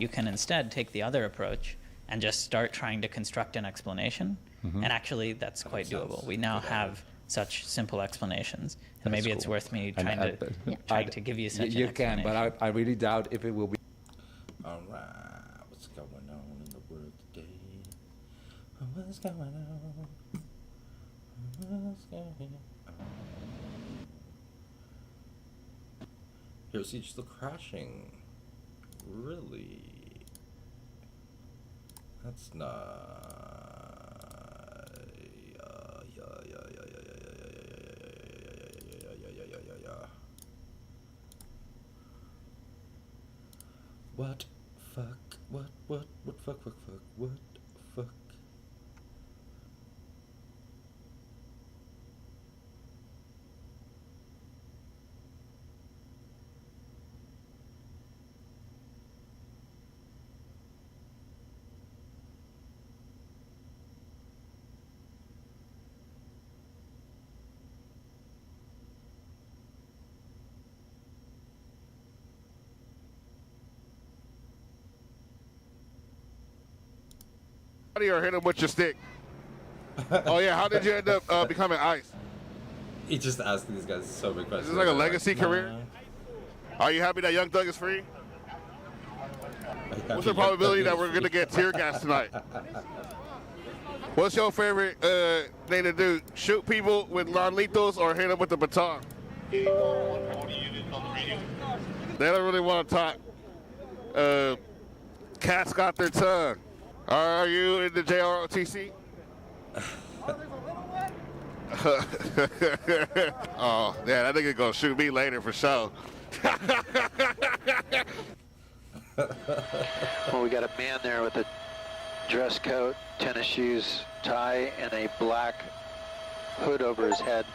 you can instead take the other approach and just start trying to construct an explanation. And actually, that's quite doable. We now have such simple explanations, and maybe it's worth me trying to give you such an explanation. You can, but I really doubt if it will be. All right, what's going on in the world today? What's going on? What's going on? Hero Siege still crashing. Really? That's not. What fuck? What fuck? What fuck? Or hit him with your stick. Oh yeah, how did you end up becoming Ice? He just asking these guys so many questions. Is this like a legacy career? Are you happy that Young Thug is free? What's the probability that we're gonna get tear gas tonight? What's your favorite thing to do? Shoot people with non-lethals or hit them with the baton? They don't really want to talk. Cats got their tongue. Are you in the JROTC? Oh, yeah, that nigga gonna shoot me later for sure. Well, we got a man there with a dress coat, tennis shoes, tie, and a black hood over his head,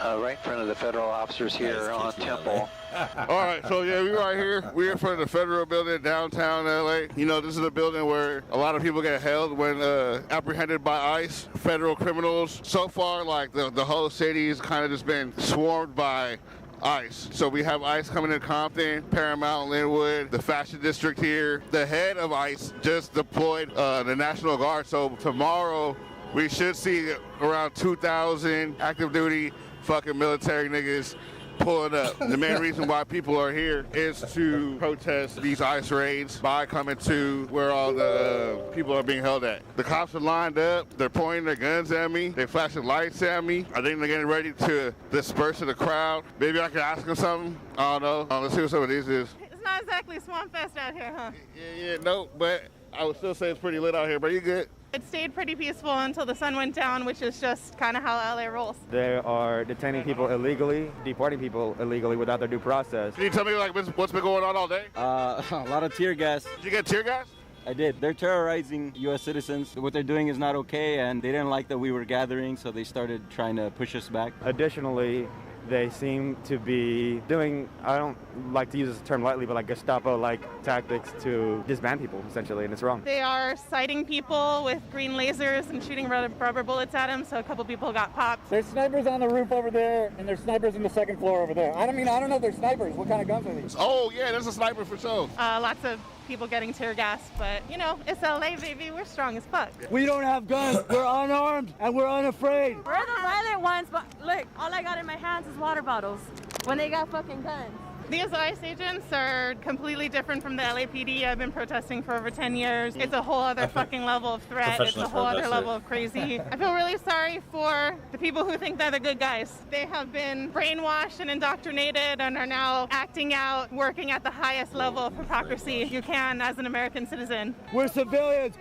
right in front of the federal officers here on Temple. All right, so yeah, we're right here. We're in front of the federal building downtown LA. You know, this is a building where a lot of people get held when apprehended by ICE, federal criminals. So far, like the whole city's kind of just been swarmed by ICE. So we have ICE coming in Compton, Paramount, Linwood, the Fashion District here. The head of ICE just deployed the National Guard. So tomorrow we should see around 2,000 active duty fucking military niggas pulling up. The main reason why people are here is to protest these ICE raids by coming to where all the people are being held at. The cops are lined up. They're pointing their guns at me. They're flashing lights at me. I think they're getting ready to disperse the crowd. Maybe I can ask them something. I don't know. Let's see what some of these is. It's not exactly swamp fest out here, huh? Yeah, no, but I would still say it's pretty lit out here, but you good? It stayed pretty peaceful until the sun went down, which is just kind of how LA rolls. They are detaining people illegally, deporting people illegally without their due process. Can you tell me like what's been going on all day? A lot of tear gas. Did you get tear gas? I did. They're terrorizing U.S. citizens. What they're doing is not okay, and they didn't like that we were gathering, so they started trying to push us back. Additionally, they seem to be doing, I don't like to use this term lightly, but like Gestapo-like tactics to disband people, essentially, and it's wrong. They are sighting people with green lasers and shooting rubber bullets at them, so a couple people got popped. There's snipers on the roof over there, and there's snipers on the second floor over there. I don't know if they're snipers. What kind of guns are these? Oh, yeah, there's a sniper for sure. Lots of people getting tear gas, but, you know, it's LA, baby. We're strong as fuck. We don't have guns. We're unarmed, and we're unafraid. We're the violent ones, but look, all I got in my hands is water bottles when they got fucking guns. These ICE agents are completely different from the LAPD. I've been protesting for over 10 years. It's a whole other fucking level of threat. It's a whole other level of crazy. I feel really sorry for the people who think they're the good guys. They have been brainwashed and indoctrinated and are now acting out, working at the highest level of hypocrisy you can as an American citizen. We're civilians.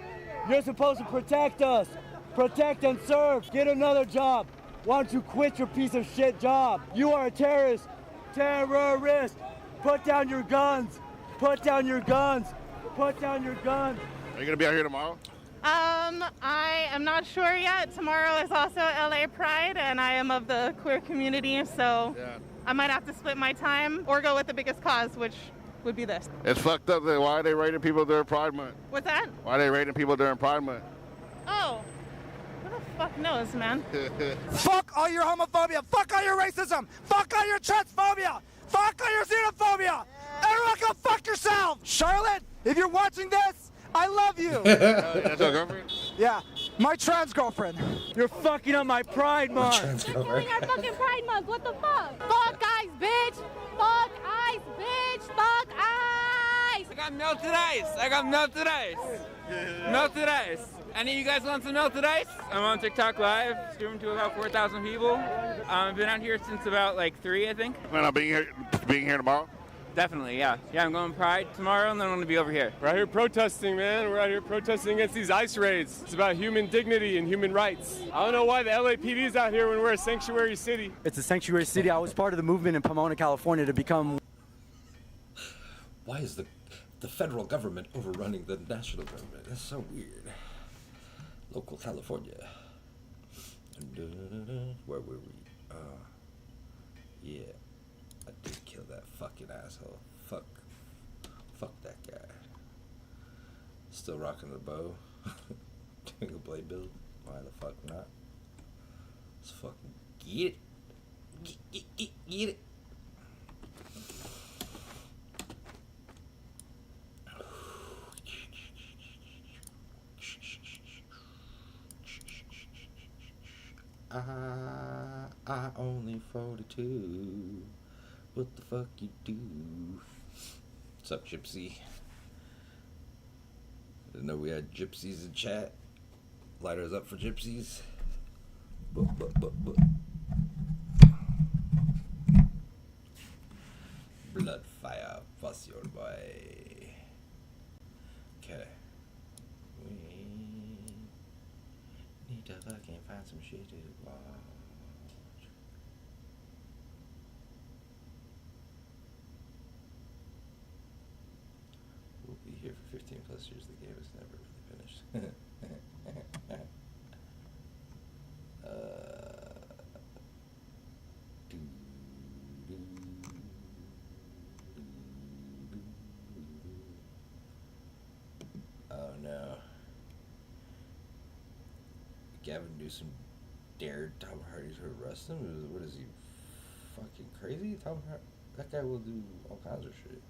You're supposed to protect us. Protect and serve. Get another job. Why don't you quit your piece of shit job? You are a terrorist. Terrorist! Put down your guns! Put down your guns! Put down your guns! Are you gonna be out here tomorrow? I am not sure yet. Tomorrow is also LA Pride, and I am of the queer community, so I might have to split my time or go with the biggest cause, which would be this. It's fucked up. Why are they raiding people during Pride Month? What's that? Why are they raiding people during Pride Month? Oh. Who the fuck knows, man? Fuck all your homophobia! Fuck all your racism! Fuck all your transphobia! Fuck all your xenophobia! Everyone go fuck yourself! Charlotte, If you're watching this, I love you. That's your girlfriend? Yeah, my trans girlfriend. You're fucking up my Pride Month. You're killing our fucking Pride Month. What the fuck? Fuck ice, bitch. Fuck ice, bitch. Fuck ice. I got melted ice. I got melted ice. Melted ice. Any of you guys want some melted ice? I'm on TikTok Live, streaming to about 4,000 people. I've been out here since about like 3, I think. Plan on being here tomorrow? Definitely, yeah. Yeah, I'm going Pride tomorrow, and then I'm going to be over here. We're out here protesting, man. We're out here protesting against these ICE raids. It's about human dignity and human rights. I don't know why the LAPD is out here when we're a sanctuary city. It's a sanctuary city. I was part of the movement in Pomona, California to become... Why is the federal government overrunning the national government? That's so weird. Local California. Where were we? Yeah. I did kill that fucking asshole. Fuck that guy. Still rocking the bow. Doing a blade build. Why the fuck not? Let's fucking get it. Get it. I only 42. What the fuck you do? What's up, Gypsy? Didn't know we had gypsies in chat. Lighters up for gypsies. Blood fire, fuss your boy. Okay. We need to fucking find some shit to watch. We'll be here for 15 plus years. The game is never really finished. Oh no. Gavin Newsom dared Tom Hardy to arrest him? What is he, fucking crazy? That guy will do all kinds of shit.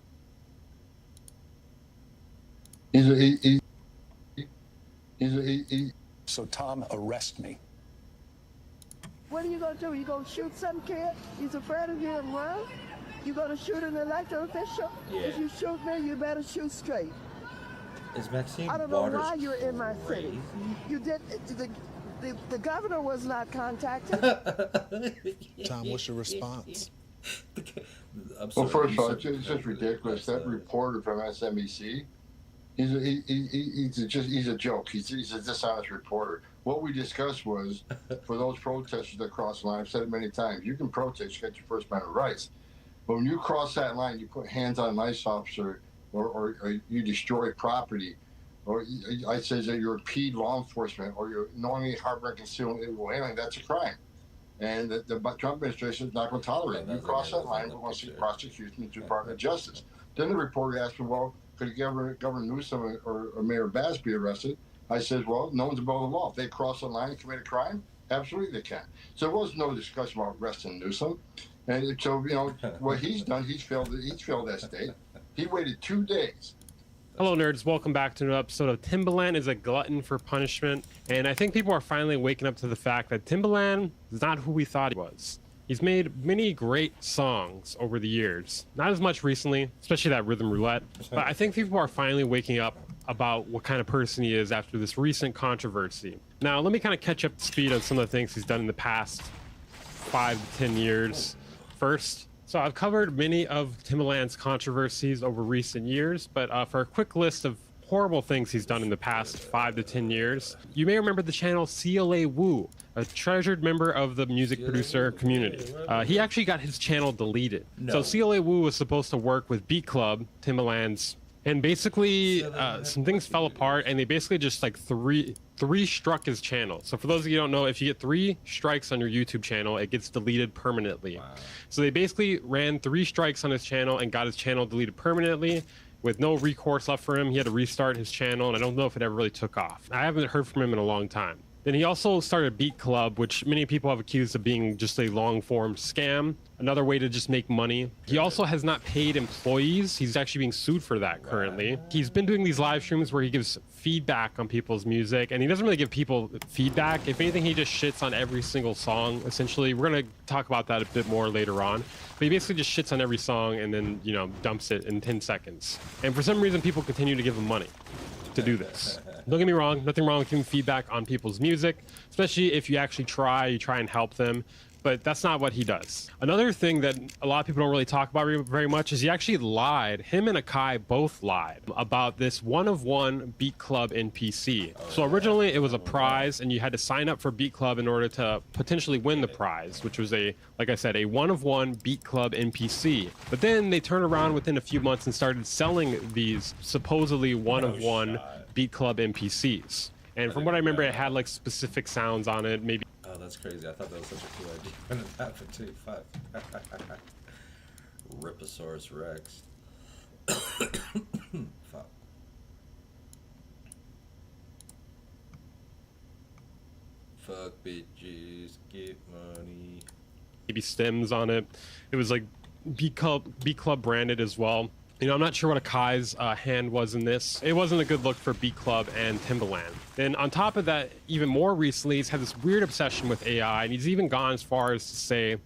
So Tom, arrest me. What are you going to do? You going to shoot some kid? He's afraid of you and run? You going to shoot an elected official? Yeah. If you shoot me, you better shoot straight. Is Maxine I don't know Waters why you're in my city. crazy? You did. The governor was not contacted. Tom, what's your response? Well, first of all, it's just ridiculous. That reporter from SMBC, he's a joke. He's a dishonest reporter. What we discussed was, for those protesters that cross the line, I've said it many times, you can protest, you got your First Amendment rights. But when you cross that line, you put hands on an ICE officer, or you destroy property, or I say that you're impede law enforcement, or you're knowingly harboring, concealing illegal alien, that's a crime. And the Trump administration is not going to tolerate it. You cross that line, we want to see prosecution through Department of Justice. Then the reporter asked me, well, could Governor Newsom or Mayor Bass be arrested? I said, well, no one's above the law. If they cross the line and commit a crime, absolutely they can. So there was no discussion about arresting Newsom. And so, you know, what he's done, he's failed that state. He waited 2 days. Hello, nerds. Welcome back to another episode of Timbaland is a glutton for punishment. And I think people are finally waking up to the fact that Timbaland is not who we thought he was. He's made many great songs over the years. Not as much recently, especially that Rhythm Roulette. But I think people are finally waking up about what kind of person he is after this recent controversy. Now, let me kind of catch up to speed on some of the things he's done in the past 5 to 10 years. First, so I've covered many of Timbaland's controversies over recent years, but for a quick list of horrible things he's done in the past 5 to 10 years, you may remember the channel CLA Wu, a treasured member of the music producer community. He actually got his channel deleted. So CLA Wu was supposed to work with Beat Club, Timbaland's, and basically some things fell apart, and they basically just like three struck his channel. So for those of you who don't know, if you get 3 strikes on your YouTube channel, it gets deleted permanently. Wow. So they basically ran 3 strikes on his channel and got his channel deleted permanently with no recourse left for him. He had to restart his channel, and I don't know if it ever really took off. I haven't heard from him in a long time. Then he also started Beat Club, which many people have accused of being just a long-form scam, another way to just make money. He also has not paid employees. He's actually being sued for that currently. He's been doing these live streams where he gives feedback on people's music, and he doesn't really give people feedback. If anything, he just shits on every single song, essentially. We're going to talk about that a bit more later on. But he basically just shits on every song and then, you know, dumps it in 10 seconds. And for some reason, people continue to give him money to do this. Don't get me wrong, nothing wrong with giving feedback on people's music, especially if you actually try and help them, but that's not what he does. Another thing that a lot of people don't really talk about very much is he actually lied. Him and Akai both lied about this one-of-one Beat Club NPC. So originally it was a prize and you had to sign up for Beat Club in order to potentially win the prize, which was like I said, a one-of-one Beat Club NPC. But then they turned around within a few months and started selling these supposedly one-of-one Beat Club NPCs. And from what I remember, it had like specific sounds on it, maybe. Oh, that's crazy. I thought that was such a cool idea when it happened too. Fuck. Riposaurus Rex. Fuck. Fuck bitches, get money. Maybe stems on it. It was like Beat Club branded as well. You know, I'm not sure what Akai's hand was in this. It wasn't a good look for Beat Club and Timbaland. Then on top of that, even more recently, he's had this weird obsession with AI, and he's even gone as far as to say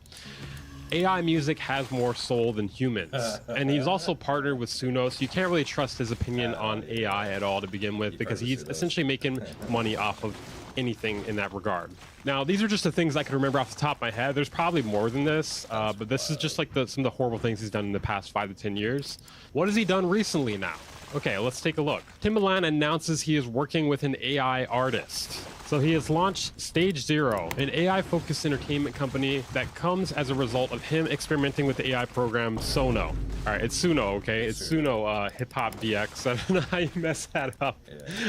AI music has more soul than humans. And he's also partnered with Suno, so you can't really trust his opinion on AI at all to begin with, because he's essentially making money off of anything in that regard. Now, these are just the things I can remember off the top of my head. There's probably more than this, but this is just like some of the horrible things he's done in the past 5 to 10 years. What has he done recently now? Okay, let's take a look. Timbaland announces he is working with an AI artist. So he has launched Stage Zero, an AI-focused entertainment company that comes as a result of him experimenting with the AI program Sono. All right, it's Suno, okay? It's Suno Hip Hop DX. I don't know how you mess that up.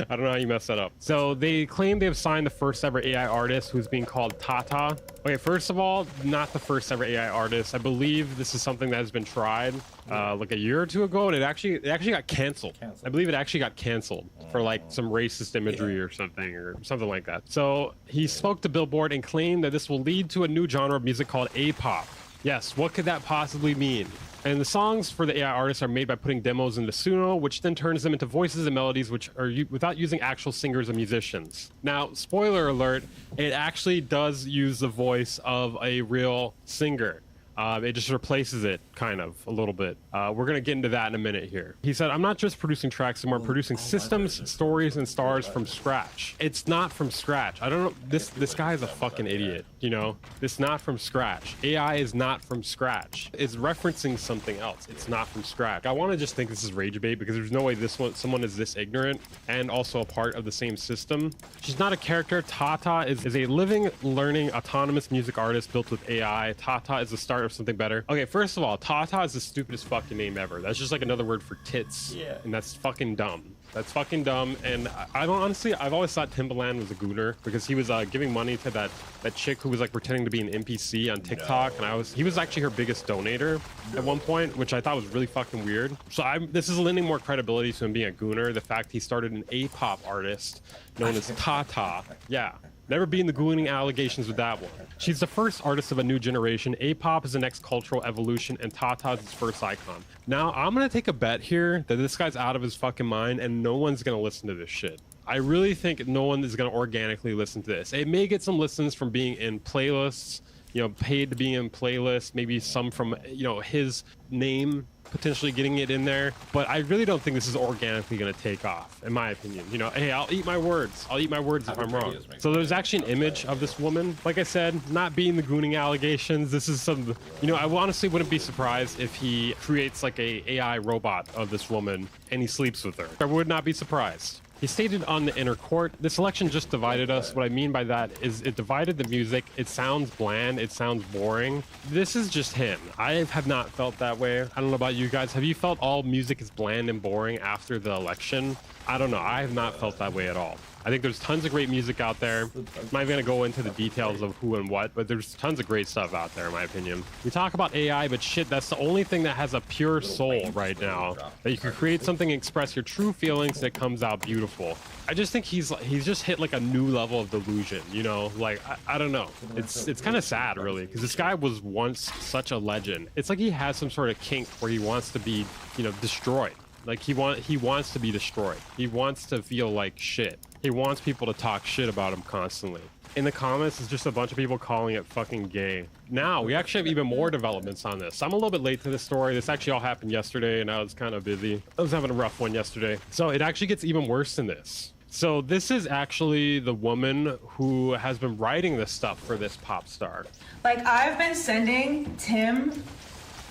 I don't know how you mess that up. So they claim they have signed the first ever AI artist, who's being called Tata. Okay, first of all, not the first ever AI artist. I believe this is something that has been tried like a year or two ago, and it actually got canceled. I believe it actually got canceled for like some racist imagery or something like that. So he spoke to Billboard and claimed that this will lead to a new genre of music called A-pop. Yes, what could that possibly mean? And the songs for the AI artists are made by putting demos into Suno, which then turns them into voices and melodies which are without using actual singers and musicians. Now, spoiler alert, it actually does use the voice of a real singer. It just replaces it, kind of, a little bit. We're going to get into that in a minute here. He said, I'm not just producing tracks anymore, I'm producing systems, stories, and stars from scratch. It's not from scratch. I don't know, this guy is a fucking idiot, you know? It's not from scratch. AI is not from scratch. It's referencing something else. It's not from scratch. I want to just think this is rage bait because there's no way someone is this ignorant and also a part of the same system. She's not a character. Tata is a living, learning, autonomous music artist built with AI. Tata is the start of something better. Okay, first of all, Tata is the stupidest fucking name ever. That's just like another word for tits. Yeah. And that's fucking dumb. That's fucking dumb. And I don't honestly, I've always thought Timbaland was a gooner because he was giving money to that chick who was like pretending to be an NPC on TikTok, and he was actually her biggest donator at one point, which I thought was really fucking weird. So this is lending more credibility to him being a gooner. The fact he started an A-pop artist known as Tata. Yeah. Never be in the gooning allegations with that one. She's the first artist of a new generation. A-pop is the next cultural evolution, and Tata is its first icon. Now, I'm gonna take a bet here that this guy's out of his fucking mind, and no one's gonna listen to this shit. I really think no one is gonna organically listen to this. It may get some listens from being in playlists, you know, paid to be in playlists, maybe some from, you know, his name potentially getting it in there, but I really don't think this is organically going to take off, in my opinion. You know, hey, I'll eat my words if I'm wrong. So there's actually an image of this woman, like I said, not being the gooning allegations. This is some, you know, I honestly wouldn't be surprised if he creates like a AI robot of this woman and he sleeps with her. I would not be surprised. He stated on the inner court, this election just divided us. What I mean by that is it divided the music. It sounds bland. It sounds boring. This is just him. I have not felt that way. I don't know about you guys. Have you felt all music is bland and boring after the election? I don't know. I have not felt that way at all. I think there's tons of great music out there. I'm not even gonna go into the details of who and what, but there's tons of great stuff out there in my opinion. We talk about AI, but shit, that's the only thing that has a pure soul right now. That you can create something, express your true feelings, and it comes out beautiful. I just think he's just hit like a new level of delusion, you know? Like, I don't know. It's kind of sad, really, because this guy was once such a legend. It's like he has some sort of kink where he wants to be, you know, destroyed. Like he wants to be destroyed. He wants to feel like shit. He wants people to talk shit about him constantly. In the comments, it's just a bunch of people calling it fucking gay. Now, we actually have even more developments on this. I'm a little bit late to this story. This actually all happened yesterday, and I was kind of busy. I was having a rough one yesterday. So it actually gets even worse than this. So this is actually the woman who has been writing this stuff for this pop star. Like, I've been sending Tim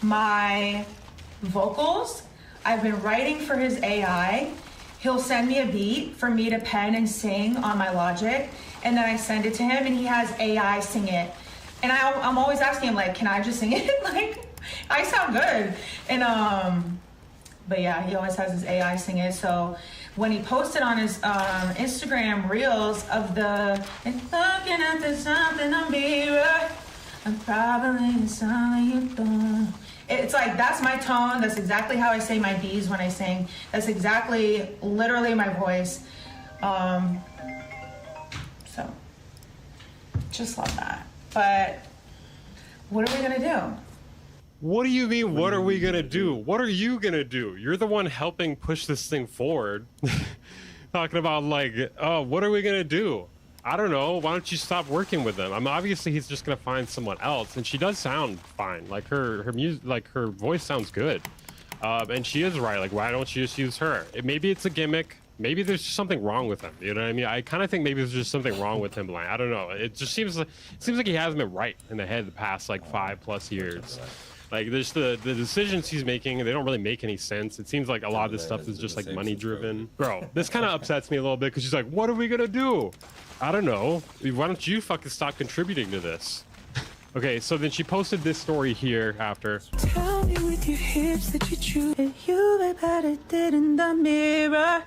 my vocals. I've been writing for his AI. He'll send me a beat for me to pen and sing on my Logic, and then I send it to him and he has AI sing it. And I'm always asking him, like, can I just sing it? Like, I sound good. And but yeah, he always has his AI sing it. So when he posted on his Instagram reels of the looking at the something on mirror, I'm probably something you don't. It's like, that's my tone. That's exactly how I say my B's when I sing. That's exactly, literally my voice. So, just love that. But what are we gonna do? What do you mean, what are we gonna do? What are you gonna do? You're the one helping push this thing forward. Talking about like, oh, what are we gonna do? I don't know. Why don't you stop working with them? Obviously he's just gonna find someone else, and she does sound fine. Like her music, like her voice sounds good, and she is right. Like, why don't you just use her? Maybe it's a gimmick. Maybe there's just something wrong with him. You know what I mean? I kind of think maybe there's just something wrong with him. Like, I don't know. It just seems like he hasn't been right in the head the past like 5+ years. Like, there's the decisions he's making, they don't really make any sense. It seems like a lot of this stuff is just like money driven. Bro, this kind of upsets me a little bit because she's like, what are we gonna do? I don't know. Why don't you fucking stop contributing to this? Okay, so then she posted this story here after. Tell me with your hips that you choose. If you about it did in the mirror,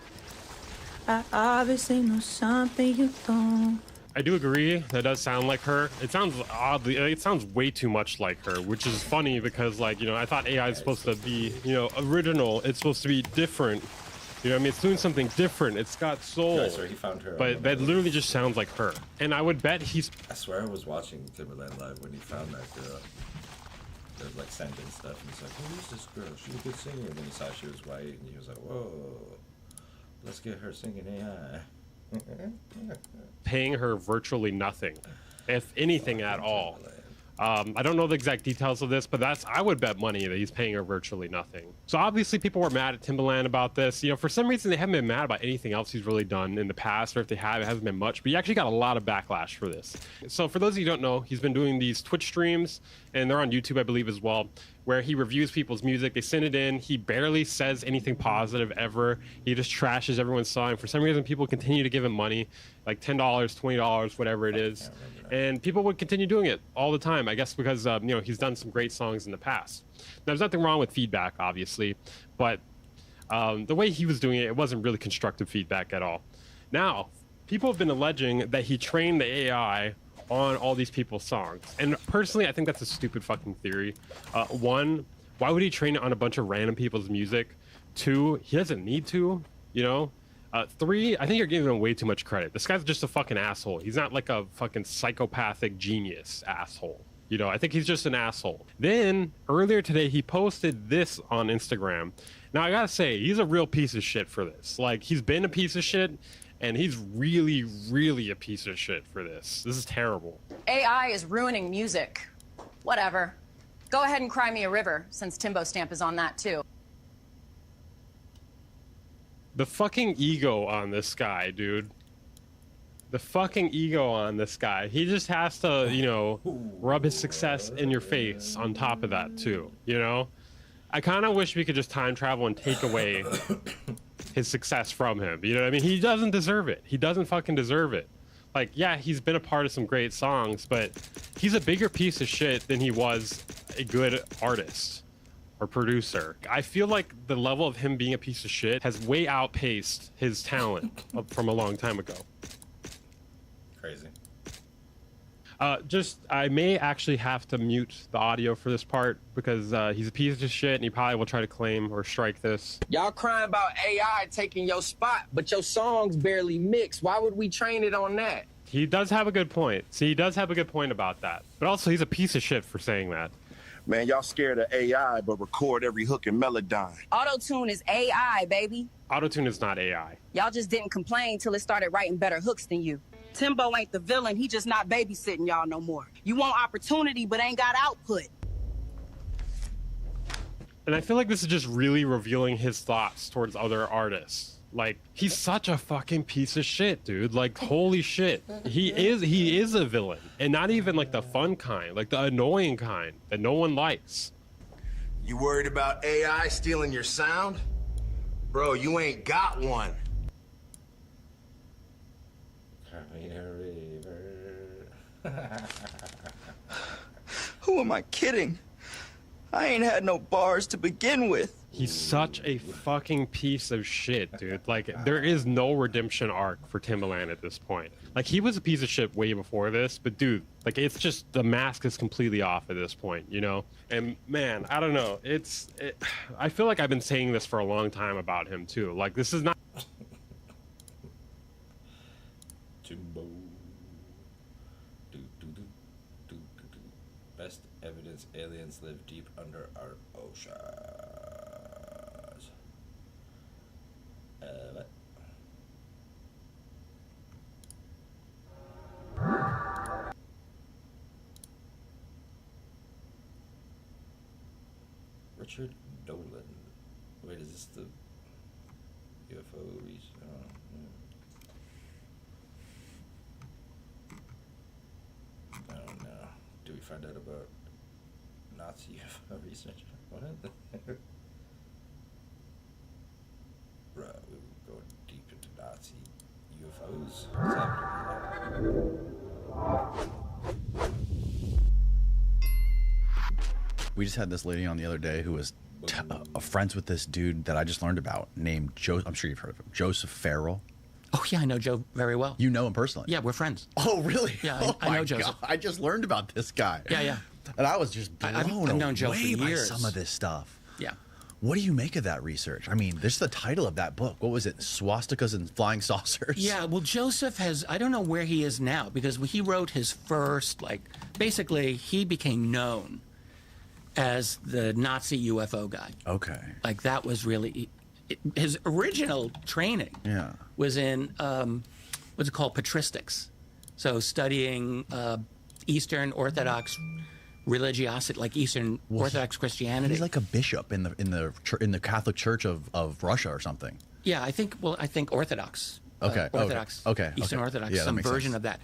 I obviously know something you don't. I do agree, that does sound like her. It sounds oddly, it sounds way too much like her, which is funny because, like, you know, I thought AI is supposed to be, you know, original. It's supposed to be different. You know what I mean? It's doing something different. It's got soul. Yeah, so he found her. But that literally just sounds like her. And I would bet he's... I swear I was watching Timbaland live when he found that girl. They were like sending stuff, and he's like, who is this girl? She's a good singer. And then he saw she was white, and he was like, whoa, let's get her singing AI. Paying her virtually nothing, if anything at all. I don't know the exact details of this, but I would bet money that he's paying her virtually nothing. So obviously people were mad at Timbaland about this. You know, for some reason they haven't been mad about anything else he's really done in the past, or if they have, it hasn't been much, but he actually got a lot of backlash for this. So for those of you who don't know, he's been doing these Twitch streams, and they're on YouTube, I believe, as well, where he reviews people's music. They send it in. He barely says anything positive ever. He just trashes everyone's song. For some reason, people continue to give him money, like $10, $20, whatever it is. And people would continue doing it all the time, I guess, because, you know, he's done some great songs in the past. Now, there's nothing wrong with feedback, obviously, but the way he was doing it, it wasn't really constructive feedback at all. Now, people have been alleging that he trained the AI on all these people's songs. And personally, I think that's a stupid fucking theory. One, why would he train it on a bunch of random people's music? Two, he doesn't need to, you know? Three, I think you're giving him way too much credit. This guy's just a fucking asshole. He's not like a fucking psychopathic genius asshole. You know, I think he's just an asshole. Then, earlier today, he posted this on Instagram. Now, I gotta say, he's a real piece of shit for this. Like, he's been a piece of shit, and he's really, really a piece of shit for this. This is terrible. AI is ruining music. Whatever. Go ahead and cry me a river, since Timbo Stamp is on that, too. The fucking ego on this guy, dude. The fucking ego on this guy. He just has to, you know, rub his success in your face on top of that, too. You know? I kind of wish we could just time travel and take away his success from him. You know what I mean? He doesn't deserve it. He doesn't fucking deserve it. Like, yeah, he's been a part of some great songs, but he's a bigger piece of shit than he was a good artist. or producer. I feel like the level of him being a piece of shit has way outpaced his talent from a long time ago. Crazy. I may actually have to mute the audio for this part because he's a piece of shit and he probably will try to claim or strike this. Y'all crying about AI taking your spot, but your songs barely mix. Why would we train it on that? He does have a good point. See, he does have a good point about that. But also, he's a piece of shit for saying that. Man, y'all scared of AI, but record every hook in Melodyne. Auto-tune is AI, baby. Auto-tune is not AI. Y'all just didn't complain till it started writing better hooks than you. Timbo ain't the villain, he just not babysitting y'all no more. You want opportunity, but ain't got output. And I feel like this is just really revealing his thoughts towards other artists. Like, he's such a fucking piece of shit, dude. Like, holy shit. He is a villain. And not even like the fun kind, like the annoying kind that no one likes. You worried about AI stealing your sound? Bro, you ain't got one. Who am I kidding? I ain't had no bars to begin with. He's such a fucking piece of shit, dude. Like, there is no redemption arc for Timbaland at this point. Like, he was a piece of shit way before this, but dude, like, it's just, the mask is completely off at this point, you know? And man, I don't know. I feel like I've been saying this for a long time about him too. Like, this is not... Timbo. Best evidence aliens live deep under our oceans. What? Richard Dolan. Wait, is this the UFO research? I don't know. Do we find out about Nazi UFO research? What? Bro, we were going deep into Nazi UFOs. What's happening here? We just had this lady on the other day who was friends with this dude that I just learned about named Joe. I'm sure you've heard of him. Joseph Farrell. Oh, yeah, I know Joe very well. You know him personally? Yeah, we're friends. Oh, really? Yeah, I know Joseph. God, I just learned about this guy. Yeah, yeah. And I was just blown I've known Joe away for years. by some of this stuff. Yeah. What do you make of that research? I mean, this is the title of that book. What was it? Swastikas and Flying Saucers? Yeah, well, Joseph has, I don't know where he is now, because he wrote his first, basically, he became known as the Nazi UFO guy. Okay. Like, that was really, his original training was in, what's it called, patristics. So studying Eastern Orthodox religiosity, like Eastern Orthodox Christianity. He's like a bishop in the Catholic Church of Russia or something. Yeah, I think Orthodox. Okay. Orthodox. Okay. Eastern Orthodox, Yeah, some version of that.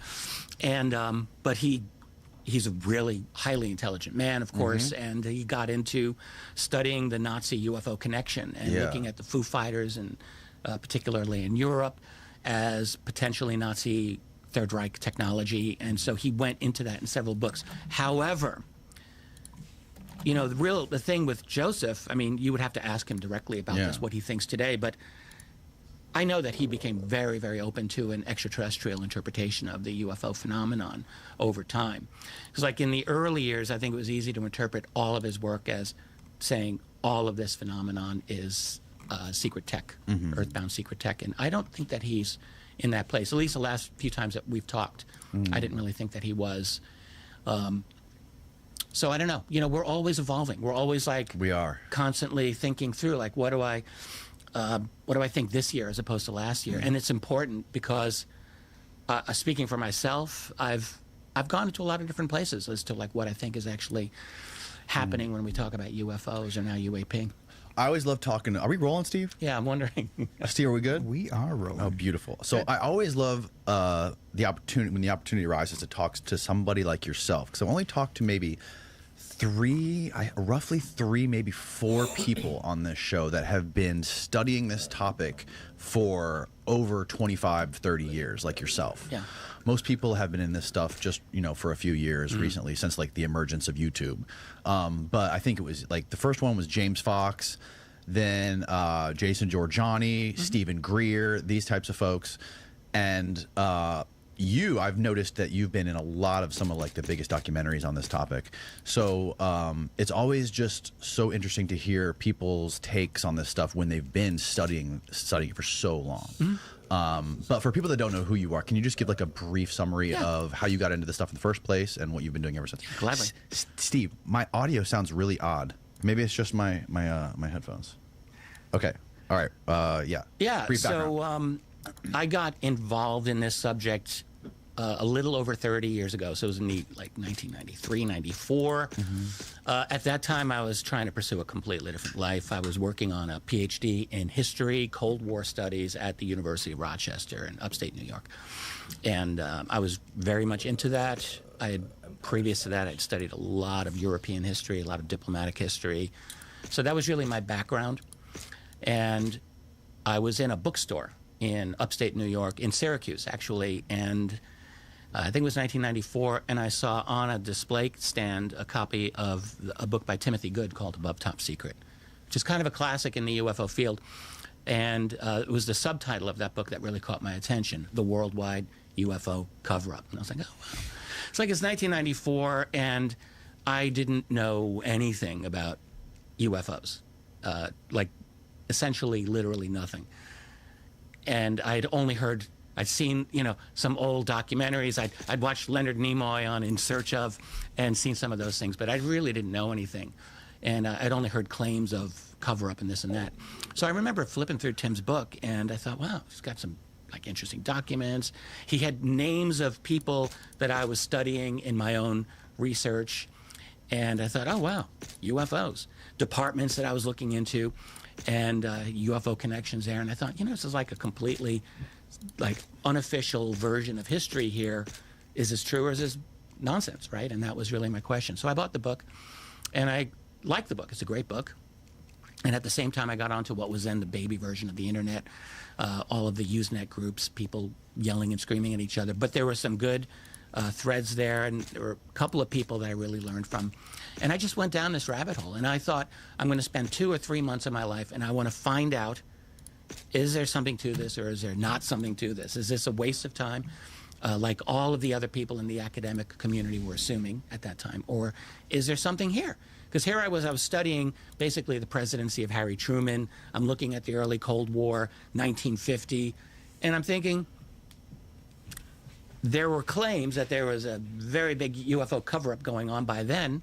And but he's a really highly intelligent man, of course, and he got into studying the Nazi UFO connection and looking at the Foo Fighters, and particularly in Europe, as potentially Nazi Third Reich technology. And so he went into that in several books. However, you know, the thing with Joseph, I mean, you would have to ask him directly about this, what he thinks today, but I know that he became very, very open to an extraterrestrial interpretation of the UFO phenomenon over time. Because like in the early years, I think it was easy to interpret all of his work as saying all of this phenomenon is secret tech, earthbound secret tech. And I don't think that he's in that place. At least the last few times that we've talked, I didn't really think that he was. So I don't know. You know, we're always evolving. We're always constantly thinking through, like, what do I think this year as opposed to last year? And it's important because, speaking for myself, I've gone into a lot of different places as to like what I think is actually happening when we talk about UFOs or now UAP. I always love talking. Are we rolling, Steve? Yeah, I'm wondering. Steve, are we good? We are rolling. Oh, beautiful. So I always love the opportunity, when the opportunity arises, to talk to somebody like yourself, because I've only talked to maybe roughly 3, maybe 4 people on this show that have been studying this topic for over 25, 30 years, like yourself. Yeah. Most people have been in this stuff just, for a few years recently, since like the emergence of YouTube. But I think it was like the first one was James Fox, then Jason Giorgiani, Stephen Greer, these types of folks. And I've noticed that you've been in a lot of some of like the biggest documentaries on this topic. So it's always just so interesting to hear people's takes on this stuff when they've been studying it for so long. But for people that don't know who you are, can you just give like a brief summary of how you got into this stuff in the first place and what you've been doing ever since? Gladly. Steve, my audio sounds really odd. Maybe it's just my headphones. Okay. All right. Yeah. Yeah. Brief background. So I got involved in this subject a little over 30 years ago. So it was in like 1993, 94. At that time, I was trying to pursue a completely different life. I was working on a PhD in history, Cold War studies at the University of Rochester in upstate New York. And I was very much into that. Previous to that, I'd studied a lot of European history, a lot of diplomatic history. So that was really my background. And I was in a bookstore in upstate New York, in Syracuse, actually, and I think it was 1994, and I saw on a display stand a copy of a book by Timothy Good called Above Top Secret, which is kind of a classic in the UFO field. And it was the subtitle of that book that really caught my attention, The Worldwide UFO Cover-Up. And I was like, oh, wow. It's 1994, and I didn't know anything about UFOs, like essentially literally nothing. And I'd seen, some old documentaries. I'd watched Leonard Nimoy on In Search Of and seen some of those things, but I really didn't know anything. And I'd only heard claims of cover-up and this and that. So I remember flipping through Tim's book, and I thought, wow, he's got some interesting documents. He had names of people that I was studying in my own research. And I thought, oh, wow, UFOs. Departments that I was looking into, and UFO connections there. And I thought, this is like a completely unofficial version of history here. Is this true or is this nonsense, right? And that was really my question. So I bought the book, and I liked the book. It's a great book. And at the same time, I got onto what was then the baby version of the internet, all of the Usenet groups, people yelling and screaming at each other. But there were some good threads there, and there were a couple of people that I really learned from. And I just went down this rabbit hole, and I thought, I'm going to spend 2 or 3 months of my life, and I want to find out, is there something to this, or is there not something to this? Is this a waste of time, like all of the other people in the academic community were assuming at that time, or is there something here? Because here I was studying basically the presidency of Harry Truman. I'm looking at the early Cold War, 1950, and I'm thinking, there were claims that there was a very big UFO cover-up going on by then,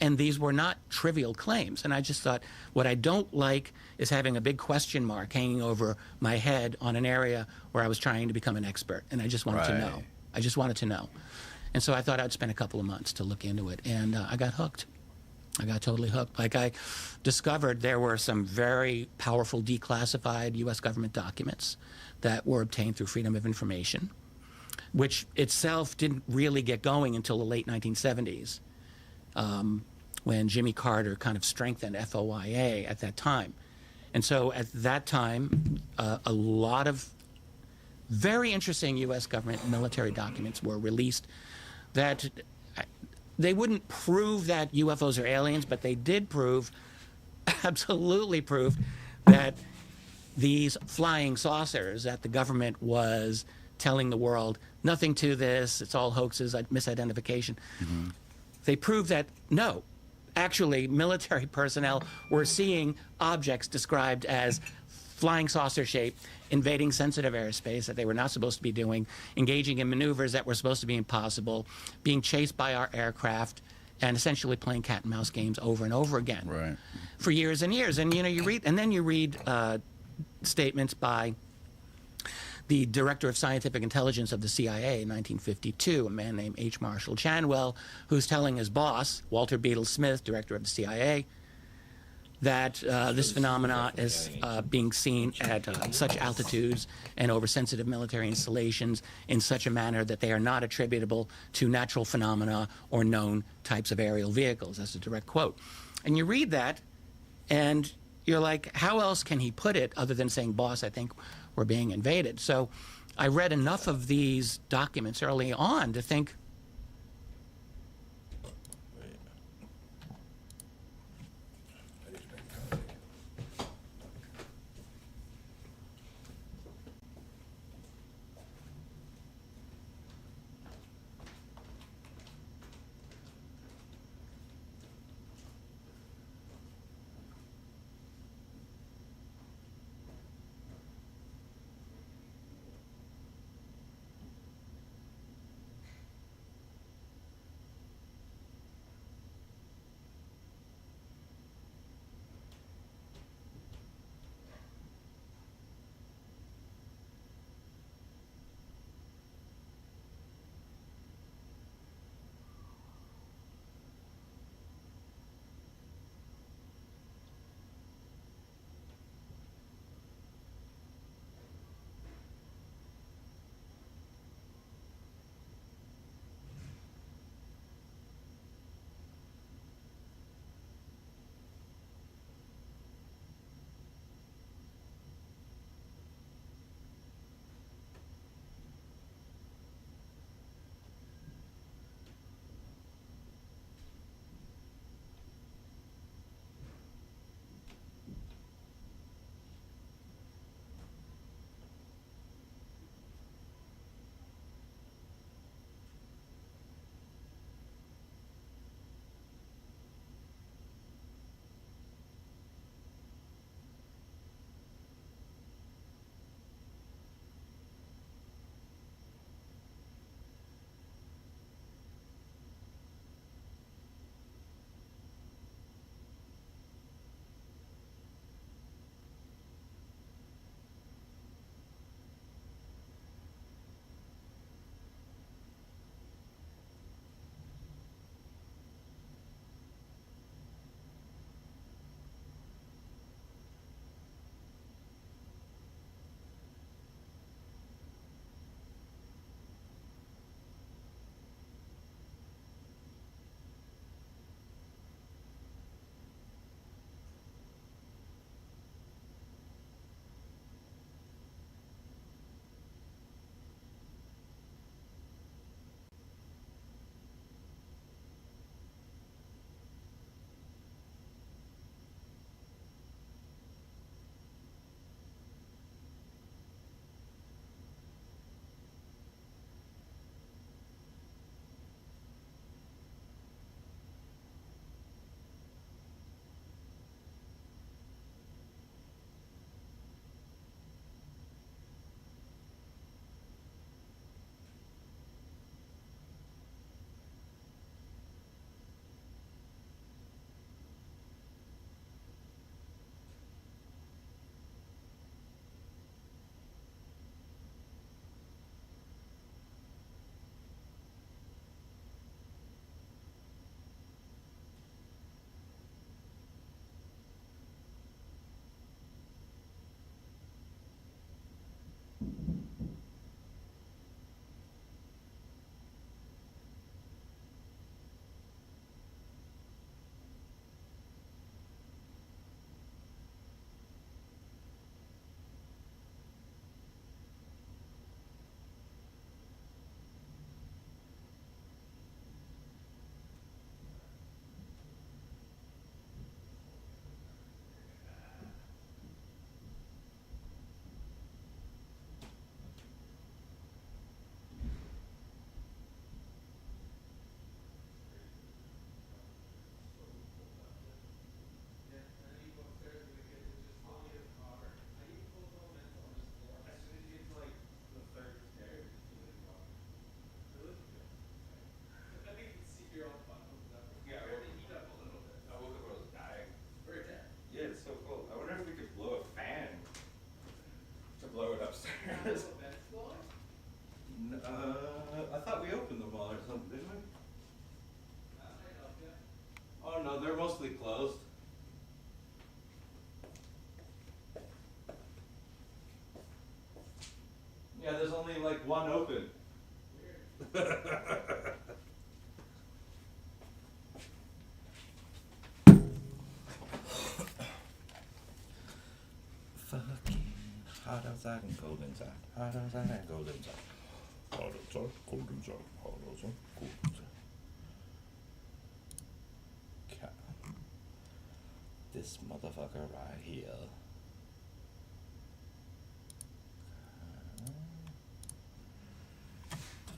and these were not trivial claims. And I just thought, what I don't like is having a big question mark hanging over my head on an area where I was trying to become an expert, and I just wanted to know. I just wanted to know. And so I thought I'd spend a couple of months to look into it, and I got hooked. I got totally hooked. I discovered there were some very powerful declassified U.S. government documents that were obtained through Freedom of Information, which itself didn't really get going until the late 1970s, when Jimmy Carter kind of strengthened FOIA at that time. And so at that time, a lot of very interesting U.S. government military documents were released that they wouldn't prove that UFOs are aliens, but they did prove, absolutely prove, that these flying saucers that the government was telling the world, nothing to this, it's all hoaxes, misidentification. Mm-hmm. They proved that, no, actually military personnel were seeing objects described as flying saucer shape, invading sensitive airspace that they were not supposed to be doing, engaging in maneuvers that were supposed to be impossible, being chased by our aircraft, and essentially playing cat and mouse games over and over again for years and years. And you read statements by the director of scientific intelligence of the CIA in 1952, a man named H. Marshall Chanwell, who's telling his boss, Walter Beadle Smith, director of the CIA, that this phenomena is being seen at such altitudes and over sensitive military installations in such a manner that they are not attributable to natural phenomena or known types of aerial vehicles. That's a direct quote. And you read that, and you're like, how else can he put it other than saying, boss, I think we're being invaded? So I read enough of these documents early on to think, I thought we opened them all or something, didn't we? Oh no, they're mostly closed. Yeah, there's only like one open. Fucking hot outside and cold inside. Hot outside and cold inside. Hot outside, cold inside. Hot outside, cold inside. Okay. This motherfucker right here.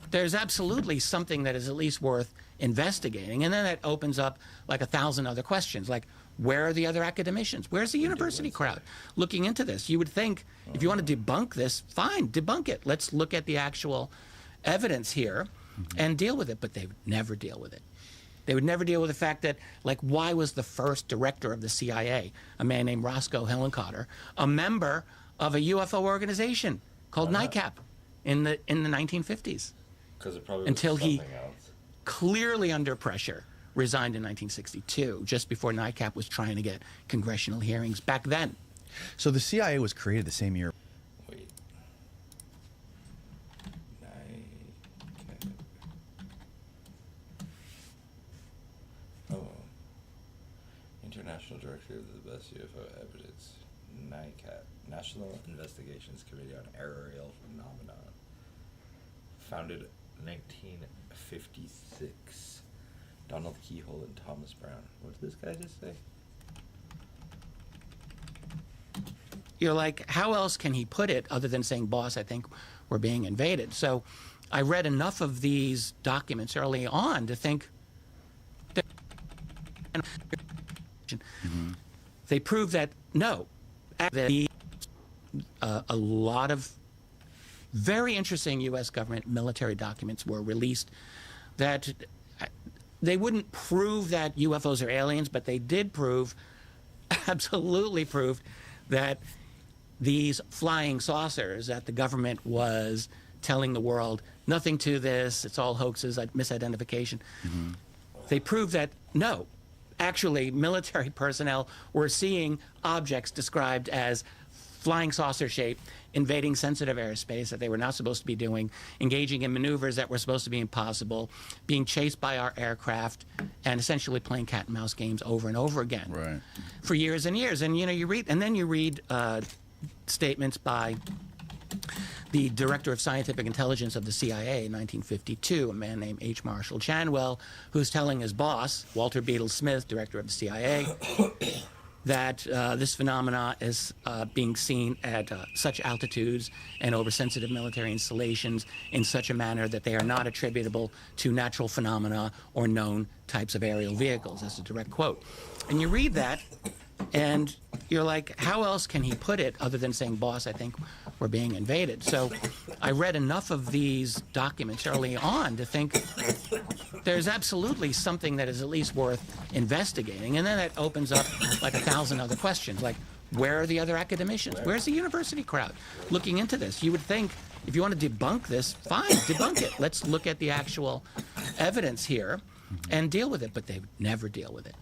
There's absolutely something that is at least worth investigating. And then that opens up like 1,000 other questions, like where are the other academicians? Where's the university crowd looking into this? You would think if you want to debunk this, fine, debunk it. Let's look at the actual evidence here and deal with it. But they would never deal with it. They would never deal with the fact that, like, why was the first director of the CIA, a man named Roscoe Hillenkotter, a member of a UFO organization called NICAP in the 1950s? Because it probably was until he something else. clearly under pressure resigned in 1962, just before NICAP was trying to get congressional hearings back then. So the CIA was created the same year. Wait. Oh. International Director of the Best UFO Evidence, NICAP, National Investigations Committee on Aerial Phenomena. Founded 1956. Donald Keyhole and Thomas Brown. What did this guy just say? You're like, how else can he put it other than saying, boss, I think we're being invaded? So I read enough of these documents early on to think that they prove that, no, that a lot of very interesting U.S. government military documents were released that they wouldn't prove that UFOs are aliens, but they did prove, absolutely proved, that these flying saucers that the government was telling the world, nothing to this, it's all hoaxes, misidentification. They proved that, no, actually military personnel were seeing objects described as flying saucer shape, invading sensitive airspace that they were not supposed to be doing, engaging in maneuvers that were supposed to be impossible, being chased by our aircraft, and essentially playing cat and mouse games over and over again for years and years. And you read statements by the director of scientific intelligence of the CIA in 1952, a man named H. Marshall Chanwell, who's telling his boss, Walter Beadle Smith, director of the CIA, that this phenomena is being seen at such altitudes and over sensitive military installations in such a manner that they are not attributable to natural phenomena or known types of aerial vehicles. That's a direct quote. And you read that, and you're like, how else can he put it other than saying, boss, I think we're being invaded? So I read enough of these documents early on to think there's absolutely something that is at least worth investigating. And then that opens up like 1,000 other questions, like where are the other academicians? Where's the university crowd looking into this? You would think if you want to debunk this, fine, debunk it. Let's look at the actual evidence here and deal with it. But they would never deal with it.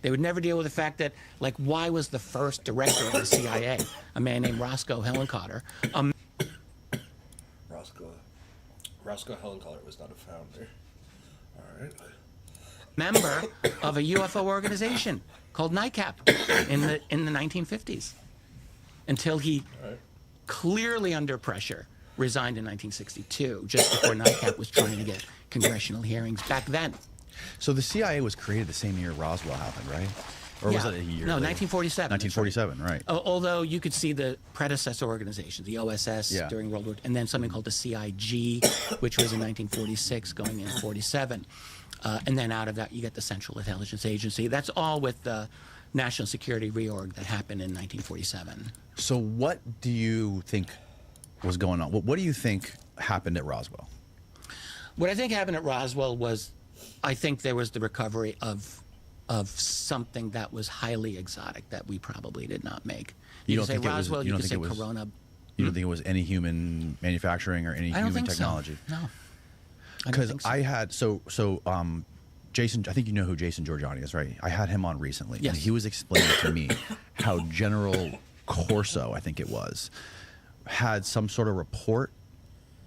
They would never deal with the fact that, like, why was the first director of the CIA, a man named Roscoe Hillenkotter, Roscoe Hillenkotter was not a founder. All right. member of a UFO organization called NICAP in the 1950s, until he clearly under pressure resigned in 1962, just before NICAP was trying to get congressional hearings back then. So the CIA was created the same year Roswell happened, right? Or was it a year No, later? 1947. 1947, right. Although you could see the predecessor organizations, the OSS during World War II, and then something called the CIG, which was in 1946, going in 47. And then out of that, you get the Central Intelligence Agency. That's all with the National Security reorg that happened in 1947. So what do you think was going on? What do you think happened at Roswell? What I think happened at Roswell was, I think there was the recovery of something that was highly exotic that we probably did not make. You don't could say think Roswell, it was, you could say Corona. You don't think it was any human manufacturing or any human technology? So. No. Because I had Jason, I think you know who Jason Giorgiani is, right? I had him on recently, yes. and he was explaining to me how General Corso, I think it was, had some sort of report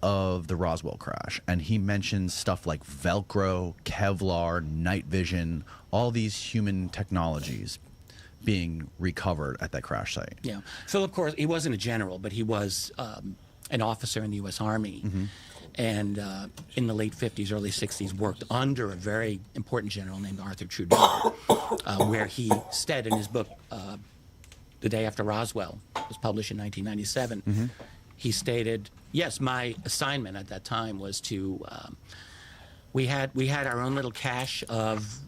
of the Roswell crash, and he mentions stuff like Velcro, Kevlar, night vision, all these human technologies being recovered at that crash site. Yeah. Philip Corso, he wasn't a general, but he was an officer in the U.S. Army. And in the late 50s, early 60s, worked under a very important general named Arthur Trudeau, where he said in his book, The Day After Roswell, was published in 1997, he stated, yes, my assignment at that time was to, we had our own little cache of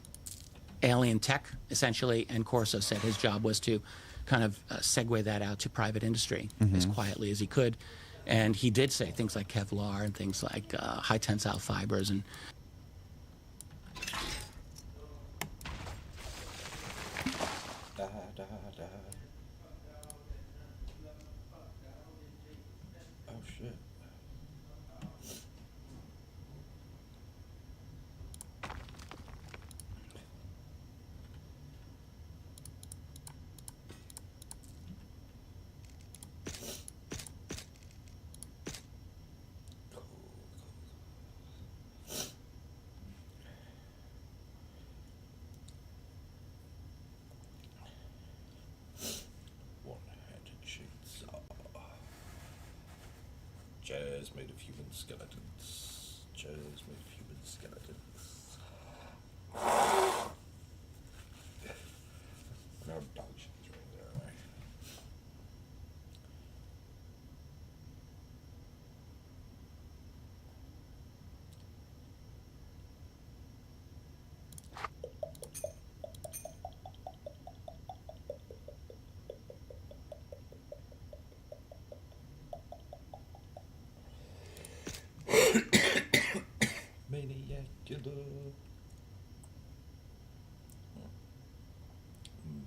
alien tech, essentially, and Corso said his job was to kind of segue that out to private industry as quietly as he could. And he did say things like Kevlar and things like high tensile fibers and Oh shit. One-handed chainsaw. Jazz made of human skeletons. Jazz made of human skeletons. No dog shit's right there, right? Maniac killer.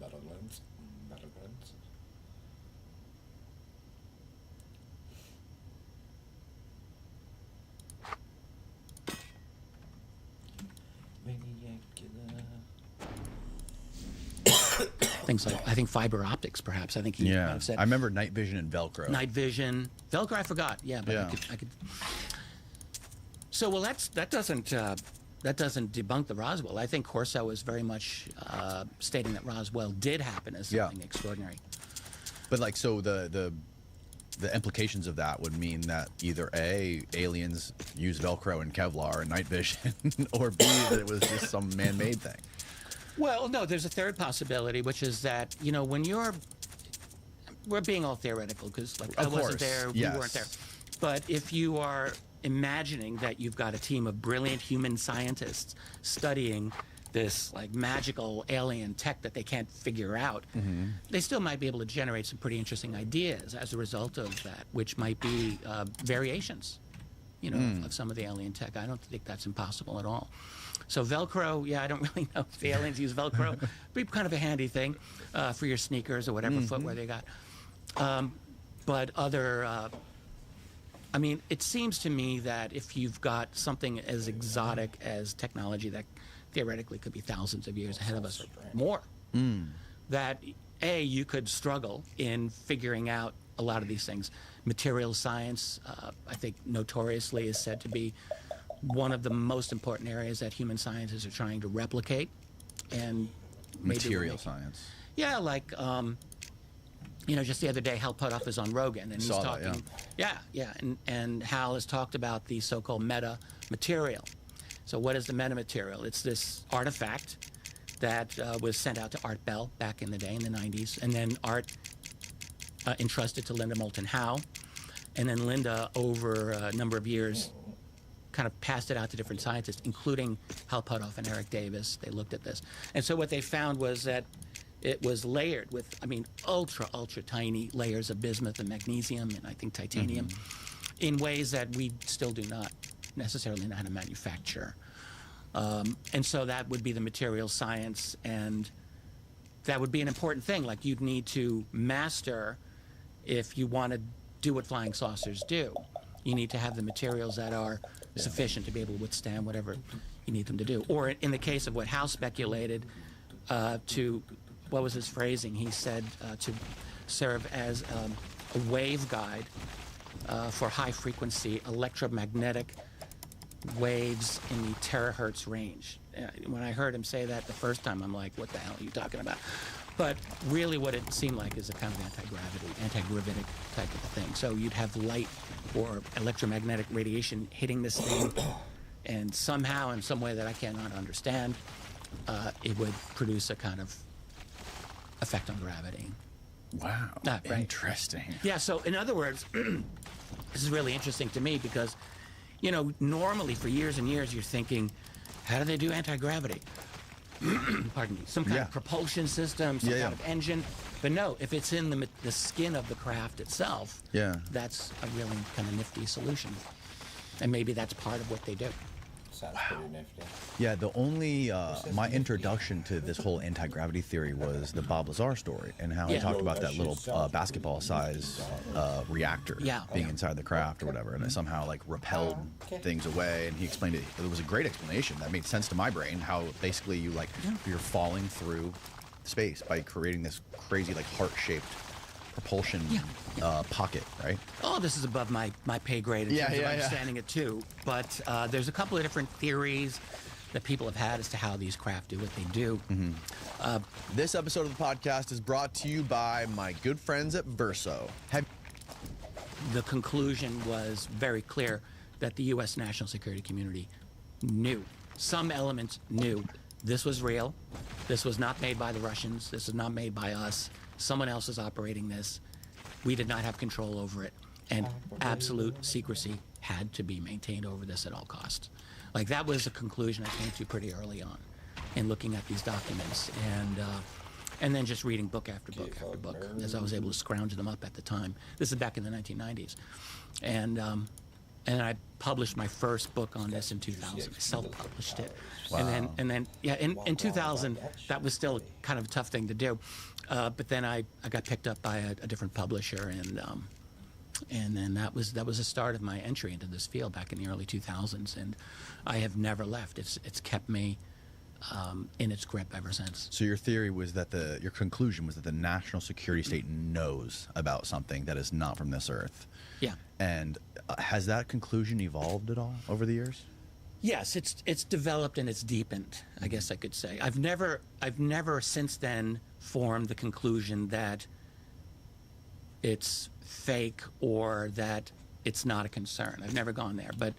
Battlegrounds. Battlegrounds. Maniac killer. things like, I think fiber optics, perhaps. I think he might have said. I remember night vision and Velcro. Night vision. Velcro, I forgot. Yeah, but I could. So, well, that doesn't debunk the Roswell. I think Corso was very much stating that Roswell did happen as something extraordinary. But like, so the implications of that would mean that either A, aliens use Velcro and Kevlar and night vision, or B, that it was just some man-made thing. Well, no, there's a third possibility, which is that, you know, when we're being all theoretical because, like, I wasn't there, we weren't there. But if you are imagining that you've got a team of brilliant human scientists studying this, like, magical alien tech that they can't figure out, they still might be able to generate some pretty interesting ideas as a result of that, which might be variations, you know, of some of the alien tech. I don't think that's impossible at all. So Velcro, yeah, I don't really know if the aliens use Velcro. Be kind of a handy thing for your sneakers or whatever footwear they got. But other, I mean, it seems to me that if you've got something as exotic as technology that theoretically could be thousands of years ahead of us or more, that A, you could struggle in figuring out a lot of these things. Material science, I think notoriously is said to be one of the most important areas that human scientists are trying to replicate. And material science. Yeah, like, you know, just the other day, Hal Puthoff is on Rogan, and he's talking. And Hal has talked about the so-called meta material. So what is the meta material? It's this artifact that was sent out to Art Bell back in the day, in the 90s, and then Art entrusted to Linda Moulton Howe, and then Linda, over a number of years, kind of passed it out to different scientists, including Hal Puthoff and Eric Davis. They looked at this. And so what they found was that it was layered with, I mean, ultra tiny layers of bismuth and magnesium and I think titanium in ways that we still do not necessarily know how to manufacture. And so that would be the material science, and that would be an important thing. Like, you'd need to master, if you want to do what flying saucers do, you need to have the materials that are sufficient to be able to withstand whatever you need them to do. Or in the case of what Hal speculated, to, what was his phrasing? He said to serve as a wave guide for high-frequency electromagnetic waves in the terahertz range. When I heard him say that the first time, I'm like, what the hell are you talking about? But really what it seemed like is a kind of anti-gravitic type of thing. So you'd have light or electromagnetic radiation hitting this thing, and somehow, in some way that I cannot understand, it would produce a kind of effect on gravity. Wow, right. Interesting. Yeah, so in other words, this is really interesting to me because, you know, normally for years and years you're thinking, how do they do anti-gravity? Pardon me, some kind of propulsion system, some kind of engine. But no, if it's in the skin of the craft itself, that's a really kind of nifty solution. And maybe that's part of what they do. Sounds pretty nifty. Yeah, the only, my introduction to this whole anti-gravity theory was the Bob Lazar story and how he talked about that little basketball-size reactor being inside the craft or whatever, and it somehow like repelled things away, and he explained it. It was a great explanation that made sense to my brain, how basically you like, you're falling through space by creating this crazy like heart-shaped propulsion pocket, right? Oh, this is above my pay grade in terms of understanding it too. But there's a couple of different theories that people have had as to how these craft do what they do. This episode of the podcast is brought to you by my good friends at Verso. The conclusion was very clear that the U.S. national security community knew, some elements knew, this was real. This was not made by the Russians. This was not made by us. Someone else is operating this. We did not have control over it. And absolute secrecy had to be maintained over this at all costs. Like, that was a conclusion I came to pretty early on in looking at these documents. And then just reading book after book after book, as I was able to scrounge them up at the time. This is back in the 1990s. And I published my first book on this in 2000. I self-published it. Wow. And then in 2000, that was still kind of a tough thing to do. But then I got picked up by a different publisher, and then that was the start of my entry into this field back in the early 2000s. And I have never left. It's kept me in its grip ever since. So your theory was that your conclusion was that the national security state knows about something that is not from this earth. Yeah. And has that conclusion evolved at all over the years? Yes, it's developed and it's deepened, I guess I could say. I've never since then formed the conclusion that it's fake or that it's not a concern. I've never gone there, but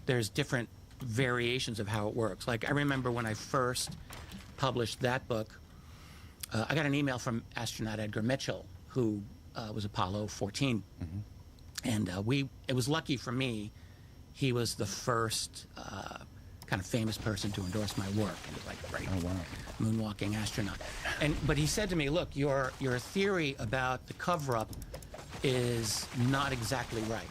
there's different variations of how it works. Like, I remember when I first published that book, I got an email from astronaut Edgar Mitchell, who was Apollo 14. And it was lucky for me, he was the first kind of famous person to endorse my work. He was like, great, moonwalking astronaut. But he said to me, look, your theory about the cover-up is not exactly right.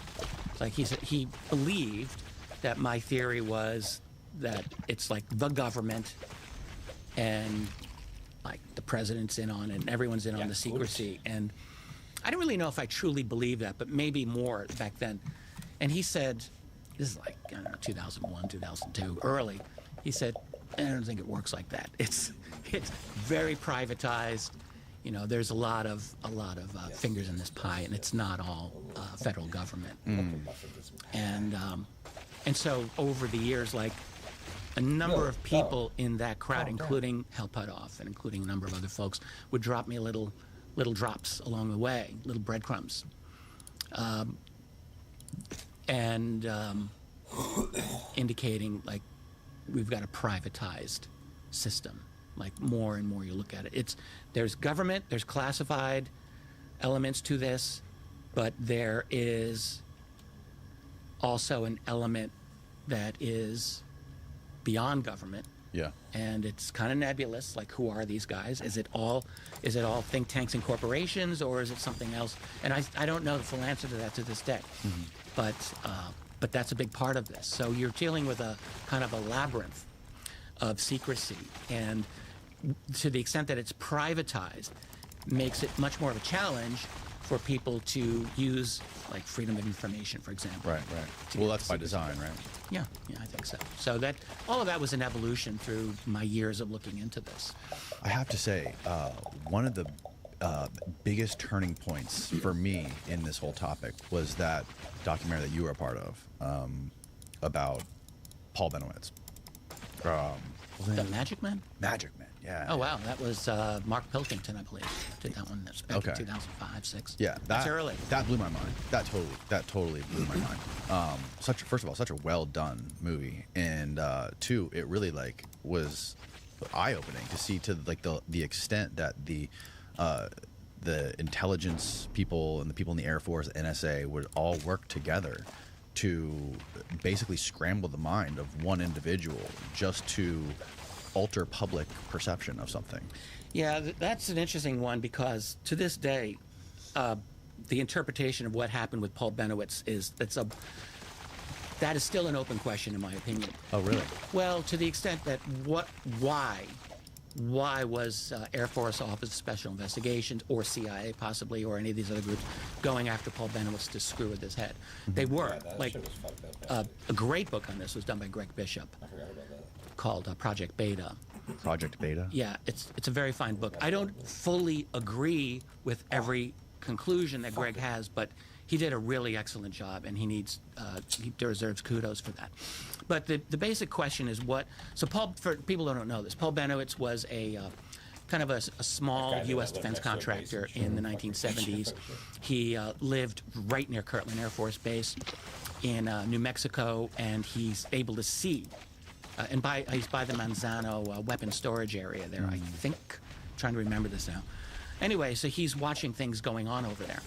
Like, he said, he believed that my theory was that it's like the government and like the president's in on it and everyone's in on the secrecy. And I don't really know if I truly believe that, but maybe more back then. And he said, this is like, I don't know, 2001, 2002, early. He said, I don't think it works like that. It's very privatized. You know, there's a lot of fingers in this pie, and it's not all federal government. And so over the years, like, a number of people in that crowd, including Hal Puthoff and including a number of other folks, would drop me little drops along the way, little breadcrumbs. Indicating, like, we've got a privatized system. Like, more and more you look at it. There's government, there's classified elements to this, but there is also an element that is beyond government. Yeah. And it's kind of nebulous, like, who are these guys? Is it all think tanks and corporations, or is it something else? And I don't know the full answer to that to this day. But that's a big part of this. So you're dealing with a kind of a labyrinth of secrecy, and to the extent that it's privatized, makes it much more of a challenge for people to use, like, freedom of information, for example. Right. Well, that's by design, right? Yeah, I think so. So that all of that was an evolution through my years of looking into this. I have to say, one of the biggest turning points for me in this whole topic was that documentary that you were a part of about Paul Bennewitz. The Magic Man? Magic Man, yeah. Oh, wow. That was Mark Pilkington, I believe, did that one. That's back in 2005, 6. Yeah, that's early. That blew my mind. That totally blew my mind. First of all, such a well done movie, and two, it really like was eye opening to see to like the extent that the intelligence people and the people in the Air Force, NSA, would all work together to basically scramble the mind of one individual just to alter public perception of something. Yeah, that's an interesting one because to this day, the interpretation of what happened with Paul Bennewitz that is still an open question in my opinion. Oh, really? Well, to the extent that why was Air Force Office of Special Investigations or CIA possibly or any of these other groups going after Paul Bennewitz to screw with his head? They were. A great book on this was done by Greg Bishop called Project Beta. Project Beta? Yeah, it's a very fine book. I don't fully agree with every conclusion that Greg has, but he did a really excellent job, and he deserves kudos for that. But the basic question is so Paul, for people who don't know this, Paul Bennewitz was a kind of a small U.S. defense contractor in the 1970s. He lived right near Kirtland Air Force Base in New Mexico, and he's able to see. He's by the Manzano weapon storage area there, I think. I'm trying to remember this now. Anyway, so he's watching things going on over there,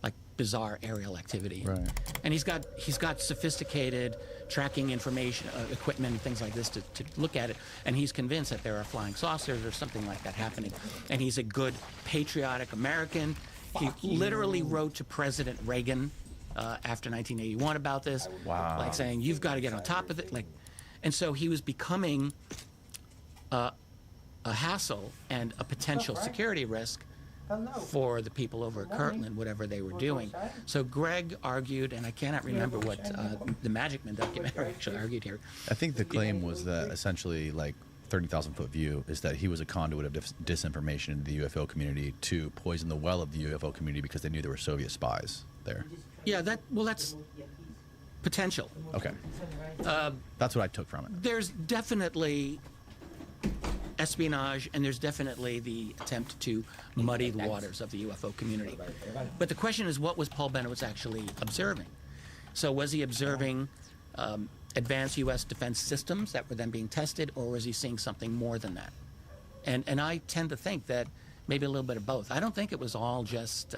like bizarre aerial activity. Right. And he's got sophisticated tracking information, equipment, things like this to look at it. And he's convinced that there are flying saucers or something like that happening. And he's a good, patriotic American. He literally wrote to President Reagan after 1981 about this. Wow. Like saying, you've got to get on top of it. And so he was becoming a hassle and a potential security risk for the people over at Kirtland, whatever they were doing. So Greg argued, and I cannot remember what the Magic Man documentary actually argued here. I think the claim was that essentially, like, 30,000-foot view is that he was a conduit of disinformation in the UFO community to poison the well of the UFO community because they knew there were Soviet spies there. Yeah, that's potential. Okay. That's what I took from it. There's definitely espionage, and there's definitely the attempt to muddy the waters of the UFO community. But the question is, what was Paul Bennewitz actually observing? So was he observing advanced U.S. defense systems that were then being tested, or was he seeing something more than that? And I tend to think that maybe a little bit of both. I don't think it was all just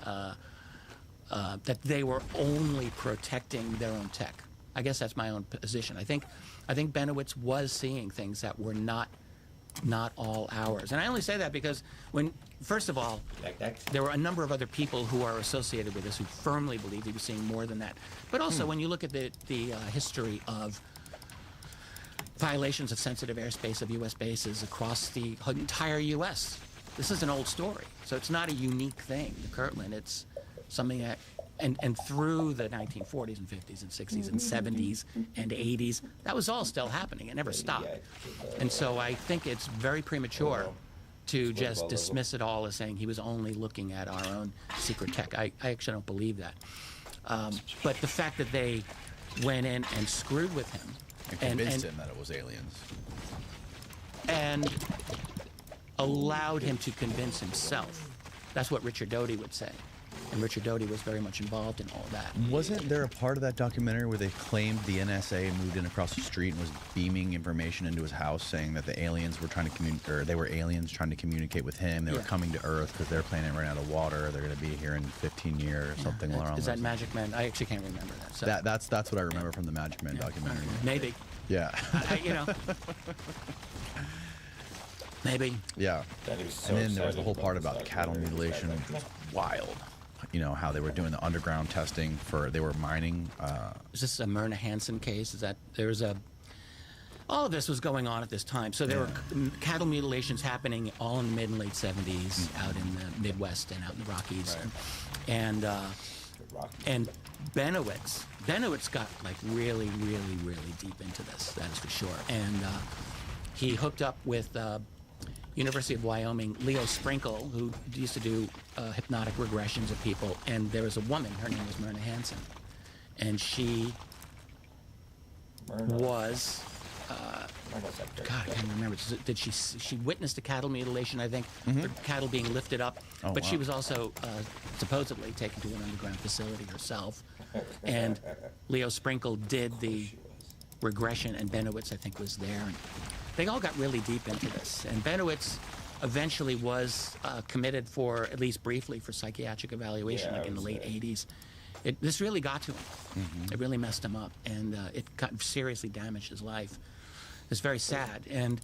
that they were only protecting their own tech. I guess that's my own position. I think Bennewitz was seeing things that were not all ours. And I only say that because first of all, there were a number of other people who are associated with this who firmly believed he was seeing more than that. But also, when you look at the history of violations of sensitive airspace of U.S. bases across the entire U.S., this is an old story. So it's not a unique thing, the Kirtland. It's something that, and through the 1940s and 50s and 60s and 70s and 80s, that was all still happening. It never stopped. And so I think it's very premature to just dismiss it all as saying he was only looking at our own secret tech. I actually don't believe that. But the fact that they went in and screwed with him. And convinced him that it was aliens. And allowed him to convince himself. That's what Richard Doty would say. And Richard Doty was very much involved in all of that. Wasn't there a part of that documentary where they claimed the NSA moved in across the street and was beaming information into his house, saying that the aliens were trying to communicate, or they were aliens trying to communicate with him? They were coming to Earth because their planet ran out of water. They're going to be here in 15 years or something along those lines. Is that Magic Man? I actually can't remember that. So. That's what I remember from the Magic Man documentary. Maybe. Yeah. Maybe. Yeah. And then there was the whole part about cattle mutilation, which was wild. You know, how they were doing the underground testing they were mining. Is this a Myrna Hansen case? All of this was going on at this time. So there were cattle mutilations happening all in the mid and late 70s out in the Midwest and out in the Rockies. Right. And Bennewitz got like really, really, really deep into this, that is for sure. And he hooked up with University of Wyoming, Leo Sprinkle, who used to do hypnotic regressions of people, and there was a woman, her name was Myrna Hansen, and she was, God, I can't remember, did she witnessed a cattle mutilation, I think, or cattle being lifted up, but she was also supposedly taken to an underground facility herself, and Leo Sprinkle did the regression, and Benowitz, I think, was there, and they all got really deep into this, and Benowitz eventually was committed for, at least briefly, for psychiatric evaluation, like in the late 80s. This really got to him. It really messed him up, and it seriously damaged his life. It's very sad, and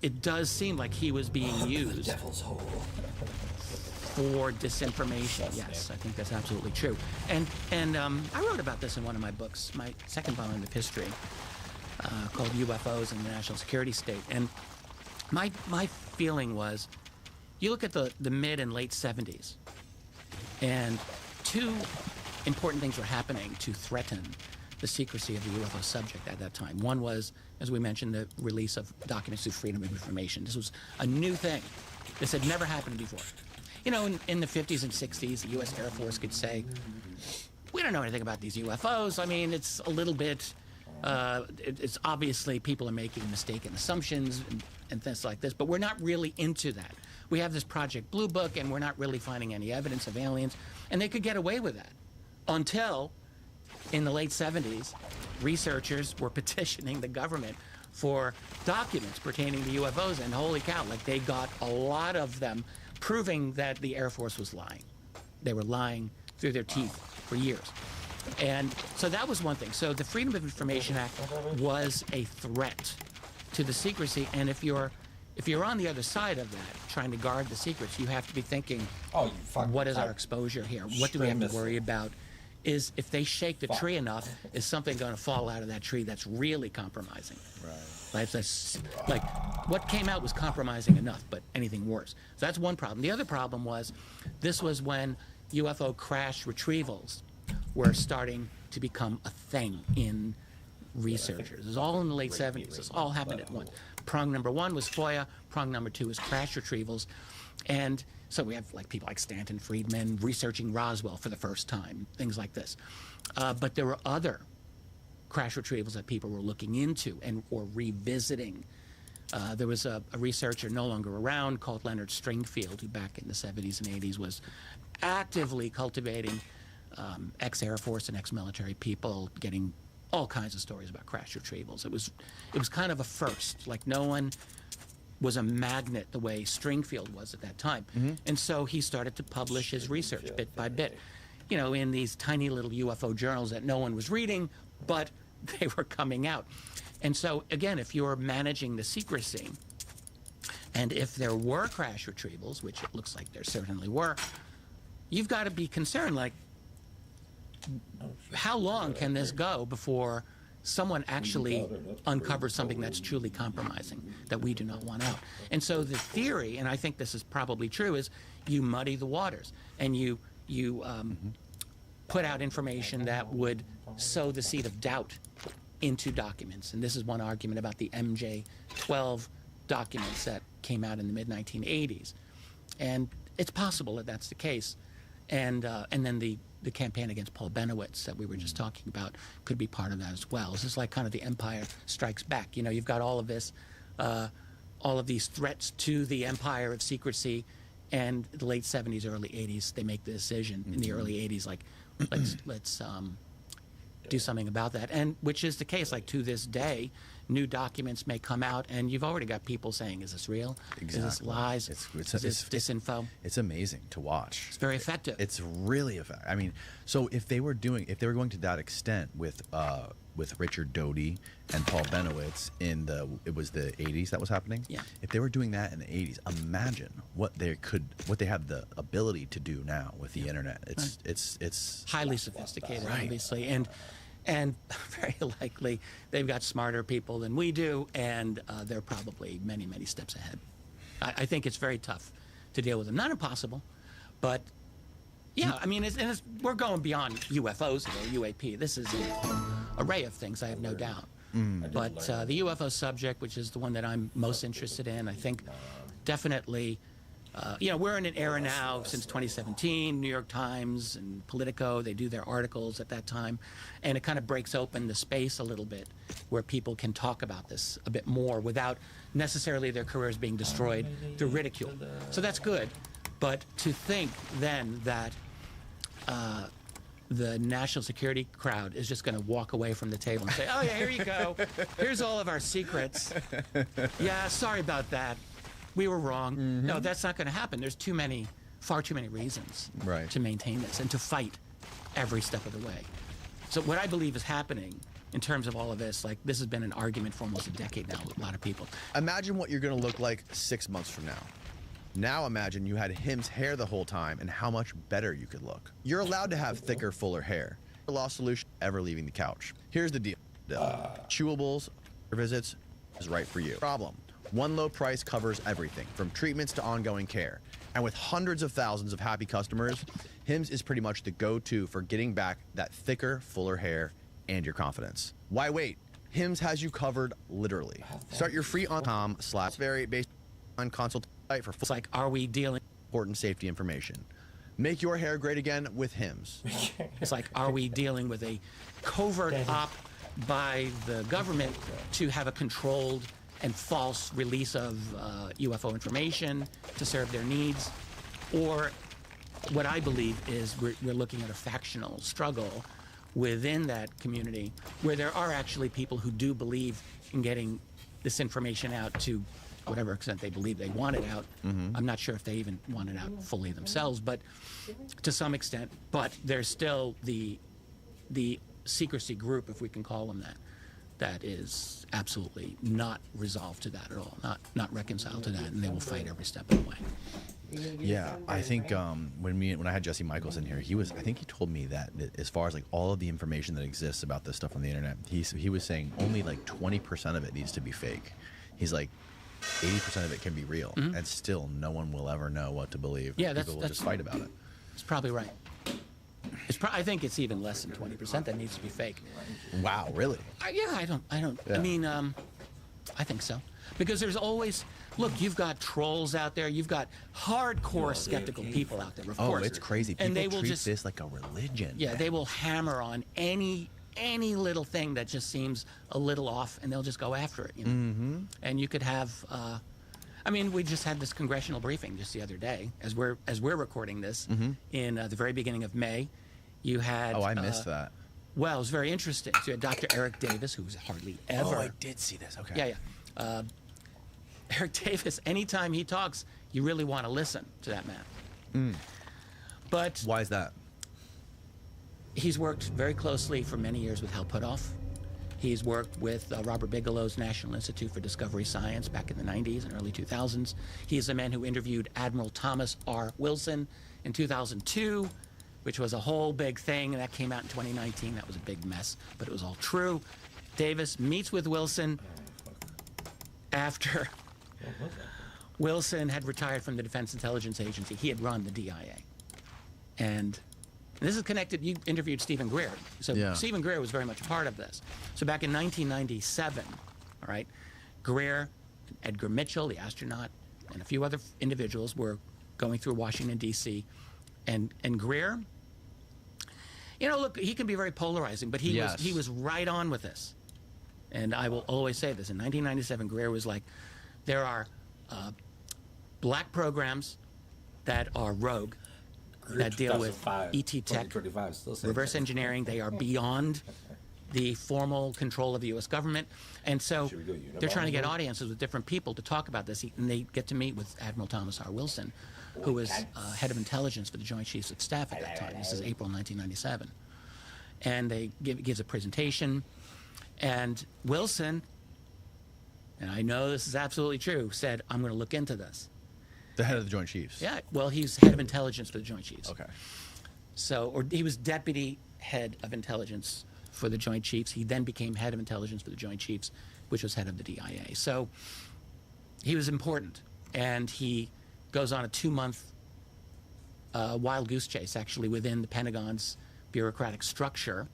it does seem like he was being used for disinformation. Yes, I think that's absolutely true. And I wrote about this in one of my books, my second volume of history, called UFOs and the National Security State. And my feeling was, you look at the mid and late 70s, and two important things were happening to threaten the secrecy of the UFO subject at that time. One was, as we mentioned, the release of documents through Freedom of Information. This was a new thing. This had never happened before. You know, in the 50s and 60s, the U.S. Air Force could say, we don't know anything about these UFOs. I mean, it's a little bit, it's obviously people are making mistaken assumptions and things like this, but we're not really into that. We have this Project Blue Book, and we're not really finding any evidence of aliens. And they could get away with that until, in the late 70s, researchers were petitioning the government for documents pertaining to UFOs, and holy cow, like they got a lot of them proving that the Air Force was lying. They were lying through their teeth for years. And so that was one thing. So the Freedom of Information Act was a threat to the secrecy, and if you're on the other side of that, trying to guard the secrets, you have to be thinking, what is our exposure here? What do we have to worry about? Is if they shake the tree enough, is something going to fall out of that tree that's really compromising? Right. Like what came out was compromising enough, but anything worse. So that's one problem. The other problem was, this was when UFO crash retrievals were starting to become a thing in researchers. It was all in the late 70s. This all happened at once. Prong number one was FOIA. Prong number two was crash retrievals. And so we have like people like Stanton Friedman researching Roswell for the first time, things like this. But there were other crash retrievals that people were looking into or revisiting. There was a researcher no longer around called Leonard Stringfield, who back in the 70s and 80s was actively cultivating ex-Air Force and ex-military people, getting all kinds of stories about crash retrievals. It was kind of a first. Like no one was a magnet the way Stringfield was at that time. And so he started to publish his research bit by bit, you know, in these tiny little UFO journals that no one was reading, but they were coming out. And so, again, if you're managing the secrecy, and if there were crash retrievals, which it looks like there certainly were, you've got to be concerned, like, how long can this go before someone actually uncovers something that's truly compromising that we do not want out? And so the theory, and I think this is probably true, is you muddy the waters and you put out information that would sow the seed of doubt into documents. And this is one argument about the MJ-12 documents that came out in the mid-1980s. And it's possible that that's the case. And then the campaign against Paul Benowitz that we were just talking about could be part of that as well. This is like kind of the Empire Strikes Back. You know, you've got all of this, all of these threats to the empire of secrecy, and the late 70s, early 80s, they make the decision in the early 80s, like, let's do something about that. And which is the case, like to this day, new documents may come out, and you've already got people saying, is this real? Exactly. Is this lies? Is this disinfo? It's amazing to watch. It's very effective. It's really effective. I mean, so if they were going to that extent with Richard Doty and Paul Benowitz it was the 80s that was happening. Yeah. If they were doing that in the 80s, imagine what they have the ability to do now with the internet. It's highly sophisticated, obviously, and very likely they've got smarter people than we do, and they're probably many, many steps ahead. I think it's very tough to deal with them. Not impossible, but yeah, I mean, we're going beyond UFOs or UAP. This is an array of things, I have no doubt. But the UFO subject, which is the one that I'm most interested in, I think definitely, you know, we're in an era now since 2017, New York Times and Politico, they do their articles at that time, and it kind of breaks open the space a little bit where people can talk about this a bit more without necessarily their careers being destroyed through ridicule. So that's good. But to think then that the national security crowd is just going to walk away from the table and say, oh, yeah, here you go. Here's all of our secrets. Yeah, sorry about that. We were wrong. No, that's not going to happen. There's far too many reasons to maintain this and to fight every step of the way. So what I believe is happening in terms of all of this, like this has been an argument for almost a decade now with a lot of people. Imagine what you're going to look like 6 months from now. Now imagine you had Him's hair the whole time and how much better you could look. You're allowed to have thicker, fuller hair. Lost solution ever leaving the couch. Here's the deal. Chewables, visits is right for you. Problem. One low price covers everything, from treatments to ongoing care. And with hundreds of thousands of happy customers, Hims is pretty much the go-to for getting back that thicker, fuller hair and your confidence. Why wait? Hims has you covered literally. Start your free on .com/very based on consult site for it's like, are we dealing important safety information? Make your hair great again with Hims. It's like, are we dealing with a covert op by the government to have a controlled and false release of UFO information to serve their needs? Or what I believe is we're looking at a factional struggle within that community where there are actually people who do believe in getting this information out to whatever extent they believe they want it out. I'm not sure if they even want it out fully themselves, but to some extent. But there's still the secrecy group, if we can call them that, that is absolutely not resolved to that at all, not reconciled to that, and they will fight every step of the way. Yeah, I think when I had Jesse Michaels in here, I think he told me that as far as like all of the information that exists about this stuff on the internet, he was saying only like 20% of it needs to be fake. He's like 80% of it can be real, and still no one will ever know what to believe. Yeah, people will just fight about it. It's probably right. I think it's even less than 20% that needs to be fake. Wow, really? Yeah, I don't. Yeah. I mean, I think so, because there's always. Look, you've got trolls out there. You've got hardcore skeptical people out there. Of course. Oh, it's crazy. People and they will treat this like a religion. Yeah, they will hammer on any little thing that just seems a little off, and they'll just go after it. You know? And you could have. I mean, we just had this congressional briefing just the other day, as we're recording this in the very beginning of May. You had. Oh, I missed that. Well, it was very interesting. So you had Dr. Eric Davis, who's hardly ever. Oh, I did see this. Okay. Yeah. Eric Davis, anytime he talks, you really want to listen to that man. But why is that? He's worked very closely for many years with Hal Puthoff. He's worked with Robert Bigelow's National Institute for Discovery Science back in the 90s and early 2000s. He's the man who interviewed Admiral Thomas R. Wilson in 2002, which was a whole big thing, and that came out in 2019. That was a big mess, but it was all true. Davis meets with Wilson after Wilson had retired from the Defense Intelligence Agency. He had run the DIA. And this is connected. You interviewed Stephen Greer. So Stephen Greer was very much a part of this. So back in 1997, all right, Greer, Edgar Mitchell, the astronaut, and a few other individuals were going through Washington, D.C. And Greer, you know, look, he can be very polarizing, but he was right on with this. And I will always say this. In 1997, Greer was like, there are black programs that are rogue, that deal with ET tech, reverse engineering. They are beyond the formal control of the U.S. government. And so they're trying to get audiences with different people to talk about this. And they get to meet with Admiral Thomas R. Wilson, who was head of intelligence for the Joint Chiefs of Staff at that time. This is April 1997. And they gives a presentation. And Wilson, and I know this is absolutely true, said, I'm going to look into this. The head of the Joint Chiefs? Yeah, well, he's head of intelligence for the Joint Chiefs. Okay. So, or he was deputy head of intelligence for the Joint Chiefs. He then became head of intelligence for the Joint Chiefs, which was head of the DIA. So he was important. And he goes on a 2-month wild goose chase, actually, within the Pentagon's bureaucratic structure,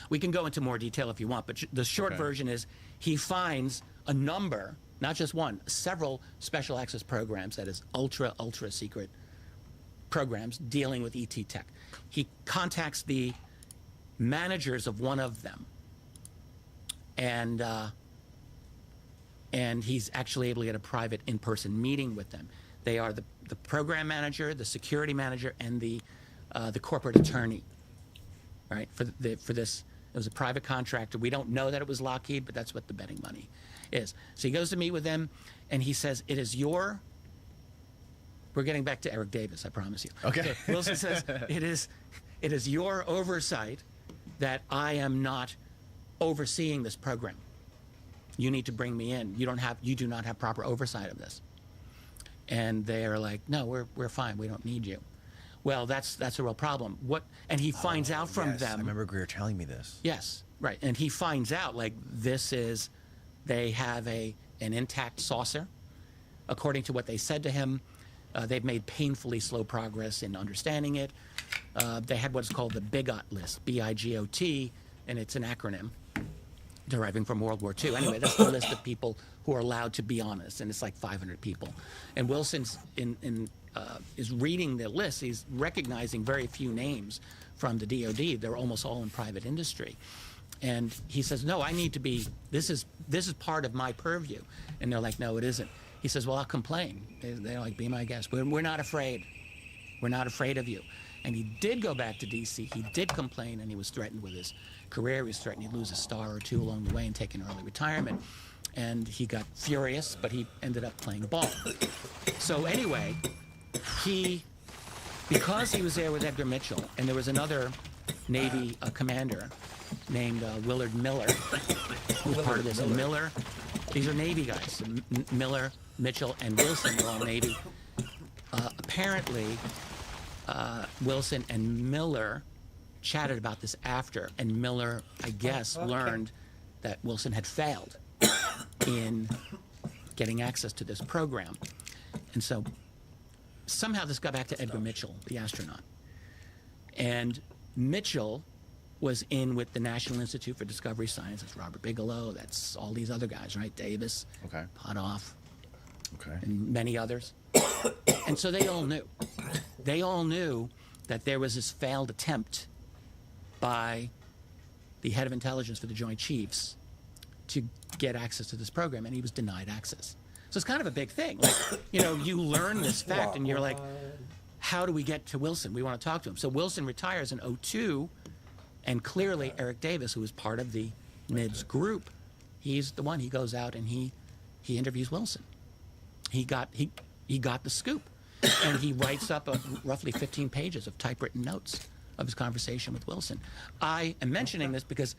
We can go into more detail if you want, but the short version is he finds a number, not just one, several special access programs, that is ultra secret programs dealing with ET tech. He contacts the managers of one of them, and he's actually able to get a private in-person meeting with them. They are the program manager, the security manager, and the corporate attorney. Right, for this, it was a private contractor. We don't know that it was Lockheed, but that's what the betting money is. So he goes to meet with them, and he says, "It is your." We're getting back to Eric Davis, I promise you. Okay. So Wilson says, "It is your oversight that I am not overseeing this program. You need to bring me in. You do not have proper oversight of this." And they are like, "No, we're fine. We don't need you." Well, that's a real problem. And he finds out from them. I remember Greer telling me this. Yes, right. And he finds out, like, they have an intact saucer. According to what they said to him, they've made painfully slow progress in understanding it. They had what's called the BIGOT list, BIGOT, and it's an acronym deriving from World War II. Anyway, that's the list of people who are allowed to be honest, and it's like 500 people. And Wilson's is reading the list. He's recognizing very few names from the DoD. They're almost all in private industry. And he says, "No, I need to be, this is part of my purview." And they're like, "No, it isn't." He says, "Well, I'll complain." They're like, "Be my guest. We're not afraid. We're not afraid of you." And he did go back to D.C. He did complain, and he was threatened with his career. He was threatened he'd lose a star or two along the way and take an early retirement. And he got furious, but he ended up playing ball. So anyway, because he was there with Edgar Mitchell, and there was another Navy commander named Willard Miller, who was part of this. And Miller, these are Navy guys. Miller, Mitchell, and Wilson were all Navy. Apparently, Wilson and Miller chatted about this after, and Miller, I guess, learned that Wilson had failed in getting access to this program. And so somehow this got back to Edgar Mitchell, the astronaut. And Mitchell was in with the National Institute for Discovery Science. That's Robert Bigelow. That's all these other guys, right? Davis, Potoff, and many others. And so they all knew. They all knew that there was this failed attempt by the head of intelligence for the Joint Chiefs to get access to this program, and he was denied access. So it's kind of a big thing. Like, you learn this fact, and you're like, how do we get to Wilson? We want to talk to him. So Wilson retires in 2002, and clearly Eric Davis, who was part of the NIDS group, he's the one. He goes out and he interviews Wilson. He got the scoop, and he writes up roughly 15 pages of typewritten notes of his conversation with Wilson. I am mentioning this because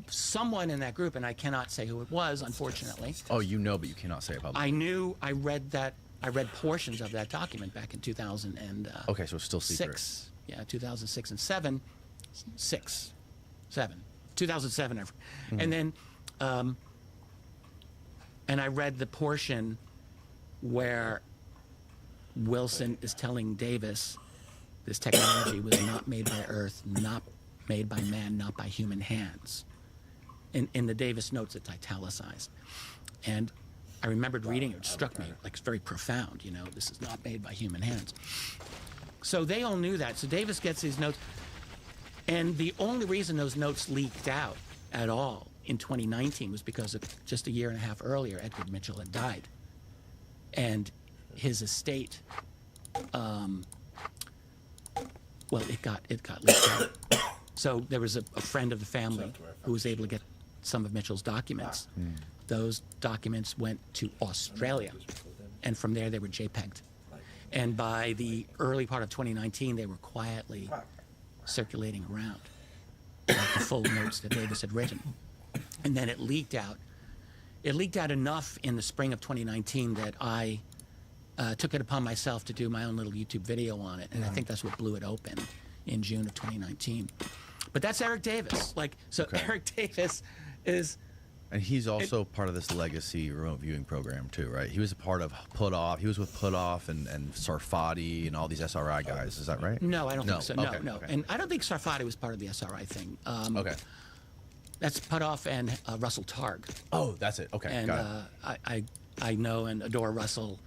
someone in that group, and I cannot say who it was, unfortunately. Oh, but you cannot say it publicly. I read portions of that document back in 2000 and okay, so it's still secret. 2006 and 2007. And then, and I read the portion where Wilson is telling Davis this technology was not made by Earth, not made by man, not by human hands. In the Davis notes, it's italicized. And I remembered reading it. It struck me like it's very profound. This is not made by human hands. So they all knew that. So Davis gets these notes. And the only reason those notes leaked out at all in 2019 was because of just a year and a half earlier, Edgar Mitchell had died. And his estate, it got leaked out. So there was a friend of the family who was able to get some of Mitchell's documents. Those documents went to Australia, and from there they were JPEG'd. And by the early part of 2019, they were quietly circulating around, like the full notes that Davis had written. And then it leaked out. It leaked out enough in the spring of 2019 that I took it upon myself to do my own little YouTube video on it, and I think that's what blew it open in June of 2019. But that's Eric Davis. Eric Davis is... And he's also part of this legacy remote viewing program too, right? He was a part of Putoff. He was with Putoff and Sarfati and all these SRI guys. Is that right? No, I don't think so. No. Okay. And I don't think Sarfati was part of the SRI thing. That's Putoff and Russell Targ. Oh, that's it. Okay, And got it. I know and adore Russell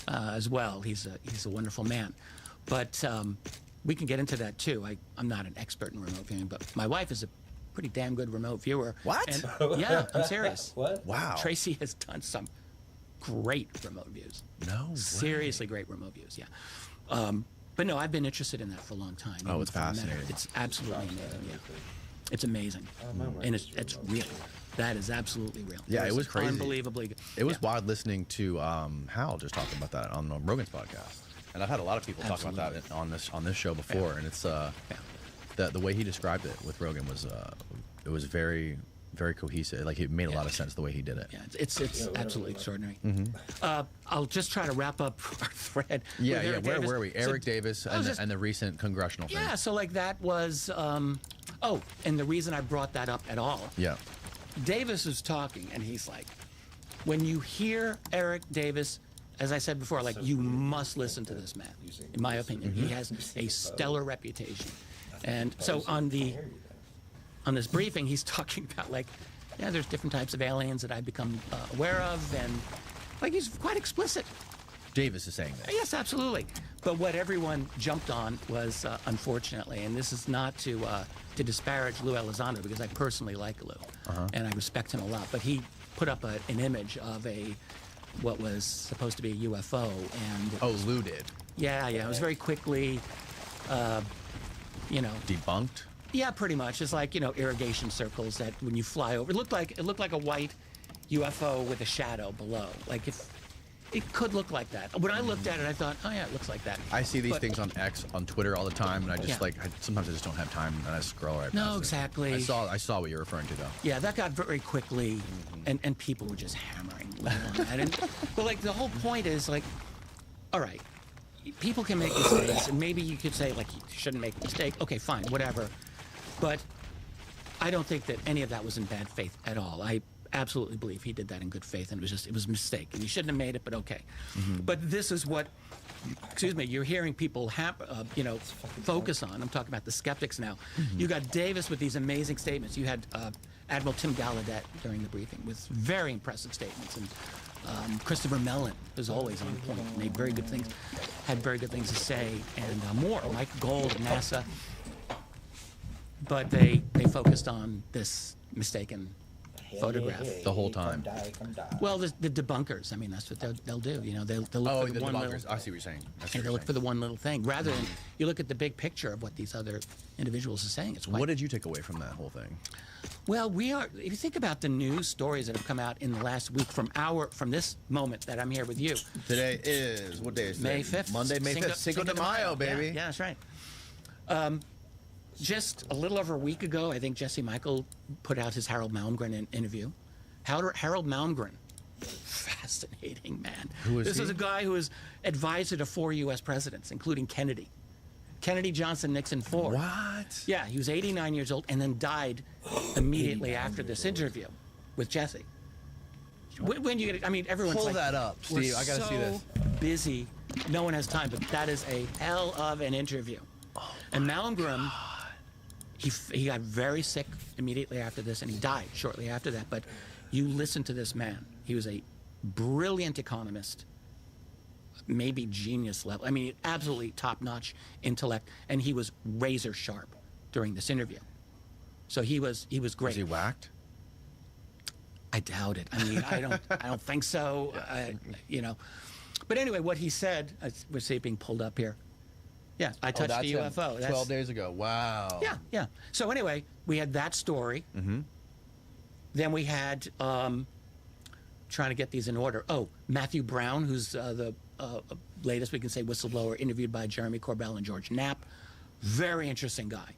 as well. He's a wonderful man. But we can get into that too. I'm not an expert in remote viewing, but my wife is a pretty damn good remote viewer. What? And, yeah, I'm serious. What? Wow. Tracy has done some great remote views. No way. Seriously great remote views, yeah. But no, I've been interested in that for a long time. Oh, it's fascinating. It's absolutely amazing, yeah. It's amazing. And it's real. That is absolutely real. Yeah, it was crazy. Unbelievably good. It was wild listening to Hal just talking about that on Rogan's podcast, and I've had a lot of people talk about that on this show before, and it's the way he described it with Rogan was it was very very cohesive. Like it made a lot of sense the way he did it. Yeah, it's absolutely extraordinary. Mm-hmm. I'll just try to wrap up our thread. Yeah, with yeah. Eric Where Davis. were we? Eric Davis and the recent congressional thing. Yeah, so like that was. And the reason I brought that up at all. Yeah. Davis is talking, and he's like, when you hear Eric Davis, as I said before, like you must listen to this man. In my opinion, he has a stellar reputation, and so on this briefing, he's talking about like, yeah, there's different types of aliens that I've become aware of, and like he's quite explicit. Davis is saying that. Yes, absolutely. But what everyone jumped on was, unfortunately, and this is not to disparage Lou Elizondo, because I personally like Lou, and I respect him a lot, but he put up an image of what was supposed to be a UFO, and Lou did. Yeah, it was very quickly, debunked. Yeah, pretty much. It's like irrigation circles that when you fly over, it looked like a white UFO with a shadow below, like if. It could look like that. When I looked at it, I thought, oh yeah, it looks like that. I see these things on X, on Twitter all the time, and I just sometimes I just don't have time, and I scroll right past No, it. exactly. I saw what you're referring to, though. Yeah, that got very quickly, and people were just hammering Lou on that. But like the whole point is like, all right, people can make mistakes, and maybe you could say like you shouldn't make a mistake. Okay, fine, whatever. But I don't think that any of that was in bad faith at all. I absolutely believe he did that in good faith, and it was a mistake, and he shouldn't have made it, but okay. But this is what, you're hearing people focus on. I'm talking about the skeptics now. You got Davis with these amazing statements. You had Admiral Tim Gallaudet during the briefing with very impressive statements, and Christopher Mellon, who's always on point, made very good things, had very good things to say, and more, Mike Gold at NASA. But they focused on this mistaken photograph the whole time. Well, the debunkers. I mean, that's what they'll do. They'll look for the one debunkers. little. I see what you're saying. They'll look for the one little thing rather than you look at the big picture of what these other individuals are saying. What did you take away from that whole thing? Well, if you think about the news stories that have come out in the last week from this moment that I'm here with you. Today is what day is May today? 5th. Monday, May 5th. Cinco de Mayo, baby. Yeah, that's right. Just a little over a week ago, I think Jesse Michael put out his Harold Malmgren interview. Harold Malmgren, fascinating man. Who is this he? is a guy who was advisor to 4 U.S. presidents, including Kennedy. Kennedy, Johnson, Nixon, Ford. What? Yeah, he was 89 years old and then died immediately after this interview with Jesse. When you get, I mean, everyone's Pull like, that up, Steve. I gotta see this. Busy, no one has time, but that is a hell of an interview. And Malmgren, he got very sick immediately after this, and he died shortly after that. But you listen to this man. He was a brilliant economist, maybe genius level. I mean, absolutely top-notch intellect, and he was razor sharp during this interview. So he was great. Was he whacked? I doubt it. I mean, I don't think so. But anyway, what he said, we're seeing it being pulled up here. Yeah, I touched the UFO. 12 days ago. Wow. Yeah. So anyway, we had that story. Mm-hmm. Then we had, trying to get these in order. Oh, Matthew Brown, who's the latest, we can say, whistleblower, interviewed by Jeremy Corbell and George Knapp. Very interesting guy.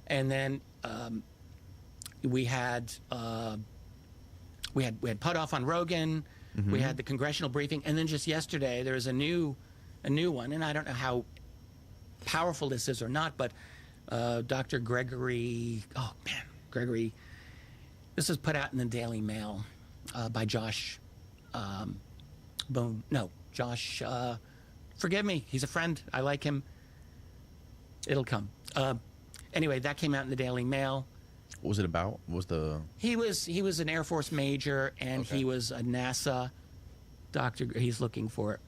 And then we had Putoff on Rogan. Mm-hmm. We had the congressional briefing, and then just yesterday there was a new one, and I don't know how powerful this is or not, but Dr. Gregory. This was put out in the Daily Mail by Josh Boone. No, Josh. Forgive me. He's a friend. I like him. It'll come. Anyway, that came out in the Daily Mail. What was it about? What was the? He was an Air Force major, and he was a NASA doctor. He's looking for it.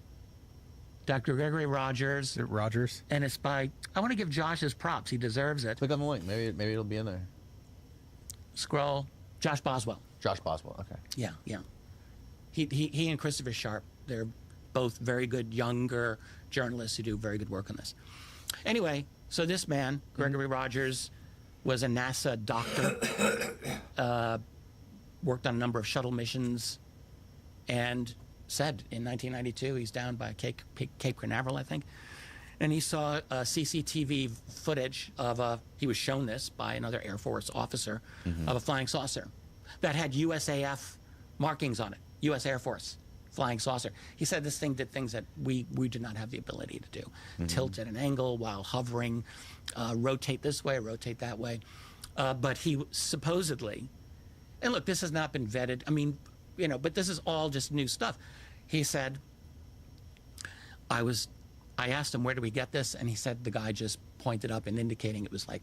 Dr. Gregory Rogers. Rogers. And it's by. I want to give Josh his props. He deserves it. Click on the link. Maybe it'll be in there. Scroll. Josh Boswell. Josh Boswell. Okay. Yeah, yeah. He and Christopher Sharp. They're both very good younger journalists who do very good work on this. Anyway, so this man, Gregory Rogers, was a NASA doctor, worked on a number of shuttle missions, and said in 1992 he's down by Cape Canaveral, I think, and he saw CCTV footage of he was shown this by another Air Force officer, of a flying saucer that had USAF markings on it, U.S. Air Force flying saucer. He said this thing did things that we did not have the ability to do. Tilt at an angle while hovering, rotate this way, rotate that way. But he supposedly, and look, this has not been vetted. I mean, but this is all just new stuff. He said, I asked him, where do we get this? And he said the guy just pointed up and indicating it was like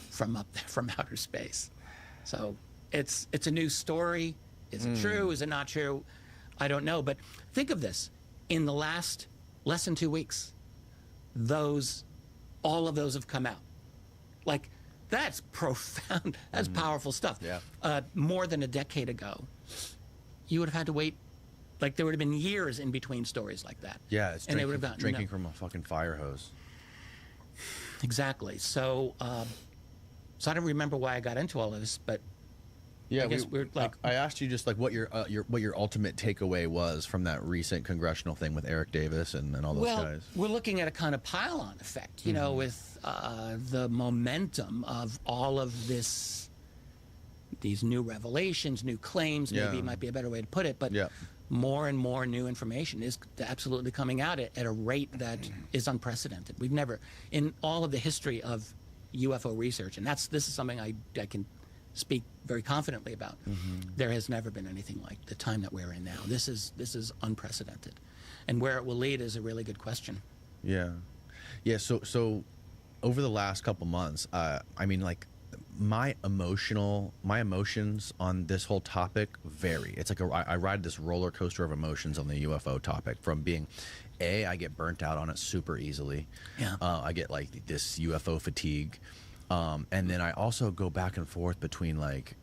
from up there, from outer space. So it's a new story. Is it true? Is it not true? I don't know, but think of this. In the last less than 2 weeks, all of those have come out. Like, that's profound. That's powerful stuff. Yeah. More than a decade ago, you would have had to wait. Like, there would have been years in between stories like that. Yeah, it's drinking from a fucking fire hose. Exactly. So I don't remember why I got into all of this, but yeah, I guess we're like. I asked you just like what your ultimate takeaway was from that recent congressional thing with Eric Davis and all those guys. We're looking at a kind of pile-on effect, with the momentum of all of these new revelations, new claims. Maybe it might be a better way to put it, but more and more new information is absolutely coming out at a rate that is unprecedented. We've never, in all of the history of UFO research, and this is something I can speak very confidently about. There has never been anything like the time that we're in now. This is unprecedented, and where it will lead is a really good question. Yeah. So over the last couple months, I mean, like my emotions on this whole topic vary. It's like I ride this roller coaster of emotions on the UFO topic, from being I get burnt out on it super easily. Yeah. I get like this UFO fatigue. And then I also go back and forth between like,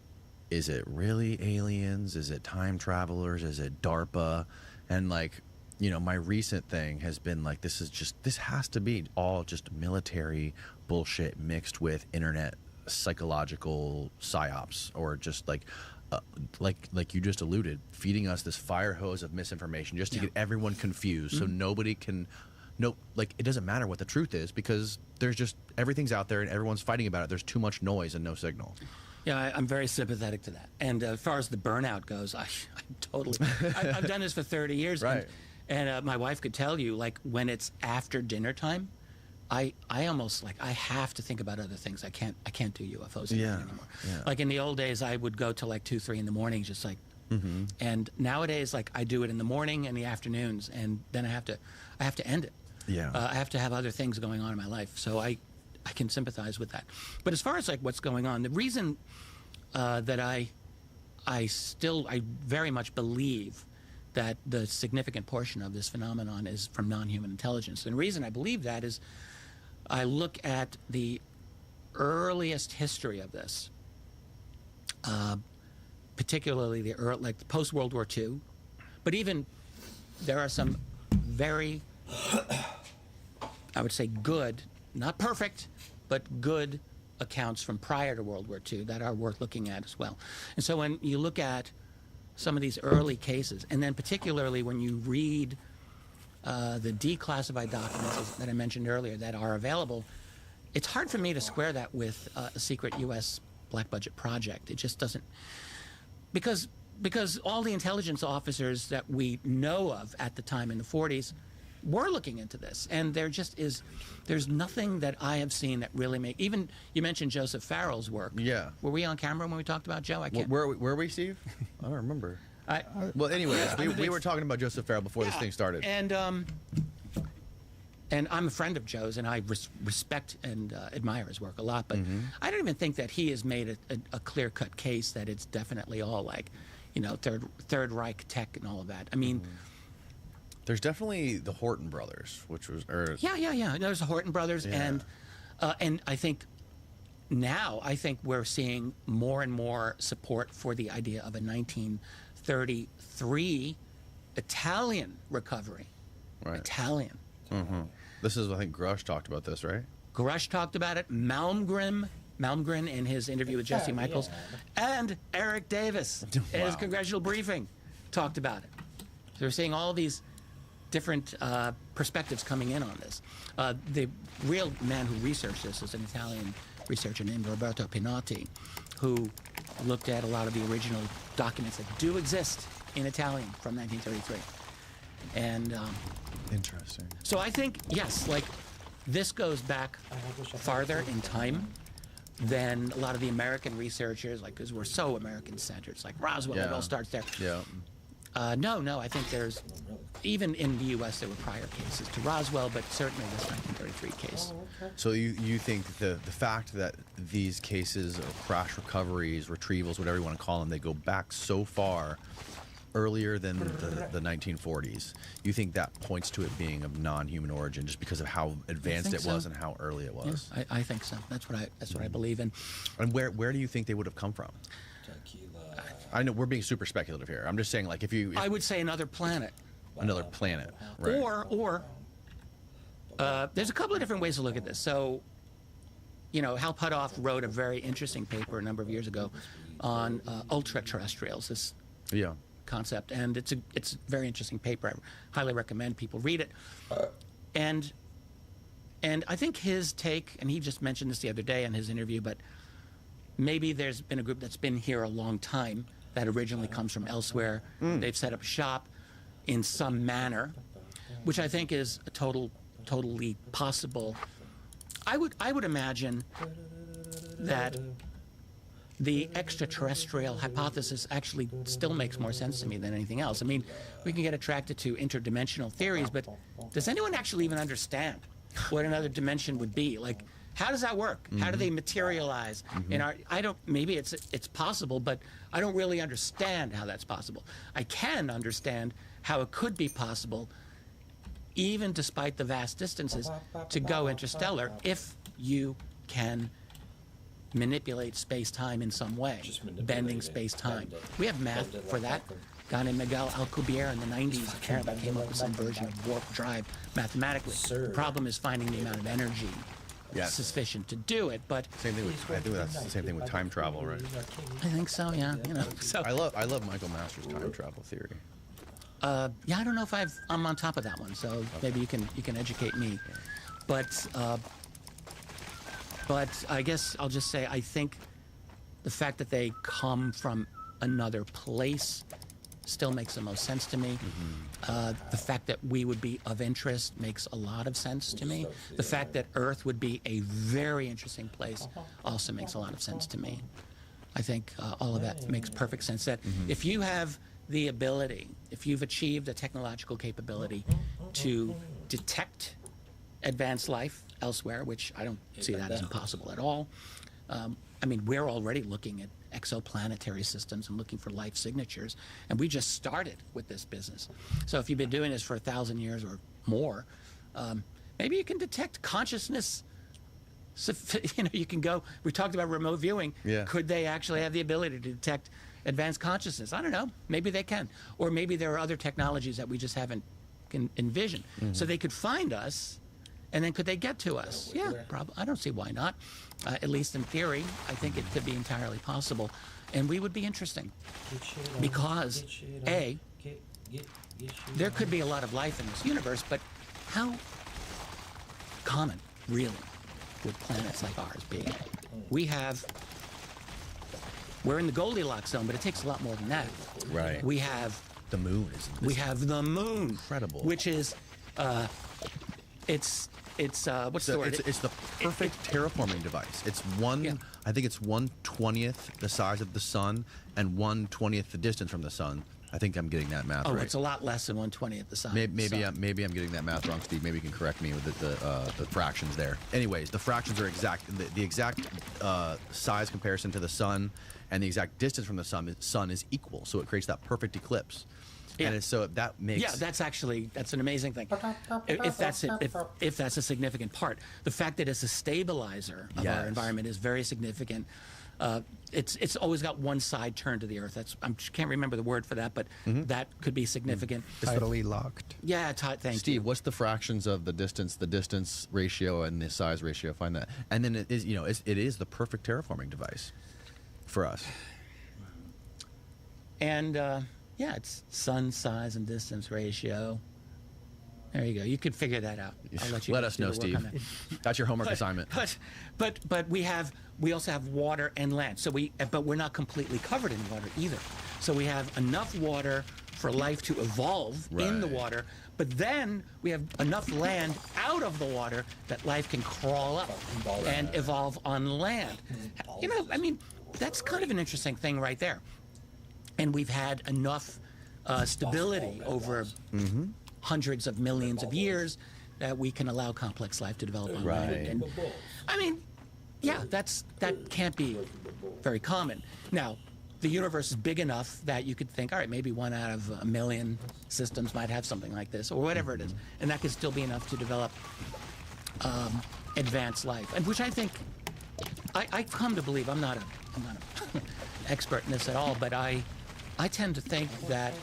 is it really aliens? Is it time travelers? Is it DARPA? And like, my recent thing has been like, this has to be all just military bullshit mixed with internet psychological psyops, or just like you just alluded, feeding us this fire hose of misinformation just to get everyone confused, so nobody can. No, like it doesn't matter what the truth is, because there's just everything's out there and everyone's fighting about it. There's too much noise and no signal. Yeah, I'm very sympathetic to that. And as far as the burnout goes, I'm totally. I've done this for 30 years, right? And my wife could tell you, like when it's after dinner time, I almost like I have to think about other things. I can't do UFOs anymore. Yeah. Like in the old days, I would go till like 2, 3 in the morning, just like. And nowadays, like I do it in the morning and the afternoons, and then I have to end it. Yeah. I have to have other things going on in my life, so I can sympathize with that. But as far as like what's going on, the reason that I very much believe that the significant portion of this phenomenon is from non-human intelligence. And the reason I believe that is I look at the earliest history of this, particularly the post-World War II, but even there are some very, I would say good, not perfect, but good accounts from prior to World War II that are worth looking at as well. And so when you look at some of these early cases, and then particularly when you read the declassified documents that I mentioned earlier that are available, it's hard for me to square that with a secret U.S. black budget project. It just doesn't, because all the intelligence officers that we know of at the time in the 40s were looking into this, and there's nothing that I have seen that really even you mentioned Joseph Farrell's work. Yeah. Were we on camera when we talked about Joe? I can't. Were we, Steve? I don't remember. Well, anyways, we were talking about Joseph Farrell before this thing started. And And I'm a friend of Joe's, and I respect and admire his work a lot. But I don't even think that he has made a clear-cut case that it's definitely all like, you know, Third Reich tech and all of that. I mean, there's definitely the Horton brothers, which was yeah. There's the Horton brothers, and I think now we're seeing more and more support for the idea of a 1933 Italian recovery. Right. Italian. This is, I think, Grush talked about this, right? Grush talked about it. Malmgren in his interview with Jesse Michaels, and Eric Davis in his congressional briefing talked about it. So we're seeing all these different perspectives coming in on this. The real man who researched this is an Italian researcher named Roberto Pinotti, who looked at a lot of the original documents that do exist in Italian from 1933. And interesting. So I think, yes, like this goes back farther in time than a lot of the American researchers, like, because we're so American-centered. It's like Roswell, it all starts there. Yeah. No, I think there's, even in the U.S., there were prior cases to Roswell, but certainly this 1933 case. So you think the fact that these cases of crash recoveries, retrievals, whatever you want to call them, they go back so far earlier than the 1940s, you think that points to it being of non-human origin just because of how advanced it was and how early it was? Yeah, I think so. That's what I believe in. And where do you think they would have come from? I know we're being super speculative here. I'm just saying, like, if I would say another planet. Another planet, right? Or there's a couple of different ways to look at this. So, you know, Hal Puthoff wrote a very interesting paper a number of years ago on ultra-terrestrials. This concept, and it's a very interesting paper. I highly recommend people read it. And I think his take, and he just mentioned this the other day in his interview, but maybe there's been a group that's been here a long time that originally comes from elsewhere. They've set up shop in some manner, which I think is a totally possible. I would imagine that the extraterrestrial hypothesis actually still makes more sense to me than anything else. I mean, we can get attracted to interdimensional theories, but does anyone actually even understand what another dimension would be? Like, how does that work? How do they materialize in our? Maybe it's possible, but I don't really understand how that's possible. I can understand how it could be possible, even despite the vast distances, to go interstellar if you can manipulate space-time in some way, bending space-time. We have math for that. A guy named Miguel Alcubierre in the 90s apparently came up with some version of warp drive mathematically. The problem is finding the amount of energy sufficient to do it, but same thing with, I think that's the same thing with time travel, right? I think so, yeah. You know, so I love Michael Masters' time travel theory. Yeah, I don't know if I'm on top of that one, so maybe you can educate me. But I guess I'll just say I think the fact that they come from another place still makes the most sense to me. The fact that we would be of interest makes a lot of sense to me. The fact that Earth would be a very interesting place also makes a lot of sense to me. I think all of that makes perfect sense. That if you have the ability, if you've achieved a technological capability to detect advanced life elsewhere, which I don't see that as impossible at all. I mean, we're already looking at exoplanetary systems and looking for life signatures, and we just started with this business. So if you've been doing this for 1,000 years or more, maybe you can detect consciousness. You know, you can go, we talked about remote viewing. Could they actually have the ability to detect advanced consciousness? I don't know. Maybe they can. Or maybe there are other technologies that we just haven't envisioned. So they could find us, and then could they get to us? Yeah, probably. I don't see why not. At least in theory, I think it could be entirely possible. And we would be interesting. Because, A, there could be a lot of life in this universe, but how common, really, would planets like ours be? We're in the Goldilocks zone, but it takes a lot more than that. Right. We have the moon. We have the moon. Incredible. Which is, what's the word? It's the perfect terraforming device. It's I think it's 1/20th the size of the sun and 1/20th the distance from the sun. I think I'm getting that math Oh, right. it's a lot less than 1/20 at the sun. Maybe I'm getting that math wrong, Steve. Maybe you can correct me with the fractions there. Anyways, the fractions are exact. The exact size comparison to the sun and the exact distance from the sun is equal. So it creates that perfect eclipse. Yeah. And so that makes that's an amazing thing. If that's a significant part, the fact that it's a stabilizer of our environment is very significant. It's always got one side turned to the Earth. I can't remember the word for that, but that could be significant. Tidally locked. Yeah, thank you. Steve, what's the fractions of the distance ratio and the size ratio? Find that, and then it is it is the perfect terraforming device for us. And yeah, it's sun size and distance ratio. There you go. You could figure that out. I'll let you Let us know, Steve. That's your homework assignment. But we also have water and land. But we're not completely covered in water either. So we have enough water for life to evolve in the water, but then we have enough land out of the water that life can crawl up and evolve on land. I mean, that's kind of an interesting thing right there. And we've had enough stability over hundreds of millions of years that we can allow complex life to develop on land. And, I mean, yeah, that can't be very common. Now, the universe is big enough that you could think, all right, maybe 1 out of a million systems might have something like this, or whatever it is, and that could still be enough to develop advanced life. And which I think, I've come to believe, I'm not an expert in this at all, but I tend to think that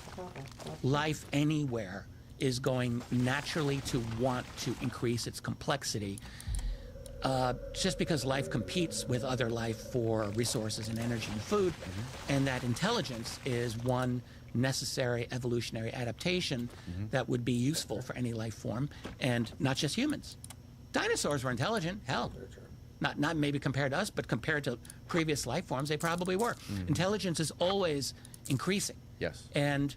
life anywhere is going naturally to want to increase its complexity, just because life competes with other life for resources and energy and food, and that intelligence is one necessary evolutionary adaptation that would be useful for any life form, and not just humans. Dinosaurs were intelligent, hell. Not maybe compared to us, but compared to previous life forms, they probably were. Intelligence is always increasing. Yes. And,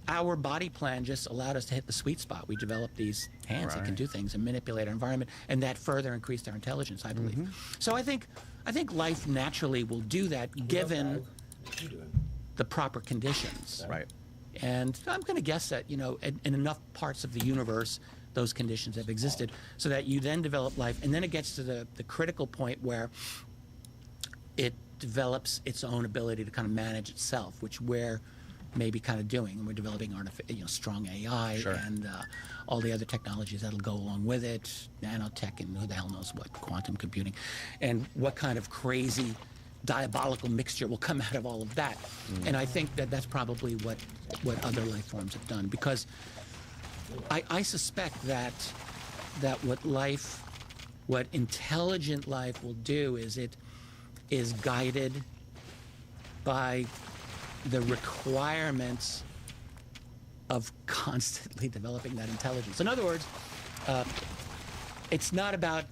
our body plan just allowed us to hit the sweet spot. We developed these hands that can do things and manipulate our environment, and that further increased our intelligence, I believe. So I think life naturally will do that given the proper conditions. Right. And I'm going to guess that, in enough parts of the universe, those conditions have existed, so that you then develop life, and then it gets to the critical point where it develops its own ability to kind of manage itself, which we're maybe kind of doing. We're developing strong AI and all the other technologies that'll go along with it, nanotech and who the hell knows what, quantum computing, and what kind of crazy diabolical mixture will come out of all of that. And I think that that's probably what other life forms have done, because I suspect that what intelligent life will do is it is guided by the requirements of constantly developing that intelligence. In other words, it's not about,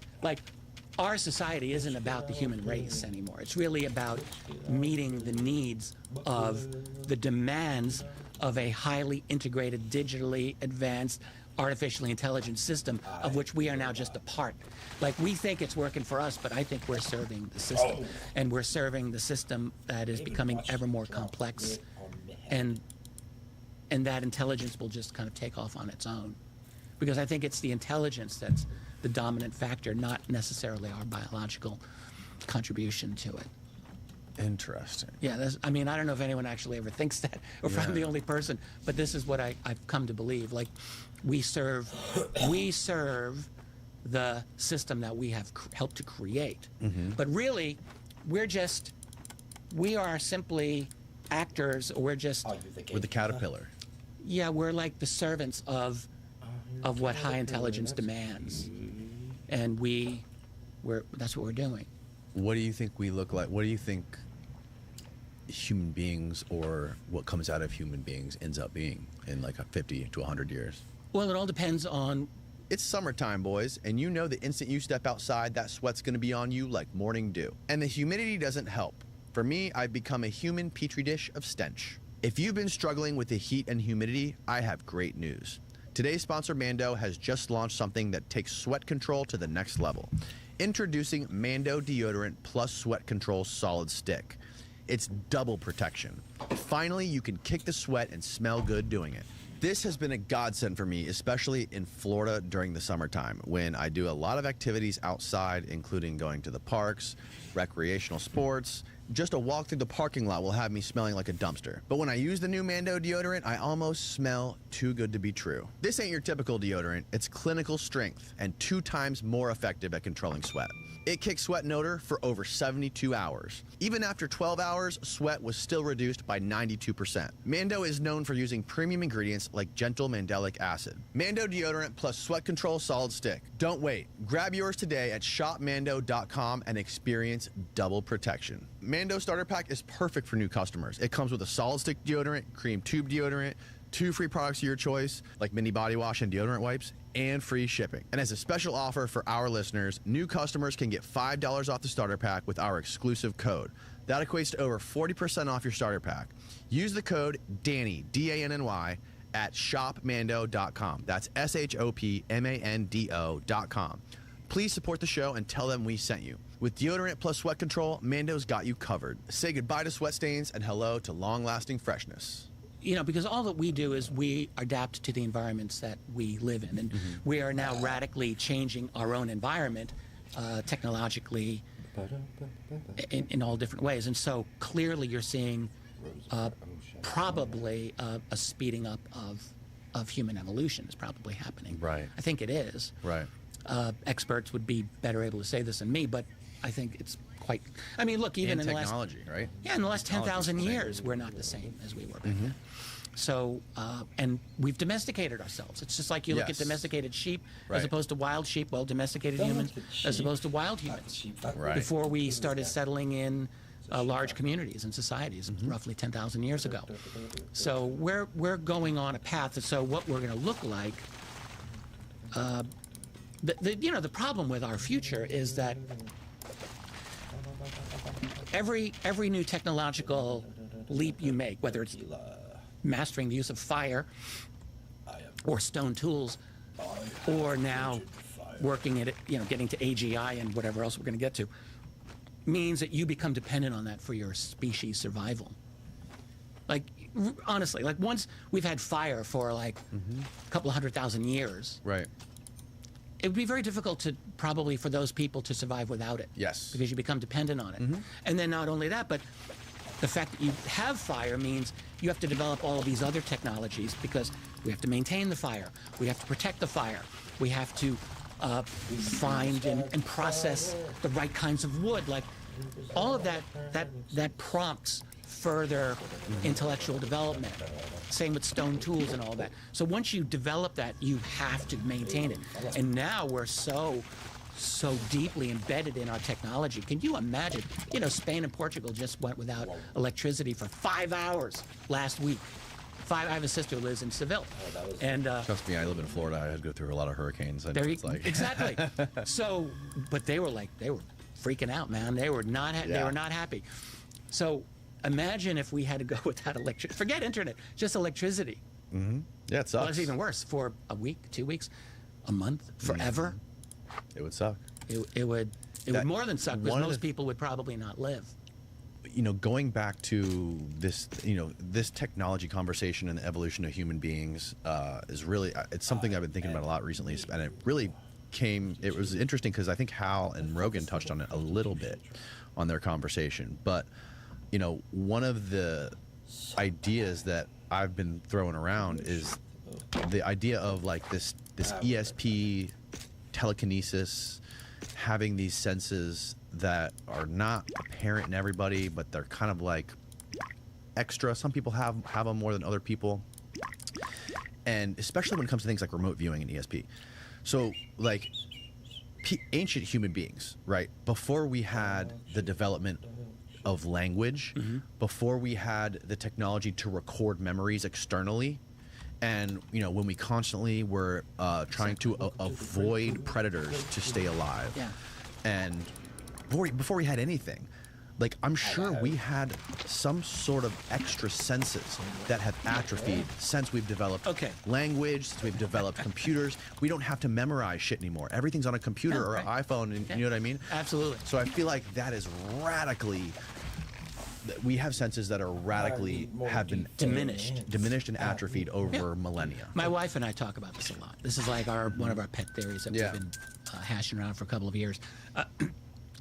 our society isn't about the human race anymore. It's really about meeting the needs of the demands of a highly integrated, digitally advanced, artificially intelligent system of which we are now just a part. We think it's working for us, but I think we're serving the system. And we're serving the system that is becoming ever more complex. And that intelligence will just kind of take off on its own. Because I think it's the intelligence that's the dominant factor, not necessarily our biological contribution to it. Interesting. Yeah, I don't know if anyone actually ever thinks that, or if I'm the only person, but this is what I've come to believe. We serve the system that we have helped to create. But really, we are simply actors, or we're the caterpillar. Yeah, we're like the servants of what high intelligence demands, and that's what we're doing. What do you think we look like? What do you think human beings, or what comes out of human beings, ends up being in 50 to 100 years? Well, it all depends on... It's summertime, boys, and you know the instant you step outside, that sweat's going to be on you like morning dew. And the humidity doesn't help. For me, I've become a human petri dish of stench. If you've been struggling with the heat and humidity, I have great news. Today's sponsor, Mando, has just launched something that takes sweat control to the next level. Introducing Mando Deodorant Plus Sweat Control Solid Stick. It's double protection. Finally, you can kick the sweat and smell good doing it. This has been a godsend for me, especially in Florida during the summertime, when I do a lot of activities outside, including going to the parks, recreational sports. Just a walk through the parking lot will have me smelling like a dumpster. But when I use the new Mando deodorant, I almost smell too good to be true. This ain't your typical deodorant. It's clinical strength and 2 times more effective at controlling sweat. It kicks sweat and odor for over 72 hours. Even after 12 hours, sweat was still reduced by 92%. Mando is known for using premium ingredients like gentle mandelic acid. Mando deodorant plus sweat control solid stick. Don't wait. Grab yours today at shopmando.com and experience double protection. Mando starter pack is perfect for new customers. It comes with a solid stick deodorant, cream tube deodorant, 2 free products of your choice, like mini body wash and deodorant wipes, and free shipping. And as a special offer for our listeners, new customers can get $5 off the starter pack with our exclusive code. That equates to over 40% off your starter pack. Use the code DANNY, D-A-N-N-Y, at shopmando.com. That's shopmando.com. Please support the show and tell them we sent you. With deodorant plus sweat control, Mando's got you covered. Say goodbye to sweat stains and hello to long-lasting freshness. You know, because all that we do is we adapt to the environments that we live in. And we are now radically changing our own environment technologically in all different ways. And so clearly you're seeing probably a speeding up of human evolution is probably happening. Right. I think it is. Right. Experts would be better able to say this than me, but I think it's quite. I mean, look, even in the last technology, right? Yeah, in the last 10,000 years, we're not the same as we were back then. So, and we've domesticated ourselves. It's just like you look at domesticated sheep as opposed to wild sheep. Well, domesticated humans as opposed to wild humans. Right. Before we started settling in large communities and societies, roughly 10,000 years ago. So we're going on a path. So what we're going to look like. The problem with our future is that every new technological leap you make, whether it's mastering the use of fire or stone tools, or now working at it, getting to AGI and whatever else we're going to get to, means that you become dependent on that for your species survival. Like, honestly, like once we've had fire for like a couple of 100,000 years. Right. It would be very difficult to probably for those people to survive without it. Yes. Because you become dependent on it. And then not only that, but the fact that you have fire means you have to develop all of these other technologies because we have to maintain the fire. We have to protect the fire. We have to find and process the right kinds of wood. Like all of that prompts further intellectual development. Same with stone tools and all that. So once you develop that, you have to maintain it. And now we're so deeply embedded in our technology. Can you imagine? Spain and Portugal just went without electricity for 5 hours last week. I have a sister who lives in Seville. And trust me, I live in Florida. I had to go through a lot of hurricanes. Exactly. So, but they were freaking out, man. They were not happy. So imagine if we had to go without electricity. Forget internet, just electricity. Yeah, it sucks. Well, it's even worse. For a week, 2 weeks, a month, forever. It would suck. It would more than suck because most people would probably not live. Going back to this, this technology conversation and the evolution of human beings is really, it's something I've been thinking about a lot recently. And it was interesting because I think Hal and Rogan touched on it a little bit on their conversation. But, one of the ideas that I've been throwing around is the idea of like this ESP telekinesis, having these senses that are not apparent in everybody, but they're kind of like extra. Some people have them more than other people, and especially when it comes to things like remote viewing and ESP. So like ancient human beings, right? Before we had the development of language, before we had the technology to record memories externally, and when we constantly were trying to avoid predators to stay alive, and before we had anything, like I'm sure we had some sort of extra senses that have atrophied since we've developed language, since we've developed computers. We don't have to memorize shit anymore. Everything's on a computer or an iPhone, and you know what I mean? Absolutely. So I feel like that is radically we have senses that are radically have been diminished and atrophied over millennia. My wife and I talk about this a lot. This is like one of our pet theories that we've been hashing around for a couple of years.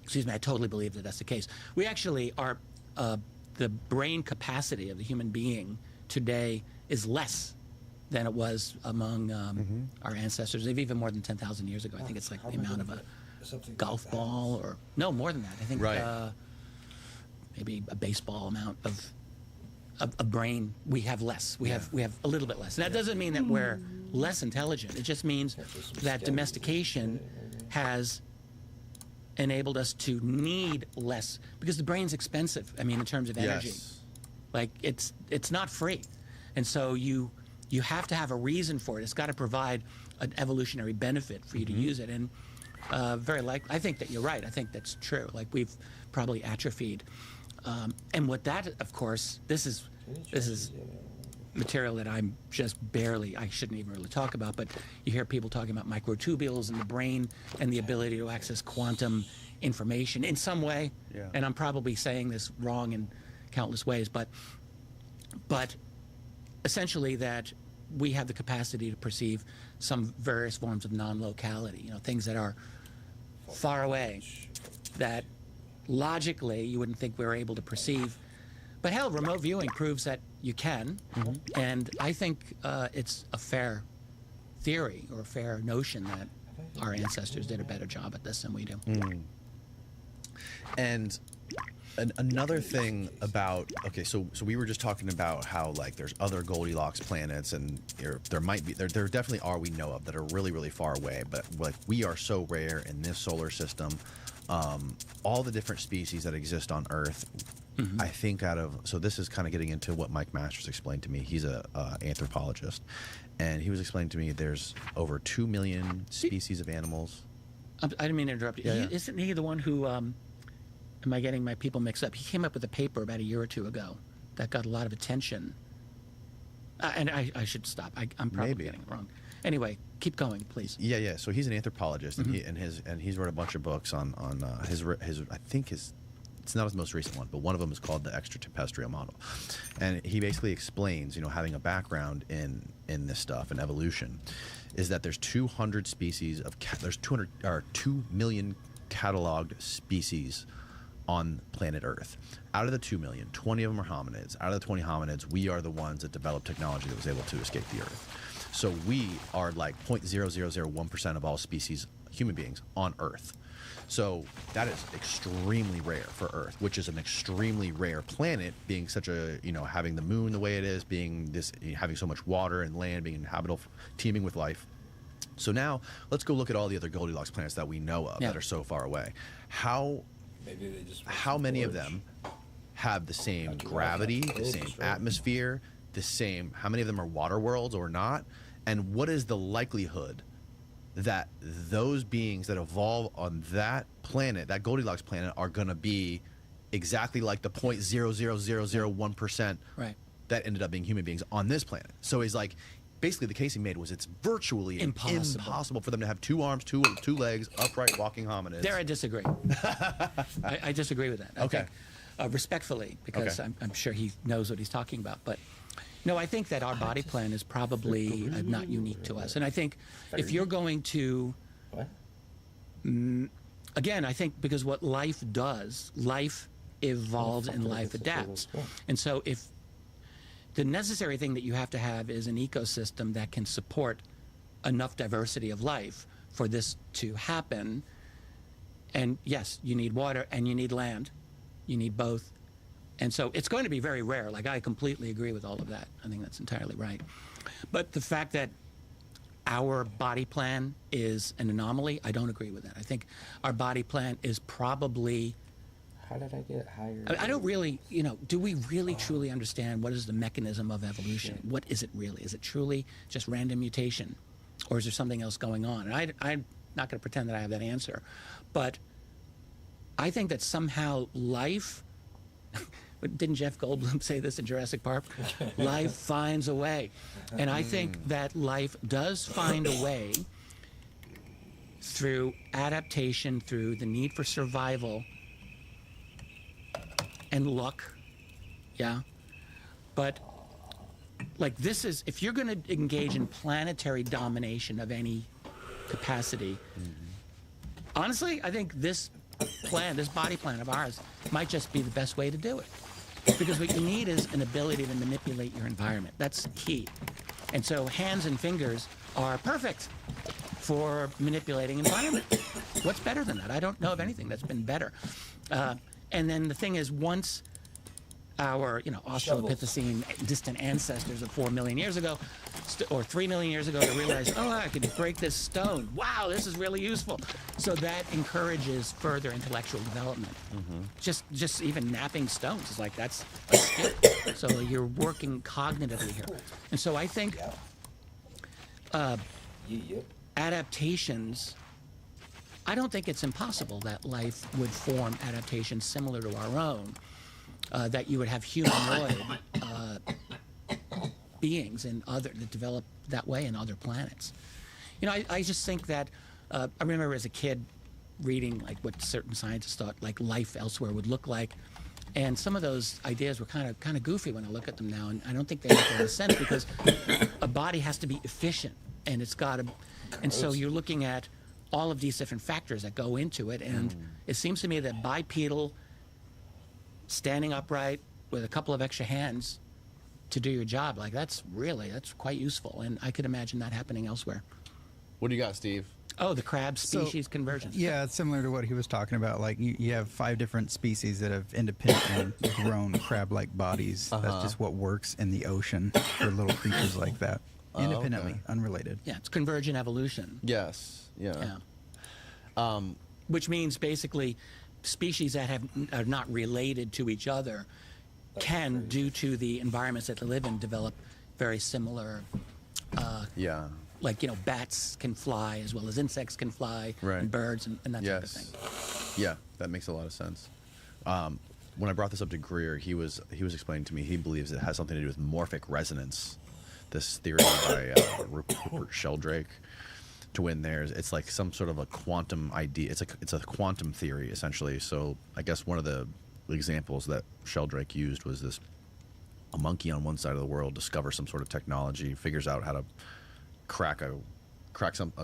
Excuse me, I totally believe that that's the case. We actually are, the brain capacity of the human being today is less than it was among our ancestors, even more than 10,000 years ago. I think it's like the amount of a golf ball, or no, more than that. I think maybe a baseball amount of brain. We have less. We have a little bit less. And that doesn't mean that we're less intelligent. It just means that domestication has enabled us to need less, because the brain's expensive. I mean, in terms of energy, like it's not free, and so you have to have a reason for it. It's got to provide an evolutionary benefit for you to use it. And very likely, I think that you're right. I think that's true. Like, we've probably atrophied, and what that, of course, this is material that I'm just barely, I shouldn't even really talk about, but you hear people talking about microtubules in the brain and the ability to access quantum information in some way. And I'm probably saying this wrong in countless ways, but essentially that we have the capacity to perceive some various forms of non-locality, things that are far away, that logically you wouldn't think we were able to perceive. But hell, remote viewing proves that you can, and I think it's a fair theory or a fair notion that our ancestors did a better job at this than we do. And another thing about, so we were just talking about how, like, there's other Goldilocks planets, and there might be, there definitely are, we know of, that are really, really far away, but like, we are so rare in this solar system. All the different species that exist on Earth, I think so this is kind of getting into what Mike Masters explained to me. He's a anthropologist, and he was explaining to me there's over 2 million species of animals. I didn't mean to interrupt you. Isn't he the one who, am I getting my people mixed up? He came up with a paper about a year or two ago that got a lot of attention. And I should stop. I'm probably getting it wrong. Anyway, keep going, please. Yeah. So he's an anthropologist, and he's wrote a bunch of books on his I think it's not his most recent one, but one of them is called the extraterrestrial model, and he basically explains, having a background in this stuff and evolution, is that there's 200 species of there's 2 million cataloged species on planet Earth. Out of the 2 million, 20 of them are hominids. Out of the 20 hominids, we are the ones that developed technology that was able to escape the Earth. So we are like 0.0001% of all species, human beings, on Earth. So that is extremely rare for Earth, which is an extremely rare planet, being such a, having the moon the way it is, being this, having so much water and land, being inhabitable, teeming with life. So now let's go look at all the other Goldilocks planets that we know of that are so far away. How many of them have the same gravity, the same atmosphere, how many of them are water worlds or not? And what is the likelihood that those beings that evolve on that planet, that Goldilocks planet, are going to be exactly like the 0.00001% that ended up being human beings on this planet? So he's like, basically the case he made was it's virtually impossible for them to have 2 arms, two legs, upright walking hominids. There I disagree. I disagree with that. I think, respectfully, because I'm sure he knows what he's talking about. But no, I think that our body plan is probably not unique to us. And I think if you're going to, again, I think because what life does, life evolves and life adapts. And so if the necessary thing that you have to have is an ecosystem that can support enough diversity of life for this to happen. And yes, you need water and you need land. You need both. And so it's going to be very rare. Like, I completely agree with all of that. I think that's entirely right. But the fact that our body plan is an anomaly, I don't agree with that. I think our body plan is probably... How did I get higher? I don't really, do we really truly understand what is the mechanism of evolution? What is it really? Is it truly just random mutation? Or is there something else going on? And I'm not going to pretend that I have that answer. But I think that somehow life... Didn't Jeff Goldblum say this in Jurassic Park? Life finds a way. And I think that life does find a way through adaptation, through the need for survival and luck yeah? But, like, this is, if you're going to engage in planetary domination of any capacity, honestly, I think this plan, this body plan of ours, might just be the best way to do it. Because what you need is an ability to manipulate your environment. That's key. And so hands and fingers are perfect for manipulating environment. What's better than that? I don't know of anything that's been better. And then the thing is, once our, Australopithecine distant ancestors of 4 million years ago, or 3 million years ago, to realize, oh, I could break this stone. Wow, this is really useful. So that encourages further intellectual development. Just even napping stones is like, that's a skill. So you're working cognitively here. And so I think adaptations, I don't think it's impossible that life would form adaptations similar to our own, that you would have humanoid beings that develop that way in other planets. I just think that, I remember as a kid reading like what certain scientists thought like life elsewhere would look like, and some of those ideas were kind of goofy when I look at them now, and I don't think they make a lot of sense, because a body has to be efficient, and it's got to, and so you're looking at all of these different factors that go into it, and it seems to me that bipedal, standing upright with a couple of extra hands to do your job, like that's quite useful, and I could imagine that happening elsewhere. What do you got, Steve? Oh, the crab species convergence. Yeah, it's similar to what he was talking about. Like you have 5 different species that have independently grown crab-like bodies. That's just what works in the ocean for little creatures like that. Independently, unrelated. Yeah, it's convergent evolution. Yes. Yeah. Which means basically species that are not related to each other can, due to the environments that they live in, develop very similar. Like, bats can fly as well as insects can fly, and birds and that type of thing. Yeah, that makes a lot of sense. When I brought this up to Greer, he was explaining to me he believes it has something to do with morphic resonance. This theory by Rupert Sheldrake. To win theirs, it's like some sort of a quantum idea. It's a quantum theory essentially. So I guess one of the examples that Sheldrake used was a monkey on one side of the world discovers some sort of technology, figures out how to crack a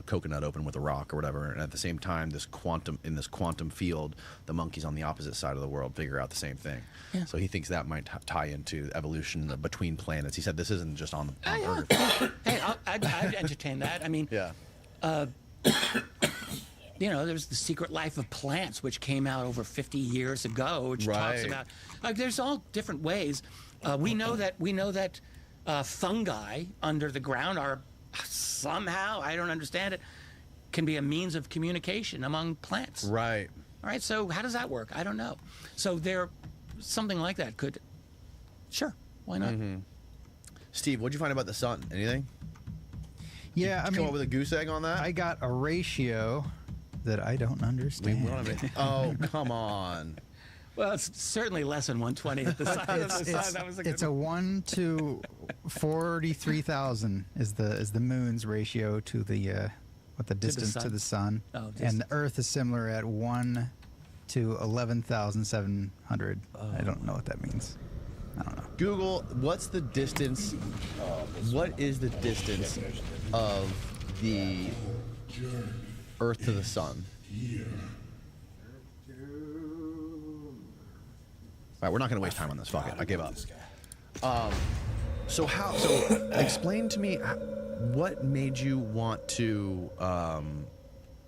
coconut open with a rock or whatever, and at the same time, in this quantum field, the monkeys on the opposite side of the world figure out the same thing. Yeah. So he thinks that might tie into evolution between planets. He said this isn't just on Earth. Hey, I'd entertain that. I mean, there's The Secret Life of Plants, which came out over 50 years ago, which talks about there's all different ways. We know that fungi under the ground are somehow, I don't understand it, can be a means of communication among plants. Right. All right. So how does that work? I don't know. So something like that could. Sure. Why not? Steve, what'd you find about the sun? Anything? Yeah, Come up with a goose egg on that? I got a ratio that I don't understand. Oh, come on. Well, it's certainly less than 1/20 at the side of the sun. It's a 1 to 43,000 is the moon's ratio to the distance to the sun, and the Earth is similar at 1 to 11,700. I don't know what that means. I don't know. Google, what's the distance? What is the distance of the Earth to the sun? All right, we're not going to waste time on this. Fuck it. I gave up. So explain to me what made you want to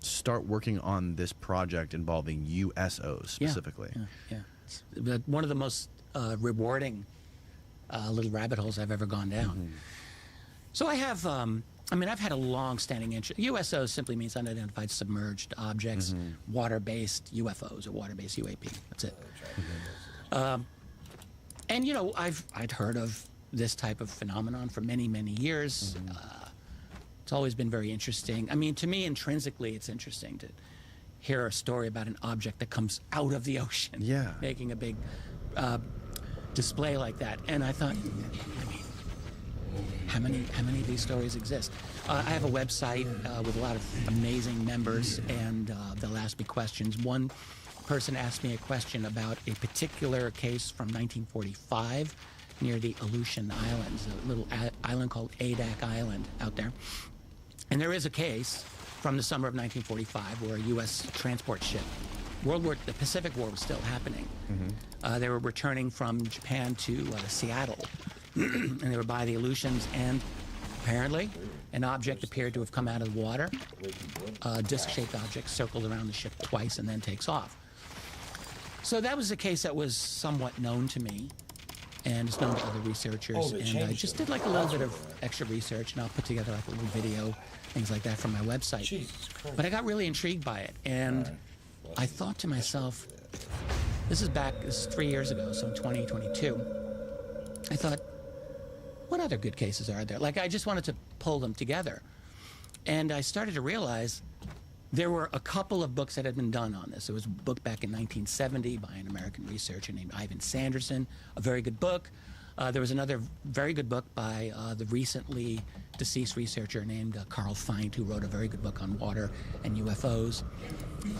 start working on this project involving USOs specifically? Yeah. One of the most rewarding little rabbit holes I've ever gone down. So I have, I've had a long-standing interest. USOs simply means unidentified submerged objects, water-based UFOs or water-based UAP. That's it. And I'd heard of this type of phenomenon for many, many years. It's always been very interesting. I mean, to me, intrinsically, it's interesting to hear a story about an object that comes out of the ocean, making a big display like that. And I thought, how many of these stories exist? I have a website with a lot of amazing members, and they'll ask me questions. One person asked me a question about a particular case from 1945 near the Aleutian Islands, a little island called Adak Island out there. And there is a case from the summer of 1945 where a U.S. transport ship, the Pacific War was still happening. They were returning from Japan to Seattle, and they were by the Aleutians, and apparently an object appeared to have come out of the water. A disc-shaped object circled around the ship twice and then takes off. So that was a case that was somewhat known to me, and it's known to other researchers. And I just did like a little bit of extra research, and I'll put together like a little video, things like that from my website. But I got really intrigued by it, and I thought to myself, this is 3 years ago, so in 2022. I thought, what other good cases are there? Like, I just wanted to pull them together. And I started to realize there were a couple of books that had been done on this. There was a book back in 1970 by an American researcher named Ivan Sanderson, a very good book. There was another very good book by the recently deceased researcher named Carl Feind, who wrote a very good book on water and UFOs.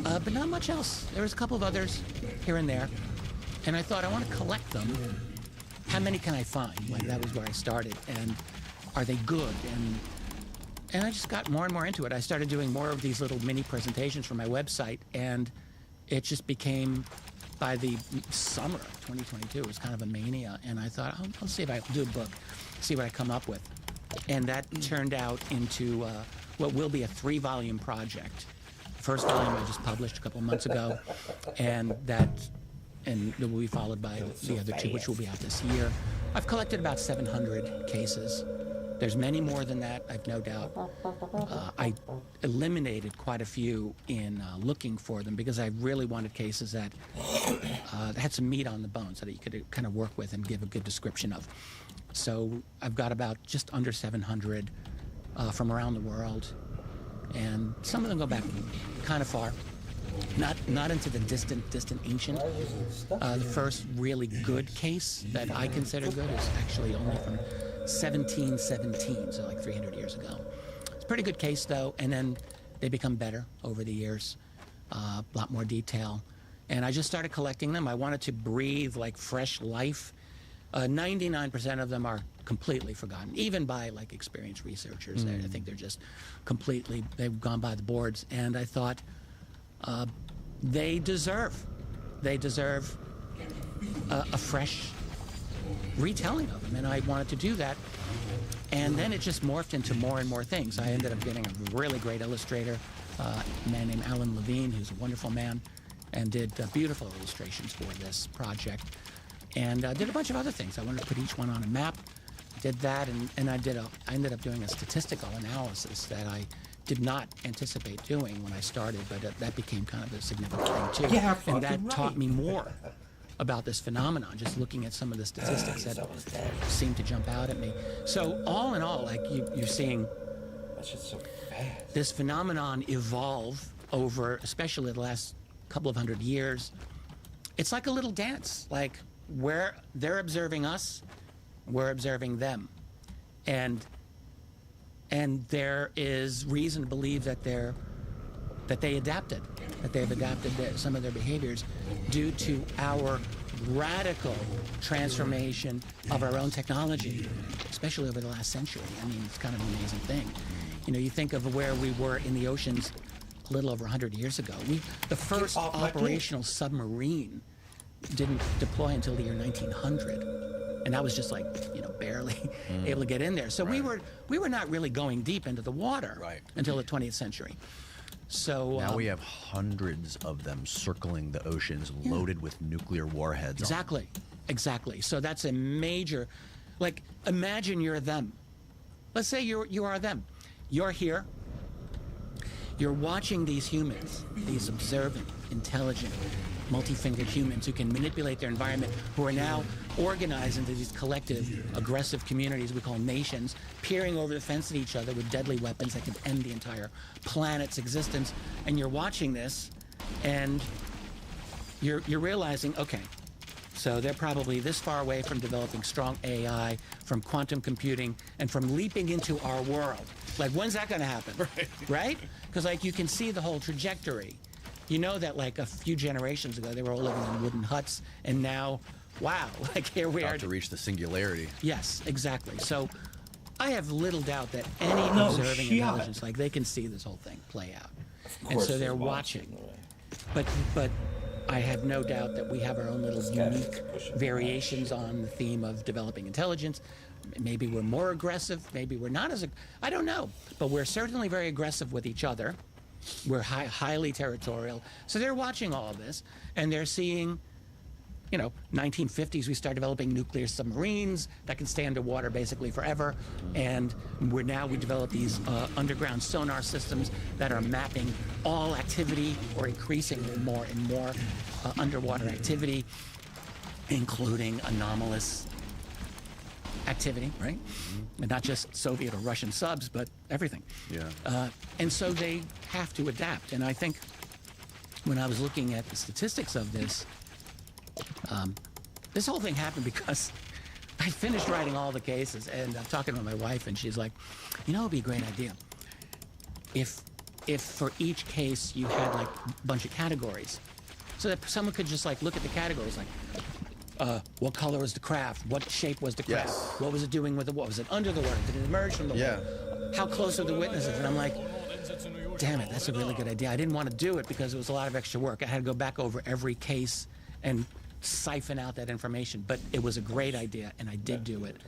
But not much else. There was a couple of others here and there. And I thought, I want to collect them. How many can I find? Like, that was where I started. And are they good? And I just got more and more into it. I started doing more of these little mini presentations for my website, and it just became, by the summer of 2022, it was kind of a mania. And I thought, I'll see if I can do a book, see what I come up with. And that turned out into what will be a 3-volume project. The first volume I just published a couple of months ago, and it will be followed by the other 2, which will be out this year. I've collected about 700 cases. There's many more than that, I've no doubt. I eliminated quite a few in looking for them because I really wanted cases that had some meat on the bone so that you could kind of work with and give a good description of. So I've got about just under 700 from around the world, and some of them go back kind of far. Not into the distant ancient. The first really good case that I consider good is actually only from 1717, so like 300 years ago. It's a pretty good case, though, and then they become better over the years, a lot more detail. And I just started collecting them. I wanted to breathe like fresh life. 99% of them are completely forgotten, even by like experienced researchers. I think they're just completely, they've gone by the boards. And I thought, they deserve a fresh retelling of them, and I wanted to do that. And then it just morphed into more and more things. I ended up getting a really great illustrator, a man named Alan Levine, who's a wonderful man, and did beautiful illustrations for this project. And did a bunch of other things. I wanted to put each one on a map, did that, and I ended up doing a statistical analysis that I did not anticipate doing when I started, but that became kind of a significant thing too. Yeah, and that taught me more about this phenomenon, just looking at some of the statistics that seemed to jump out at me. So all in all, like you're seeing this phenomenon evolve over, especially the last couple of hundred years. It's like a little dance, like where they're observing us, we're observing them. And there is reason to believe that they've adapted some of their behaviors due to our radical transformation of our own technology, especially over the last century. I mean, it's kind of an amazing thing. You know, you think of where we were in the oceans a little over 100 years ago. The first operational submarine didn't deploy until the year 1900. And that was just like, you know, barely able to get in there. So we were not really going deep into the water until the 20th century. So now we have hundreds of them circling the oceans, loaded with nuclear warheads. Exactly. So that's a major, like, imagine you're them. Let's say you are them. You're here. You're watching these humans, these observant, intelligent, multi-fingered humans who can manipulate their environment, who are now organized into these collective, aggressive communities we call nations, peering over the fence at each other with deadly weapons that could end the entire planet's existence. And you're watching this, and you're realizing, okay, so they're probably this far away from developing strong AI, from quantum computing, and from leaping into our world. Like, when's that going to happen? Right? Because, like, you can see the whole trajectory. You know that like a few generations ago, they were all living in wooden huts, and now, wow, like here we are. To reach the singularity. Yes, exactly. So I have little doubt that any observing intelligence, like they can see this whole thing play out. And so they're watching. But I have no doubt that we have our own little unique variations on the theme of developing intelligence. Maybe we're more aggressive, maybe we're not as, I don't know. But we're certainly very aggressive with each other. We're highly territorial. So they're watching all of this, and they're seeing, you know, 1950s, we start developing nuclear submarines that can stay underwater basically forever. And we develop these underground sonar systems that are mapping all activity, or increasingly more and more underwater activity, including anomalous activity, right? And not just Soviet or Russian subs, but everything. Yeah. And so they have to adapt. And I think when I was looking at the statistics of this, this whole thing happened because I finished writing all the cases, and I'm talking to my wife, and she's like, you know, it'd be a great idea if for each case you had like a bunch of categories, so that someone could just like look at the categories, like what color was the craft, what shape was the craft, what was it doing with it, what was it under the water, did it emerge from the water, how close are the witnesses? And I'm like, damn it, that's a really good idea. I didn't want to do it because it was a lot of extra work. I had to go back over every case and siphon out that information, but it was a great idea, and I did do it,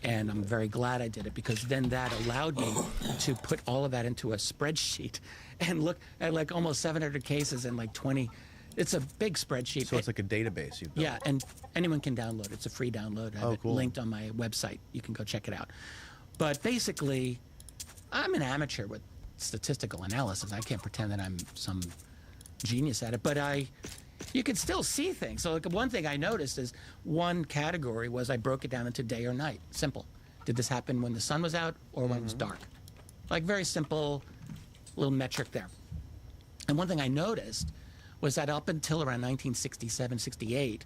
and I'm very glad I did it, because then that allowed me to put all of that into a spreadsheet and look at like almost 700 cases and like 20. It's a big spreadsheet. So it's like a database you've built. Yeah, and anyone can download it. It's a free download. I have it cool. linked on my website. You can go check it out. But basically, I'm an amateur with statistical analysis. I can't pretend that I'm some genius at it, but you can still see things. So like one thing I noticed is one category was I broke it down into day or night. Simple. Did this happen when the sun was out or when it was dark? Like very simple little metric there. And one thing I noticed was that up until around 1967, 68,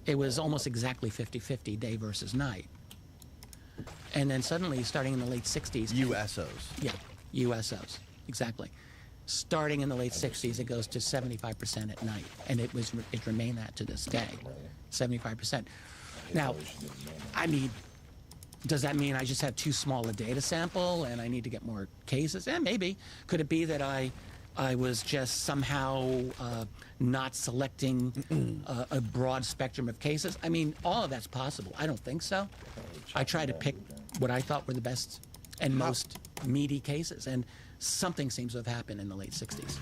it was almost exactly 50-50 day versus night. And then suddenly, starting in the late 60s... USOs. Yeah, USOs, exactly. Starting in the late 60s, it goes to 75% at night. And it remained that to this day, 75%. Now, I mean, does that mean I just have too small a data sample and I need to get more cases? Maybe. Could it be that I was just somehow not selecting a broad spectrum of cases? I mean, all of that's possible. I don't think so. I tried to pick what I thought were the best and most meaty cases, and something seems to have happened in the late 60s.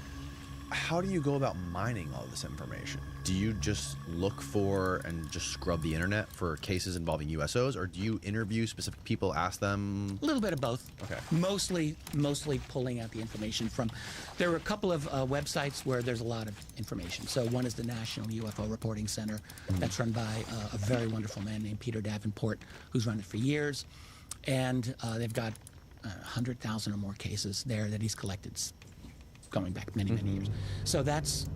How do you go about mining all this information? Do you just look for and just scrub the internet for cases involving USOs, or do you interview specific people, ask them? A little bit of both. Okay. Mostly pulling out the information from. There are a couple of websites where there's a lot of information. So one is the National UFO Reporting Center, that's run by a very wonderful man named Peter Davenport, who's run it for years, and they've got 100,000 or more cases there that he's collected, going back many years. So that's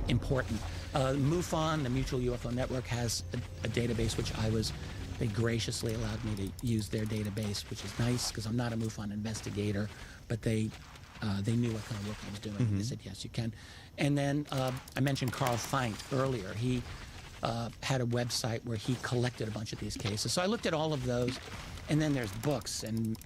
important. MUFON, the Mutual UFO Network, has a database which they graciously allowed me to use their database, which is nice because I'm not a MUFON investigator, but they knew what kind of work I was doing. They said, yes, you can. And then I mentioned Carl Feint earlier. He had a website where he collected a bunch of these cases. So I looked at all of those, and then there's books and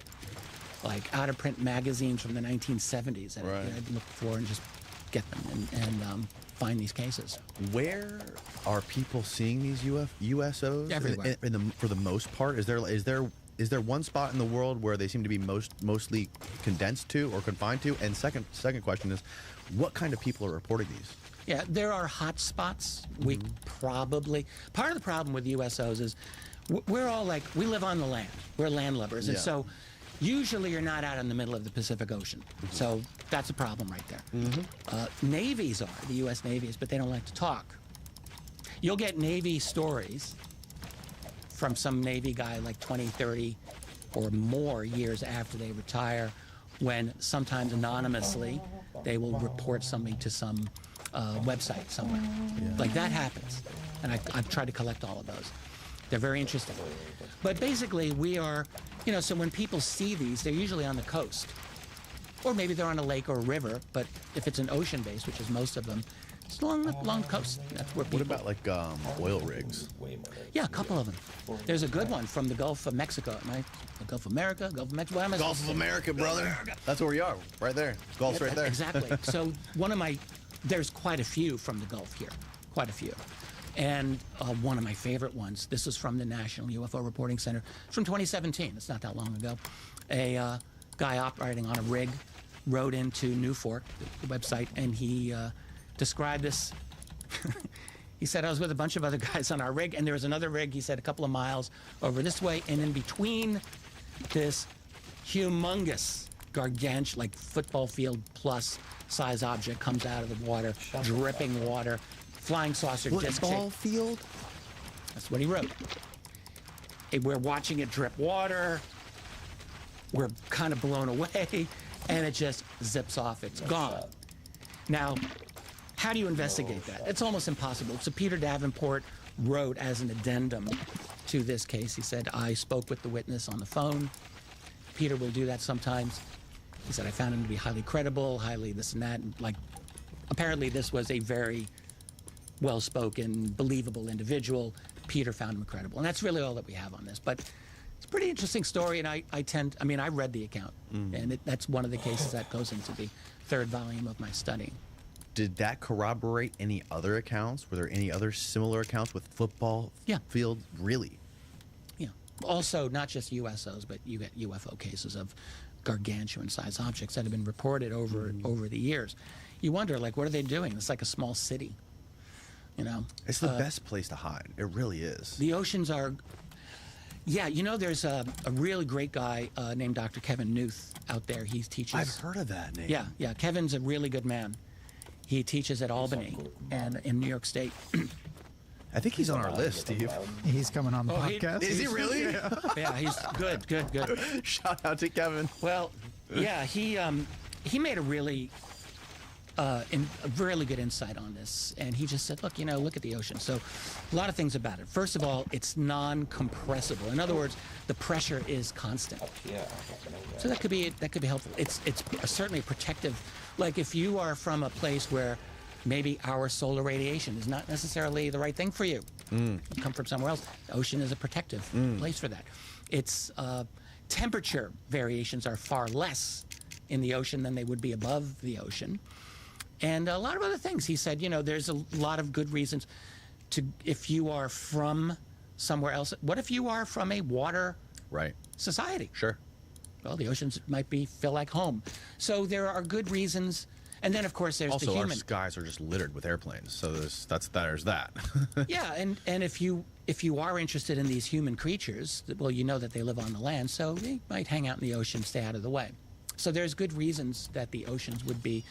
like out-of-print magazines from the 1970s that I'd look for and just get them and find these cases. Where are people seeing these USOs? Everywhere. For the most part, is there one spot in the world where they seem to be mostly condensed to or confined to? And second question is, what kind of people are reporting these? Yeah, there are hot spots. We probably, part of the problem with USOs is we're all like, we live on the land. We're land lovers. And so usually you're not out in the middle of the Pacific Ocean. So that's a problem right there. Navies are, the U.S. Navy is, but they don't like to talk. You'll get Navy stories from some Navy guy like 20, 30 or more years after they retire, when sometimes anonymously they will report something to some website somewhere. Like that happens. And I've tried to collect all of those. They're very interesting. But basically we are, so when people see these, they're usually on the coast. or maybe they're on a lake or a river. But if it's an ocean base, which is most of them, it's along the coast. That's where people. What about like oil rigs? Yeah, a couple of them. There's a good one from the Gulf of Mexico, right? The Gulf of America, Gulf of Mexico. Gulf of America, brother. That's where we are, right there. Gulf's right there. Exactly. So there's quite a few from the Gulf here, quite a few. And one of my favorite ones, this is from the National UFO Reporting Center. It's from 2017. It's not that long ago. A guy operating on a rig rode into Newfork, the website, and he described this. He said, I was with a bunch of other guys on our rig, and there was another rig, he said, a couple of miles over this way, and in between this humongous, gargantuan, like football field plus size object comes out of the water, dripping water, flying saucer, disc football field? That's what he wrote. Hey, we're watching it drip water. We're kind of blown away, and it just zips off. It's gone. Now, how do you investigate that? It's almost impossible. So Peter Davenport wrote as an addendum to this case. He said, I spoke with the witness on the phone. Peter will do that sometimes. He said, I found him to be highly credible, highly this and that. And like, apparently this was a very well-spoken, believable individual. Peter found him credible. And that's really all that we have on this. But it's a pretty interesting story, and I read the account. And that's one of the cases that goes into the third volume of my study. Did that corroborate any other accounts? Were there any other similar accounts with football field? Really? Yeah. Also, not just USOs, but you get UFO cases of gargantuan-sized objects that have been reported over the years. You wonder, like, what are they doing? It's like a small city, you know? It's the best place to hide. It really is. The oceans are... Yeah, you know, there's a really great guy named Dr. Kevin Newth out there. He teaches... I've heard of that name. Yeah. Kevin's a really good man. He teaches at Albany and in New York State. I think he's on our list, Steve. He's coming on the podcast. Is he really? Yeah, he's good. Shout out to Kevin. Well, yeah, he made a really good insight on this, and he just said, look, look at the ocean. So a lot of things about it. First of all, it's non-compressible. In other words, the pressure is constant. So that could be helpful. It's certainly protective. Like if you are from a place where maybe our solar radiation is not necessarily the right thing for you. You come from somewhere else. The ocean is a protective place for that. Its temperature variations are far less in the ocean than they would be above the ocean. And a lot of other things. He said, there's a lot of good reasons if you are from somewhere else. What if you are from a water society? Sure. Well, the oceans might feel like home. So there are good reasons. And then, of course, there's also, the human. Also, our skies are just littered with airplanes. So there's that. Yeah, and if you are interested in these human creatures, well, you know that they live on the land, so they might hang out in the ocean, stay out of the way. So there's good reasons that the oceans would be,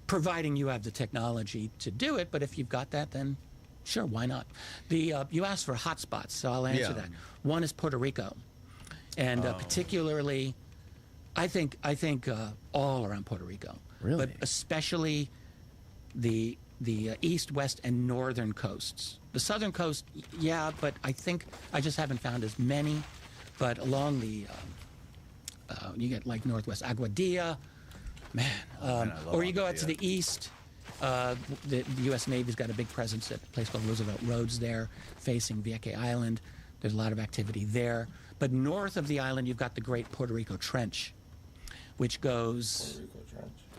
providing you have the technology to do it. But if you've got that, then sure, why not? You asked for hotspots, so I'll answer that. One is Puerto Rico, and particularly, I think all around Puerto Rico. Really? But especially the east, west, and northern coasts. The southern coast, yeah, but I think I just haven't found as many. But along the, you get like northwest Aguadilla, or you go out to the east. The U.S. Navy's got a big presence at a place called Roosevelt Roads there, facing Vieques Island. There's a lot of activity there. But north of the island, you've got the Great Puerto Rico Trench, which goes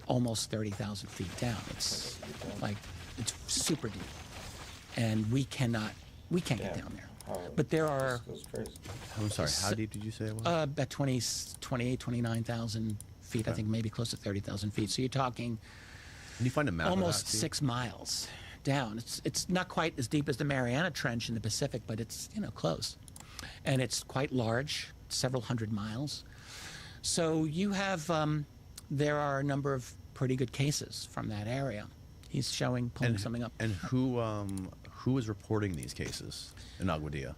almost 30,000 feet down. It's super deep, and we can't get down there. But there are. I'm sorry. How deep did you say it was? About 29,000 feet. Okay. I think maybe close to 30,000 feet. So you're talking. Can you find a map? Almost 6 miles down. It's not quite as deep as the Mariana Trench in the Pacific, but it's close, and it's quite large, several hundred miles. So you have. There are a number of pretty good cases from that area. He's pulling something up. And who is reporting these cases in Aguadilla?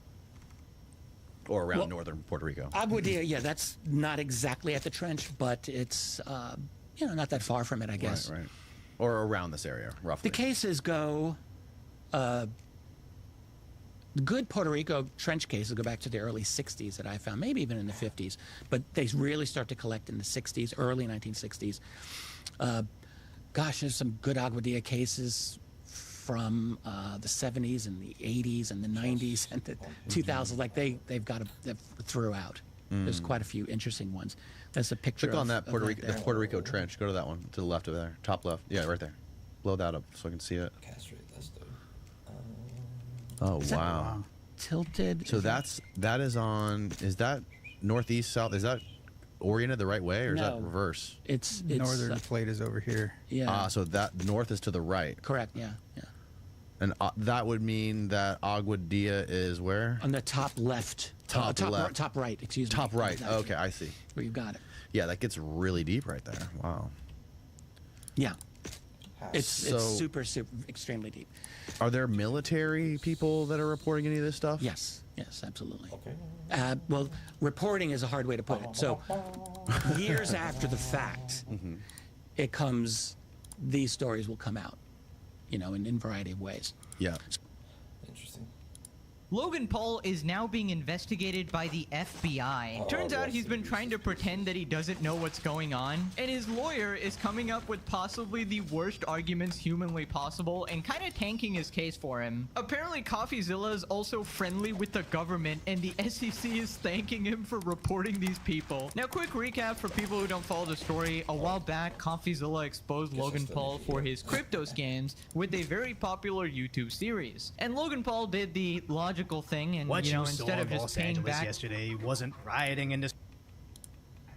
Or around northern Puerto Rico? Aguadilla, yeah, that's not exactly at the trench, but it's not that far from it, I guess. Right. Or around this area, roughly. The cases go good Puerto Rico trench cases go back to the early 60s that I found, maybe even in the 50s, but they really start to collect in the 60s, early 1960s. There's some good Agua Dia cases from the 70s and the 80s and the 90s and the 2000s. Like they've got throughout. There's quite a few interesting ones. That's a picture. Click on that Puerto Rico trench. Go to that one to the left of there, top left. Yeah, right there. Blow that up so I can see it. Oh wow. Tilted. So that is on. Is that northeast south? Is that oriented the right way, or is that reverse? It's northern plate is over here. Yeah. So that north is to the right. Correct. Yeah. And that would mean that Agua Dia is where? On the top left. Top left. Top right. Excuse me. Top right. Exactly. Okay, I see. Well, you got it. Yeah, that gets really deep right there. Wow. Yeah. It's super, extremely deep. Are there military people that are reporting any of this stuff? Yes, absolutely. Okay. Well, reporting is a hard way to put it. So, years after the fact, it comes. These stories will come out, in a variety of ways. Yeah. Logan Paul is now being investigated by the FBI. Turns out he's been trying to pretend that he doesn't know what's going on, and his lawyer is coming up with possibly the worst arguments humanly possible and kind of tanking his case for him. Apparently, CoffeeZilla is also friendly with the government, and the SEC is thanking him for reporting these people. Now, quick recap for people who don't follow the story. A while back, CoffeeZilla exposed Logan Paul for his crypto scams with a very popular YouTube series. And Logan Paul did the logical thing, and instead of just paying back yesterday, wasn't rioting in the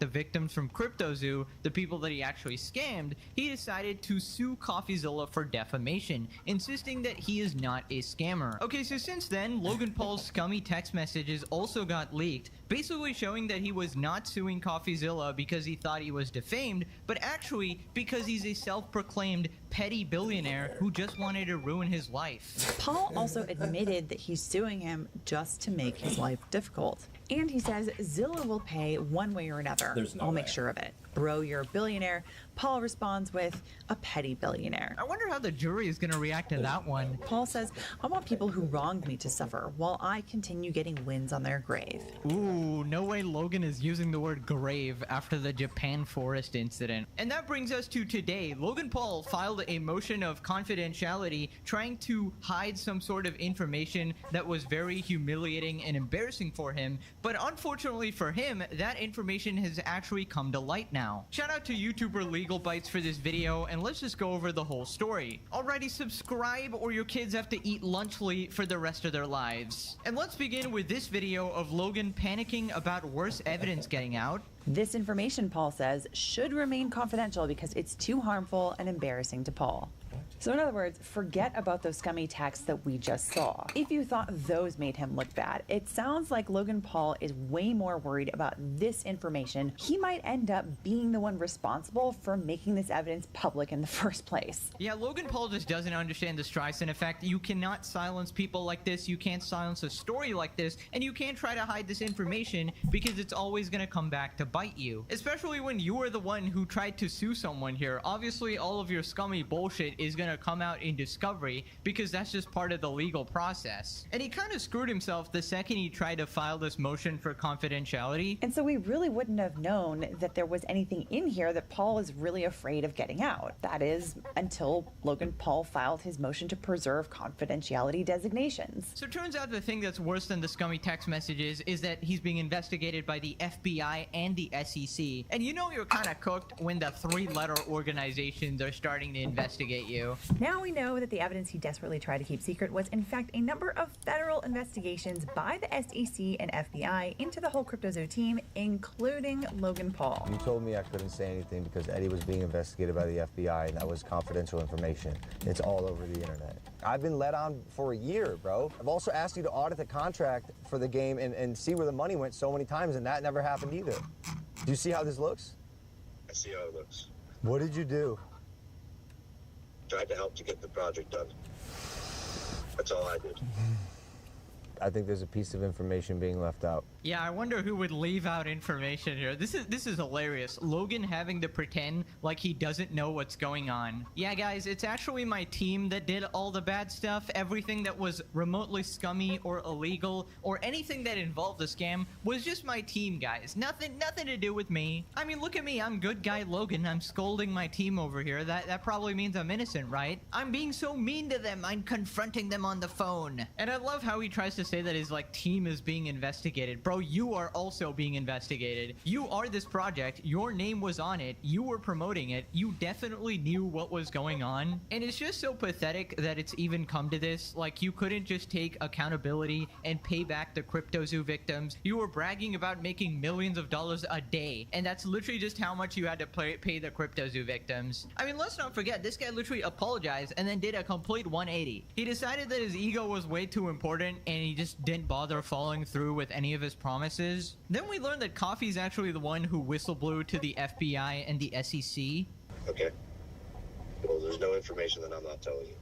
victims from CryptoZoo, the people that he actually scammed, he decided to sue CoffeeZilla for defamation, insisting that he is not a scammer. Okay, so since then, Logan Paul's scummy text messages also got leaked, basically showing that he was not suing CoffeeZilla because he thought he was defamed, but actually because he's a self-proclaimed petty billionaire who just wanted to ruin his life. Paul also admitted that he's suing him just to make his life difficult. And he says Zilla will pay one way or another. I'll make sure of it. Bro, you're a billionaire. Paul responds with a petty billionaire. I wonder how the jury is going to react to that one. Paul says, I want people who wronged me to suffer while I continue getting wins on their grave. Ooh, no way Logan is using the word grave after the Japan forest incident. And that brings us to today. Logan Paul filed a motion of confidentiality trying to hide some sort of information that was very humiliating and embarrassing for him. But unfortunately for him, that information has actually come to light now. Shout out to YouTuber Legal Bites for this video, and let's just go over the whole story. Alrighty, subscribe or your kids have to eat lunch late for the rest of their lives. And let's begin with this video of Logan panicking about worse evidence getting out. This information, Paul says, should remain confidential because it's too harmful and embarrassing to Paul. So in other words, forget about those scummy texts that we just saw. If you thought those made him look bad, it sounds like Logan Paul is way more worried about this information. He might end up being the one responsible for making this evidence public in the first place. Yeah, Logan Paul just doesn't understand the Streisand effect. You cannot silence people like this, you can't silence a story like this, and you can't try to hide this information because it's always going to come back to bite you. Especially when you are the one who tried to sue someone here. Obviously, all of your scummy bullshit is going to come out in discovery because that's just part of the legal process. And he kind of screwed himself the second he tried to file this motion for confidentiality. And so we really wouldn't have known that there was anything in here that Paul is really afraid of getting out. That is, until Logan Paul filed his motion to preserve confidentiality designations. So it turns out the thing that's worse than the scummy text messages is that he's being investigated by the FBI and the SEC. And you know you're kind of cooked when the three-letter organizations are starting to investigate you. Now we know that the evidence he desperately tried to keep secret was in fact a number of federal investigations by the SEC and FBI into the whole CryptoZoo team, including Logan Paul. You told me I couldn't say anything because Eddie was being investigated by the FBI and that was confidential information. It's all over the internet. I've been let on for a year, bro. I've also asked you to audit the contract for the game and see where the money went so many times, and that never happened either. Do you see how this looks? I see how it looks. What did you do? Tried to help to get the project done. That's all I did. I think there's a piece of information being left out. Yeah, I wonder who would leave out information here. This is hilarious. Logan having to pretend like he doesn't know what's going on. Yeah, guys, it's actually my team that did all the bad stuff. Everything that was remotely scummy or illegal or anything that involved a scam was just my team, guys. Nothing to do with me. I mean, look at me. I'm good guy Logan. I'm scolding my team over here. That probably means I'm innocent, right? I'm being so mean to them. I'm confronting them on the phone. And I love how he tries to say that his like team is being investigated. Bro, you are also being investigated. You are this project. Your name was on it. You were promoting it. You definitely knew what was going on. And it's just so pathetic that it's even come to this. Like, you couldn't just take accountability and pay back the CryptoZoo victims. You were bragging about making millions of dollars a day. And that's literally just how much you had to pay the CryptoZoo victims. I mean, let's not forget, this guy literally apologized and then did a complete 180. He decided that his ego was way too important and he just didn't bother following through with any of his promises. Then we learned that Coffee's actually the one who whistleblew to the FBI and the SEC. Okay. Well, there's no information that I'm not telling you.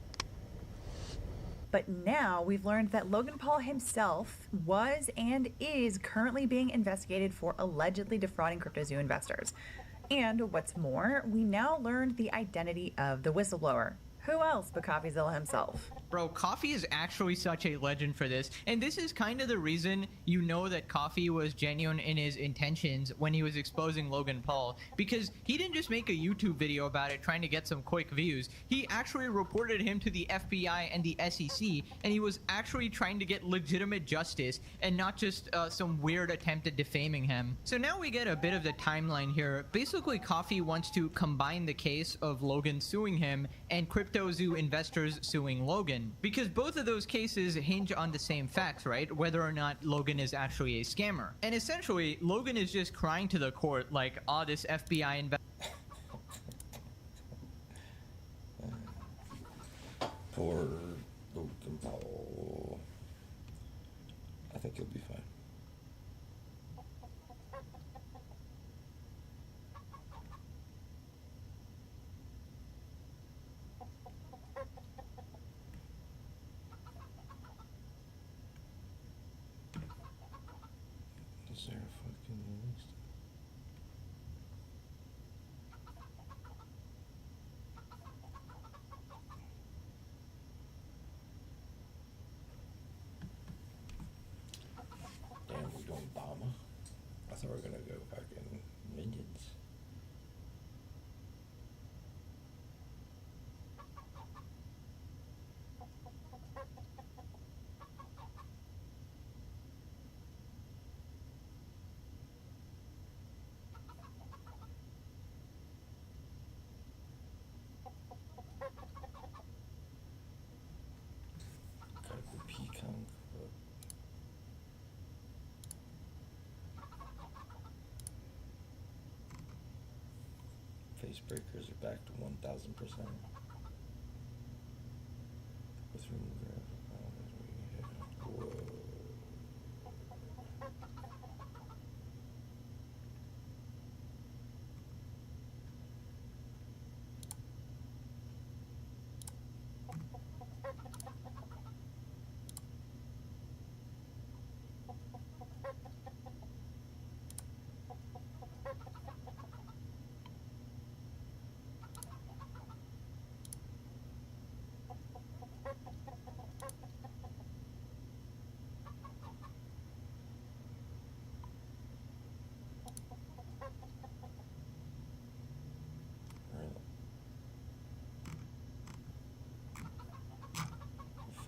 But now we've learned that Logan Paul himself was and is currently being investigated for allegedly defrauding CryptoZoo investors. And what's more, we now learned the identity of the whistleblower. Who else but CoffeeZilla himself? Bro, Coffee is actually such a legend for this. And this is kind of the reason you know that Coffee was genuine in his intentions when he was exposing Logan Paul. Because he didn't just make a YouTube video about it trying to get some quick views. He actually reported him to the FBI and the SEC. And he was actually trying to get legitimate justice and not just some weird attempt at defaming him. So now we get a bit of the timeline here. Basically, Coffee wants to combine the case of Logan suing him and CryptoZoo investors suing Logan, because both of those cases hinge on the same facts, right? Whether or not Logan is actually a scammer. And essentially, Logan is just crying to the court like, oh, this FBI investor. Poor Logan Paul. I think he'll be fine. Is there a fucking release? Damn, we're doing Obama? I thought we were gonna go fucking Minions. Gotta go Peacock. Face breakers are back to 1000%. With room grab. Whoa.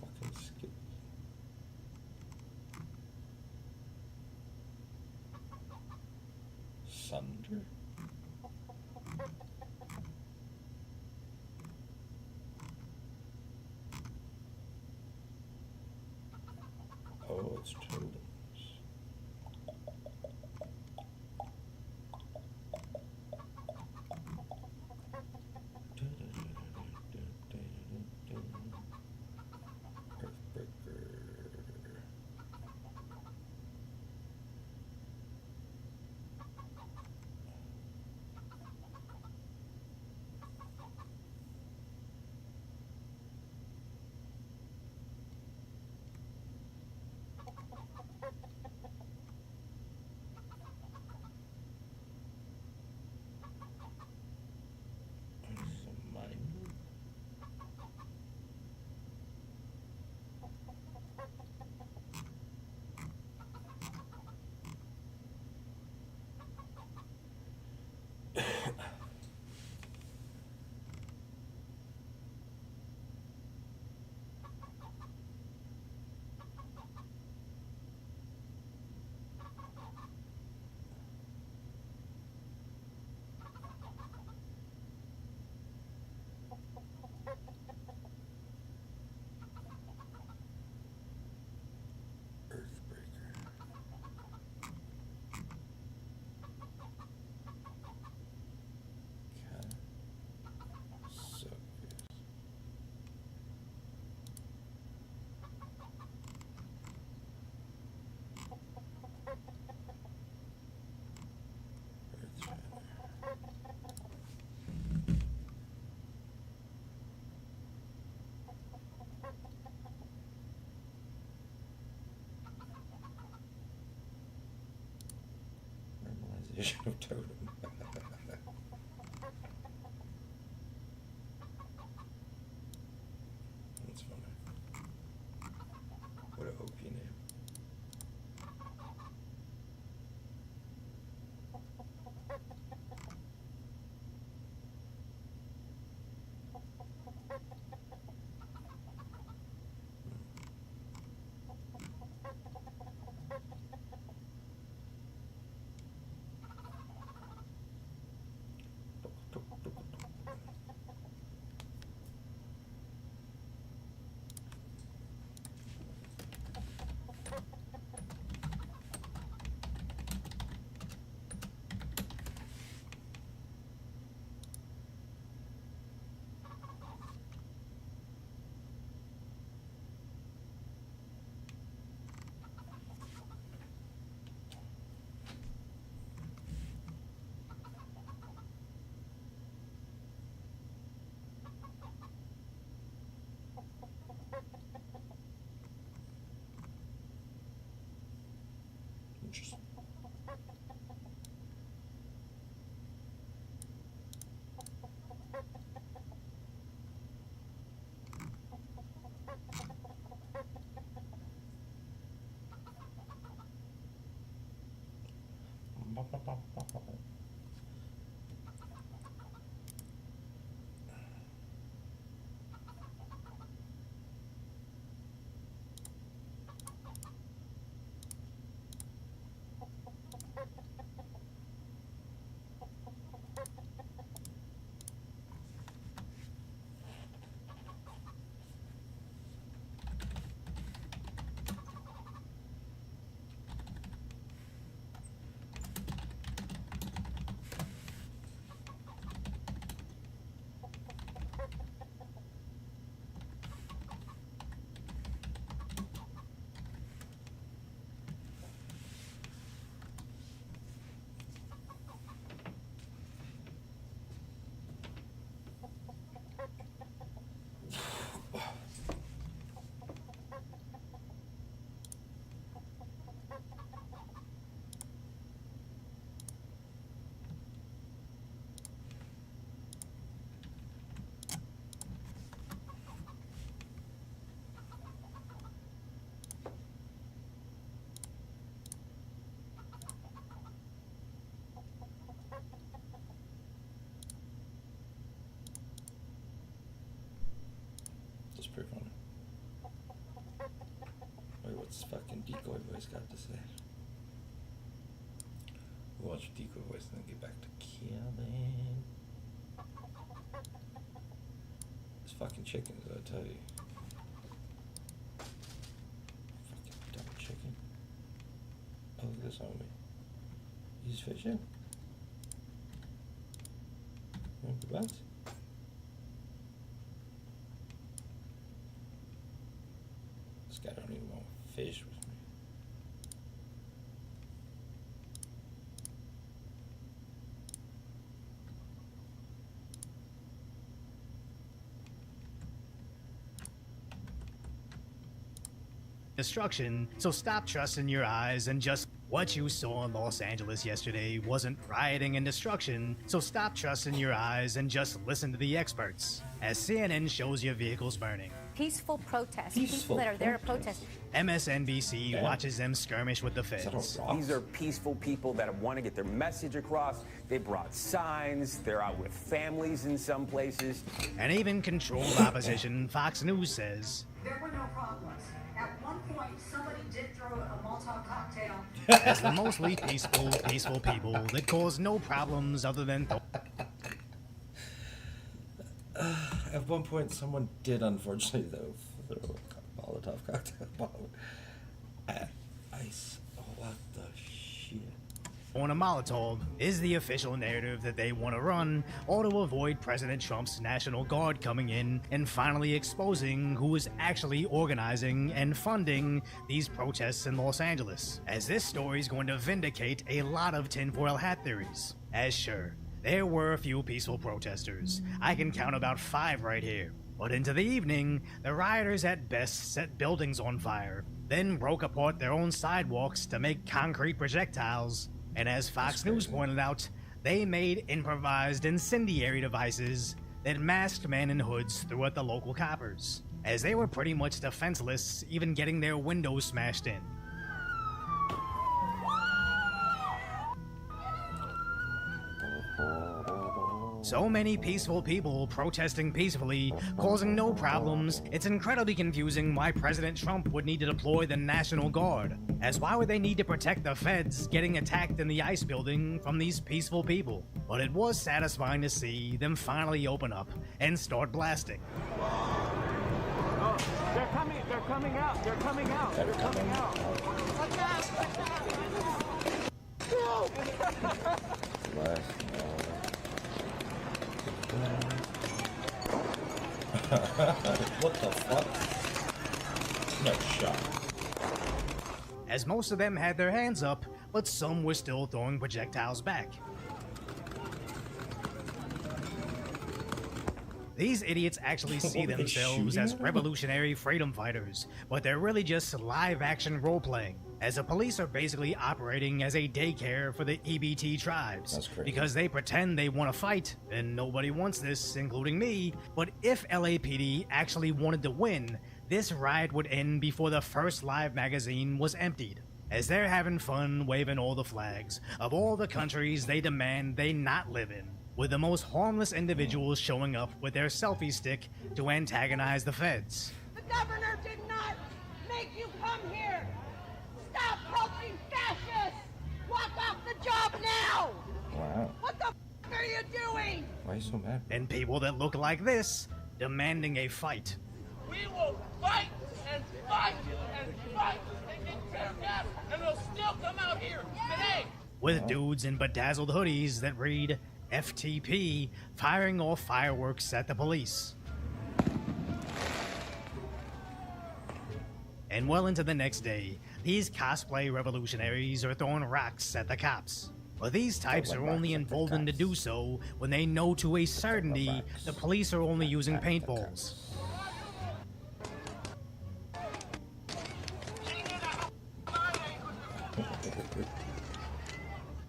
Fucking skip. Sunder? Oh, it's totems. Earthbreaker. You should have told him. That's funny. What a OP name. Interesting. That's pretty funny. Wait, what's fucking Decoy Voice got to say? We'll watch Decoy Voice and then get back to killing. It's fucking chickens, I tell you. Fucking dumb chicken. Oh, look at this homie. He's fishing? What? This guy don't even want to fish with me. Destruction, so stop trusting your eyes and just what you saw in Los Angeles yesterday wasn't rioting and destruction, so stop trusting your eyes and just listen to the experts. As CNN shows you vehicles burning. Peaceful protests. People that are there to protest. MSNBC watches them skirmish with the feds. These are peaceful people that want to get their message across. They brought signs. They're out with families in some places. And even controlled opposition, Fox News says, there were no problems. At one point, somebody did throw a Molotov cocktail. as the mostly peaceful people that cause no problems other than... At one point, someone did, unfortunately, though, throw a Molotov cocktail bomb at ICE. Oh, what the shit? On a Molotov is the official narrative that they want to run, or to avoid President Trump's National Guard coming in and finally exposing who is actually organizing and funding these protests in Los Angeles. As this story is going to vindicate a lot of tinfoil hat theories. As sure, there were a few peaceful protesters. I can count about 5 right here. But into the evening, the rioters at best set buildings on fire, then broke apart their own sidewalks to make concrete projectiles, And as Fox News pointed out, they made improvised incendiary devices that masked men in hoods throughout the local coppers, as they were pretty much defenseless, even getting their windows smashed in. So many peaceful people protesting peacefully, causing no problems, it's incredibly confusing why President Trump would need to deploy the National Guard. As why would they need to protect the feds getting attacked in the ICE building from these peaceful people? But it was satisfying to see them finally open up and start blasting. Oh, they're coming out, they're coming out. Watch out! No! What the fuck? No shot. As most of them had their hands up, but some were still throwing projectiles back. These idiots actually see themselves as revolutionary freedom fighters, but they're really just live-action role-playing, as the police are basically operating as a daycare for the EBT tribes. That's crazy. Because they pretend they want to fight, and nobody wants this, including me, but if LAPD actually wanted to win, this riot would end before the first Live magazine was emptied, as they're having fun waving all the flags of all the countries they demand they not live in, with the most harmless individuals showing up with their selfie stick to antagonize the feds. The governor did not make you come here! Stop helping fascists! Walk off the job now! Wow. What the f*** are you doing? Why are you so mad? And people that look like this, demanding a fight. We will fight and fight and fight and get tear gas, and we'll still come out here today! With dudes in bedazzled hoodies that read FTP, firing off fireworks at the police. And well into the next day, these cosplay revolutionaries are throwing rocks at the cops. But these types are only emboldened to do so when they know to a certainty the police are only using paintballs.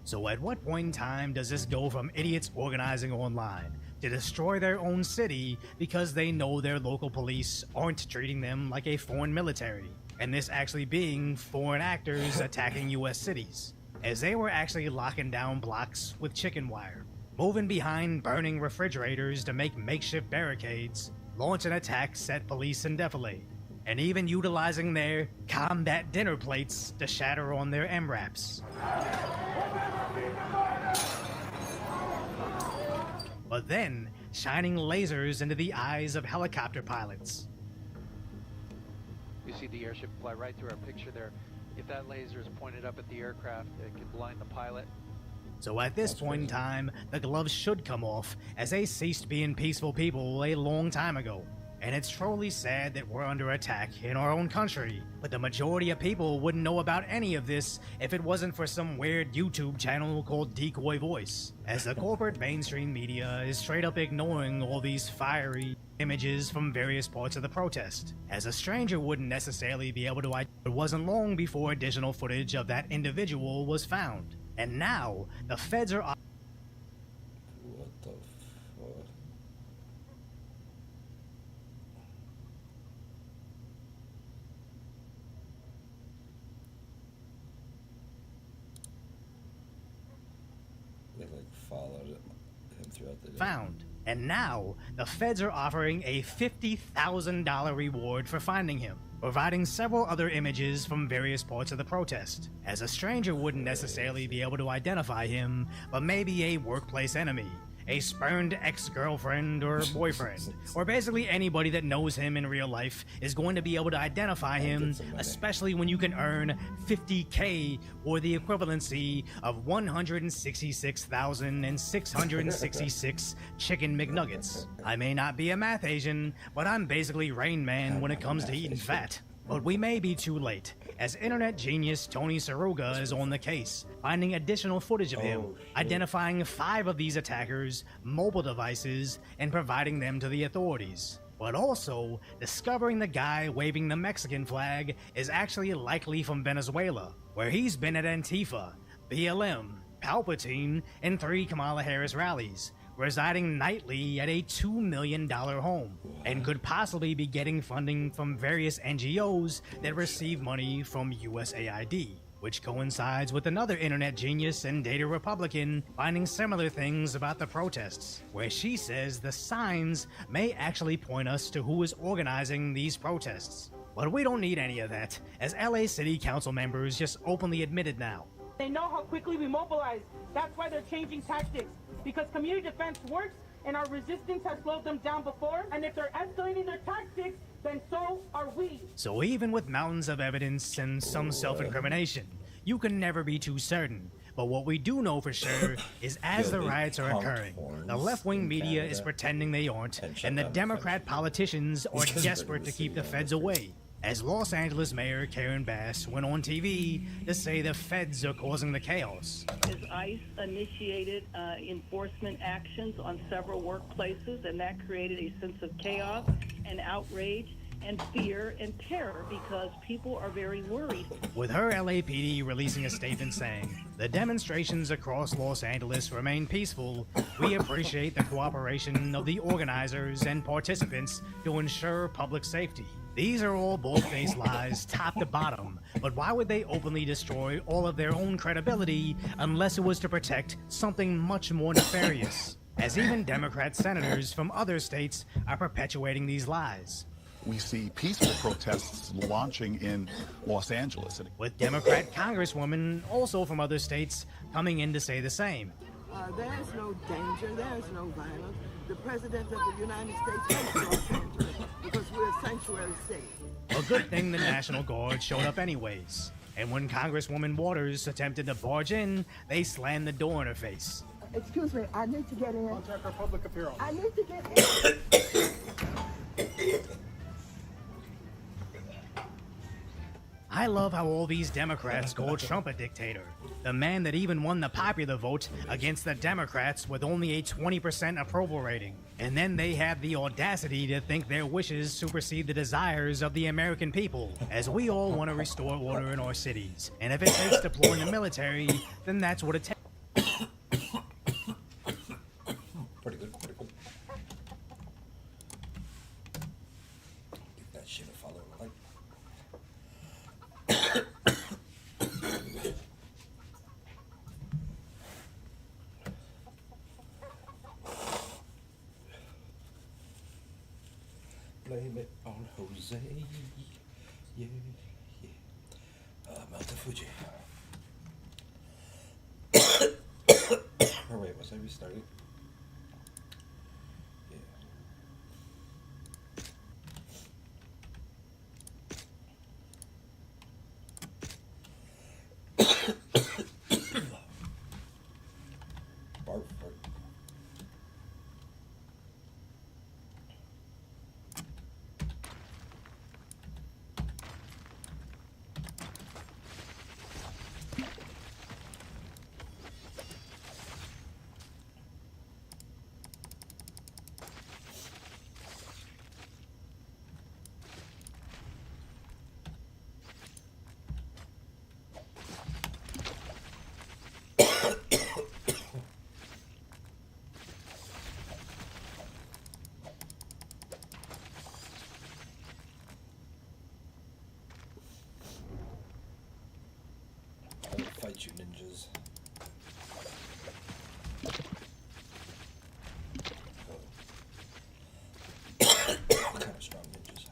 So at what point in time does this go from idiots organizing online to destroy their own city because they know their local police aren't treating them like a foreign military, and this actually being foreign actors attacking US cities, as they were actually locking down blocks with chicken wire, moving behind burning refrigerators to make makeshift barricades, launching attacks at police and defilade, and even utilizing their combat dinner plates to shatter on their MRAPs. But then, shining lasers into the eyes of helicopter pilots. You see the airship fly right through our picture there. If that laser is pointed up at the aircraft, it can blind the pilot. So at this point in time, the gloves should come off, as they ceased being peaceful people a long time ago. And it's truly sad that we're under attack in our own country, but the majority of people wouldn't know about any of this if it wasn't for some weird YouTube channel called Decoy Voice, as the corporate mainstream media is straight up ignoring all these fiery images from various parts of the protest, as a stranger wouldn't necessarily be able to identify. It wasn't long before additional footage of that individual was found, and now the feds are... What the fuck? They like followed him throughout the day. Found. And now, the feds are offering a $50,000 reward for finding him, providing several other images from various parts of the protest, as a stranger wouldn't necessarily be able to identify him, but maybe a workplace enemy, a spurned ex-girlfriend or boyfriend, or basically anybody that knows him in real life is going to be able to identify him, especially when you can earn $50K or the equivalency of 166,666 chicken McNuggets. I may not be a math Asian, but I'm basically Rain Man when it comes to eating fat. But we may be too late, as internet genius Tony Saruga is on the case, finding additional footage of him, identifying 5 of these attackers, mobile devices, and providing them to the authorities. But also, discovering the guy waving the Mexican flag is actually likely from Venezuela, where he's been at Antifa, BLM, Palpatine, and 3 Kamala Harris rallies, residing nightly at a $2 million home, and could possibly be getting funding from various NGOs that receive money from USAID, which coincides with another internet genius and data Republican finding similar things about the protests, where she says the signs may actually point us to who is organizing these protests. But we don't need any of that, as LA City Council members just openly admitted now. They know how quickly we mobilize. That's why they're changing tactics. Because community defense works and our resistance has slowed them down before. And if they're escalating their tactics, then so are we. So even with mountains of evidence and some self-incrimination, you can never be too certain. But what we do know for sure is as the riots are occurring, the left-wing media is pretending they aren't, and the Democrat politicians are desperate to keep the feds away. As Los Angeles Mayor Karen Bass went on TV to say the feds are causing the chaos. As ICE initiated enforcement actions on several workplaces, and that created a sense of chaos and outrage and fear and terror because people are very worried. With her LAPD releasing a statement saying, the demonstrations across Los Angeles remain peaceful, we appreciate the cooperation of the organizers and participants to ensure public safety. These are all bold-faced lies, top to bottom, but why would they openly destroy all of their own credibility unless it was to protect something much more nefarious? As even Democrat senators from other states are perpetuating these lies. We see peaceful protests launching in Los Angeles. With Democrat congresswomen, also from other states, coming in to say the same. There is no danger, there is no violence. The President of the United States went to Los Angeles because we're a sanctuary state. A good thing the National Guard showed up anyways. And when Congresswoman Waters attempted to barge in, they slammed the door in her face. Excuse me, I need to get in. Contact our public appearance. I need to get in. I love how all these Democrats call Trump a dictator. The man that even won the popular vote against the Democrats with only a 20% approval rating. And then they have the audacity to think their wishes supersede the desires of the American people, as we all want to restore order in our cities. And if it takes deploying the military, then that's what it takes. Pretty good, pretty good. Give that shit a follow, like. Blame it on Jose. Yeah, yeah. Mount Fuji. Oh wait, was I restarted? Fight you ninjas. What kind of strong ninjas?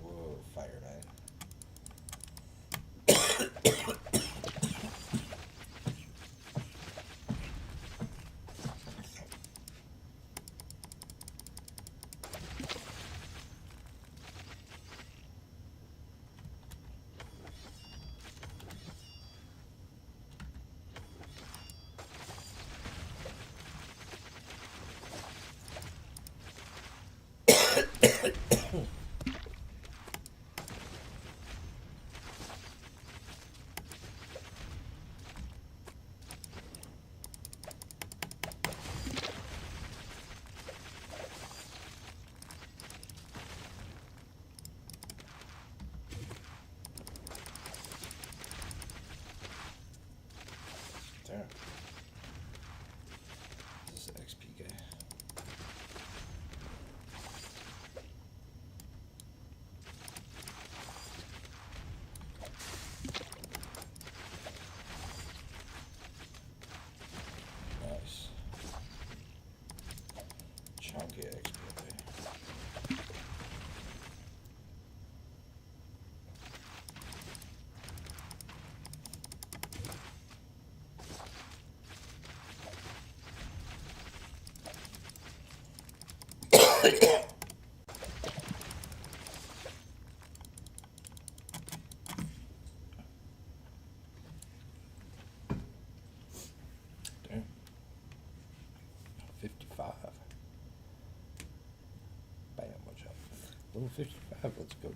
Whoa, Fire Knight. Damn. 55. Bam, watch out. Level 55, let's go.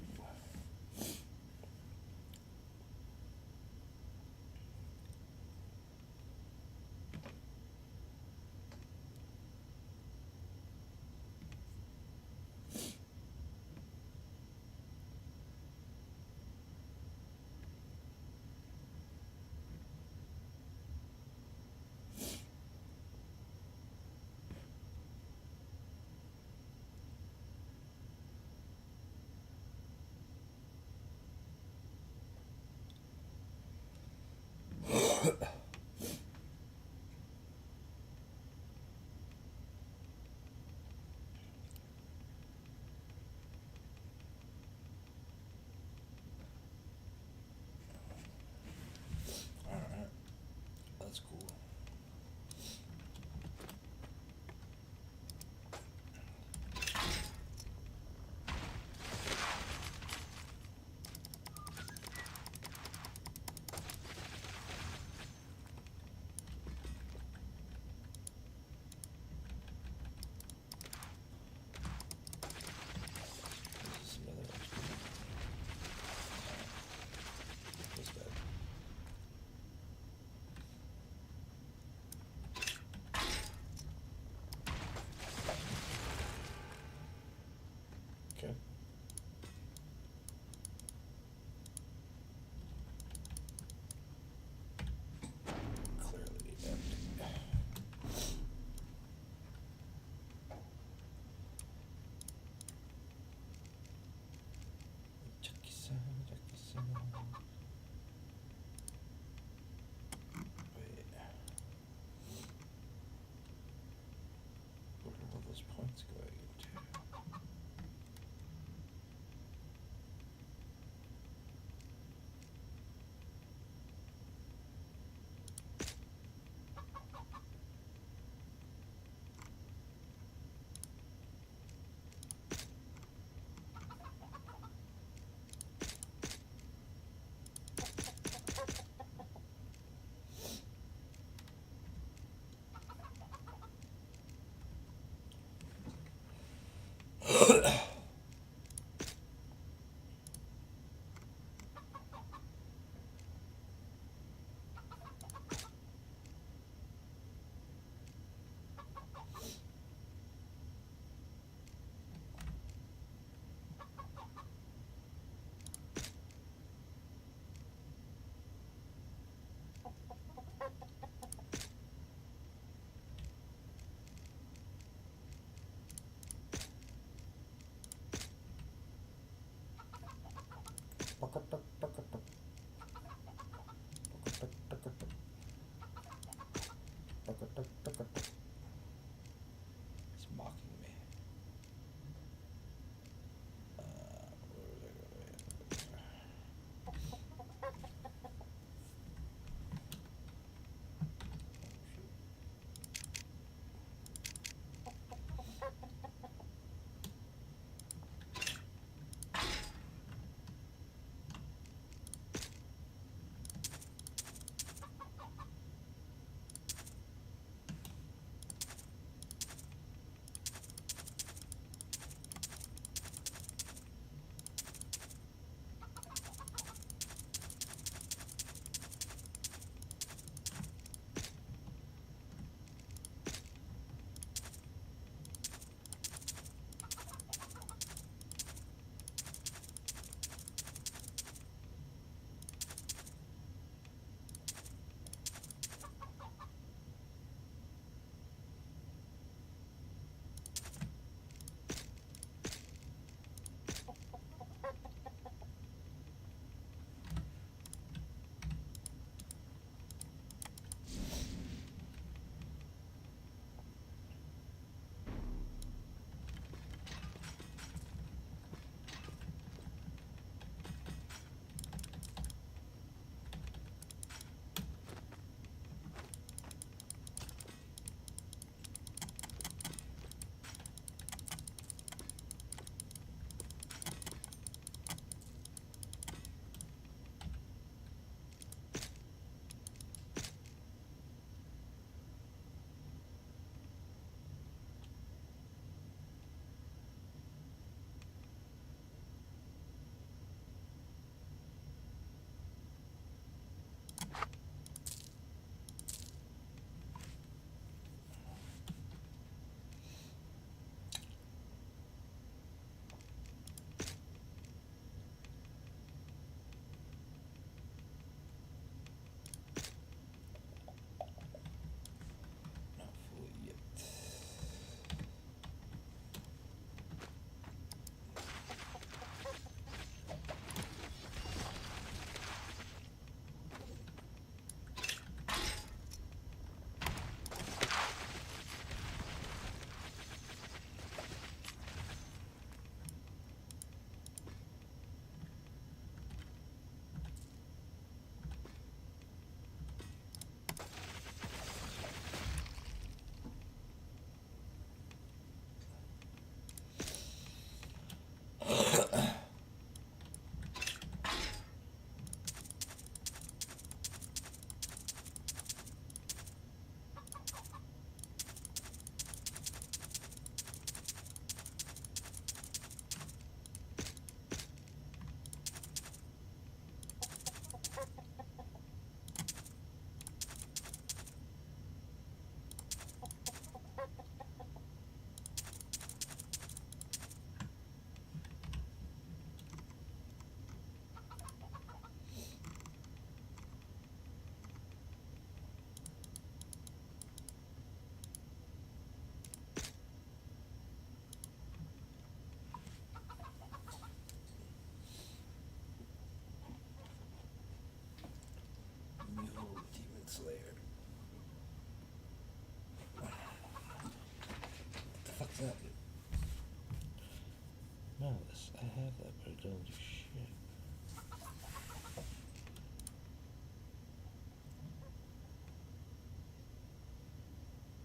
have that, but it doesn't do shit.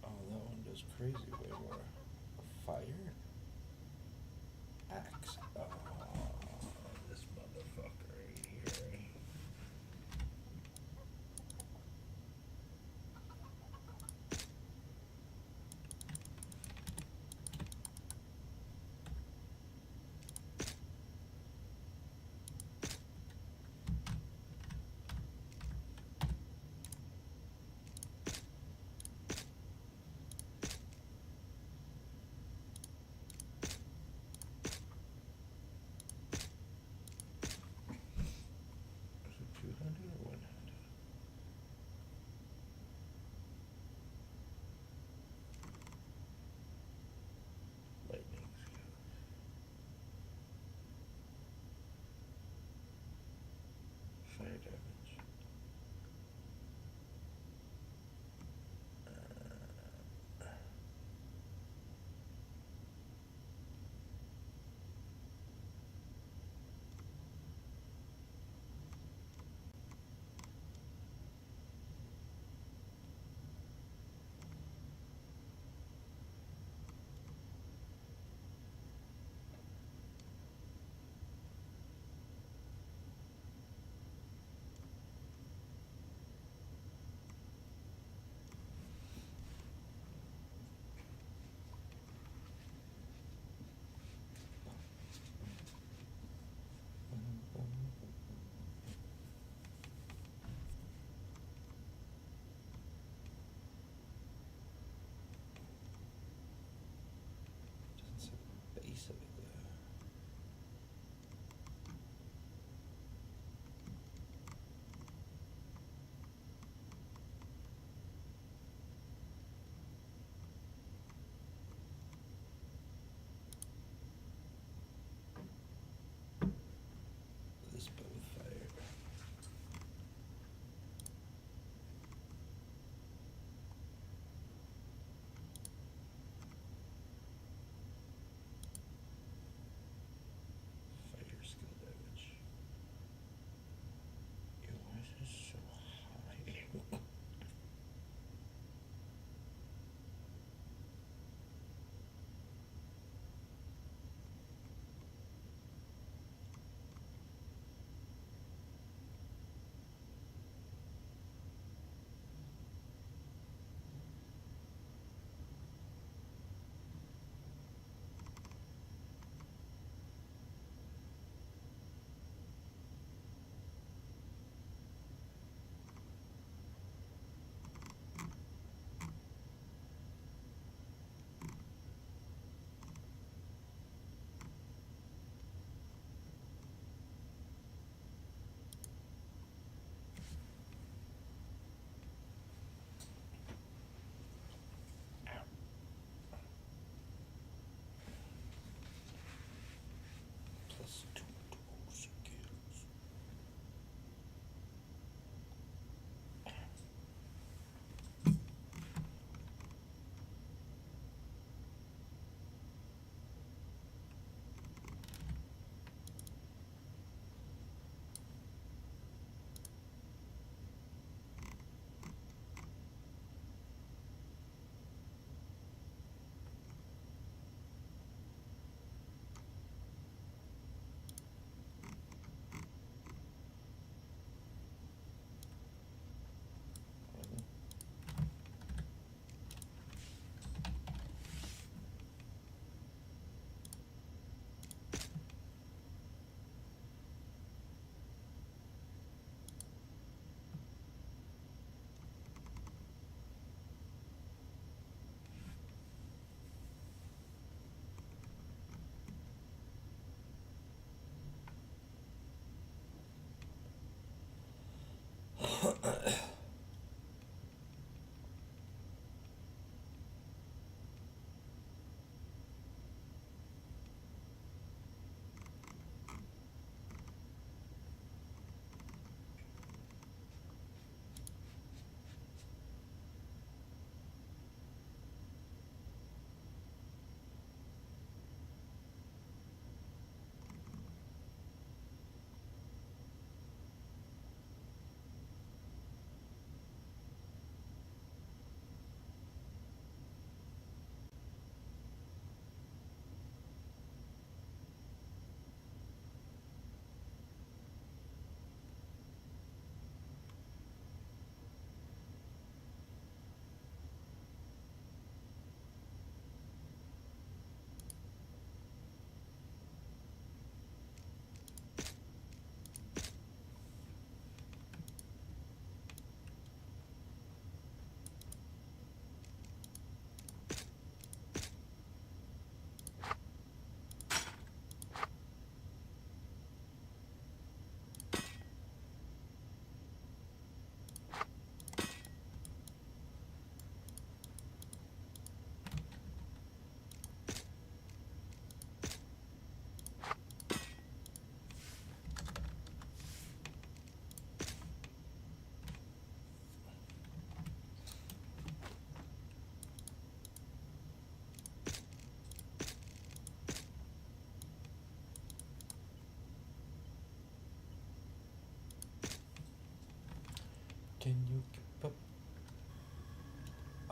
Oh, that one does crazy way more. Fire? Axe. Oh, this motherfucker right here. Is it 200 or 100? Lightning skills. Fire damage.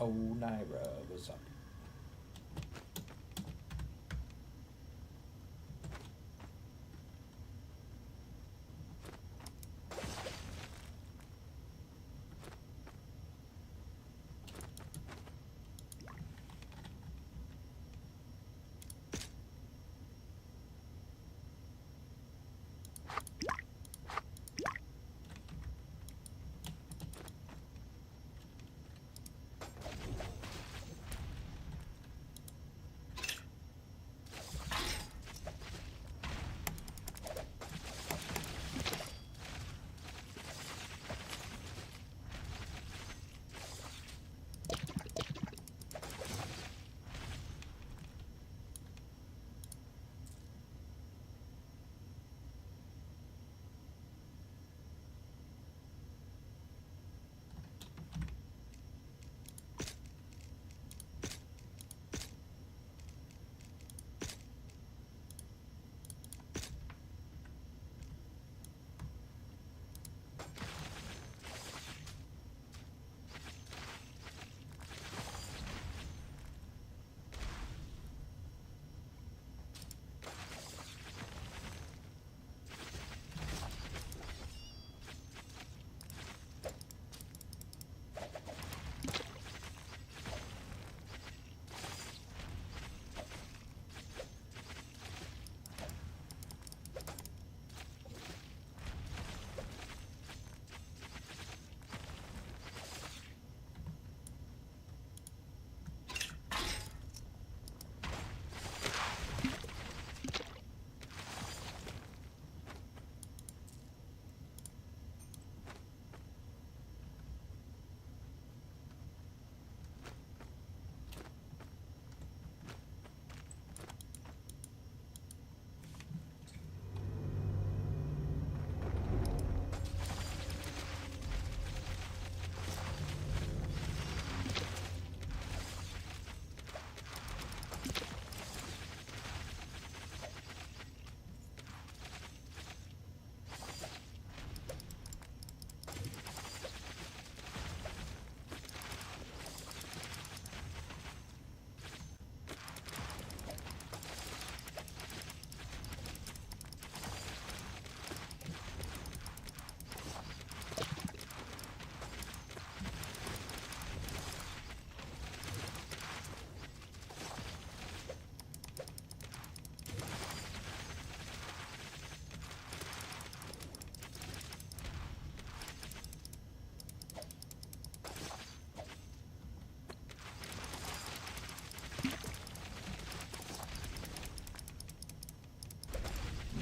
Oh, Naira, what's up?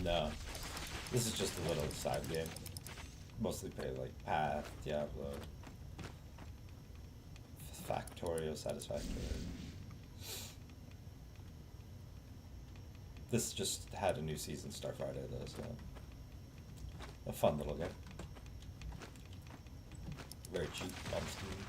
No. This is just a little side game. Mostly play like Path, Diablo, Factorio, Satisfactory. This just had a new season start Friday though, so a fun little game. Very cheap on Steam.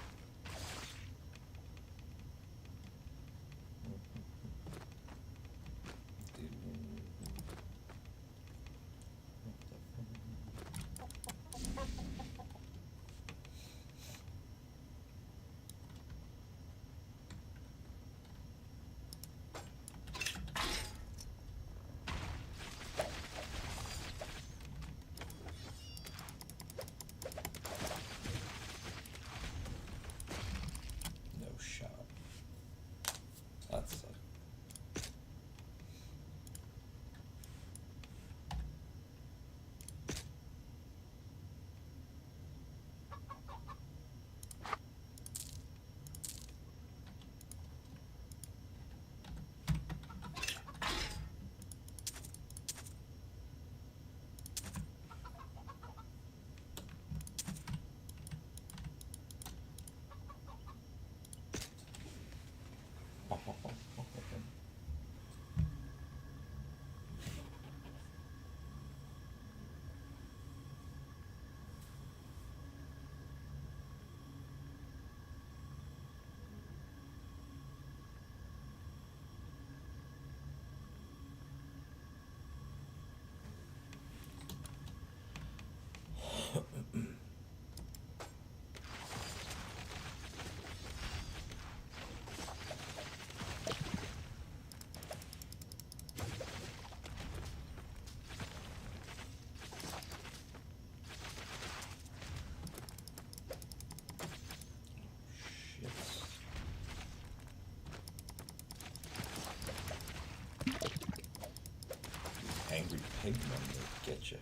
Pigman will get you.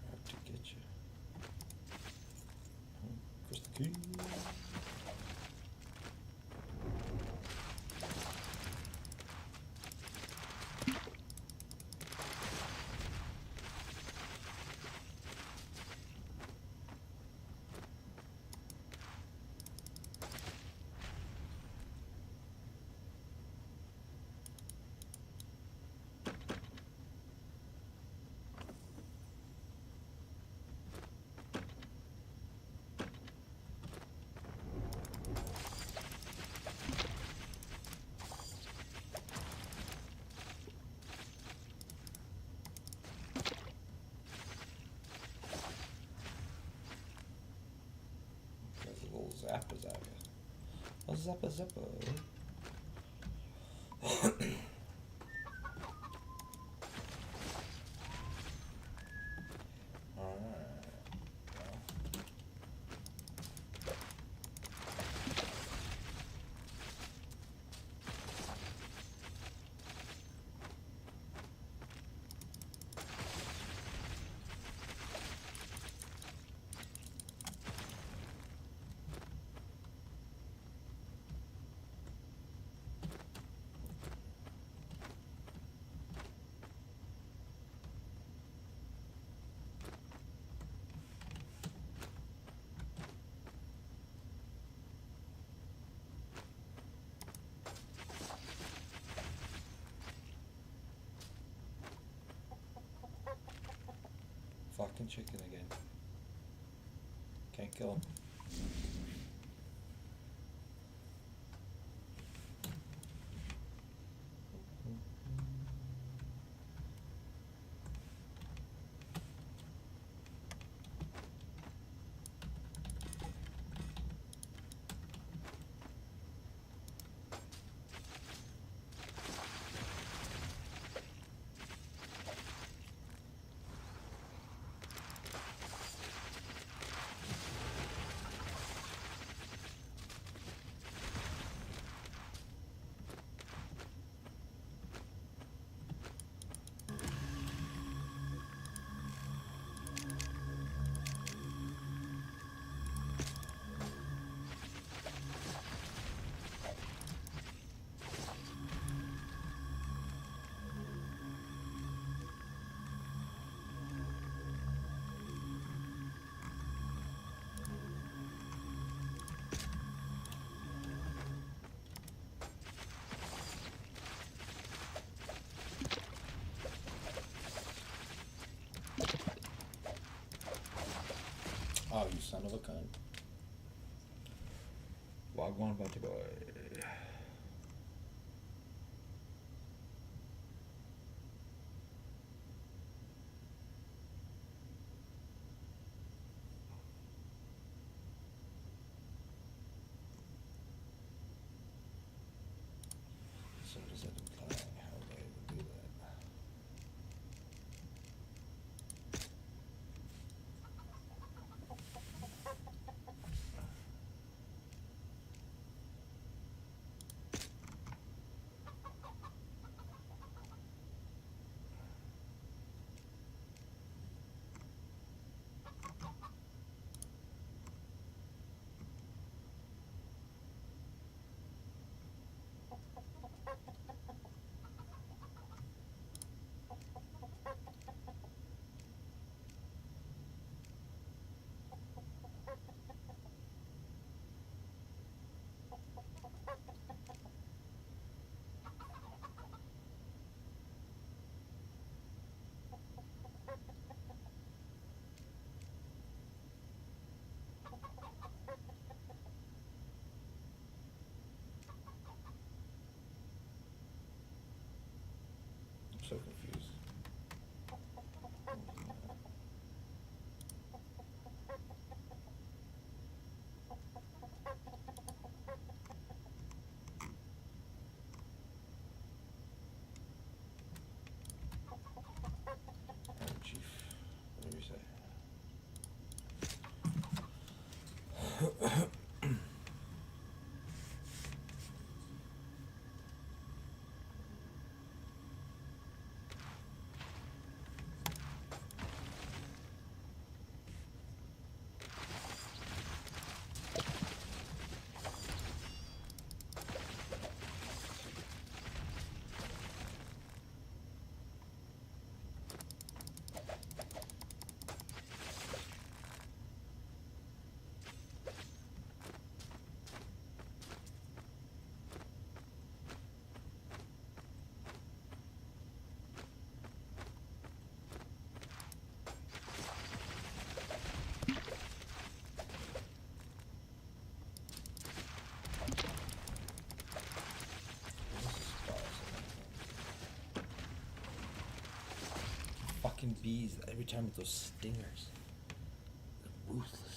Out to get you. Crystal Key. Zappa Zappa. Oh, Zappa Zappa. Fucking chicken again. Can't kill him. Oh, you son of a cunt. Wagwan Bunty Boy. So does that imply? How would I even do that? fucking bees every time with those stingers. They're ruthless.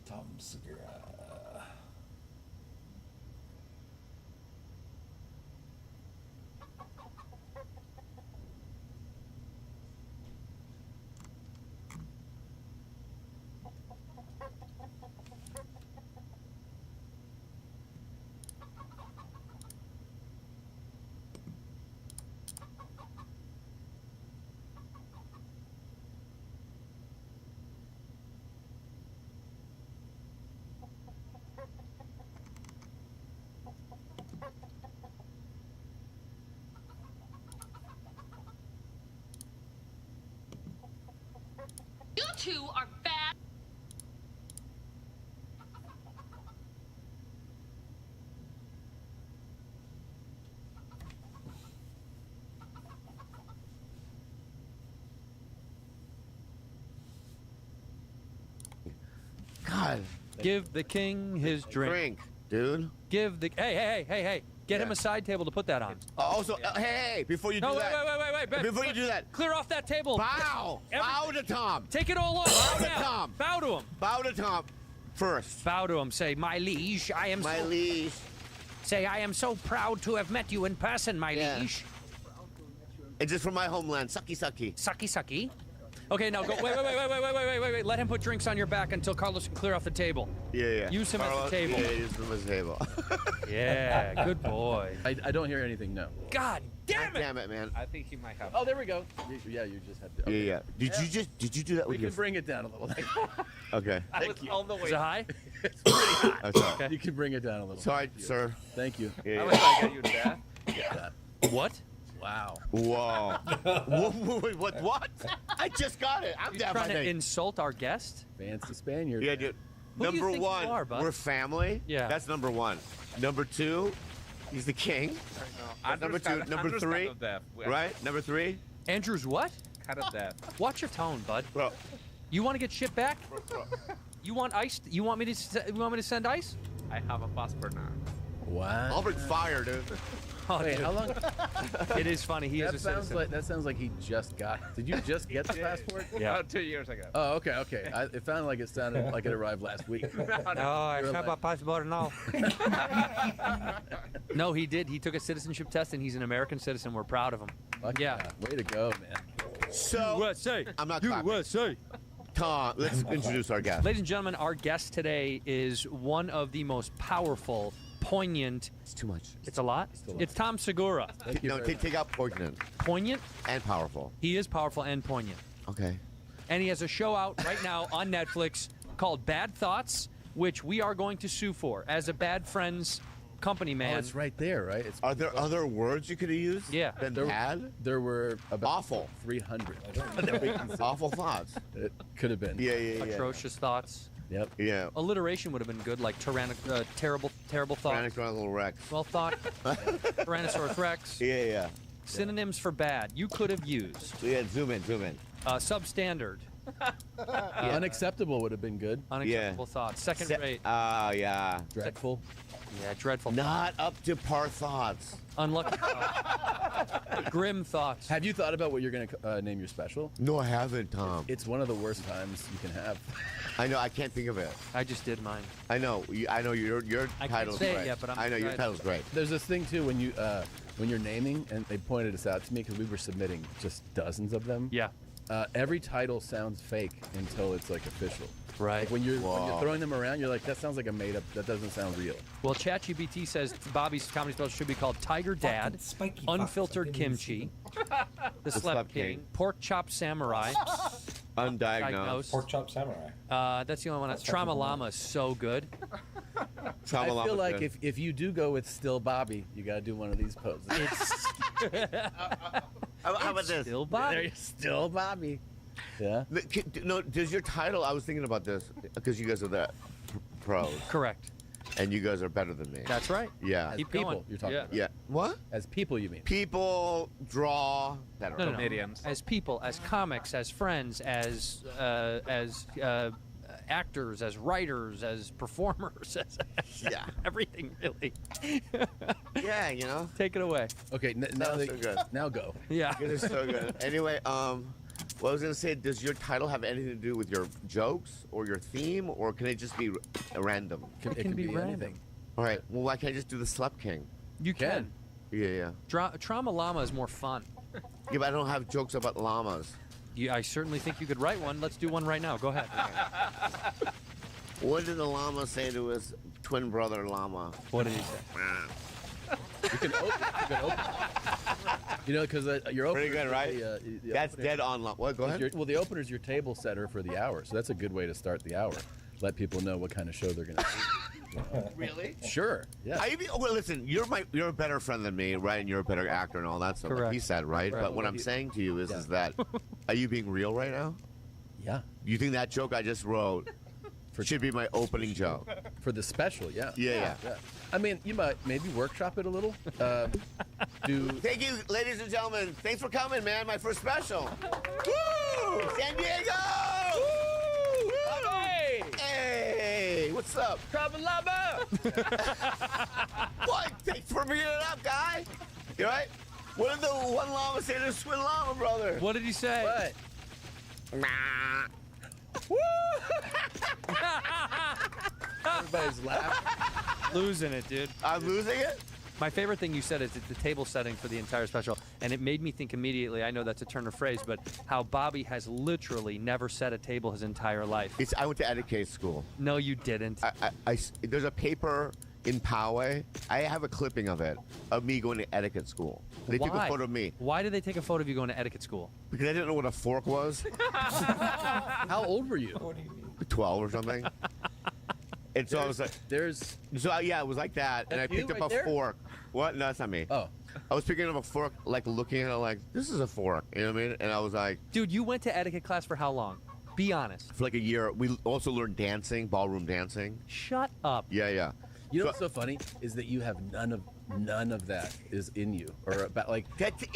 Tom Segura. You two are bad. God. Give the king his drink. Dude. Give the hey. Get him a side table to put that on. Also, hey, before you do that. Wait. Before you do that. Clear off that table. Bow. Bow to Tom. Take it all off. Bow to Tom. Bow to him. Bow to Tom first. Bow to him. Say, my liege, I am My liege. Say, I am so proud to have met you in person, my liege. It's just from my homeland. Sucky, sucky. Sucky, sucky. Okay, now go. Wait. Let him put drinks on your back until Carlos can clear off the table. Yeah. Use him Carlos, as a table. Yeah, use him as a table. Yeah, good boy. I don't hear anything, no. God damn it! Damn it, man. I think he might have. Oh, there we go. Yeah, you just had to. Okay. Yeah. Did you do that We with can your... bring it down a little. Okay. I was on the way. Is it high? It's pretty high. I'm sorry. You can bring it down a little. Sorry, sir. Thank you. Yeah. I was trying to get you to death. Yeah. What? Wow. Whoa. What? I just got it. I'm You down trying by to name. insult our guest? Fancy Spaniard. Yeah, dude. Who do you Number think you one, are, bud? we're family. Yeah. That's number one. Number two, he's the king. That's number two. Number three, right? Number three. Andrew's what? Kind of death. Watch your tone, bud. Bro. You want to get shit back? You want ice? You want me to send ice? I have a passport now. Wow. I'll bring fire, dude. Oh, Wait, dude. how long? It is funny. He is a citizen. That sounds like he just got. Did you just get the passport? Yeah. 2 years ago. Oh, okay. It sounded like it arrived last week. No, I have a passport now. No, he did. He took a citizenship test, and he's an American citizen. We're proud of him. Yeah. Way to go, man. So USA. I'm not clapping. USA. Tom, let's introduce our guest. Ladies and gentlemen, our guest today is one of the most powerful, poignant. It's too much. It's a lot. It's Tom Segura. No, take out poignant. Poignant and powerful. He is powerful and poignant. Okay. And he has a show out right now on Netflix called Bad Thoughts, which we are going to sue for as a Bad Friends company man. Oh, it's right there, right? Are there other words you could have used? Yeah. Than bad? There were about awful 300. Awful thoughts. It could have been. Yeah. Atrocious thoughts. Yep. Yeah. Alliteration would have been good, like terrible thought. Tyrannosaurus Rex. Well thought. Tyrannosaurus Rex. Yeah. Synonyms for bad you could have used. Yeah, zoom in. Substandard. Unacceptable would have been good. Unacceptable thoughts. Second rate. Yeah. Dreadful. Yeah, dreadful. Not up to par thoughts. Unlucky thoughts. Grim thoughts. Have you thought about what you're going to name your special? No, I haven't, Tom. It's one of the worst times you can have. I know. I can't think of it. I just did mine. I know. I know your title's say it great. yet, but I know your title's great. There's this thing too when you're naming, and they pointed this out to me because we were submitting just dozens of them. Yeah. Every title sounds fake until it's like official. Right. Like when you're throwing them around, you're like, that sounds like a made up. That doesn't sound real. Well, ChatGPT says Bobby's comedy special should be called Tiger Dad, Unfiltered Kimchi, The Slep King, Pork Chop Samurai, Undiagnosed. Pork Chop Samurai. That's the only one. Trauma Llama is so good. I feel like if you do go with Still Bobby, you got to do one of these poses. How about this? Still Bobby. There's Still Bobby. Yeah. No, does your title? I was thinking about this because you guys are the pros. Correct. And you guys are better than me. That's right. Yeah. As Keep people, going. you're talking Yeah. about. Yeah. What? As people, you mean? People draw better. No. As people, as comics, as friends, as actors, as writers, as performers, as Yeah. everything really. Yeah, you know. Take it away. Okay, That was so good. now go. Yeah. It is so good. Anyway, what I was gonna say, does your title have anything to do with your jokes or your theme, or can it just be random? It can be random. All right. Well, why can't I just do the Slep King? You can. Yeah. Trauma Llama is more fun. Yeah, but I don't have jokes about llamas. I certainly think you could write one. Let's do one right now. Go ahead. What did the llama say to his twin brother llama? What did he say? You can open. You know, because your opener. Pretty good, right? That's opener- dead on. What? Go ahead. Well, the opener is your table setter for the hour, so that's a good way to start the hour. Let people know what kind of show they're going to see. Really? Sure. Yeah. Well, listen, you're a better friend than me, right? And you're a better actor and all that stuff. Correct. Like he said, right? Correct. But what I'm saying to you is that, are you being real right now? Yeah. You think that joke I just wrote should be my opening joke? For the special, yeah. Yeah. I mean, you might maybe workshop it a little. Thank you, ladies and gentlemen. Thanks for coming, man. My first special. Woo! San Diego! Woo! Hey! What's up? Trauma Llama! What? Thanks for bringing it up, guy. You all right? What did the one llama say to the twin llama brother? What did he say? What? Everybody's laughing. Losing it, dude. I'm losing it? My favorite thing you said is the table setting for the entire special, and it made me think immediately, I know that's a turn of phrase, but how Bobby has literally never set a table his entire life. I went to etiquette school. No, you didn't. There's a paper in Poway. I have a clipping of it, of me going to etiquette school. They took a photo of me. Why did they take a photo of you going to etiquette school? Because I didn't know what a fork was. How old were you? 12 or something. And so I was like, it was like that, and I That's you picked up right a there? fork. What? No, that's not me. Oh. I was picking up a fork, like looking at it like, this is a fork, you know what I mean? And I was like, Dude, you went to etiquette class for how long? Be honest. for like a year. We also learned dancing, ballroom dancing. Shut up. Yeah. You know what's so funny is that you have none of that is in you, or about like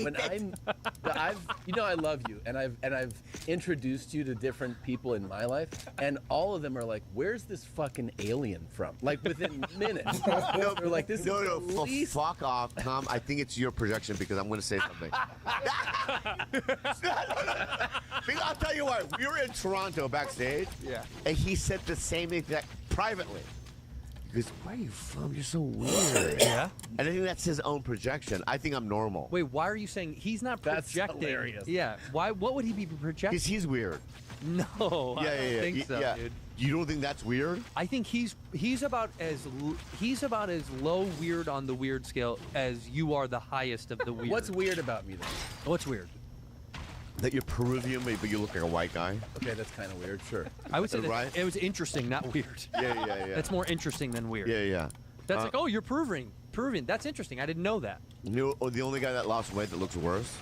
when I've I love you, and I've introduced you to different people in my life, and all of them are like, where's this fucking alien from? Like within minutes. They're like, this is the least. Fuck off, Tom. I think it's your projection because I'm going to say something. I'll tell you what. We were in Toronto backstage, and he said the same exact privately. He goes, where are you from? You're so weird. Yeah. And I think that's his own projection. I think I'm normal. Wait, why are you saying he's not projecting? That's hilarious. Yeah. Why? What would he be projecting? Because he's weird. No, I don't think so, dude. You don't think that's weird? I think he's about as low weird on the weird scale as you are the highest of the weird. What's weird about me then? What's weird? That you're Peruvian, but you look like a white guy. Okay, that's kind of weird. Sure. I would say that right? it was interesting, not weird. Yeah. That's more interesting than weird. Yeah. That's like, oh, you're Peruvian. That's interesting. I didn't know that. The only guy that lost weight that looks worse.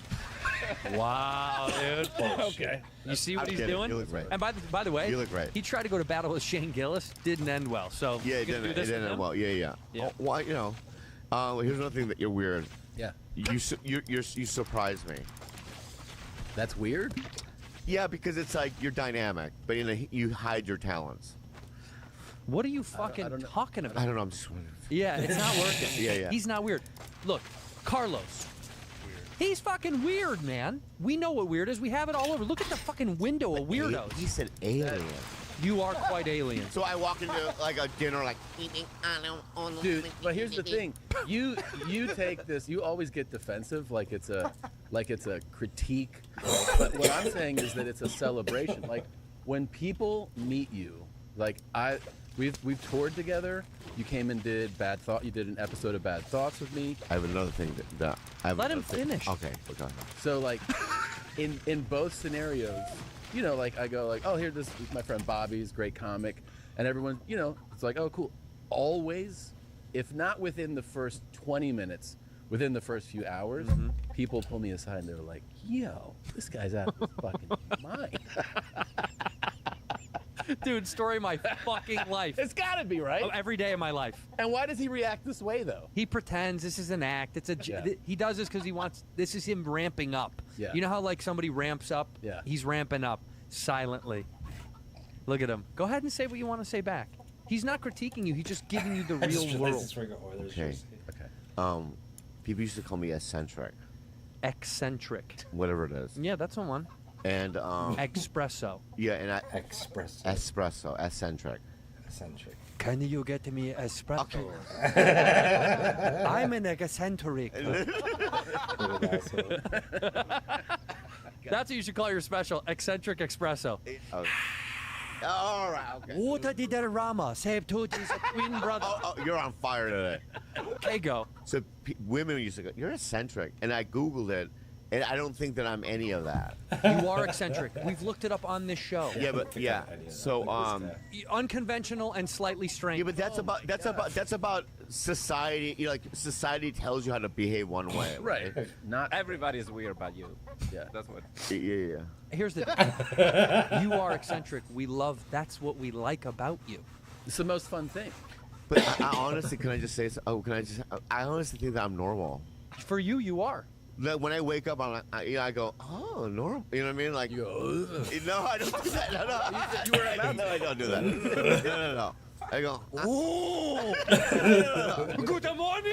Wow, dude. Okay. You see what I'm he's kidding. doing? You look great. And by the way, You look great. He tried to go to battle with Shane Gillis. Didn't end well. So Yeah, it you gonna didn't. do this It with didn't him? well. Yeah. Yeah. Oh, well, here's another thing that you're weird. Yeah. You surprise me. That's weird. Yeah, because it's like you're dynamic, but you hide your talents. What are you fucking talking about? I don't know. I'm just wondering. Yeah, it's not working. Yeah. He's not weird. Look, Carlos. He's fucking weird, man. We know what weird is. We have it all over. Look at the fucking window of weirdos. He said alien. You are quite alien. So I walk into like a dinner like, Dude, but here's the thing. You take this. You always get defensive, like it's a critique. But what I'm saying is that it's a celebration. Like when people meet you, like we've toured together. You came and did Bad Thought. You did an episode of Bad Thoughts with me. I have another thing that I have. Let him another thing. finish. Okay, we're done. So like, in both scenarios, like I go like, oh, here, this is my friend Bobby's great comic, and everyone, it's like, oh, cool. Always, if not within the first 20 minutes, within the first few hours, people pull me aside and they're like, yo, this guy's out of his fucking mind. Dude, story of my fucking life. It's got to be, right? Oh, every day of my life. And why does he react this way, though? He pretends this is an act. It's a. He does this because he wants. This is him ramping up. Yeah. You know how like somebody ramps up? Yeah. He's ramping up silently. Look at him. Go ahead and say what you want to say back. He's not critiquing you. He's just giving you the real world. Okay. People used to call me eccentric. Eccentric. Whatever it is. Yeah, that's the one. And espresso. Yeah, and espresso. Espresso. Eccentric. Eccentric. Can you get me espresso? I'm an eccentric. That's what you should call your special, eccentric espresso. All right, okay. Water di Rama, save two is a twin brother. Oh, you're on fire today. Okay, go. So women used to go, you're eccentric. And I Googled it, and I don't think that I'm any of that. You are eccentric. We've looked it up on this show. Yeah, but yeah. So unconventional and slightly strange. Yeah, but that's about society. You know, like society tells you how to behave one way. Right. Not everybody's weird about you. Yeah. That's what. Yeah. Here's the you are eccentric. We love. That's what we like about you. It's the most fun thing. But I honestly, can I just say? I honestly think that I'm normal. For you, you are. Like when I wake up, I go, oh, normal. You know what I mean? Like, you go, no, I don't do that. No. You were about No, I don't do that. No. I go, oh, good morning.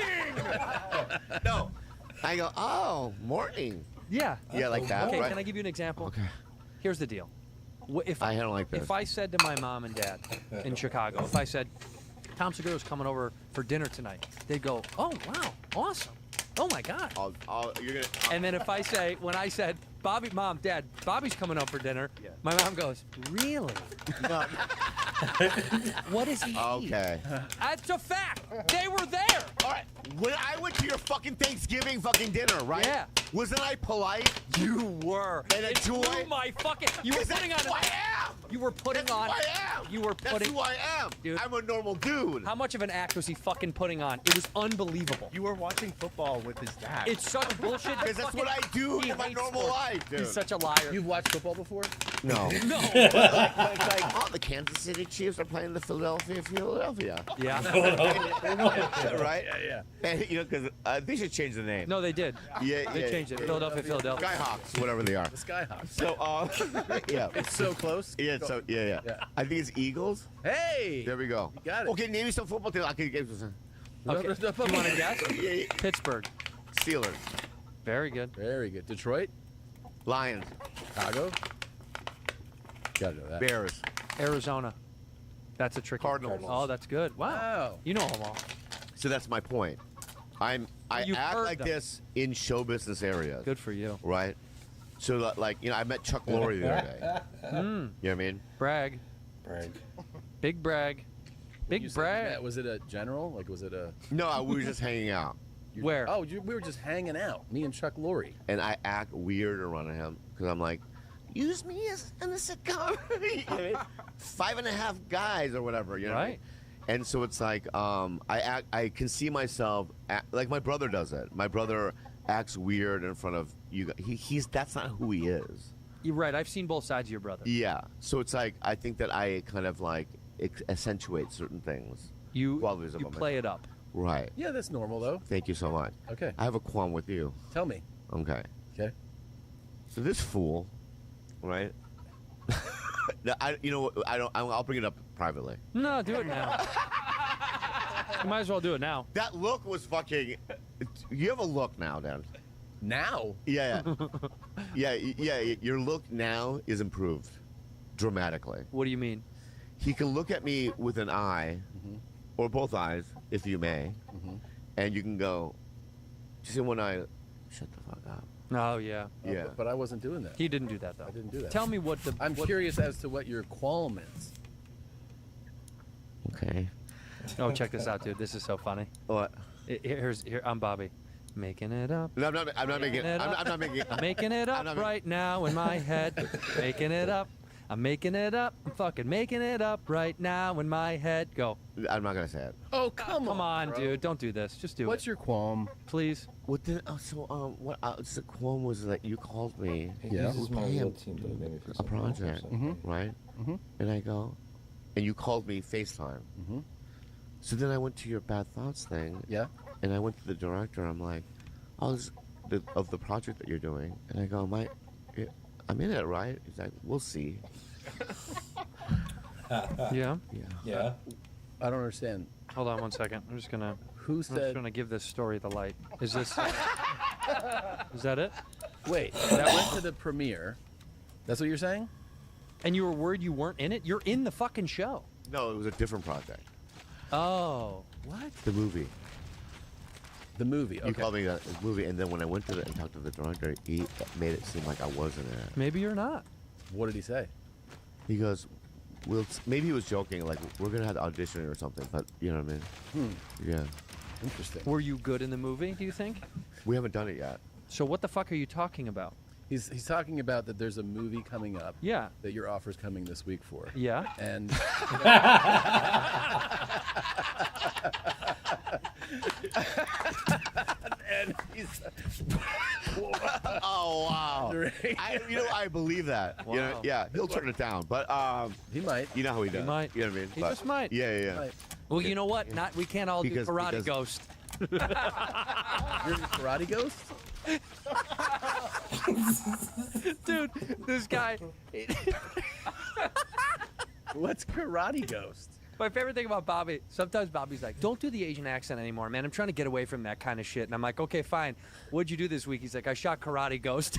No, I go, oh, morning. Yeah. Yeah, like that. Okay, right? can I give you an example? Okay. Here's the deal. If I don't like this. If I said to my mom and dad in Chicago, if I said, Tom Segura's coming over for dinner tonight, they'd go, oh, wow, awesome. Oh, my God. And then if I say, when I said, Bobby, Mom, Dad, Bobby's coming over for dinner, my mom goes, really? No. What is he Okay. That's a fact. They were there. All right. When I went to your fucking Thanksgiving fucking dinner, right? Yeah. Wasn't I polite? You were. And a It joy? blew my fucking. You were putting on. That's who I am. You were putting That's on. who I am. You were putting. That's who I am. Dude. I'm a normal dude. How much of an act was he fucking putting on? It was unbelievable. You were watching football with his dad. It's such bullshit. Because that's what I do in my normal life, dude. He's such a liar. You've watched football before? No. No. It's like, oh, the Kansas City Chiefs are playing the Philadelphia. Yeah. Right? Yeah. And, you know, because they should change the name. No, they did. Yeah, They changed it. Philadelphia. Skyhawks, whatever they are. The Skyhawks. So, yeah. It's so close. Yeah, so, yeah. I think it's Eagles. Hey! There we go. You got it. Okay, name me some football teams. I could give you some. Okay. You want to guess? Yeah. Pittsburgh. Steelers. Very good. Very good. Detroit? Lions. Chicago? Gotta know that. Bears. Arizona. That's a tricky. Cardinals. Oh, that's good. Wow. You know them all. So that's my point. I You've act heard like them. this in show business areas. Good for you. Right? So, like, you know, I met Chuck Lorre the other day. You know what I mean? Brag. Big brag. Big You said brag. that- Was it a general? Like, was it a... No, we were just hanging out. Where? Oh, we were just hanging out. Me and Chuck Lorre. And I act weird in front of him because I'm like, use me as in a sitcom. You know what I mean? 5.5 guys or whatever. You know what I mean? Right. And so it's like I can see myself like my brother does it. My brother acts weird in front of you guys. He's that's not who he is. You're right. I've seen both sides of your brother. Yeah. So it's like I think that I kind of like accentuate certain things. You Qualities of you a man. play it up. Right. Yeah, that's normal, though. Thank you so much. Okay. I have a qualm with you. Tell me. Okay. Okay. So this fool, right? No, you know, I'll bring it up privately. No, do it now. You might as well do it now. That look was fucking. You have a look now, Dan. Now? Yeah. Yeah. Your look now is improved dramatically. What do you mean? He can look at me with an eye, or both eyes, if you may, and you can go, just in one eye, shut the fuck up. Oh, yeah. Yeah. But I wasn't doing that. He didn't do that, though. I didn't do that. Tell me what the... I'm curious as to what your qualm is. Okay. Oh, check this out, dude. This is so funny. What? Here, I'm Bobby. Making it up. No, I'm not making it. I'm not making it. I'm making it up right now in my head. Making it up. I'm making it up. I'm fucking making it up right now in my head. Go. I'm not gonna say it. Oh, come on, bro. dude. Don't do this. Just do What's your qualm? Please. What the? What? The qualm was that you called me. Yeah. To pay him a project, right? And I go, and you called me FaceTime. Mm-hmm. So then I went to your Bad Thoughts thing. Yeah. And I went to the director. I'm like, of the project that you're doing. And I go, I'm in it, right? He's like, we'll see. Yeah. Yeah. I don't understand. Hold on 1 second. I'm just gonna. Who I'm said? just gonna give this story the light. Is this? Is that it? Wait, that went to the premiere. That's what you're saying? And you were worried you weren't in it? You're in the fucking show. No, it was a different project. Oh, what? The movie. The movie. You Okay. called me the movie, and then when I went to and talked to the director, he made it seem like I wasn't in it. Maybe you're not. What did he say? He goes, maybe he was joking, like, we're going to have to audition or something, but you know what I mean? Yeah. Interesting. Were you good in the movie, do you think? We haven't done it yet. So what the fuck are you talking about? He's talking about that there's a movie coming up. Yeah. That your offer's coming this week for. Yeah. And and he's oh wow! I believe that. Wow. You know, yeah, he'll turn it down, but he might. You know how he does. He might. You know what I mean? He But- just might. Yeah. Well, you know what? We can't all Because- do Karate because- Ghost. You're the Karate Ghost? Dude, this guy. What's Karate Ghost? My favorite thing about Bobby, sometimes Bobby's like, don't do the Asian accent anymore, man. I'm trying to get away from that kind of shit. And I'm like, okay, fine. What'd you do this week? He's like, I shot Karate Ghost.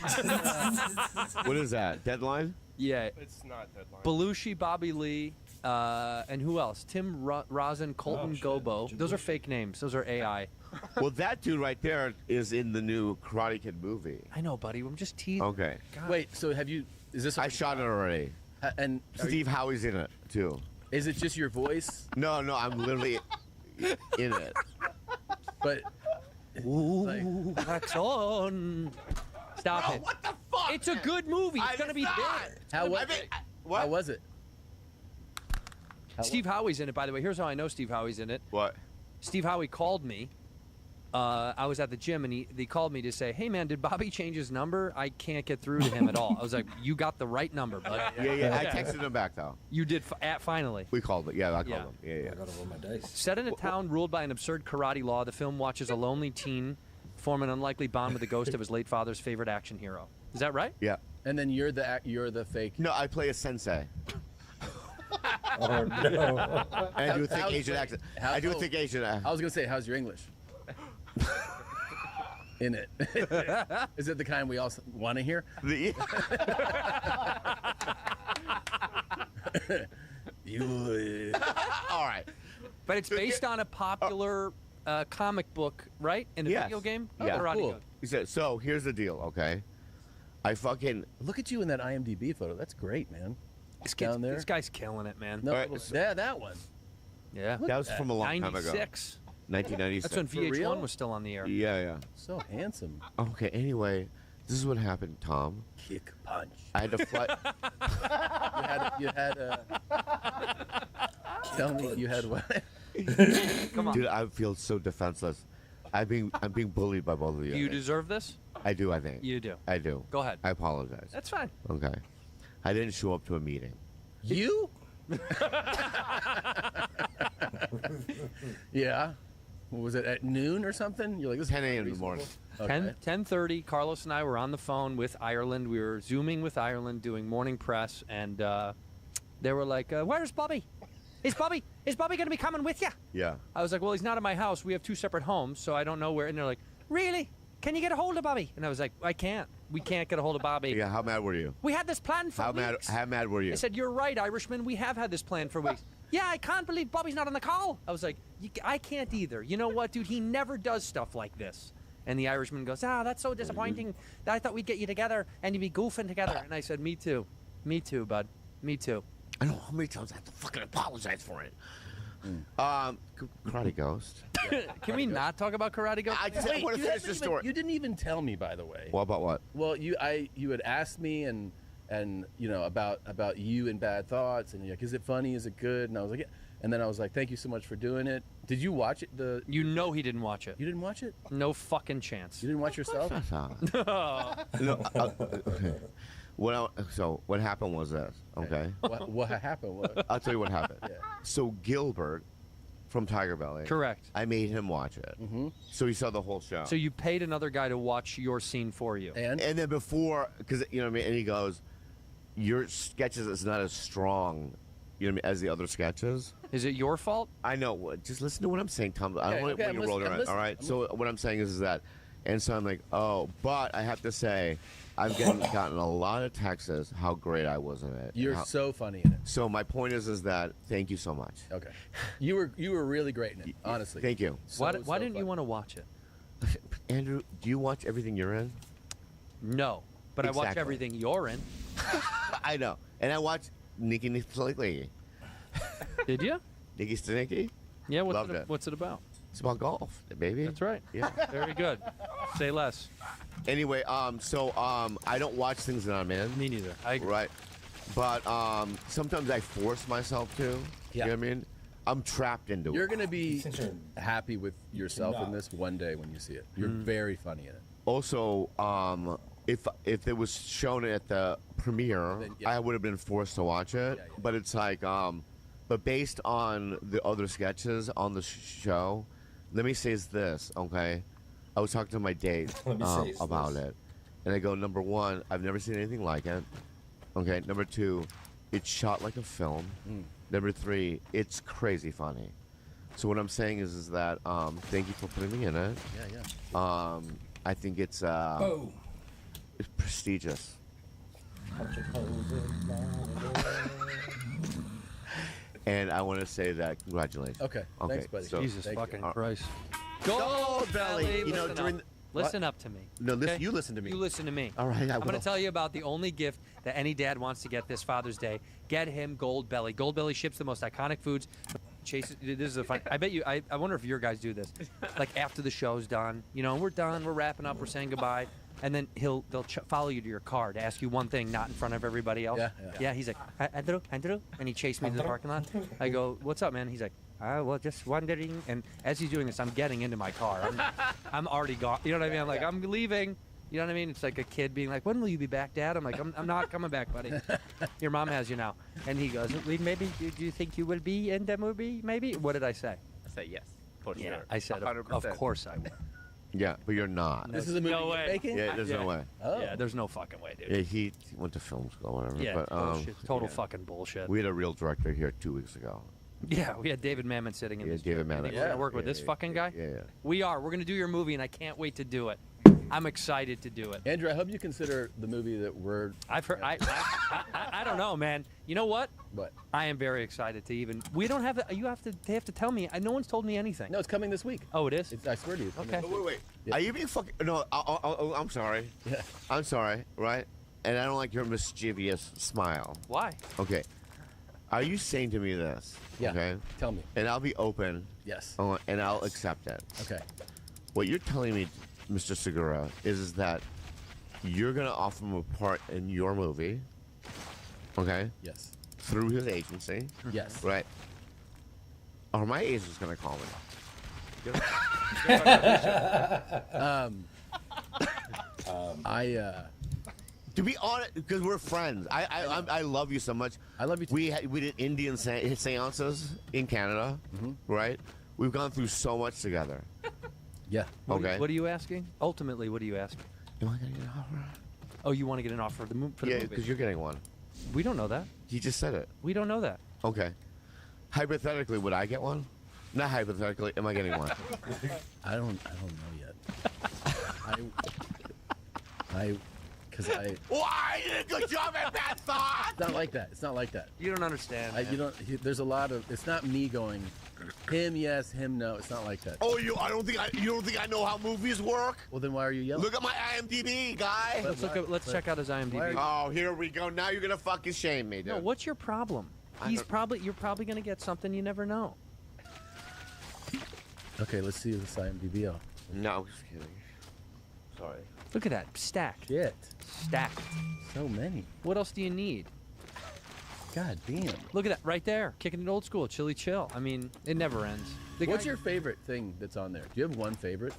What is that? Deadline? Yeah. It's not Deadline. Belushi, Bobby Lee, and who else? Tim Rosen, Colton Gobo. Those are fake names. Those are AI. Well, that dude right there is in the new Karate Kid movie. I know, buddy. I'm just teasing. Okay. Wait, so have you? Is this? I shot it already. And Steve Howie's in it too. Is it just your voice? No, I'm literally in it. But Ooh, wax on. Stop it. What the fuck? It's a good movie. It's gonna be big. How was what? How was it? Steve Howie's in it, by the way. Here's how I know Steve Howie's in it. What? Steve Howie called me. I was at the gym, and they called me to say, hey, man, did Bobby change his number? I can't get through to him at all. I was like, you got the right number, bud. Yeah. I texted him back, though. You did finally. We called it. Yeah, I called Yeah. him. Yeah. I gotta roll my dice. Set in a town ruled by an absurd karate law, the film watches a lonely teen form an unlikely bond with the ghost of his late father's favorite action hero. Is that right? Yeah. And then you're the fake. No, I play a sensei. Oh, no. And I do a thick Asian accent. I do a thick Asian accent. I was gonna say, how's your English? In it. Is it the kind we all want to hear? You. All right. But it's based on a popular comic book, right? In a Yes. video game? Yeah. Karate Cool. Ghost. He said, so here's the deal, okay? I fucking Look at you in that IMDb photo. That's great, man. Down there. This guy's killing it, man. No, All right, yeah, that one. Yeah. that was from a long time ago. 96. 1996. That's when For real? VH1 was still on the air. Yeah. So handsome. Okay. Anyway, this is what happened, Tom. Kick punch. I had to fly. You had Tell me you had what? Come on. Dude, I feel so defenseless. I'm being bullied by both of you. Do you deserve this? I do, I think. You do. I do. Go ahead. I apologize. That's fine. Okay. I didn't show up to a meeting. You? Yeah. What was it, at noon or something? You're like, this is 10 a.m. in the morning. Okay. 10:30. Carlos and I were on the phone with Ireland. We were Zooming with Ireland, doing morning press, and they were like, "Where's Bobby? Is Bobby going to be coming with you?" Yeah. I was like, "Well, he's not at my house. We have two separate homes, so I don't know where." And they're like, "Really? Can you get a hold of Bobby?" And I was like, "I can't. We can't get a hold of Bobby." Yeah. How mad were you? We had this plan for weeks. How mad were you? I said, "You're right, Irishman. We have had this plan for weeks." Yeah, I can't believe Bobby's not on the call. I was like, I can't either. You know what, dude? He never does stuff like this. And the Irishman goes, that's so disappointing. I thought we'd get you together and you'd be goofing together. And I said, me too. Me too, bud. Me too. I don't know how many times I have to fucking apologize for it. Karate Ghost. Can we not talk about Karate Ghost? I Wait, want to you finish the haven't story. you didn't even tell me, by the way. What about what? Well, you had asked me and you know about you and Bad Thoughts, and you're like, is it funny? Is it good? And I was like, yeah. And then I was like, thank you so much for doing it. Did you watch it? You know he didn't watch it. You didn't watch it? No fucking chance. You didn't watch yourself? No. No. Okay. So what happened was this, okay? What happened? What? I'll tell you what happened. Yeah. So Gilbert from Tiger Belly. Correct. I made him watch it. So he saw the whole show. So you paid another guy to watch your scene for you. And then before, because you know what I mean, and he goes, your sketches is not as strong, you know what I mean, as the other sketches. Is it your fault? I know. Just listen to what I'm saying, Tom. I don't want okay, you roll around. All right. So what I'm saying is that, and so I'm like, oh, but I have to say, I've gotten a lot of texts how great I was in it. You're so funny in it. So my point is that thank you so much. Okay. You were really great in it, honestly. Thank you. Why didn't you want to watch it? Andrew, do you watch everything you're in? No, but I watch Exactly. everything you're in. I know. And I watched Nikki Slicky. Did you? Nikki Slicky? Yeah, Loved it. what's it about? It's about golf, baby. That's right. Yeah. Very good. Say less. Anyway, I don't watch things that I'm in. Me neither. I agree. Right. But sometimes I force myself to. Yeah. You know what I mean? I'm trapped into You're it. gonna be happy with yourself in this one day when you see it. You're very funny in it. Also, if it was shown at the premiere, Then, yeah. I would have been forced to watch it. But it's like, but based on the other sketches on the show, let me say this, okay? I was talking to my date about it, and I go, number one, I've never seen anything like it. Okay, number two, it's shot like a film. Number three, it's crazy funny. So what I'm saying is that thank you for putting me in it. Yeah. I think it's prestigious. And I want to say that congratulations. Okay. Thanks, buddy. So, Jesus thank fucking you. Christ. Gold Belly. You know, Listen during up. Listen up to me. No, okay? you listen to me. You listen to me. All right, I I'm going will. to tell you about the only gift that any dad wants to get this Father's Day. Get him Gold Belly. Gold Belly ships the most iconic foods. Chase, this is a fun. I bet you. I wonder if your guys do this. Like after the show's done, you know, we're done, we're wrapping up, we're saying goodbye, and then they'll follow you to your car to ask you one thing, not in front of everybody else. Yeah. He's like, Andrew, and he chased me to the parking lot. I go, what's up, man? He's like, well, just wondering. And as he's doing this, I'm getting into my car. I'm already gone. You know what I mean? I'm like, I'm leaving. You know what I mean? It's like a kid being like, when will you be back, Dad? I'm like, I'm not coming back, buddy. Your mom has you now. And he goes, maybe, do you think you will be in the movie, maybe? What did I say? I say yes, for Yeah, sure. I said, of 100%. course I will. Yeah, but you're not. This is a movie No you're way. making? Yeah, there's no way. Oh. Yeah, there's no fucking way, dude. Yeah, he went to film school, whatever. Yeah, but, bullshit. Total yeah. fucking bullshit. We had a real director here 2 weeks ago. Yeah, we had David Mamet sitting in Yeah, this David chair. You Mamet. think we're gonna work with Yeah, this yeah, fucking guy? Yeah, yeah. We are. We're gonna do your movie, and I can't wait to do it. I'm excited to do it. Andrew, I hope you consider the movie that we're. I've heard. I don't know, man. You know what? What? I am very excited to even. We don't have. You have to. They have to tell me. No one's told me anything. No, it's coming this week. Oh, it is. I swear to you. Okay. Wait. Yeah. Are you being fucking? No, I'm sorry. Yeah. I'm sorry, right? And I don't like your mischievous smile. Why? Okay. Are you saying to me this? Yeah. Okay. Tell me. And I'll be open. Yes. And I'll accept it. Okay. What you're telling me, Mr. Segura, is that you're gonna offer him a part in your movie. Okay. Yes. Through his agency. Yes. Right. Are my agents gonna call me? To be honest, because we're friends, I love you so much. I love you too. We did Indian seances in Canada, right? We've gone through so much together. Yeah. Okay. What are you asking? Ultimately, what are you asking? Am I gonna get an offer? Oh, you want to get an offer for the movie? Yeah, because you're getting one. We don't know that. You just said it. We don't know that. Okay. Hypothetically, would I get one? Not hypothetically. Am I getting one? I don't know yet. Because I. Why? You did a good job at bad thought. It's not like that. It's not like that. You don't understand. You don't. There's a lot of. It's not me going. Him yes, him no. It's not like that. Oh, you don't think I know how movies work? Well, then why are you yelling? Look at my IMDb, guy. Let's check out his IMDb. Oh, here we go. Now you're gonna fucking shame me, dude. No, what's your problem? You're probably gonna get something you never know. Okay, let's see this IMDb off. No, I'm just kidding. Sorry. Look at that, stacked. Shit. Stacked. So many. What else do you need? God damn. Look at that right there, kicking it old school, Chili Chill. I mean, it never ends. What's your favorite thing that's on there? Do you have one favorite?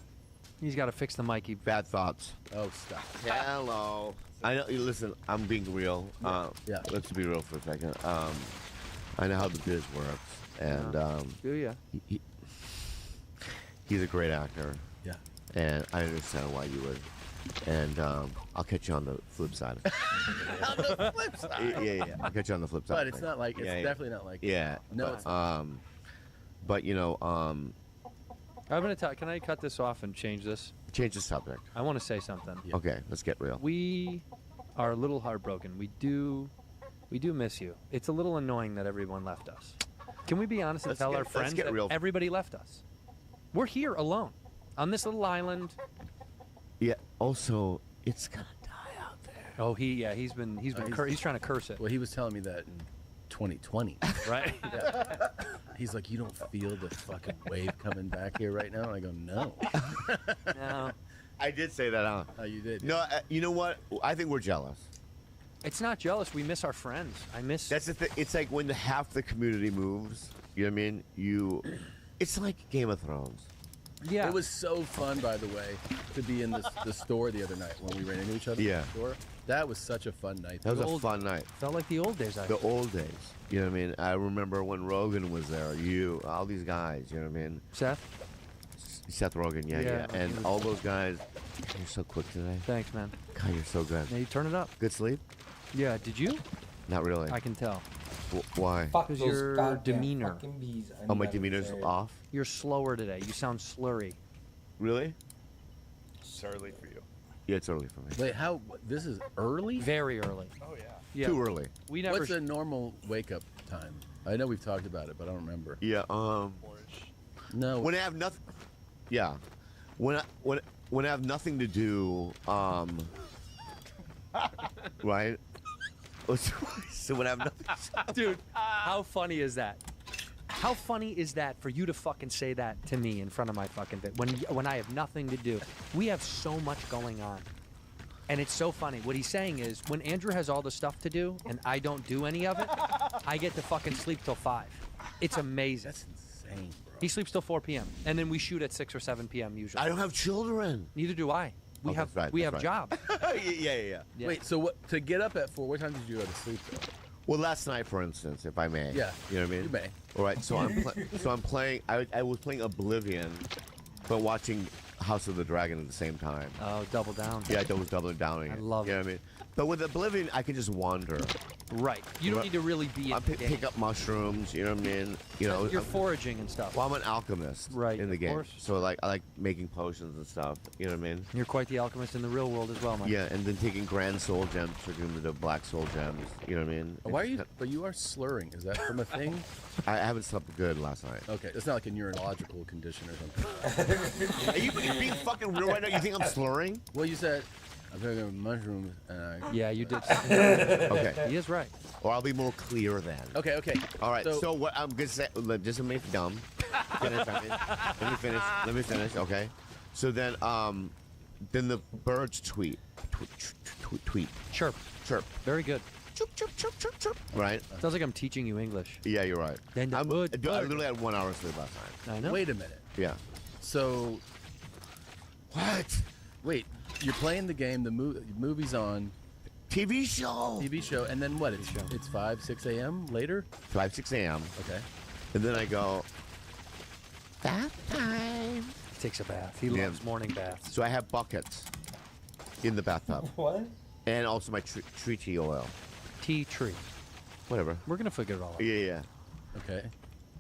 He's got to fix the mic. Bad thoughts. Oh, stop. Hello. I know. Listen, I'm being real. Yeah. Let's be real for a second. I know how the biz works, and do ya? He's a great actor. Yeah. And I understand why you would. And I'll catch you on the flip side. On the flip side. Yeah. I'll catch you on the flip side. But it's not like it's definitely not like. Yeah. No. But you know, I'm gonna tell. Can I cut this off and change this? Change the subject. I want to say something. Okay, let's get real. We are a little heartbroken. We do miss you. It's a little annoying that everyone left us. Can we be honest and tell our friends that everybody left us? We're here alone on this little island. Yeah. Also, it's gonna die out there. Oh, he's trying to curse it. Well, he was telling me that in 2020. Right? Yeah. He's like, you don't feel the fucking wave coming back here right now? And I go, no. No. I did say that, huh? Oh, you did? No, you know what? I think we're jealous. It's not jealous. We miss our friends. That's the thing. It's like when half the community moves. You know what I mean? It's like Game of Thrones. Yeah. It was so fun, by the way, to be in the store the other night when we ran into each other. Yeah. In the store. That was such a fun night. That was a fun night. Felt like the old days. The old days. You know what I mean? I remember when Rogan was there. All these guys. You know what I mean? Seth Rogen. Yeah. And all those guys. You're so quick today. Thanks, man. God, you're so good. Now you turn it up. Good sleep? Yeah. Did you? Not really. I can tell. Why? Because your demeanor. Oh, my demeanor's off? You're slower today. You sound slurry. Really? It's early for you. Yeah, it's early for me. Wait, how? This is early? Very early. Oh, yeah. Yeah. Too early. We never. What's a normal wake-up time? I know we've talked about it, but I don't remember. Yeah. No. When I have nothing. Yeah. When I have nothing to do. Right. So when I have nothing. Dude, how funny is that? How funny is that for you to fucking say that to me in front of my fucking bit when I have nothing to do? We have so much going on. And it's so funny. What he's saying is when Andrew has all the stuff to do and I don't do any of it, I get to fucking sleep till 5. It's amazing. That's insane, bro. He sleeps till 4 p.m. and then we shoot at 6 or 7 p.m. usually. I don't have children. Neither do I. We have jobs. Yeah. Wait, so what? To get up at 4, what time did you go to sleep though? Well, last night, for instance, if I may. Yeah. You know what I mean? You may. All right. So I'm playing. I was playing Oblivion, but watching House of the Dragon at the same time. Oh, double down. Yeah, I was doubling down. I love it. You know what I mean? But with Oblivion, I can just wander. Right. You don't need to really be in the game. Pick up mushrooms. You know what I mean? You know. You're foraging and stuff. Well, I'm an alchemist. Right. In the game. Course. So I like making potions and stuff. You know what I mean? You're quite the alchemist in the real world as well, Mike. Yeah, and then taking grand soul gems, turning them into black soul gems. You know what I mean? Why are you? But you are slurring. Is that from a thing? I haven't slept good last night. Okay, it's not like a neurological condition or something. Are you being fucking real right now? You think I'm slurring? Well, you said I'm taking mushrooms. Yeah, you did. Okay. He is right. Or I'll be more clear then. Okay. All right. So what I'm gonna say, just to make it dumb. Let me finish. Okay. So then the birds tweet. Chirp. Very good. Right. Sounds like I'm teaching you English. Yeah, you're right. Then I literally had 1 hour sleep last night. I know. Wait a minute. Yeah. So. What? Wait. You're playing the game. The movie's on. TV show. And then what? It's 5, 6 a.m. later. 5, 6 a.m. Okay. And then I go. Bath time. He takes a bath. He loves morning baths. So I have buckets in the bathtub. What? And also my tree oil. Tea tree. Whatever. We're gonna figure it all out. Yeah. Okay.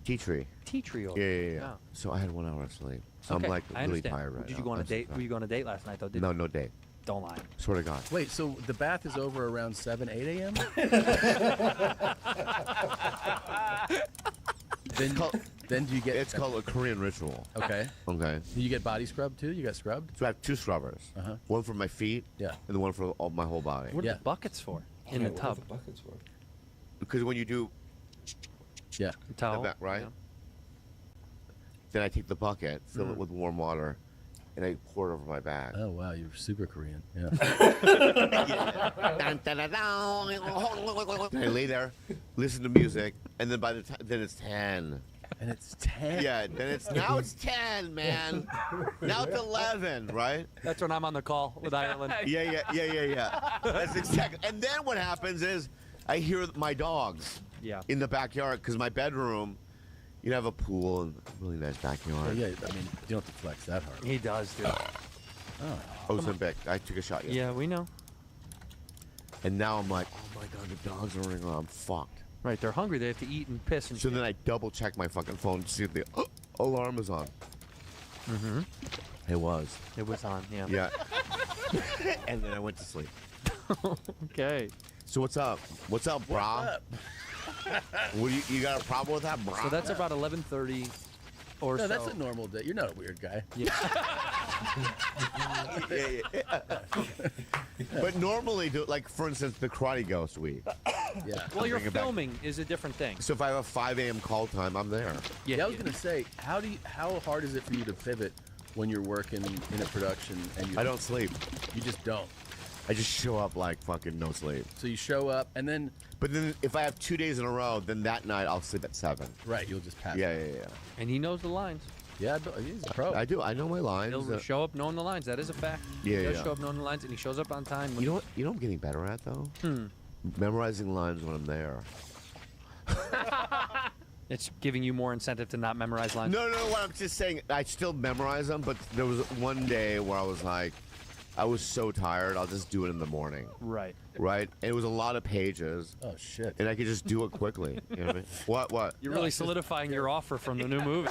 Tea tree. Tea tree oil. Yeah. So I had 1 hour of sleep. So Okay, I'm like I really understand. tired right Did now. you go on a date? Were you going on a date last night though? No, no date. Don't lie. Swear to God. Wait, so the bath is over around 7, 8 a.m.? Then do you get... It's called a Korean ritual. Okay. Okay. Do you get body scrubbed too? You got scrubbed? So I have 2 scrubbers. Uh-huh. One for my feet. Yeah. And the one for my whole body. What are the buckets for? In the What tub. are the buckets for? Because when you do... Yeah. Towel. Right? Yeah. Then I take the bucket, fill it with warm water, and I pour it over my back. Oh, wow. You're super Korean. Yeah. And I lay there, listen to music, and then by the time... Then it's 10. And it's 10. Yeah, then now it's 10, man. Now it's 11, right? That's when I'm on the call with Ireland. Yeah. That's exactly. And then what happens is I hear my dogs in the backyard because my bedroom, you have a pool and a really nice backyard. Oh, yeah, I mean, you don't have to flex that hard. He does, dude. Ozempic. I took a shot yesterday. Yeah, we know. And now I'm like, oh my god, the dogs are running around. I'm fucked. Right, they're hungry. They have to eat and piss and So shit. then I double check my fucking phone to see if the alarm is on. Mm-hmm. It was. It was on, yeah. Yeah. And then I went to sleep. Okay. So what's up? What's up, brah? What you got a problem with that, brah? So that's about 11:30 or No, so. that's a normal day. You're not a weird guy. Yeah. But normally, like for instance, the Karate Ghost week. Yeah. Well, you're Bring it back. filming is a different thing. So if I have a 5 a.m. call time, I'm there. Yeah, I was gonna say, how hard is it for you to pivot when you're working in a production and you? I don't sleep. You just don't. I just show up like fucking no sleep. So you show up and then. But then if I have 2 days in a row, then that night I'll sleep at 7. Right, you'll just pass. Yeah. And he knows the lines. Yeah, he's a pro. I do. I know my lines. He'll show up knowing the lines. That is a fact. Yeah, He does yeah. show up knowing the lines, and he shows up on time. You know what? You know what I'm getting better at though? Memorizing lines when I'm there. It's giving you more incentive to not memorize lines. No. What I'm just saying, I still memorize them, but there was one day where I was like, I was so tired, I'll just do it in the morning. Right. Right? And it was a lot of pages. Oh shit. And I could just do it quickly. You know what I mean? What? You're really solidifying your offer from the new movie.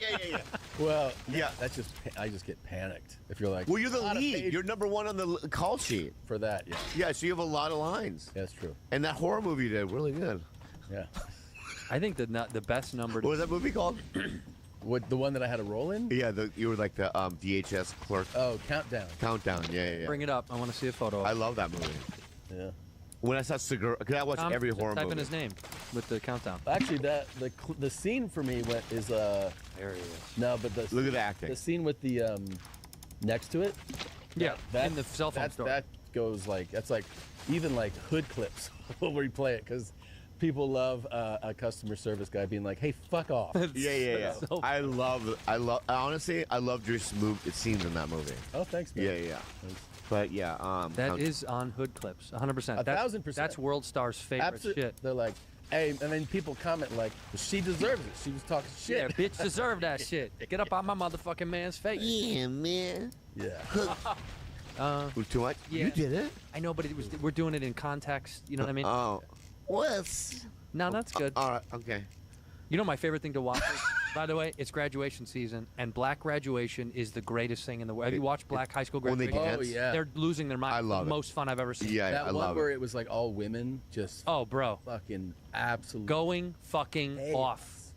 Yeah. Well, yeah. I just get panicked if you're like. Well, you're the "Lot of lead. pages." You're number one on the call sheet. For that, yeah. Yeah, so you have a lot of lines. That's true. And that horror movie you did, really good. Yeah. I think the best number. What was that movie called? What, the one that I had a role in? Yeah, you were like the DHS clerk. Oh, Countdown. Countdown, yeah. Bring it up. I want to see a photo. I love that movie. Yeah. When I saw Segura, because I watch every horror type movie. in his name with the countdown. Actually, the scene for me is There he is. no, but Look at the acting. The scene with the next to it. Yeah, in the cell phone store. That goes like that's like even like hood clips where you play it because people love a customer service guy being like, "Hey, fuck off." Yeah. So I honestly, I loved your scenes in that movie. Oh, thanks, man. Yeah. But yeah, That is on Hood Clips, 100%. 1,000%. That's World Star's favorite shit. They're like, hey, and then people comment like, she deserves it. She was talking shit. Yeah, bitch deserved that shit. Get up on my motherfucking man's face. Yeah, man. Yeah. Too much? Yeah. You did it? I know, but we're doing it in context. You know what I mean? Oh. Well, No, that's good. all right, okay. You know my favorite thing to watch is, by the way, it's graduation season, and black graduation is the greatest thing in the world. Have you watched black high school When they graduation? dance? Oh, yeah. They're losing their mind. I love it. Most fun I've ever seen. Yeah, That I one love where it. it was like all women, just Oh, bro. fucking absolute Going fucking off.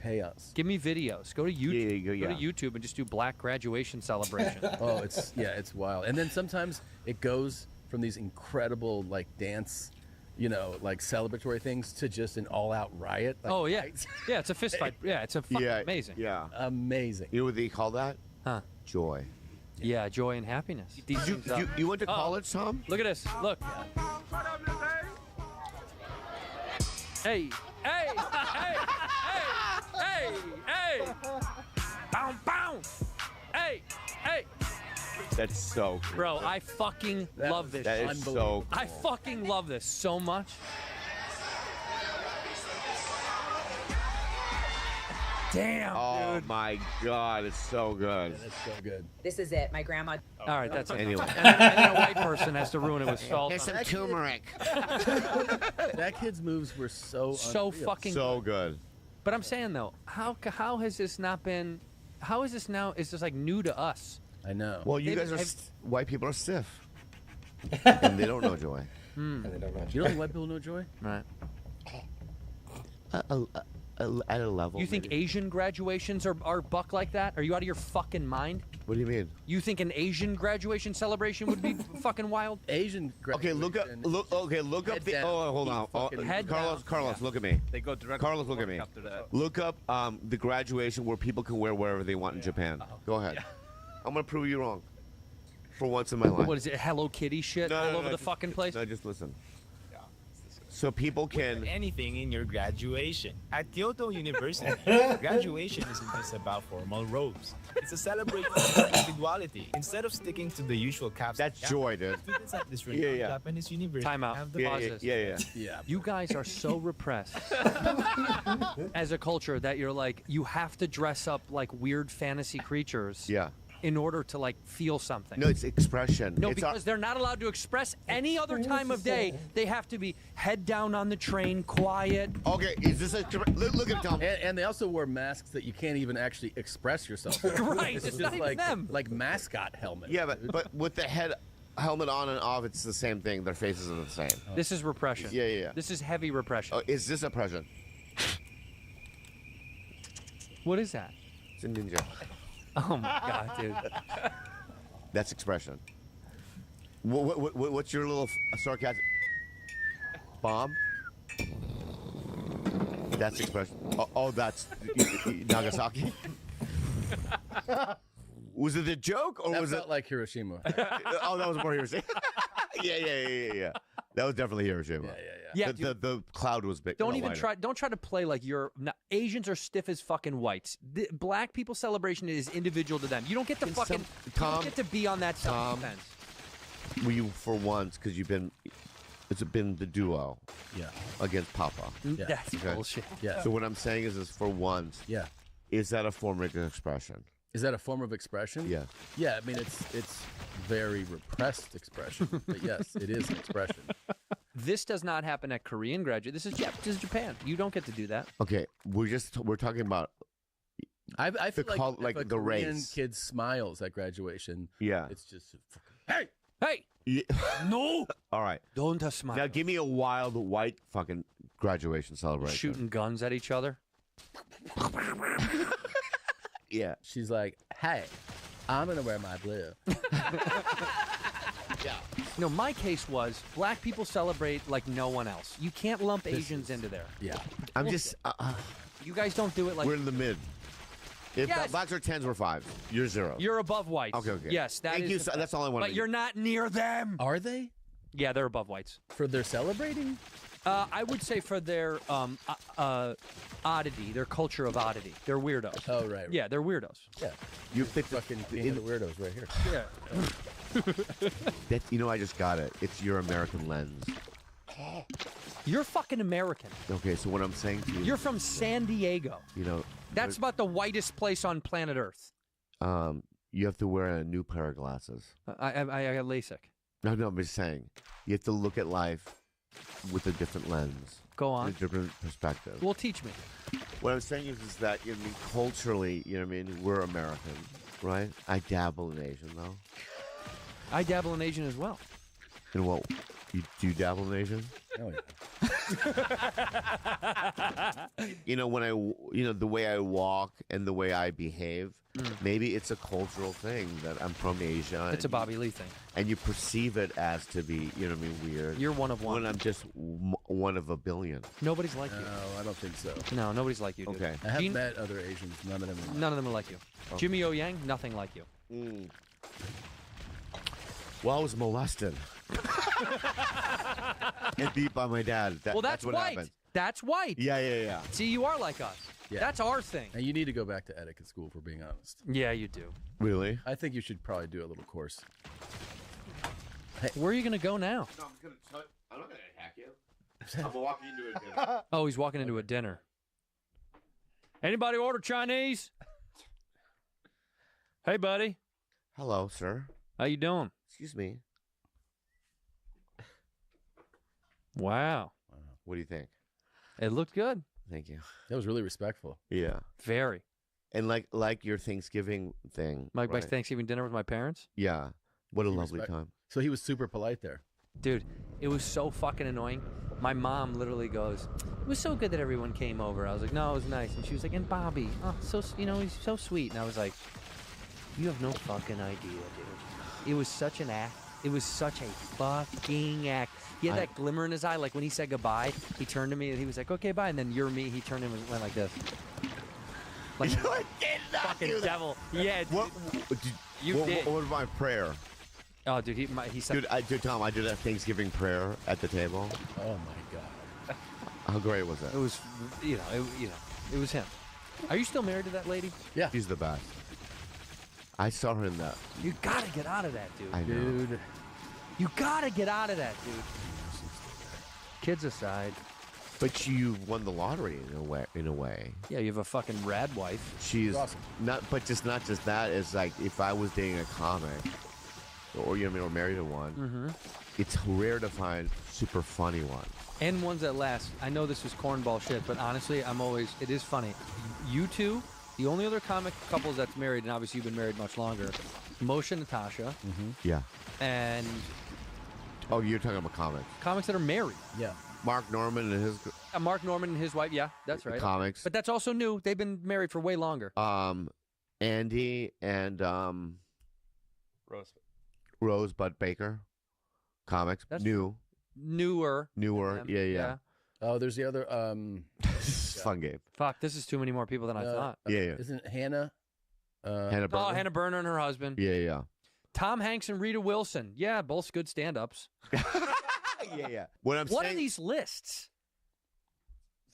chaos. Give me videos. Go to YouTube. Yeah, Go to YouTube and just do black graduation celebration. Oh, it's wild. And then sometimes it goes from these incredible like dance, like celebratory things to just an all-out riot. Like, Oh yeah, yeah. It's a fist fight. Yeah, it's a fucking amazing. Yeah. amazing. You know what they call that? Huh? Joy. Yeah, joy and happiness. You went to college, Tom? Look at this. Look. Hey, hey, hey, hey, hey, bow, bow. Hey, hey. That's so cool. Bro, I fucking love this. That shit. is so cool. I fucking love this so much. Damn, Oh dude. my God, it's so good. That's so good. This is it. My grandma. All right, that's it. Anyway. And then a white person has to ruin it with salt. Here's some turmeric. That kid's moves were so So unreal. fucking So good. But I'm saying though, how has this not been? How is this now? Is this like new to us? I know. Well, you They've- guys are white people are stiff, and they don't know joy. And they don't know. You don't think white people know joy? Right. At a level. You think maybe. Asian graduations are buck like that? Are you out of your fucking mind? What do you mean? You think an Asian graduation celebration would be fucking wild? Asian Okay, look up. Look up Head the. down. Oh, hold on. Oh, Head Carlos, down. Carlos, look at me. They go directly. Carlos, look at me. After that. Look up the graduation where people can wear wherever they want in Japan. Go ahead. I'm gonna prove you wrong. For once in my life. What is it? Hello Kitty shit No, all no, over no, the just- fucking place? No, just listen. so people can anything in your graduation. At Kyoto University, graduation isn't just about formal robes. It's a celebration of individuality. Instead of sticking to the usual caps, that's joy, dude. Students at this renowned Japanese university Time out. have the Pause this. Yeah. You guys are so repressed as a culture that you're like, you have to dress up like weird fantasy creatures. Yeah. In order to like feel something. No, it's expression. No, it's because they're not allowed to express any other time of day. They have to be head down on the train, quiet. Okay, is this a look at Tom? And they also wear masks that you can't even actually express yourself. Right, It's it's just not even like them. like mascot helmet. Yeah, but with the helmet on and off, it's the same thing. Their faces are the same. This is repression. Yeah. This is heavy repression. Oh, is this oppression? What is that? It's a ninja. Oh my god, dude. That's expression. What's your little sarcasm? Bomb? That's expression. Oh, that's Nagasaki. Was it a joke or That was felt it like Hiroshima? Oh, that was more Hiroshima. Yeah. That was definitely Hiroshima. Yeah, The cloud was big. Don't try to play like you're. No, Asians are stiff as fucking whites. The black people celebration is individual to them. You don't get to fucking. You don't get to be on that self-defense. Were you for once because it's been the duo? Yeah. Against Papa. Yeah. That's bullshit. Yeah. So what I'm saying is for once. Yeah. Is that a form of expression? Is that a form of expression? Yeah. Yeah, I mean it's very repressed expression, but yes, it is expression. This does not happen at Korean graduate. This is Japan. You don't get to do that. Okay, we're talking about. I feel like if a the Korean race. kid smiles at graduation. Yeah. It's just hey. Yeah. No. All right. Don't smile. Now give me a wild white fucking graduation celebration. Shooting guns at each other. Yeah. She's like, hey, I'm gonna wear my blue. Yeah. No, my case was black people celebrate like no one else. You can't lump Asians into there. Yeah. I'm just. You guys don't do it like. We're in the mid. If Yes. blacks are 10s, we're 5s. You're 0. You're above whites. Okay. Yes, that Thank is you. the- That's all I wanted. But you're not near them. Are they? Yeah, they're above whites. For their celebrating? I would say for their oddity, their culture of oddity. They're weirdos. Oh, right. Yeah, they're weirdos. Yeah. You picked Fucking king of the weirdos right here. Yeah. I just got it. It's your American lens. You're fucking American. Okay, so what I'm saying to you, You're from San Diego. That's about the whitest place on planet Earth. you have to wear a new pair of glasses. I got LASIK. No, I'm just saying. You have to look at life with a different lens. Go on. A different perspective. Well, teach me. What I'm saying is that, culturally, we're American, right? I dabble in Asian, though. I dabble in Asian as well. In what? Do you dabble in Asian? Oh, yeah. When the way I walk and the way I behave, maybe it's a cultural thing that I'm from Asia. It's a Bobby Lee thing. And you perceive it as to be, weird. You're one of one. When I'm just one of a billion. Nobody's like you. No, I don't think so. No, nobody's like you, dude. Okay. I have met other Asians. None of them are like you. Oh. Jimmy O Yang, nothing like you. Well, I was molested. And beat by my dad. That's what white. happened. That's white. Yeah. See, you are like us. Yeah. That's our thing. And you need to go back to etiquette school, for being honest. Yeah, you do. Really? I think you should probably do a little course. Hey, where are you going to go now? No, I'm not going to attack you. I'm walking into a dinner. Oh, he's walking into a dinner. Anybody order Chinese? Hey, buddy. Hello, sir. How you doing? Excuse me. Wow. What do you think? It looked good. Thank you. That was really respectful. Yeah. Very. And like your Thanksgiving thing. My right? Thanksgiving dinner with my parents? Yeah. What a lovely time. So he was super polite there. Dude, it was so fucking annoying. My mom literally goes, "It was so good that everyone came over." I was like, "No, it was nice." And she was like, "And Bobby, oh, so he's so sweet." And I was like, "You have no fucking idea, dude. It was such an act. It was such a fucking act." He had that glimmer in his eye, like when he said goodbye, he turned to me and he was like, "Okay, bye." And then you're me, he turned and went like this. Like, you did not fucking do that. devil. Yeah, What? You what, did. What was my prayer? Oh, dude, he said. Dude, Tom, I did a Thanksgiving prayer at the table. Oh my god. How great was it? It was, it was him. Are you still married to that lady? Yeah. She's the best. I saw her in that. You gotta get out of that, dude. I know. Dude. You gotta get out of that, dude. Kids aside. But you won the lottery in a way. Yeah, you have a fucking rad wife. She's awesome. not just that. It's like if I was dating a comic, or or married to one, it's rare to find super funny ones. And ones that last. I know this is cornball shit, but honestly, it is funny. You two, the only other comic couples that's married, and obviously you've been married much longer, Moshe and Natasha. Yeah. And oh, you're talking about comics. Comics that are married. Yeah. Mark Norman and his. Mark Norman and his wife. Yeah, that's right. Comics. But that's also new. They've been married for way longer. Andy and Rosebud Baker. Comics. That's Newer. Yeah. Oh, there's the other. Fun game. Fuck, this is too many more people than I thought. Yeah. Isn't it Hannah? Hannah Berner. Oh, Hannah Berner and her husband. Yeah. Tom Hanks and Rita Wilson. Yeah, both good stand-ups. Yeah. What are these lists?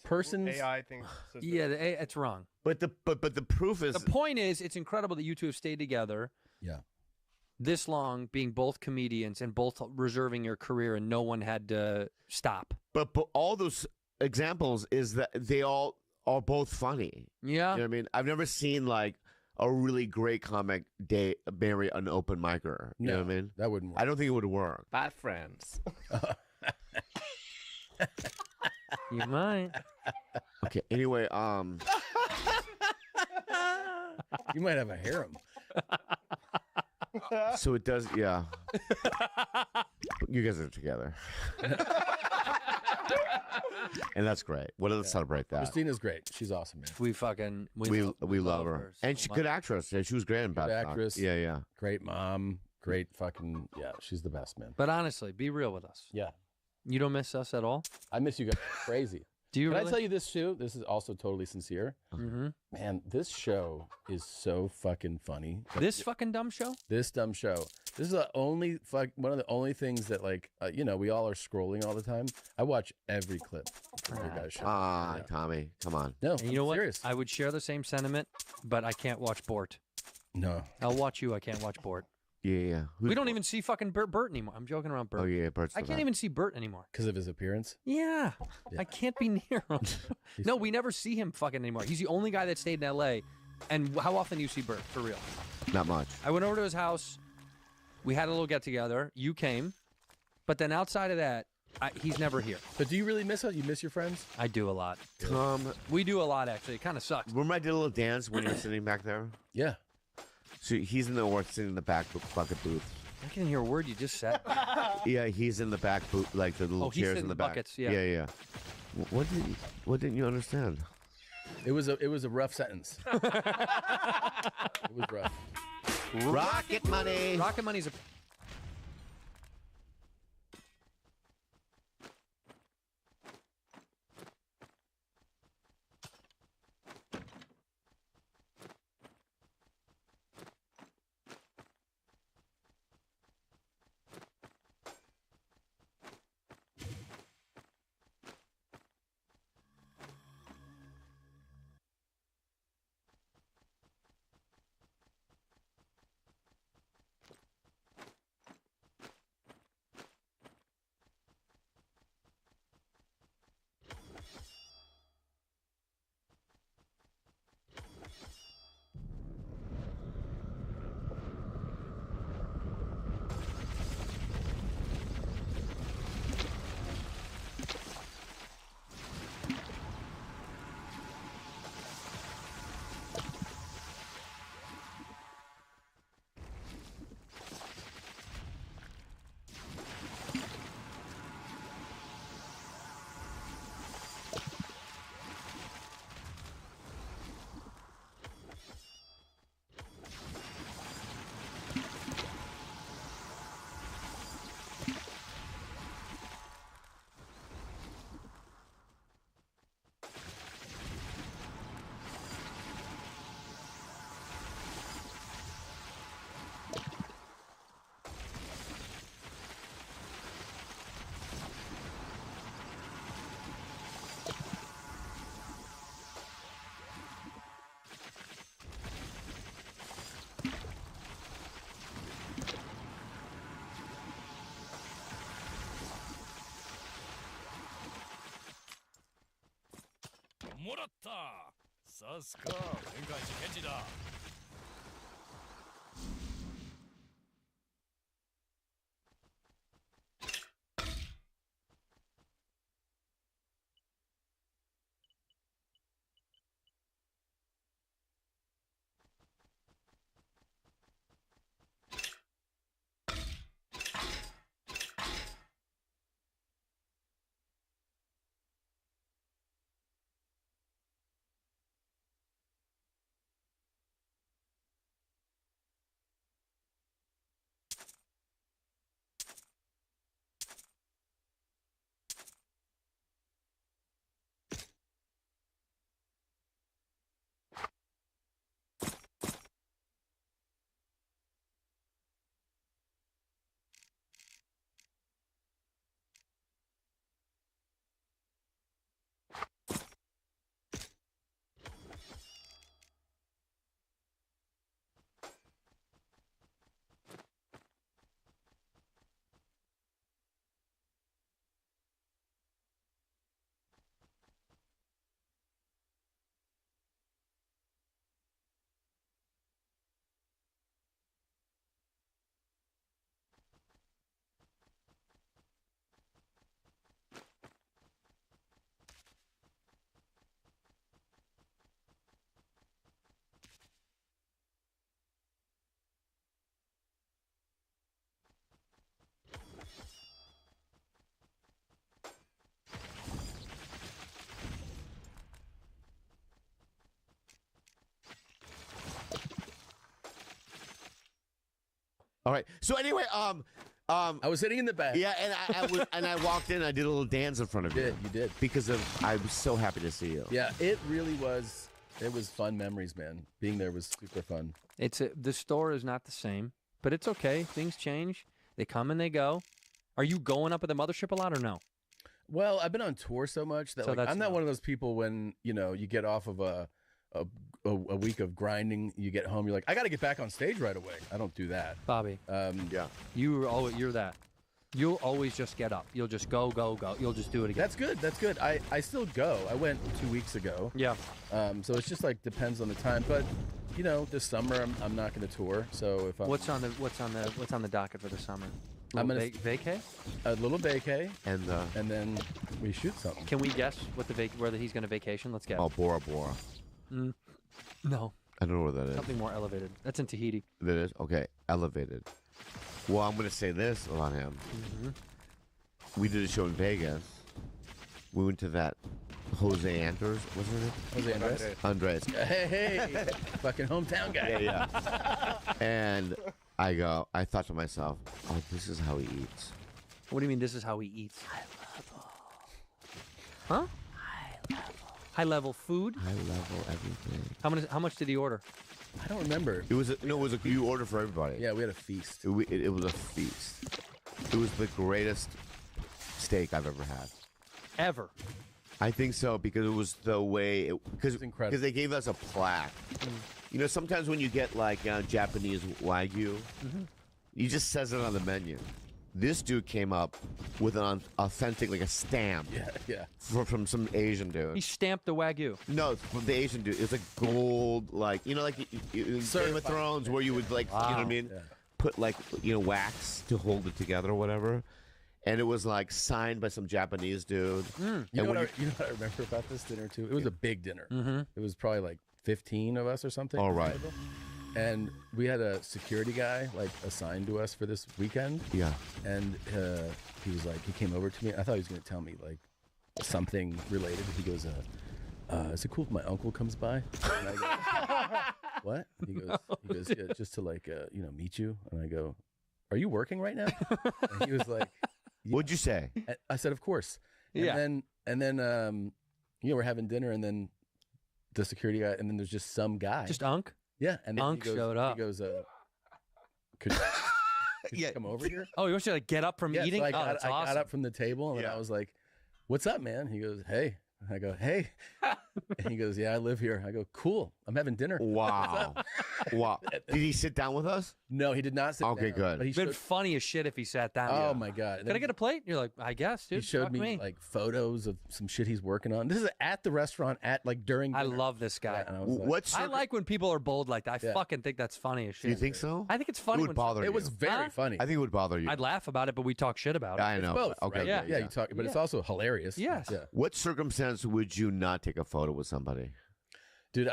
Persons. AI thing. Yeah, it's wrong. But the proof is. The point is, it's incredible that you two have stayed together. Yeah. This long, being both comedians and both reserving your career, and no one had to stop. But all those examples is that they all are both funny. Yeah. You know what I mean? I've never seen like a really great comic marry an open micer. You know what I mean? That wouldn't work. I don't think it would work. Bad friends. You might. Okay. Anyway, You might have a harem. So it does, yeah. You guys are together. And that's great. Let's celebrate that. Christina's great. She's awesome, man. We love her. And she's a good actress. Yeah, she was great in Bad Talk. Actress. Yeah. Great mom. Great fucking, yeah, she's the best, man. But honestly, be real with us. Yeah. You don't miss us at all? I miss you guys crazy. Do you Can really? I tell you this too? This is also totally sincere. Mm-hmm. Man, this show is so fucking funny. This fucking dumb show? This dumb show. This is the only one of the only things that we all are scrolling all the time. I watch every clip of your guys' show. Tommy, come on. No, And you know what? serious. I would share the same sentiment, but I can't watch Bort. No. I'll watch you. I can't watch Bort. Yeah. We don't even see fucking Bert anymore. I'm joking around Bert. Oh, yeah, Bert's I the can't best. even see Bert anymore. Because of his appearance? Yeah. I can't be near him. No, we never see him fucking anymore. He's the only guy that stayed in L.A. And how often do you see Bert, for real? Not much. I went over to his house. We had a little get-together. You came. But then outside of that, he's never here. But do you really miss it? You miss your friends? I do a lot. Tom. We do a lot, actually. It kind of sucks. Remember I did a little dance when you were sitting back there? Yeah. So he's in the sitting in the back bucket booth. I can't hear a word you just said. Yeah, he's in the back booth, like the little Oh, he's chairs in in the the back. buckets, yeah. Yeah. What didn't you understand? It was a rough sentence. It was rough. Rocket Money. Rocket Money's a... さすが天下一検事だ。All right. So anyway, I was sitting in the back. Yeah, and I walked in. I did a little dance in front of you. You did. Because I was so happy to see you. Yeah, it really was. It was fun memories, man. Being there was super fun. The store is not the same, but it's okay. Things change. They come and they go. Are you going up at the mothership a lot or no? Well, I've been on tour so much that I'm not one of those people when you get off of a week of grinding, you get home, you're like, I got to get back on stage right away. I don't do that, Bobby. Yeah, you're that. You'll always just get up. You'll just go. You'll just do it again. That's good. I still go. I went 2 weeks ago. Yeah. So it's just like depends on the time. But this summer I'm not going to tour. So if what's on the docket for the summer? I'm gonna vacay. A little vacay, and then we shoot something. Can we guess what whether he's going to vacation? Let's guess. Oh, Bora Bora. No. I don't know where that is. Something more elevated. That's in Tahiti. That is? Okay, elevated. Well, I'm going to say this about him. Mm-hmm. We did a show in Vegas. We went to that Jose Andres. What's her name? Jose Andres. Hey, fucking hometown guy. Yeah. And I thought to myself, oh, this is how he eats. What do you mean this is how he eats? Huh? High level food? High level everything. How much did he order? I don't remember. It was you ordered for everybody. Yeah, we had a feast. It was a feast. It was the greatest steak I've ever had. Ever? I think so, because it was the way because incredible. They gave us a plaque. Sometimes when you get like Japanese Wagyu, he just says it on the menu. This dude came up with an authentic, like a stamp. Yeah. From some Asian dude. He stamped the Wagyu. No, from the Asian dude. It's like gold, like like in Game of Thrones, where you would like, you know what I mean, put like wax to hold it together or whatever. And it was like signed by some Japanese dude. You know what I remember about this dinner too? It was a big dinner. It was probably like 15 of us or something. All right. And we had a security guy like assigned to us for this weekend. Yeah. And he was like, he came over to me. I thought he was going to tell me like something related. He goes, is it cool if my uncle comes by? And I go, what? He goes, yeah, just to like, meet you. And I go, are you working right now? And he was like, yeah. What'd you say? I said, of course. And then, we're having dinner, and then the security guy, and then there's just some guy. Just Unk? Yeah. And then Unk showed up. He goes, could you come over here? Oh, you want you to like, get up from eating? So I That's got awesome. up from the table, and I was like, what's up, man? He goes, hey, I go, hey. And he goes, yeah, I live here. I go, cool. I'm having dinner. Wow. Wow. Did he sit down with us? No, he did not sit down. Okay, good. But he It's been showed, funny as shit if he sat down. oh, my God. Can I get a plate? You're like, I guess, dude. He showed fuck me, like, photos of some shit he's working on. This is at the restaurant, during I dinner. love this guy. And I was like, I like when people are bold like that. I fucking think that's funny as shit. Do you think so? I think it's funny. It would bother you. It was very funny. I think it would bother you. I'd laugh about it, but we talk shit about it. I know. It's both, Okay. right? Yeah. You talk, but it's Yeah. also hilarious. Yes. Yeah. What circumstance would you not take a photo with somebody? Dude,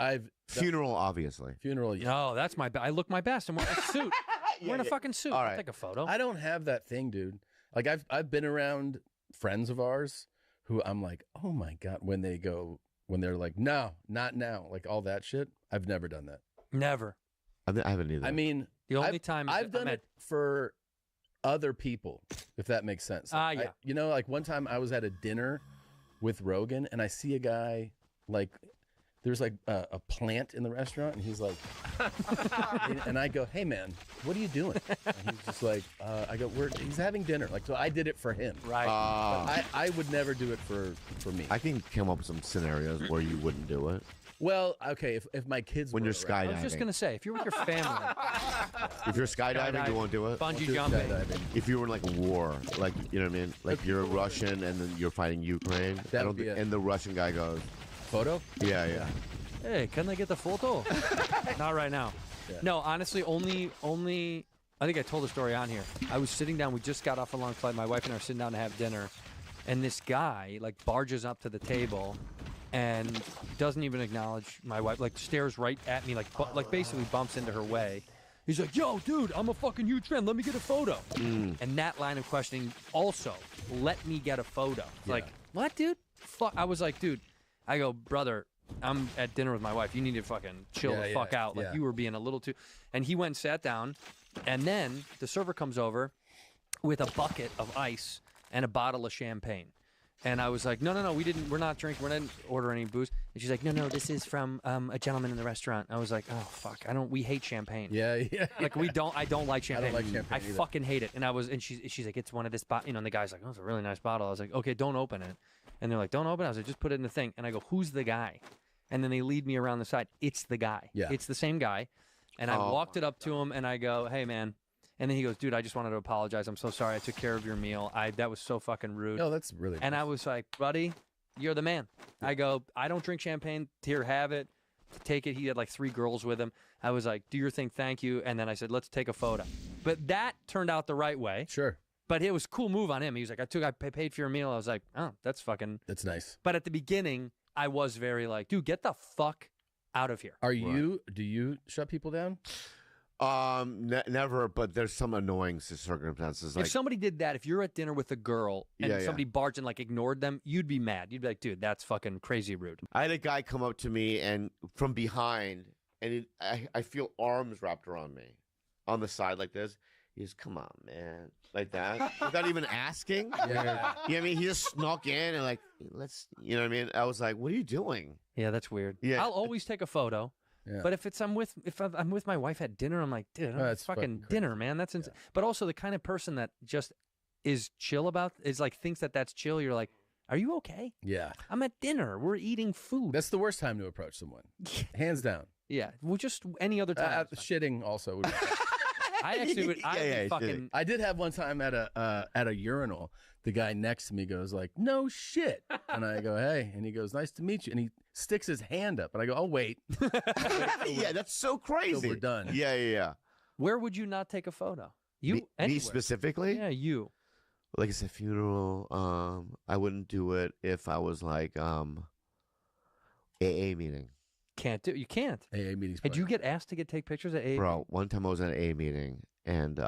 Funeral, obviously. Funeral, yeah. No, that's I look my best. I'm wearing a suit. I'm wearing a fucking suit. All I'll right. take a photo. I don't have that thing, dude. Like I've been around friends of ours who I'm like, oh my God, when they're like, no, not now, like all that shit. I've never done that. Never. I haven't either. I mean, The only time is I've done it for other people, if that makes sense. Yeah. Like one time I was at a dinner with Rogan and I see a guy like there's like a plant in the restaurant and he's like, and I go, hey man, what are you doing? And he's just like, I go, he's having dinner. Like, so I did it for him. Right. But I would never do it for me. I can come up with some scenarios where you wouldn't do it. Well, okay, if my kids When were you're around. skydiving. I was just gonna say, if you're with your family, If you're skydiving, you won't do it? bungee do jumping. skydiving. If you were in like a war, like, you know what I mean? Like you're a Russian and then you're fighting Ukraine. That would be it. And the Russian guy goes, Photo? yeah. Hey, can I get the photo? Not right now. Yeah. No, honestly, only. I think I told the story on here. I was sitting down. We just got off a long flight. My wife and I are sitting down to have dinner, and this guy like barges up to the table, and doesn't even acknowledge my wife. Like stares right at me, like basically bumps into her way. He's like, "Yo, dude, I'm a fucking huge fan. Let me get a photo." And that line of questioning also, let me get a photo. Like, what, dude? Fuck. I was like, dude. I go, brother. I'm at dinner with my wife. You need to fucking chill the fuck out. Like you were being a little too. And he went and sat down, and then the server comes over with a bucket of ice and a bottle of champagne. And I was like, no, we're not drinking. We didn't order any booze. And she's like, no, this is from a gentleman in the restaurant. I was like, oh fuck, we hate champagne. Yeah. Like I don't like champagne. I don't like champagne I either. fucking hate it. And she's like, it's one of this bottle, and the guy's like, oh, it's a really nice bottle. I was like, okay, don't open it. And they're like, don't open it. I was like, just put it in the thing. And I go, who's the guy? And then they lead me around the side. It's the guy. Yeah. It's the same guy. And I walked it up to him, and I go, hey, man. And then he goes, dude, I just wanted to apologize. I'm so sorry. I took care of your meal. That was so fucking rude. No, that's really And I was like, buddy, you're the man. I go, I don't drink champagne. Here, have it. Take it. He had like 3 girls with him. I was like, do your thing. Thank you. And then I said, let's take a photo. But that turned out the right way. Sure. But it was a cool move on him. He was like, I paid for your meal. I was like, oh, that's That's nice. But at the beginning, I was very like, dude, get the fuck out of here. Do you shut people down? Never, but there's some annoying circumstances. Like, If somebody did that, if you're at dinner with a girl and somebody barged and like ignored them, you'd be mad. You'd be like, dude, that's fucking crazy rude. I had a guy come up to me and from behind, and I feel arms wrapped around me on the side like this. He goes, come on, man. Like that. Without even asking. Yeah. You know what I mean? He just snuck in and like, you know what I mean? I was like, what are you doing? Yeah, that's weird. Yeah. I'll always take a photo. Yeah. But if I'm with my wife at dinner, I'm like, dude, That's it's fucking fucking dinner, man. That's insane. But also the kind of person that just is chill about, is like thinks that that's chill. You're like, are you okay? Yeah. I'm at dinner. We're eating food. That's the worst time to approach someone. Hands down. Yeah. Well, just any other time. Shitting also would be I actually would. I did have one time at a urinal. The guy next to me goes like, "No shit," and I go, "Hey," and he goes, "Nice to meet you," and he sticks his hand up, and I go, "Oh wait." Yeah, that's so crazy. Till we're done. Yeah. Where would you not take a photo? You Me anywhere. specifically? Yeah, you. Like I said, funeral. I wouldn't do it if I was like AA meeting. Can't do. You can't. AA meetings. Did you get asked to take pictures at AA? Bro, one time I was at an AA meeting, and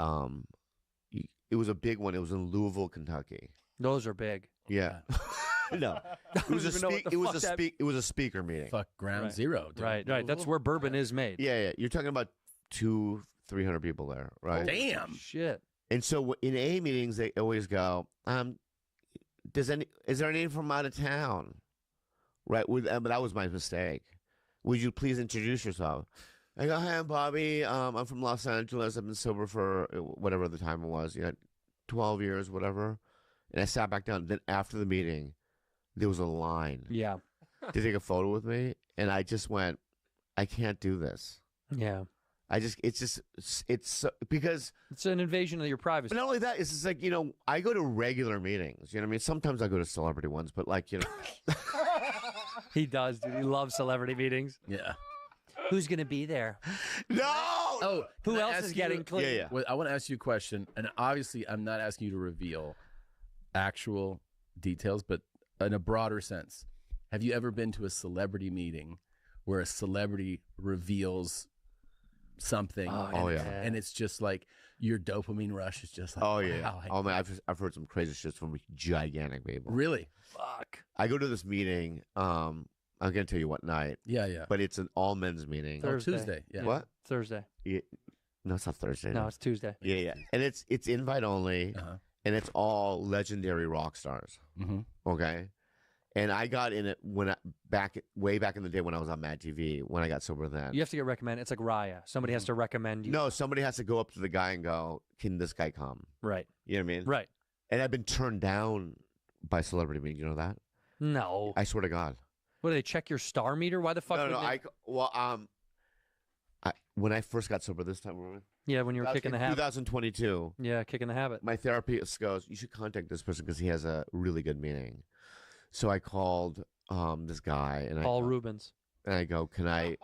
it was a big one. It was in Louisville, Kentucky. Those are big. Yeah. No, it was a speaker meeting. Fuck Ground Right. Zero. Dude. Right. That's where bourbon is made. Yeah. You're talking about 200-300 people there, right? Damn. Shit. And so in AA meetings, they always go, is there any from out of town? Right. But that was my mistake. Would you please introduce yourself? I go, hi, I'm Bobby. I'm from Los Angeles. I've been sober for whatever the time it was, 12 years, whatever. And I sat back down. Then after the meeting, there was a line. Yeah. To take a photo with me, and I just went, I can't do this. Yeah. It's because it's an invasion of your privacy. But not only that, it's just like, you know, I go to regular meetings. You know what I mean? Sometimes I go to celebrity ones, but like, you know. He does, dude. He loves celebrity meetings. Yeah. Who's going to be there? No! Oh, who can I else ask is you- getting clean? Yeah. Well, I want to ask you a question, and obviously I'm not asking you to reveal actual details, but in a broader sense, have you ever been to a celebrity meeting where a celebrity reveals something? Oh, yeah. And it's just like your dopamine rush is just like, Oh, yeah. wow, Oh, man, I've heard some crazy shit from gigantic people. Really? Fuck. I go to this meeting. I'm going to tell you what night. Yeah, yeah. But it's an all men's meeting. Thursday. Tuesday, yeah. What? Thursday. Yeah. No, it's not Thursday. No, it's Tuesday. Yeah, yeah. And it's invite only, and it's all legendary rock stars. Mm-hmm. Okay. And I got in it way back in the day when I was on Mad TV, when I got sober then. You have to get recommended. It's like Raya. Somebody has to recommend you. No, somebody has to go up to the guy and go, can this guy come? Right. You know what I mean? Right. And I've been turned down by celebrity meetings. You know that? No. I swear to God. What, do they check your star meter? Why the fuck No, would no. they... When I first got sober this time, remember? Yeah, when you were kicking the habit. 2022. Yeah, kicking the habit. My therapist goes, you should contact this person because he has a really good meeting. So I called this guy and Paul Rubens. And I go, can I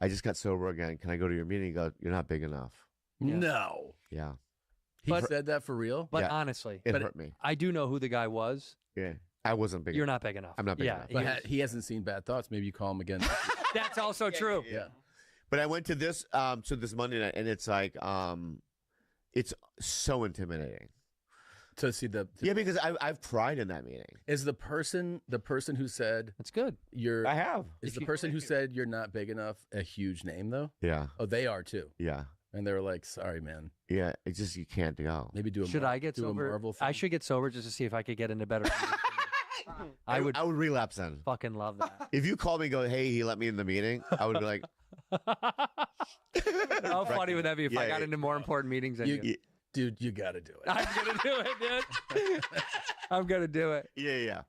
just got sober again. Can I go to your meeting? He goes, you're not big enough. Yeah. No. Yeah. He said that for real? But Yeah. honestly, It hurt me. I do know who the guy was. Yeah. I wasn't big You're enough. not big enough. I'm not big Yeah, enough. But he hasn't seen Bad Thoughts. Maybe you call him again. That's also true. Yeah. But I went to this Monday night, and it's like it's so intimidating. To see yeah, because I've cried in that meeting. Is the person who said it's good? I have. Is the person who said you're not big enough a huge name though? Yeah. Oh, they are too. Yeah. And they were like, "Sorry, man." Yeah, it's just you can't go. Maybe do a Should I get do sober? a Marvel thing. I should get sober just to see if I could get into better. I would relapse then. Fucking love that. If you called me and go, hey, he let me in the meeting, I would be like, how funny would that be if I got into more important meetings than you? Dude, you got to do it. I'm gonna do it, dude. I'm gonna do it. Yeah, yeah.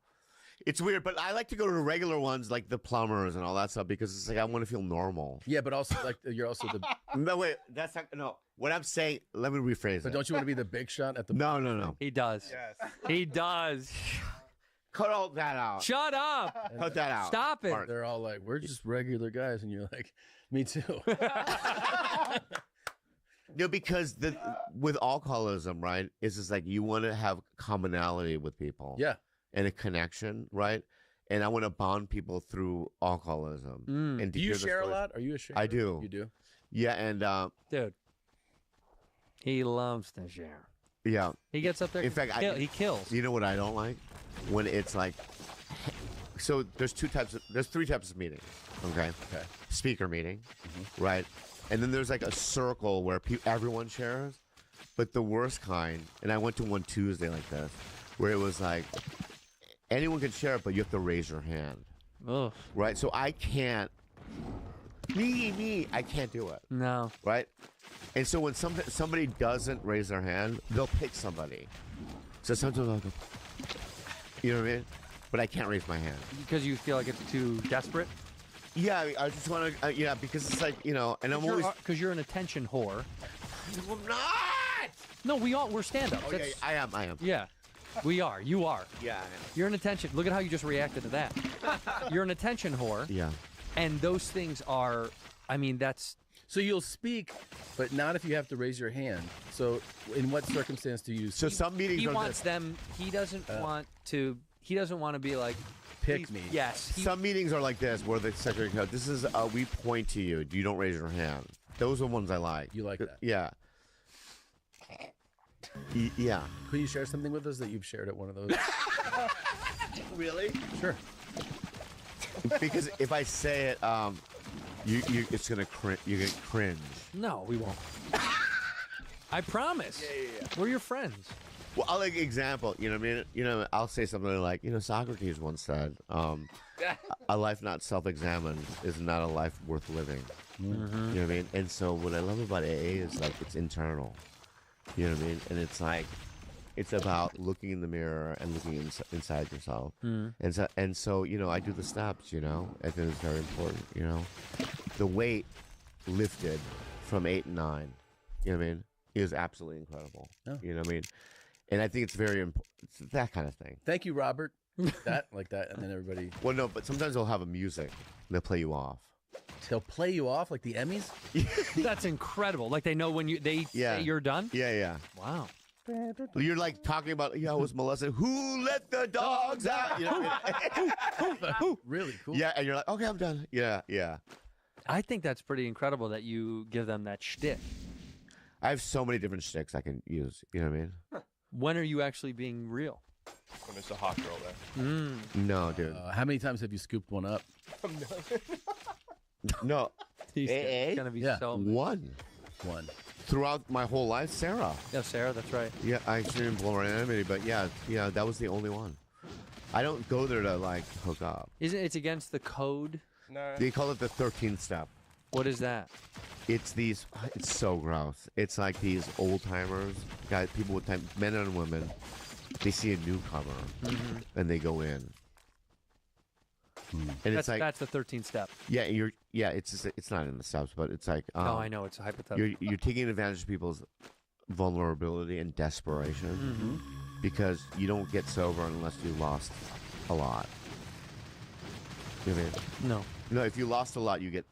It's weird, but I like to go to the regular ones like the plumbers and all that stuff because it's like I want to feel normal. Yeah, but also like you're also the. No, wait, that's not no. What I'm saying, let me rephrase But it. don't you want to be the big shot at the? No, no, no. He does. Yes. He does. Cut all that out. Shut up. Cut that out. Stop it. They're all like, "We're just regular guys," and you're like, "Me too." No, because with alcoholism, right? It's just like you want to have commonality with people. Yeah. And a connection, right? And I want to bond people through alcoholism. And to Do you hear the share a stories. lot? Are you a sharer? I do. You do? Yeah, and dude, he loves to share. yeah. He gets up there. In fact, he kills. You know what I don't like? When it's like, so there's three types of meetings. Okay. Okay. Speaker meeting, right? And then there's like a circle where everyone shares, but the worst kind. And I went to one Tuesday like this, where it was like anyone can share it, but you have to raise your hand. Ugh. Right. So I can't. I can't do it. No. Right. And so when somebody doesn't raise their hand, they'll pick somebody. So sometimes I'll go, you know what I mean? But I can't raise my hand. Because you feel like it's too desperate? Yeah, I just want to, yeah, because it's like, you know, and I'm always. Because you're an attention whore. I'm not! No, we're stand-ups. Oh, yeah, I am. Yeah. We are. You are. Yeah, I am. You're an attention. Look at how you just reacted to that. You're an attention whore. Yeah. And those things are, I mean, that's. So you'll speak, but not if you have to raise your hand. So in what circumstance do you? So some meetings He are wants them. He doesn't want to. He doesn't want to be like. Pick me. Yes. Some meetings are like this, where the secretary goes, "This is we point to you. You don't raise your hand." Those are the ones I like. You like that? Yeah. Yeah. Could you share something with us that you've shared at one of those? Really? Sure. Because if I say it, it's gonna you're gonna cringe. No, we won't. I promise. Yeah. We're your friends. Well, I'll like example. You know what I mean? You know, I'll say something like, you know, Socrates once said, "A life not self-examined is not a life worth living." You know what I mean? And so what I love about AA is like it's internal. You know what I mean? And it's like It's about looking in the mirror and looking inside yourself. Mm. And so, you know, I do the steps, you know. I think it's very important, you know. The weight lifted from 8 and 9, you know what I mean, is absolutely incredible. Oh. You know what I mean? And I think it's very important. It's that kind of thing. Thank you, Robert. like that, and then everybody. Well, no, but sometimes they'll have a music. And they'll play you off. They'll play you off like the Emmys? That's incredible. Like they know when they say you're done? Yeah. Wow. You're like talking about, I was molested. Who let the dogs out? You know? Really cool. Yeah, and you're like, okay, I'm done. Yeah. I think that's pretty incredible that you give them that shtick. I have so many different shticks I can use. You know what I mean? When are you actually being real? When there's a hot girl there. No, dude. How many times have you scooped one up? No. It's gonna be so One. Throughout my whole life, Sarah. Yeah, Sarah, that's right. Yeah, I didn't blow her anonymity, but yeah, that was the only one. I don't go there to like hook up. Isn't it's against the code? No. They call it the 13th step. What is that? It's so gross. It's like these old timers, guys, people with time, men and women. They see a newcomer and they go in. And it's like that's the 13th step. Yeah, it's not in the steps, but it's like Oh, I know, it's a hypothetical. You're taking advantage of people's vulnerability and desperation because you don't get sober unless you lost a lot. You know what I mean? No, if you lost a lot, you get.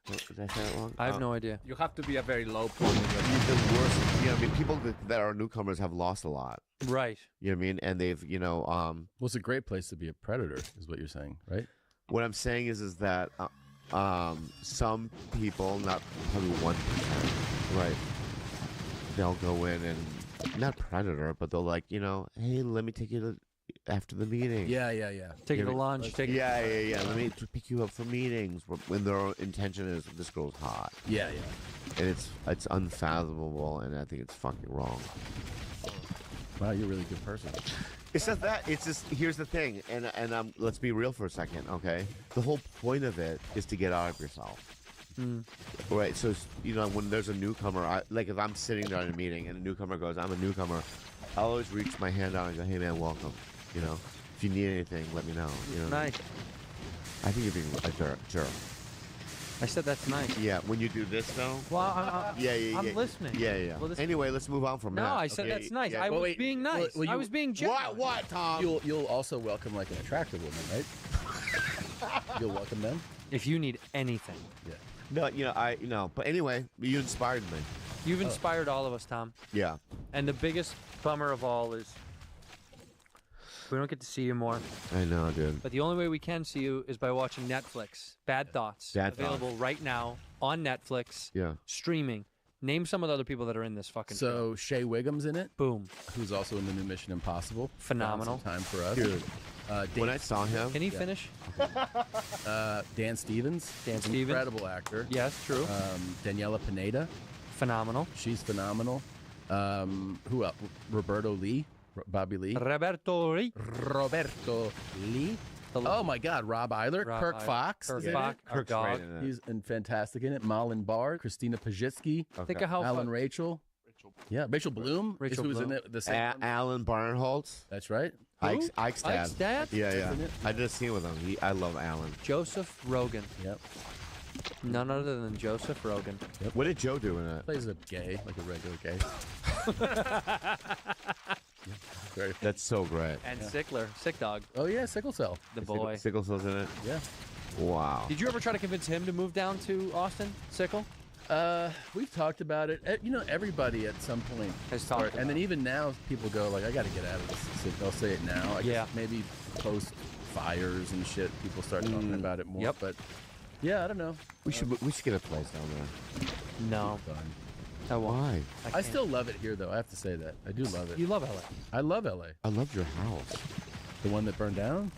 Did I say that wrong? I have no idea. You have to be a very low point in your life. The worst. You know, I mean, people that are newcomers have lost a lot. Right. You know what I mean? And they've, well, it's a great place to be a predator, is what you're saying, right? What I'm saying is that some people, not probably 1%, right? They'll go in and not predator, but they'll like, hey, let me take you to after the meeting. Yeah. Take you to lunch. Yeah. Let me pick you up for meetings when their intention is this girl's hot. Yeah. And it's unfathomable, and I think it's fucking wrong. Wow, you're a really good person. It's not that. It's just here's the thing, and let's be real for a second, okay? The whole point of it is to get out of yourself. Right. So when there's a newcomer, like if I'm sitting there in a meeting and a newcomer goes, "I'm a newcomer," I'll always reach my hand out and go, "Hey man, welcome. If you need anything, let me know." Nice. I think you're being a jerk. I said that's nice. Yeah, when you do this though. Well, I'm listening. Yeah. Well, anyway, let's move on from that. No, I said that's nice. Yeah. I was being nice. I was being genuine. What, Tom? You'll also welcome like an attractive woman, right? You'll welcome them if you need anything. Yeah. No, but anyway, you inspired me. You've inspired all of us, Tom. Yeah. And the biggest bummer of all is we don't get to see you more. I know, dude. But the only way we can see you is by watching Netflix. Bad Thoughts. Available right now on Netflix. Yeah. Streaming. Name some of the other people that are in this fucking show. So Shea Wiggum's in it. Boom. Who's also in the new Mission Impossible. Phenomenal. Found some time for us. Dude. When I saw him. Can he finish? Dan Stevens. Incredible actor. Yes, true. Daniela Pineda. Phenomenal. She's phenomenal. Who else? Roberto Lee. Bobby Lee. Roberto Lee. Oh my God, Rob Eiler. Kirk Fox. Kirk's dog. He's fantastic in it. Malin Barr. Christina Pajitsky. Think of how Alan Rachel. Yeah, Rachel Bloom. Rachel who was Bloom. in the same Alan Barnholtz. That's right. Ike's dad. Ike's dad? Yeah. I did a scene with him. I love Alan. Joseph Rogan. Yep. None other than Joseph Rogan. Yep. What did Joe do in it? Plays a gay, like a regular gay. Very That's so great. And Sickler. Sick Dog. Oh yeah, Sickle Cell. The boy. Sickle Cell's in it? Yeah. Wow. Did you ever try to convince him to move down to Austin, Sickle? We've talked about it. Everybody at some point has talked. And then even now, people go like, "I got to get out of this." So they'll say it now. I guess maybe post fires and shit, people start talking about it more. Yep. But yeah, I don't know. We should get a place down there. No. Why? I still love it here, though. I have to say that I do love it. You love LA. I love LA. I loved your house. The one that burned down.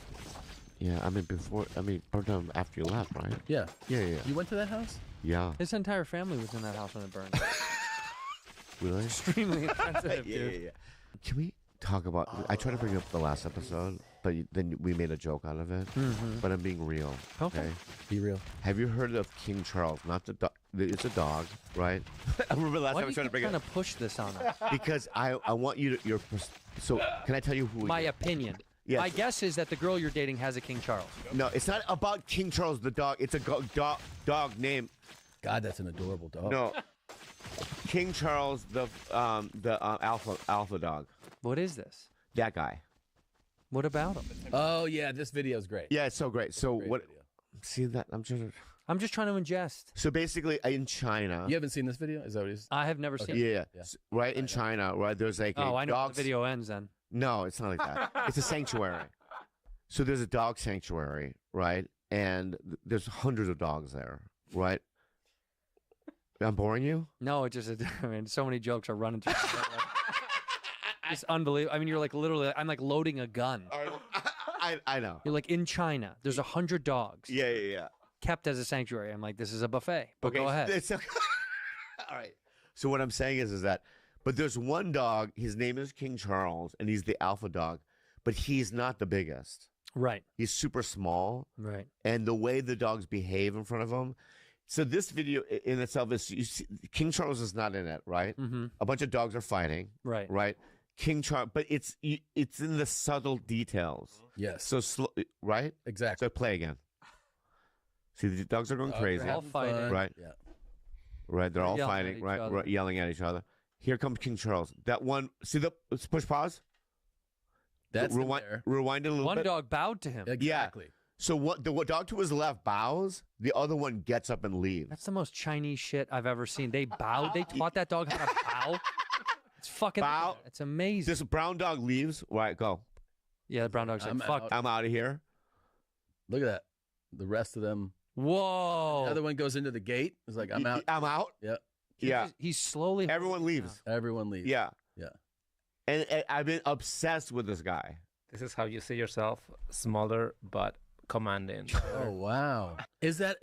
Yeah, burned down after you left, right? Yeah. Yeah. You went to that house? Yeah. His entire family was in that house when it burned. Really? Extremely expensive, dude. Yeah. Can we talk about. I tried to bring up the last episode, but then we made a joke out of it. Mhm. But I'm being real. Okay. Be real. Have you heard of King Charles? Not the dog. It's a dog, right? I remember last Why time I do tried you to bring keep it trying to push this on us? because I want you to so can I tell you who? My opinion. Yes. My guess is that the girl you're dating has a King Charles. No, it's not about King Charles the dog. It's a dog name. God, that's an adorable dog. No, King Charles the alpha dog. What is this? That guy. What about him? Oh yeah, this video is great. Yeah, it's so great. So what? See that? I'm just trying to ingest. So basically, in China, You haven't seen this video? Is that what it is? I have never seen yeah, it. right in China, right? There's like Oh, a I know how dog. the video ends then. No, it's not like that. It's a sanctuary. So there's a dog sanctuary, right? And there's hundreds of dogs there, right? I'm boring you? No, it just, I mean, so many jokes are running through. my head. It's unbelievable. I mean, you're like literally, I'm like loading a gun. I know. You're like in China. There's 100 dogs. Yeah. Kept as a sanctuary. I'm like, this is a buffet. But Okay, go ahead. it's okay. All right. So what I'm saying is that, but there's one dog. His name is King Charles, and he's the alpha dog, but he's not the biggest. Right. He's super small. Right. And the way the dogs behave in front of him. So this video in itself is, you see, King Charles is not in it, right? Mhm. A bunch of dogs are fighting. Right. Right. King Charles, but it's in the subtle details. Yes. So right. Exactly. So play again. See, the dogs are going Dogs are crazy. all fighting. Right. Yeah. Right. They're all Yelling at fighting. each Right. other. Right. Yelling at each other. Here comes King Charles. That one. See the let's push pause. That's in rewind. there. Rewind it a little One bit. dog bowed to him. Exactly. So what? The dog to his left bows. The other one gets up and leaves. That's the most Chinese shit I've ever seen. They bowed. They taught that dog how to bow. It's fucking. Bow. It's amazing. This brown dog leaves. Right. Go. Yeah, the brown dog's like, I'm fuck. out. I'm out of here. Look at that. The rest of them. Whoa. The other one goes into the gate. It's like, I'm out. I'm out. Yep. Yeah. He's slowly. Everyone leaves. Everyone leaves. Yeah. Yeah. And I've been obsessed with this guy. This is how you see yourself, smaller but commanding. Oh wow. Is that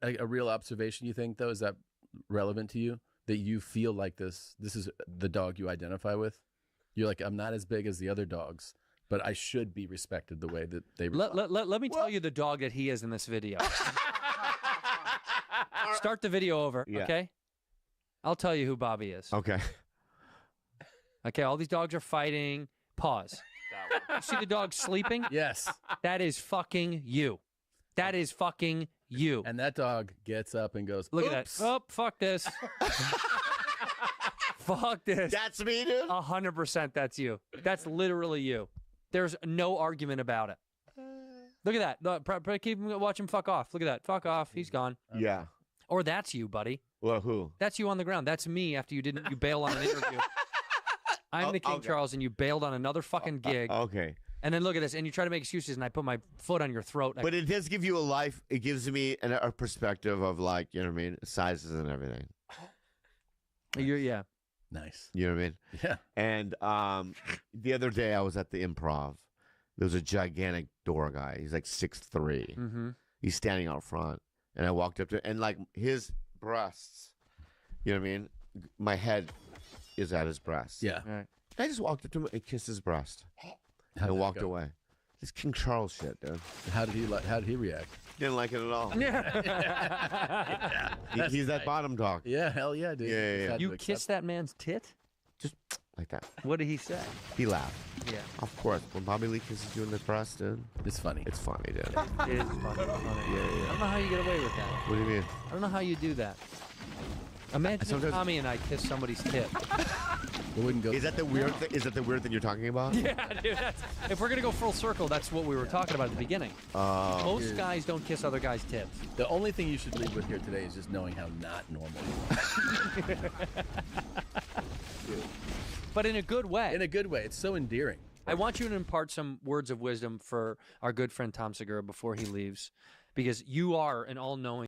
a real observation? You think though? Is that relevant to you? That you feel like this is the dog you identify with? You're like, I'm not as big as the other dogs, but I should be respected the way that they. Let me tell you the dog that he is in this video. Start the video over, Yeah. okay? I'll tell you who Bobby is. Okay. Okay, all these dogs are fighting. Pause. You see the dog sleeping? Yes. That is fucking you. That is fucking you. And that dog gets up and goes, Look "Oops." at that. Oh, fuck this. Fuck this. That's me, dude. 100% that's you. That's literally you. There's no argument about it. Look at that. Keep watch him fuck off. Look at that. Fuck off. He's gone. Yeah. Or that's you, buddy. Well, who? That's you on the ground. That's me after you bail on an interview. I'm the King okay. Charles and you bailed on another fucking gig. Okay. And then look at this, and you try to make excuses, and I put my foot on your throat. But it does give you a life. It gives me a perspective of, like, you know what I mean, sizes and everything. Yeah. Nice. You know what I mean? Yeah. And the other day I was at the Improv. There was a gigantic door guy. He's like 6'3". Mm-hmm. He's standing out front, and I walked up to, and like his breasts, you know what I mean? My head is at his breast. Yeah. Right. I just walked up to him and kissed his breast, How'd and that walked go? away. It's King Charles shit, dude. How did he react? Didn't like it at all. Yeah. He's that bottom dog. Yeah, hell yeah, dude. Yeah. You kissed that man's tit? Just like that. What did he say? He laughed. Yeah. Of course. When Bobby Lee kisses you in the breast, dude. It's funny. It's funny, dude. It is fucking funny. I don't know how you get away with that. What do you mean? I don't know how you do that. Imagine if Tommy and I kiss somebody's tit. It wouldn't go. Is that the weird thing? Is that the weird thing you're talking about? Yeah, dude. If we're gonna go full circle, that's what we were talking about at the beginning. Most guys don't kiss other guys' tits. The only thing you should leave with here today is just knowing how not normal you are. But in a good way. In a good way. It's so endearing. I want you to impart some words of wisdom for our good friend Tom Segura before he leaves, because you are an all-knowing.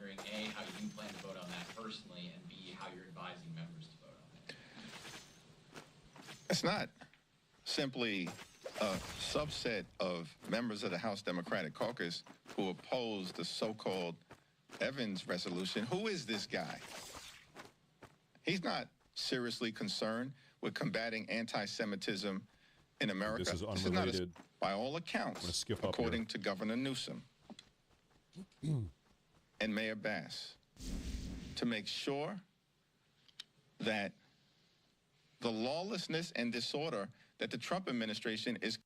wondering, A, how you plan to vote on that personally, and B, how you're advising members to vote on it. It's not simply a subset of members of the House Democratic Caucus who oppose the so-called Evans resolution. Who is this guy? He's not seriously concerned with combating anti-Semitism in America. This is not unrelated. by all accounts, according to Governor Newsom and Mayor Bass, to make sure that the lawlessness and disorder that the Trump administration is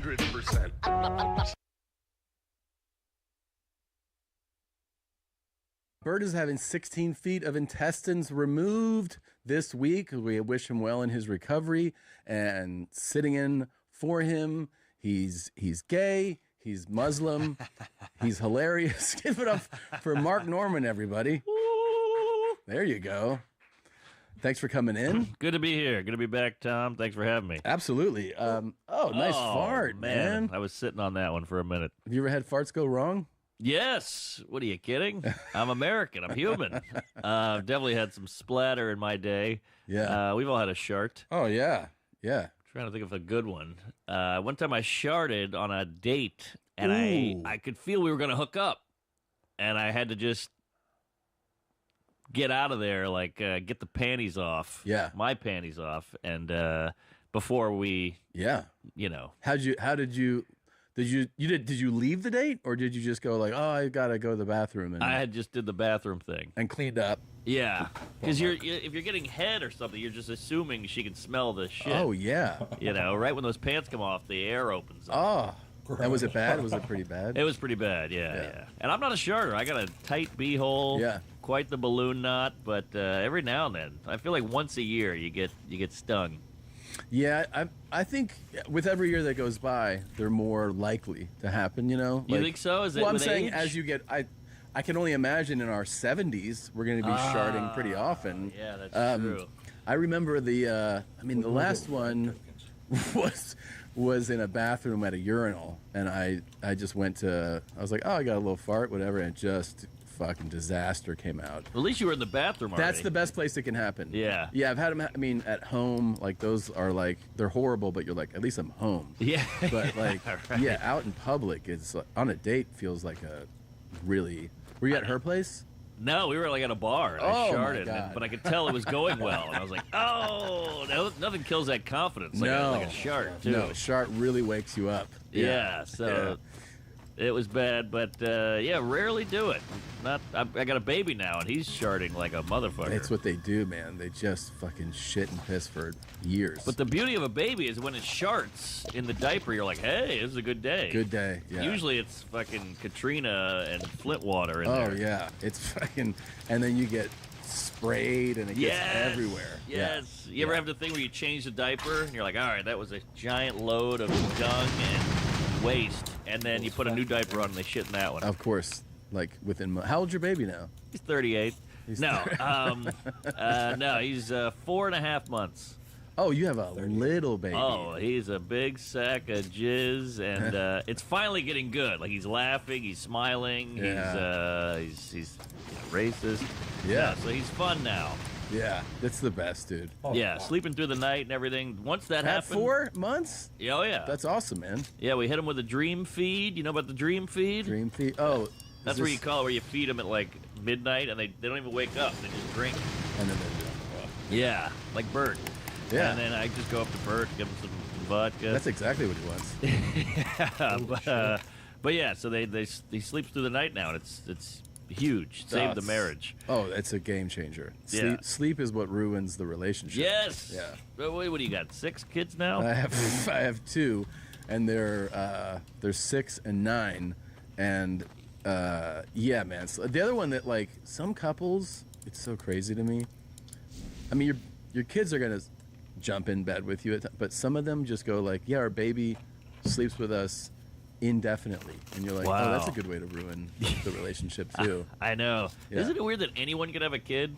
100%. Bird is having 16 feet of intestines removed this week. We wish him well in his recovery. And sitting in for him, he's gay, he's Muslim, he's hilarious. Give it up for Mark Norman, everybody. There you go. Thanks for coming in. Good to be here. Good to be back, Tom. Thanks for having me. Absolutely. Nice fart, man. I was sitting on that one for a minute. Have you ever had farts go wrong? Yes. What are you kidding? I'm American. I'm human. Definitely had some splatter in my day. Yeah. We've all had a shart. Oh, yeah. Yeah. Trying to think of a good one. One time I sharted on a date, and I could feel we were going to hook up, and I had to just get out of there, like get the panties off. Yeah. My panties off, and before we, you know. Did you leave the date, or did you just go like, oh, I gotta go to the bathroom? And I had just did the bathroom thing and cleaned up. Yeah, because if you're getting head or something, you're just assuming she can smell the shit. Oh yeah. You know, right when those pants come off, the air opens up. Oh. And was it bad? Was it pretty bad? It was pretty bad, yeah. And I'm not a sharter. I got a tight beehole. Yeah. Quite the balloon knot, but every now and then, I feel like once a year you get stung. Yeah, I think with every year that goes by, they're more likely to happen. You know. You think so? Is it? Well, I'm with saying age? as you get, I can only imagine in our 70s we're going to be sharding pretty often. Yeah, that's true. I remember the last one was in a bathroom at a urinal, and I just went to, I was like, oh, I got a little fart, whatever, and just fucking disaster came out. At least you were in the bathroom already. That's the best place it can happen. Yeah. Yeah, I've had them, at home, like, those are, like, they're horrible, but you're like, at least I'm home. Yeah. But, like, Right. yeah, out in public, it's, like, on a date feels like a really, were you at her place? No, we were like at a bar, and I Oh, my sharted, God. but I could tell it was going well, and I was like, "Oh, nothing kills that confidence like a shart, too." No, shart really wakes you up. Yeah, so it was bad, but rarely do it. I got a baby now, and he's sharting like a motherfucker. It's what they do, man. They just fucking shit and piss for years. But the beauty of a baby is when it sharts in the diaper, you're like, "Hey, this is a good day." Good day. Yeah. Usually it's fucking Katrina and Flint water in there. Oh yeah, it's fucking, and then you get sprayed and it gets everywhere. Yes. Yeah. You ever have the thing where you change the diaper and you're like, all right, that was a giant load of dung and waste, and then you put a new diaper on and they shit in that one. Of course, like within. How old's your baby now? He's 38. No, he's 4.5 months. Oh, you have a little baby. Oh, he's a big sack of jizz, and it's finally getting good. Like, he's laughing, he's smiling, he's racist. Yeah. So he's fun now. Yeah, that's the best, dude. Yeah, sleeping through the night and everything. Once that At happened, 4 months? Oh yeah, That's awesome, man. yeah. We hit him with a dream feed. You know about the dream feed? Dream feed. Oh, That's where you call it, where you feed them at like midnight, and they don't even wake up. They just drink. And then Yeah, like Bert. Yeah. And then I just go up to Bert, give him some vodka. That's exactly what he wants. But yeah, so he sleeps through the night now, and it's huge. Saved the marriage. Oh, it's a game changer. Yeah. Sleep is what ruins the relationship. Yes. Yeah. What do you got? 6 kids now? I have 2, and they're 6 and 9, and yeah, man. So the other one that, like, some couples, it's so crazy to me. I mean, your kids are gonna jump in bed with you, but some of them just go like, yeah, our baby sleeps with us indefinitely, and you're like, Wow. oh, that's a good way to ruin the relationship too. I know. Yeah. Isn't it weird that anyone can have a kid?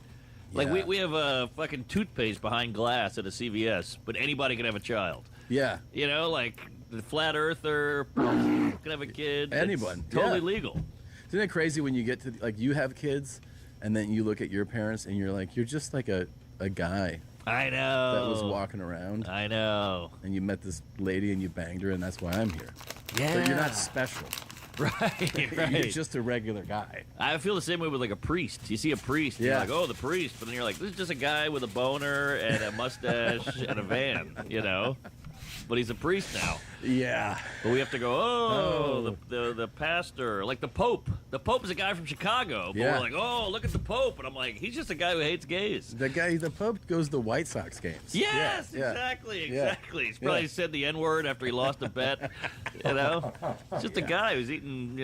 Like, Yeah. we have a fucking toothpaste behind glass at a CVS, but anybody can have a child. Yeah. You know, like the flat earther can have a kid. It's Anyone. Totally Yeah. legal. Isn't it crazy when you get to, like, you have kids, and then you look at your parents, and you're like, you're just like a guy. I know. That was walking around. I know. And you met this lady, and you banged her, and that's why I'm here. Yeah. But you're not special. Right, You're right. just a regular guy. I feel the same way with like a priest. You see a priest, and Yeah. you're like, oh, the priest. But then you're like, this is just a guy with a boner and a mustache and a van, you know? but he's a priest now. Yeah. But we have to go, the pastor, like the Pope. The Pope is a guy from Chicago. But we're like, oh, look at the Pope. And I'm like, he's just a guy who hates gays. The Pope goes to White Sox games. Yes, Yeah. exactly. Yeah. He's probably Yeah. said the N-word after he lost a bet. You know? It's just a guy who's eating,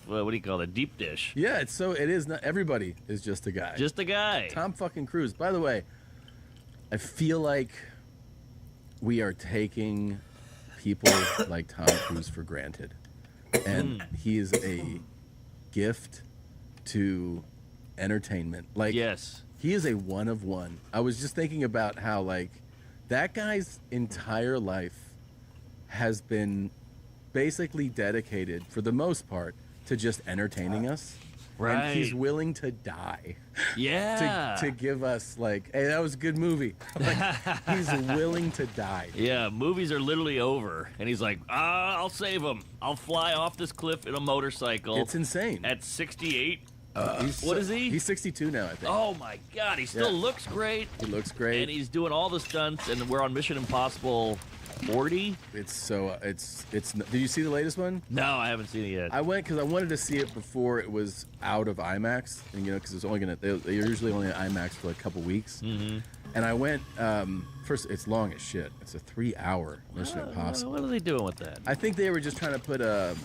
what do you call it, deep dish. Yeah, it is not, everybody is just a guy. Just a guy. Tom fucking Cruise. By the way, I feel like we are taking people like Tom Cruise for granted. And he is a gift to entertainment. Like, yes. He is a one of one. I was just thinking about how, like, that guy's entire life has been basically dedicated, for the most part, to just entertaining us. Right. And he's willing to die. Yeah. to give us, like, hey, that was a good movie. Like, he's willing to die. Yeah, movies are literally over. And he's like, I'll save him. I'll fly off this cliff in a motorcycle. It's insane. At 68. What is he? He's 62 now, I think. Oh, my God. He still looks great. He looks great. And he's doing all the stunts. And we're on Mission Impossible 40. It's did you see the latest one? No, I haven't seen it yet. I went because I wanted to see it before it was out of IMAX, and because it's only they're usually only at IMAX for like a couple weeks. Mm-hmm. And I went first. It's long as shit. It's a 3-hour Mission Impossible. What are they doing with that? I think they were just trying to put a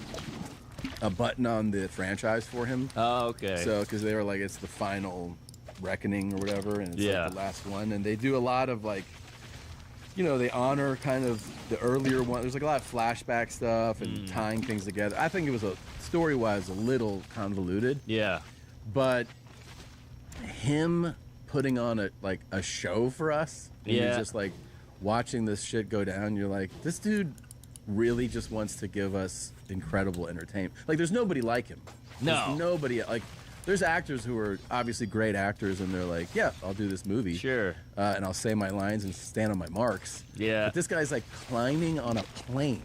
button on the franchise for him. Oh, okay. So because they were like, it's the final reckoning or whatever, and it's like the last one, and they do a lot of like. They honor kind of the earlier one. There's like a lot of flashback stuff and tying things together. I think it was story-wise a little convoluted. Yeah. But him putting on a show for us, and you're just like watching this shit go down, you're like, this dude really just wants to give us incredible entertainment. Like, there's nobody like him. No. There's nobody like. There's actors who are obviously great actors, and they're like, yeah, I'll do this movie. Sure. And I'll say my lines and stand on my marks. Yeah. But this guy's like climbing on a plane.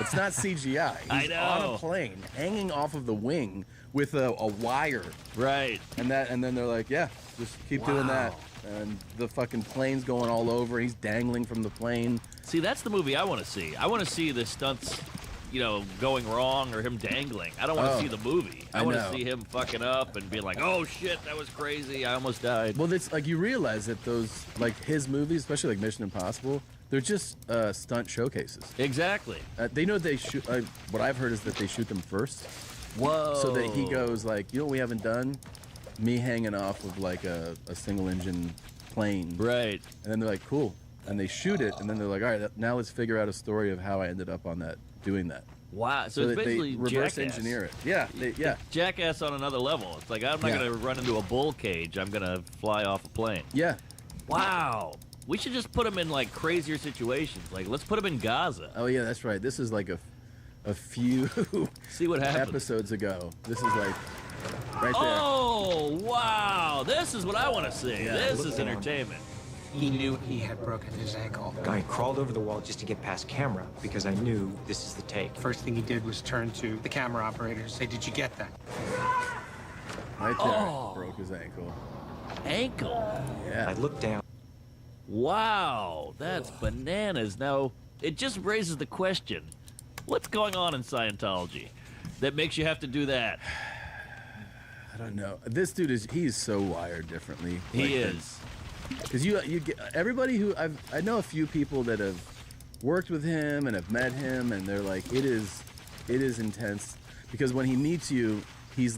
It's not CGI. He's on a plane, hanging off of the wing with a wire. Right. And then they're like, yeah, just keep doing that. And the fucking plane's going all over. He's dangling from the plane. See, that's the movie I want to see. I want to see the stunts, going wrong or him dangling. I don't want to see the movie. I want to see him fucking up and being like, oh shit, that was crazy. I almost died. Well, it's like you realize that those, like his movies, especially like Mission Impossible, they're just stunt showcases. Exactly. They know they shoot. What I've heard is that they shoot them first. Whoa. So that he goes like, what we haven't done? Me hanging off of like a single engine plane. Right. And then they're like, cool. And they shoot it, and then they're like, all right, now let's figure out a story of how I ended up on that, doing that. Wow. So it's basically they reverse Jackass. engineer it. Yeah. Jackass on another level. It's like, I'm not going to run into a bull cage. I'm going to fly off a plane. Yeah. Wow. We should just put him in like crazier situations. Like, let's put him in Gaza. Oh yeah, that's right. This is like a few see what happens episodes ago. This is like right there. Oh wow, this is what I want to see. Yeah, this is entertainment. He knew he had broken his ankle. Guy crawled over the wall just to get past camera because I knew this is the take. First thing he did was turn to the camera operator and say, "Did you get that?" Right there, broke his ankle. Ankle? Yeah. I looked down. Wow, that's bananas. Now, it just raises the question, what's going on in Scientology that makes you have to do that? I don't know. This dude he's so wired differently. He is. Because you get everybody who I know a few people that have worked with him and have met him, and they're like, it is intense because when he meets you,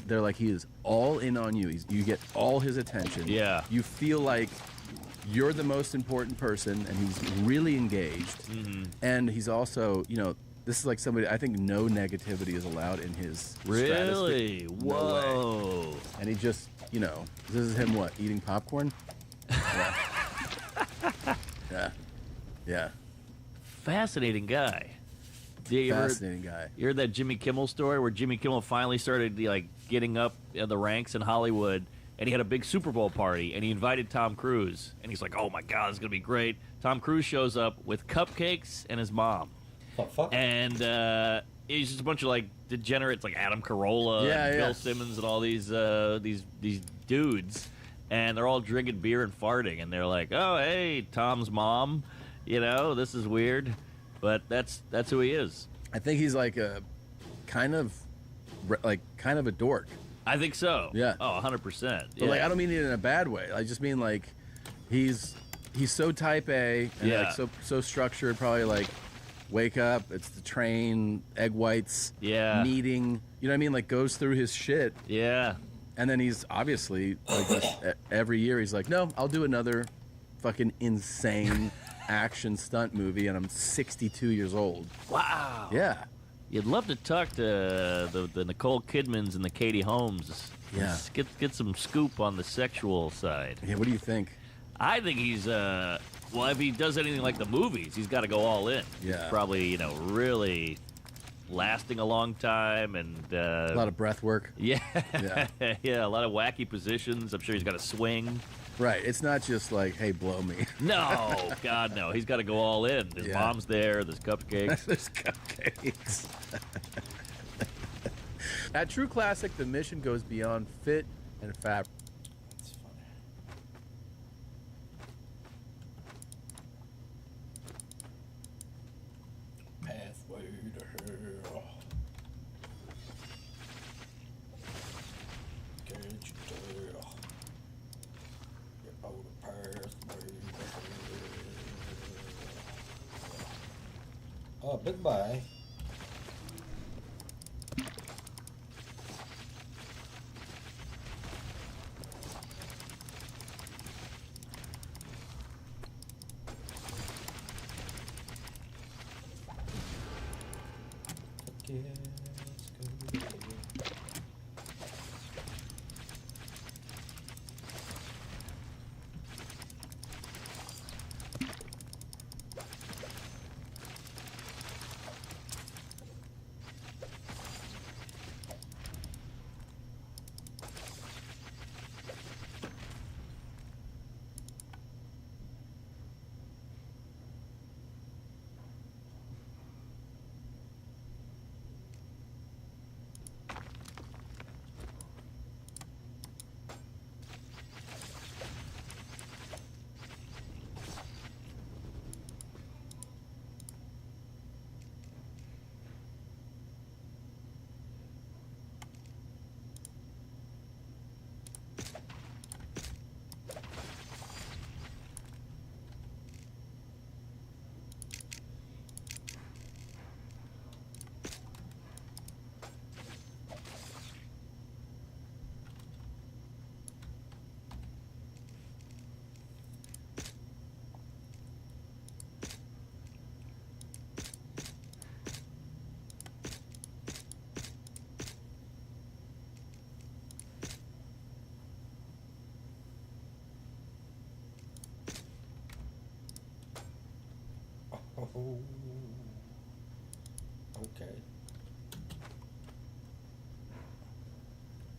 they're like, he is all in on you. You get all his attention. Yeah. You feel like you're the most important person, and he's really engaged. Mm-hmm. And he's also, this is like somebody, I think no negativity is allowed in his Really? stratosphere. Whoa. No way. And he just, this is him what, eating popcorn? Yeah. Yeah. Fascinating guy. Fascinating guy. You heard that Jimmy Kimmel story where Jimmy Kimmel finally started getting up in the ranks in Hollywood, and he had a big Super Bowl party, and he invited Tom Cruise, and he's like, "Oh my God, it's gonna be great." Tom Cruise shows up with cupcakes and his mom, and he's just a bunch of degenerates like Adam Carolla, and Bill Simmons, and all these dudes, and they're all drinking beer and farting, and they're like, "Oh hey, Tom's mom, this is weird." but that's who he is. I think he's like a kind of a dork. I think so. Yeah. Oh, 100%. But like, I don't mean it in a bad way. I just mean like, he's so type A and Yeah. like so structured. Probably like, wake up, it's the train, egg whites, meeting. You know what I mean? Like, goes through his shit. Yeah. And then he's obviously like every year he's like, no, I'll do another fucking insane action stunt movie, and I'm 62 years old. Wow. Yeah. You'd love to talk to the Nicole Kidmans and the Katie Holmes. Yeah. Get some scoop on the sexual side. Yeah, what do you think? I think he's, well, if he does anything like the movies, he's got to go all in. Yeah. He's probably, really lasting a long time and... a lot of breath work. Yeah. Yeah. Yeah, a lot of wacky positions. I'm sure he's got to swing. Right. It's not just like, hey, blow me. No, God, no. He's got to go all in. There's mom's there. There's cupcakes. There's cupcakes. At True Classic, the mission goes beyond fit and fabric. That's funny. Pathway to hell. Can't you tell? You know the pathway to hell. Oh, big bye. Oh, okay.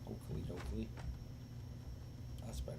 Hopefully. That's better.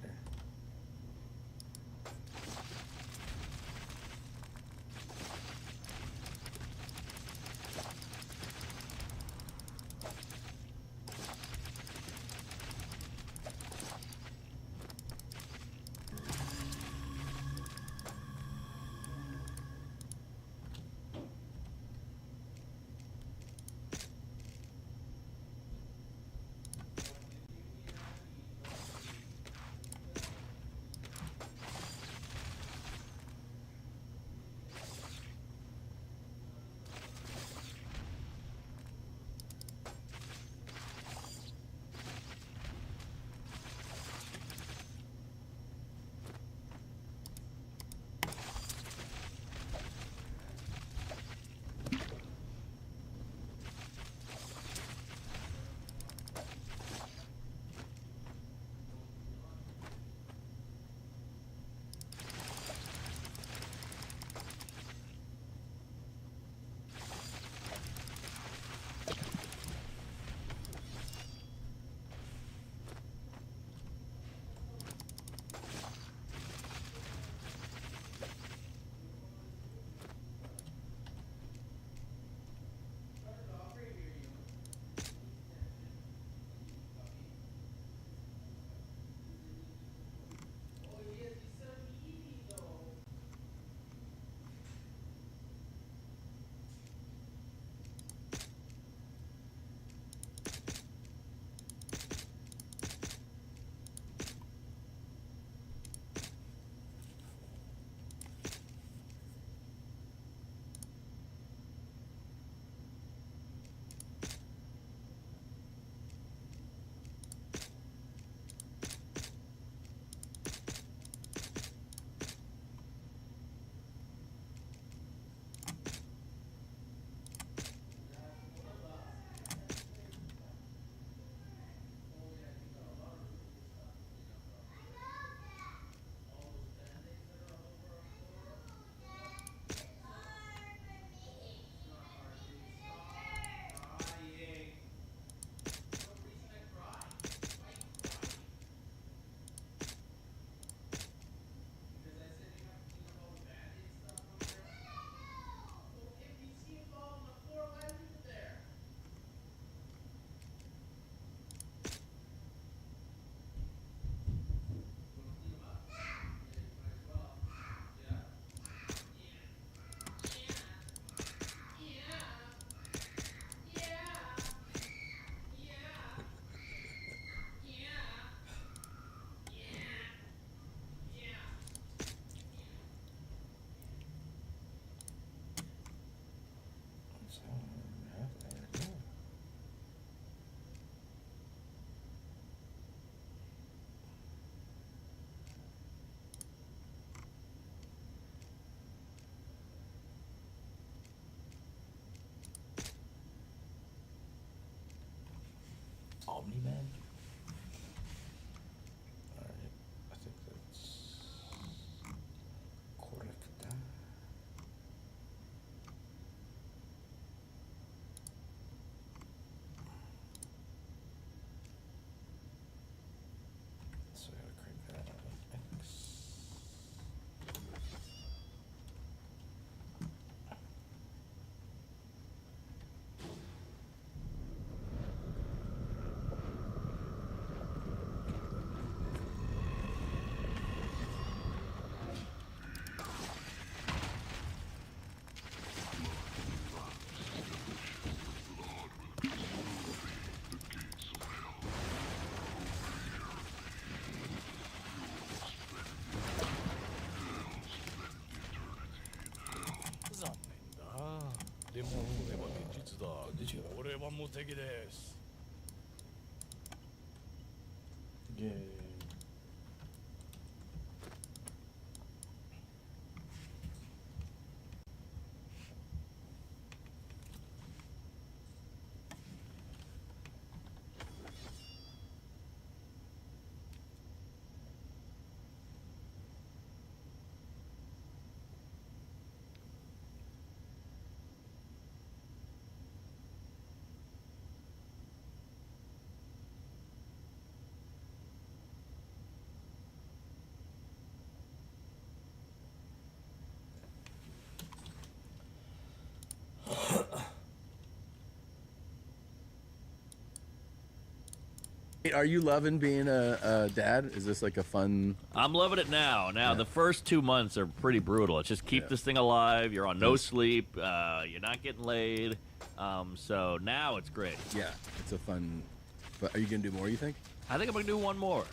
Omni-Man? Alright, I think that's correct. So I gotta create that on X. Yeah. Are you loving being a dad? Is this like a fun? I'm loving it now. The first 2 months are pretty brutal. It's just keep this thing alive. You're on no sleep. You're not getting laid. So now it's great. Yeah, it's a fun. But are you gonna do more? You think? I think I'm gonna do one more.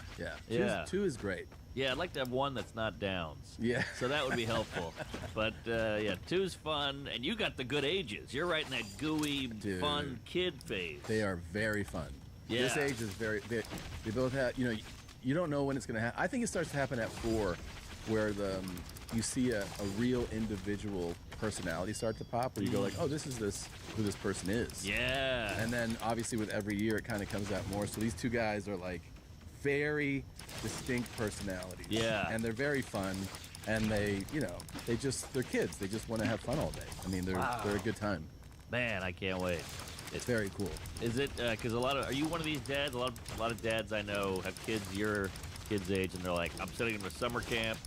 Yeah. Two is great. Yeah, I'd like to have one that's not Downs. Yeah. So that would be helpful. But yeah, 2's fun, and you got the good ages. You're right in that gooey, fun kid phase. They are very fun. Yeah. This age is very. They both have. You know, you don't know when it's gonna happen. I think it starts to happen at 4, where you see a real individual personality start to pop, where you go like, oh, this is who this person is. Yeah. And then obviously with every year it kind of comes out more. So these two guys are like very distinct personalities. Yeah. And they're very fun, and they're kids. They just want to have fun all day. I mean, they're a good time. Man, I can't wait. It's very cool. Is it because are you one of these dads? A lot of dads I know have kids your kids' age, and they're like, I'm sending them to summer camp.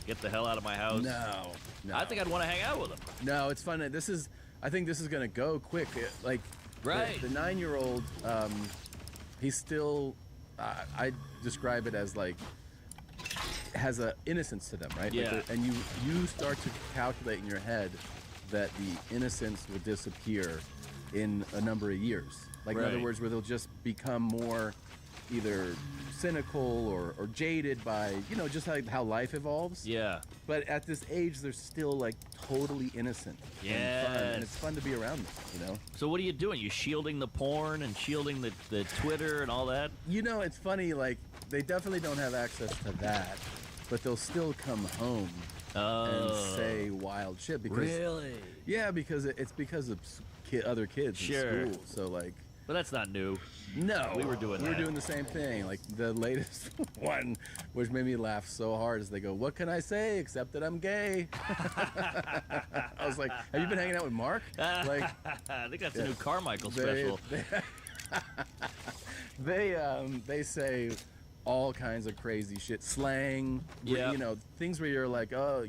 Get the hell out of my house. No. I think I'd want to hang out with them. No, it's fun. I think this is gonna go quick. Like, right. The 9-year-old, he's still. I describe it as like has an innocence to them, right? Yeah. Like and you start to calculate in your head that the innocence will disappear in a number of years. Like, in other words, where they'll just become more either cynical or jaded by, just how life evolves. Yeah. But at this age, they're still, like, totally innocent and fun. And it's fun to be around them, So what are you doing? You shielding the porn and shielding the Twitter and all that? It's funny, like, they definitely don't have access to that, but they'll still come home and say wild shit. Because, really? Yeah, because it's because of other kids in school. So, like... But that's not new. No. We were doing that. We were doing the same thing. Like, the latest one, which made me laugh so hard, is they go, what can I say except that I'm gay? I was like, have you been hanging out with Mark? Like, I think that's a new Carmichael special. They say all kinds of crazy shit. Slang. Yeah. Things where you're like, oh,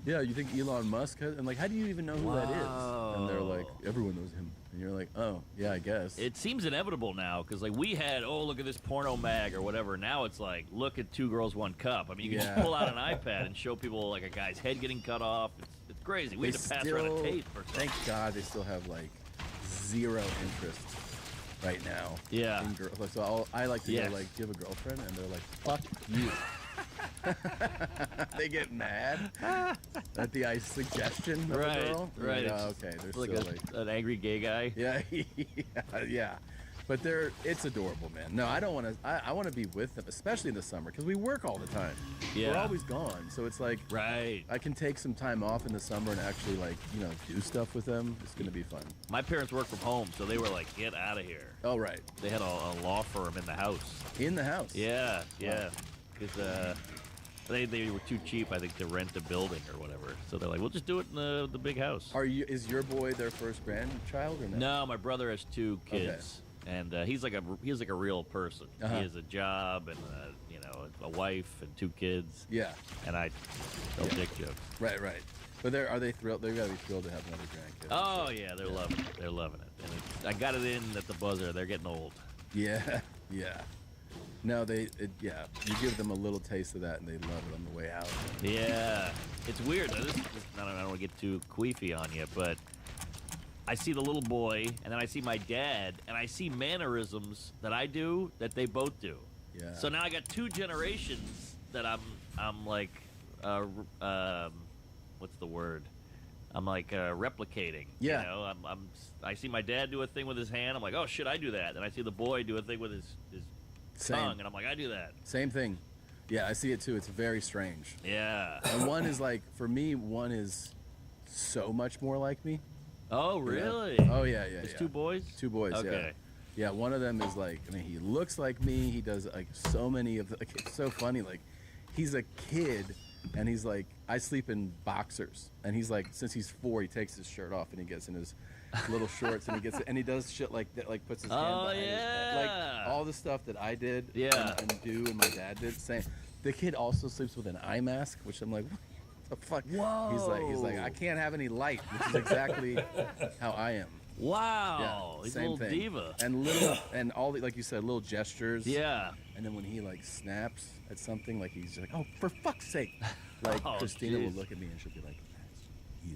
yeah, you think Elon Musk has? And like, how do you even know who that is? And they're like, everyone knows him. And you're like, oh, yeah, I guess. It seems inevitable now, because like we had, look at this porno mag or whatever. Now it's like, look at 2 Girls, 1 Cup. I mean, you can just pull out an iPad and show people like a guy's head getting cut off. It's crazy. We had to pass around a tape or something. Thank God they still have like 0 interest right now. Yeah. In girls. So I like to go like, do you have a girlfriend? And they're like, fuck you. They get mad at the suggestion of a girl. Right. Like, oh, okay, they're like still an angry gay guy. Yeah, yeah. But it's adorable, man. No, I don't want to. I want to be with them, especially in the summer, because we work all the time. Yeah. We're always gone, so it's like I can take some time off in the summer and actually do stuff with them. It's gonna be fun. My parents work from home, so they were like, "Get out of here." Oh, right. They had a law firm in the house. In the house. Yeah, because they were too cheap, I think, to rent a building or whatever. So they're like, "We'll just do it in the big house." Is your boy their first grandchild or no? No, my brother has 2 kids, and he's like a real person. Uh-huh. He has a job and a wife and 2 kids. Yeah. And I tell dick jokes. Right. But are they thrilled? They gotta be thrilled to have another grandkid. Oh yeah, they're loving it. They're loving it. And I got it in at the buzzer. They're getting old. Yeah. No, you give them a little taste of that, and they love it on the way out. Yeah, it's weird. I don't want to get too queefy on you, but I see the little boy, and then I see my dad, and I see mannerisms that I do that they both do. Yeah. So now I got 2 generations that I'm like, what's the word? I'm like replicating. Yeah. You know, I see my dad do a thing with his hand. I'm like, oh shit, I do that. And I see the boy do a thing with his tongue, and I'm like, I do that. Same thing. Yeah, I see it too. It's very strange. Yeah. And one is like, for me, one is so much more like me. Oh, really? Oh, yeah. There's 2 boys? 2 boys, Okay. Yeah, one of them is like, he looks like me. He does like so many of it's so funny. Like, he's a kid, and he's like, I sleep in boxers. And he's like, since he's 4, he takes his shirt off, and he gets in his little shorts, and he does shit like that, like puts his hand behind his head. Like, all the stuff that I did and do and my dad did, same. The kid also sleeps with an eye mask, which I'm like, what the fuck? Whoa. He's like, I can't have any light, which is exactly how I am. Wow. Yeah, He's same a little thing. diva. And all the, like you said, little gestures. Yeah. And then when he like snaps at something, like he's like, oh, for fuck's sake. Like Oh, Christina will jeez. look at me and she'll be like,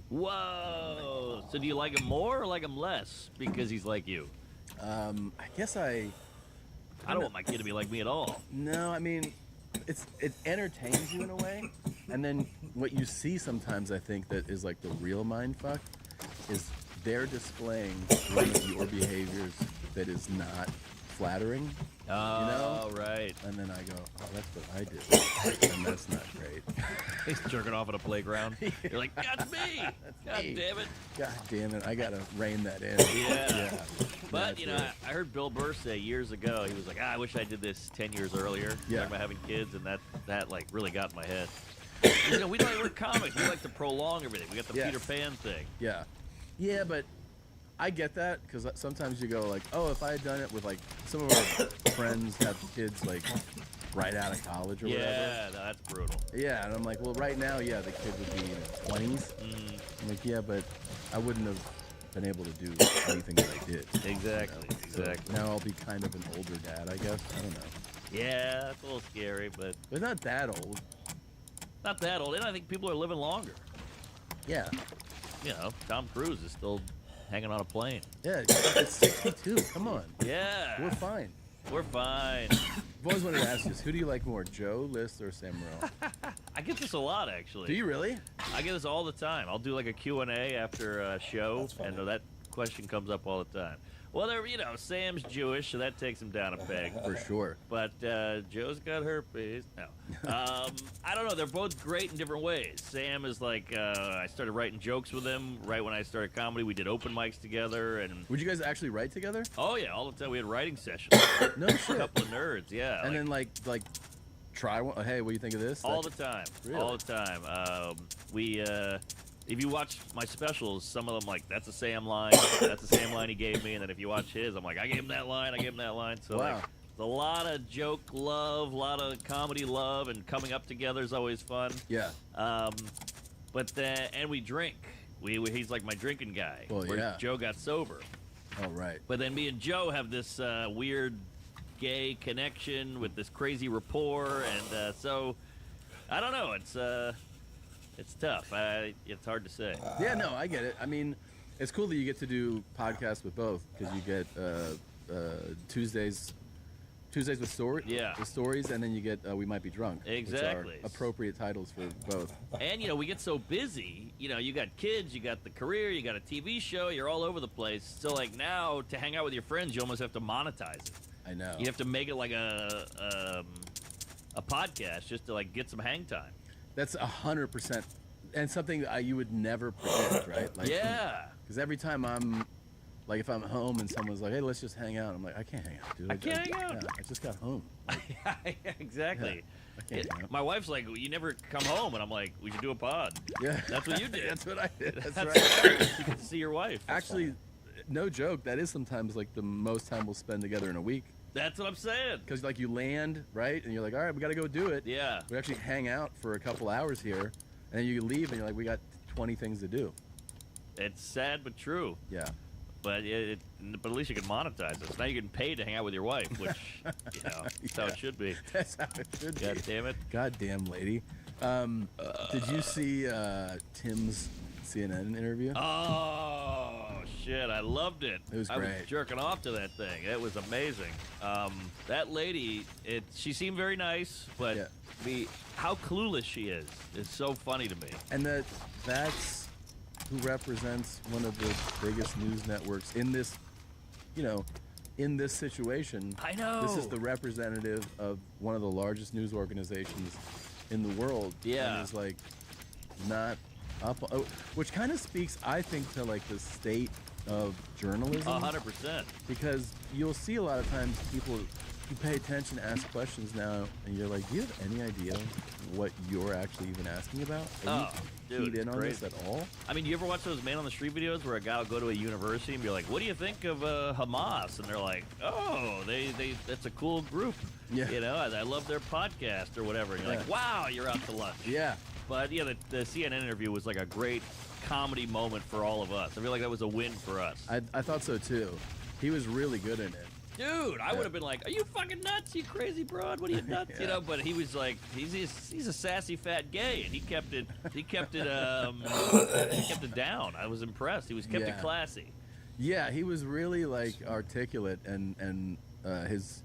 Whoa. So do you like him more or like him less because he's like you? I guess I don't want my kid to be like me at all. No, I mean, it entertains you in a way, and then what you see sometimes, I think, that is like the real mindfuck, is they're displaying one of your behaviors that is not flattering. Oh, you know? right. And then I go, oh, that's what I did, and that's not great. He's jerking off at a playground. You're like, that's me. God me. damn it. God damn it, I gotta rein that in. Yeah. But, That's you know, right. I heard Bill Burr say years ago, he was like, I wish I did this 10 years earlier. Yeah. Talking about having kids, and that like, really got in my head. You know, we're comics. We like to prolong everything. We got the Yes. Peter Pan thing. Yeah. Yeah, but I get that, because sometimes you go like, oh, if I had done it with, like, some of our friends have kids, like, right out of college or whatever. Yeah, no, that's brutal. Yeah, and I'm like, well, right now, yeah, the kid would be in his 20s. I'm like, yeah, but I wouldn't have been able to do anything that I did. Exactly, So exactly. now I'll be kind of an older dad, I guess. I don't know. Yeah, that's a little scary, but But not that old. not that old. And I think people are living longer. Yeah. You know, Tom Cruise is still hanging on a plane. Yeah, it's 62. Come on. Yeah. We're fine. We're fine. I've always wanted to ask this. Who do you like more, Joe List or Sam Morril? I get this a lot, actually. Do you really? I get this all the time. I'll do like a Q&A after a show, and that question comes up all the time. Well, Sam's Jewish, so that takes him down a peg. For sure. But Joe's got herpes. No. I don't know. They're both great in different ways. Sam is like, I started writing jokes with him right when I started comedy. We did open mics together. And Would you guys actually write together? Oh, yeah, all the time. We had writing sessions. No A shit. couple of nerds, yeah. And then like try one. Hey, what do you think of this? All the time. Really? All the time. If you watch my specials, some of them like, that's a Sam line. That's a Sam line he gave me. And then if you watch his, I'm like, I gave him that line. I gave him that line. So Wow. like, a lot of joke love, a lot of comedy love, and coming up together is always fun. Yeah. And we drink. He's like my drinking guy. Well, where yeah. Joe got sober. Oh, right. But then me and Joe have this weird gay connection with this crazy rapport, and so I don't know. It's tough. It's hard to say. Yeah, no, I get it. I mean, it's cool that you get to do podcasts with both, because you get Tuesdays Tuesdays with story. Yeah. With stories, and then you get We Might Be Drunk. which are Exactly. appropriate titles for both. And, we get so busy. You got kids, you got the career, you got a TV show, you're all over the place. So, like, now, to hang out with your friends, you almost have to monetize it. I know. You have to make it like a podcast just to, like, get some hang time. That's 100%. And something you would never predict, right? Like, Yeah. Because every time I'm, like, if I'm home and someone's like, hey, let's just hang out. I'm like, I can't hang out, dude. I can't hang out. Yeah, I just got home. Like, Exactly. I can't hang out. My wife's like, you never come home, and I'm like, we should do a pod. Yeah. That's what you did. That's what I did. That's right. right. You get to see your wife. Actually, no joke. That is sometimes like the most time we'll spend together in a week. That's what I'm saying. Because like you land, right? And you're like, all right, we got to go do it. Yeah. We actually hang out for a couple hours here. And then you leave and you're like, we got 20 things to do. It's sad but true. Yeah. But but at least you can monetize it. So now you're getting paid to hang out with your wife, which that's how it should be. That's how it should be. God damn it. God damn lady. Did you see Tim's CNN interview? Oh shit! I loved it. It was I was great. jerking off to that thing. It was amazing. That lady, she seemed very nice, but how clueless she is so funny to me. And that's who represents one of the biggest news networks in this, in this situation. I know. This is the representative of one of the largest news organizations in the world. Yeah. And is like not up, which kind of speaks, I think, to like the state of journalism. 100%. Because you'll see a lot of times people, you pay attention, ask questions now, and you're like, do you have any idea what you're actually even asking about? Are you dude, keyed in it's on this crazy. at all? I mean, you ever watch those Man on the Street videos where a guy will go to a university and be like, "What do you think of Hamas?" And they're like, "Oh, that's a cool group. Yeah. I love their podcast or whatever." And you're like, "Wow, you're out to lunch." Yeah. But yeah, the CNN interview was like a great comedy moment for all of us. I feel like that was a win for us. I thought so too. He was really good in it. Dude, I would have been like, "Are you fucking nuts, you crazy broad? What are you nuts?" Yeah. But he was like, he's a sassy fat gay, and he kept it down. I was impressed. He was kept it Yeah. classy. Yeah, he was really like articulate, and his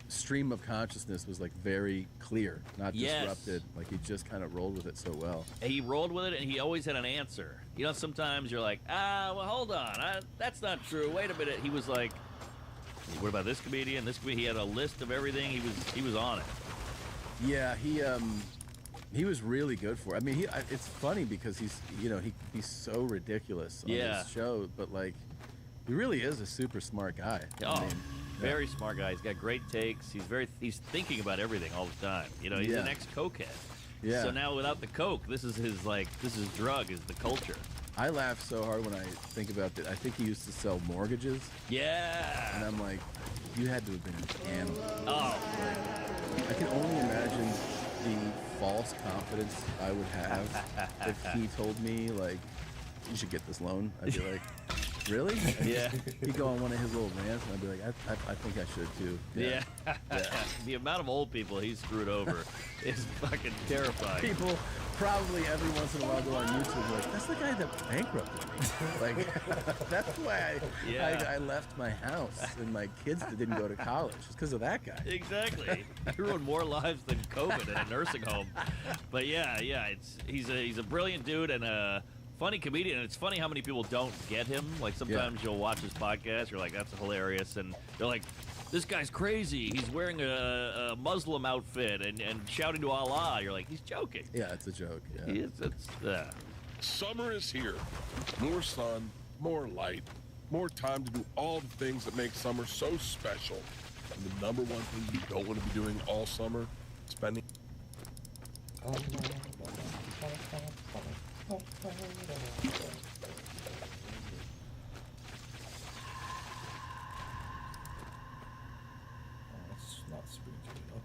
stream of consciousness was like very clear, not Yes. disrupted. Like he just kind of rolled with it so well. And he rolled with it, and he always had an answer. Sometimes you're like, well, hold on, that's not true. Wait a minute. He was like, what about this comedian? This comedian? He had a list of everything. He was on it. Yeah, he was really good for it. I mean, it's funny because he's he's so ridiculous on his show, but like he really is a super smart guy. Oh, I mean, very smart guy. He's got great takes. He's thinking about everything all the time. He's an ex-cokehead. Yeah. So now without the coke, this is his drug, is the culture. I laugh so hard when I think about that. I think he used to sell mortgages. Yeah. And I'm like, you had to have been an animal. Oh. Like, I can only imagine the false confidence I would have if he told me, like, you should get this loan. I'd be like, really? Yeah. He'd go on one of his little rants, and I'd be like, I think I should too. Yeah. The amount of old people he's screwed over is fucking terrifying. People probably every once in a while go on YouTube like, that's the guy that bankrupted me. Like, that's why I left my house and my kids didn't go to college. It's because of that guy. Exactly. He ruined more lives than COVID in a nursing home. But yeah, he's a brilliant dude and a funny comedian. And it's funny how many people don't get him. Like sometimes you'll watch his podcast, you're like, that's hilarious, and they're like, this guy's crazy. He's wearing a Muslim outfit and shouting to Allah. You're like, he's joking. Yeah, it's a joke. Yeah. Summer is here. More sun, more light, more time to do all the things that make summer so special. And the number one thing you don't want to be doing all summer, spending... That's not spooky enough.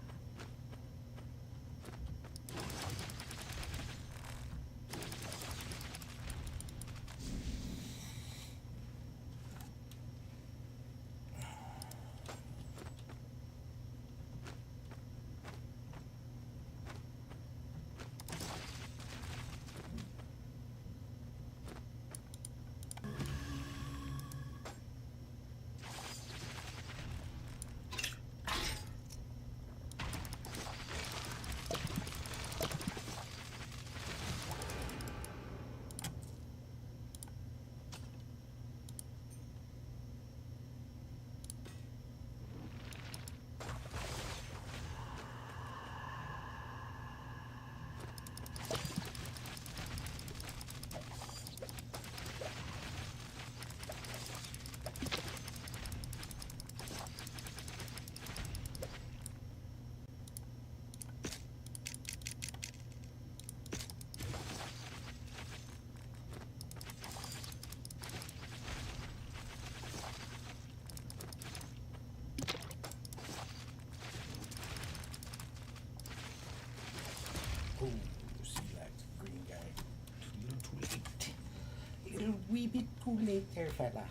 bit too late there, fella.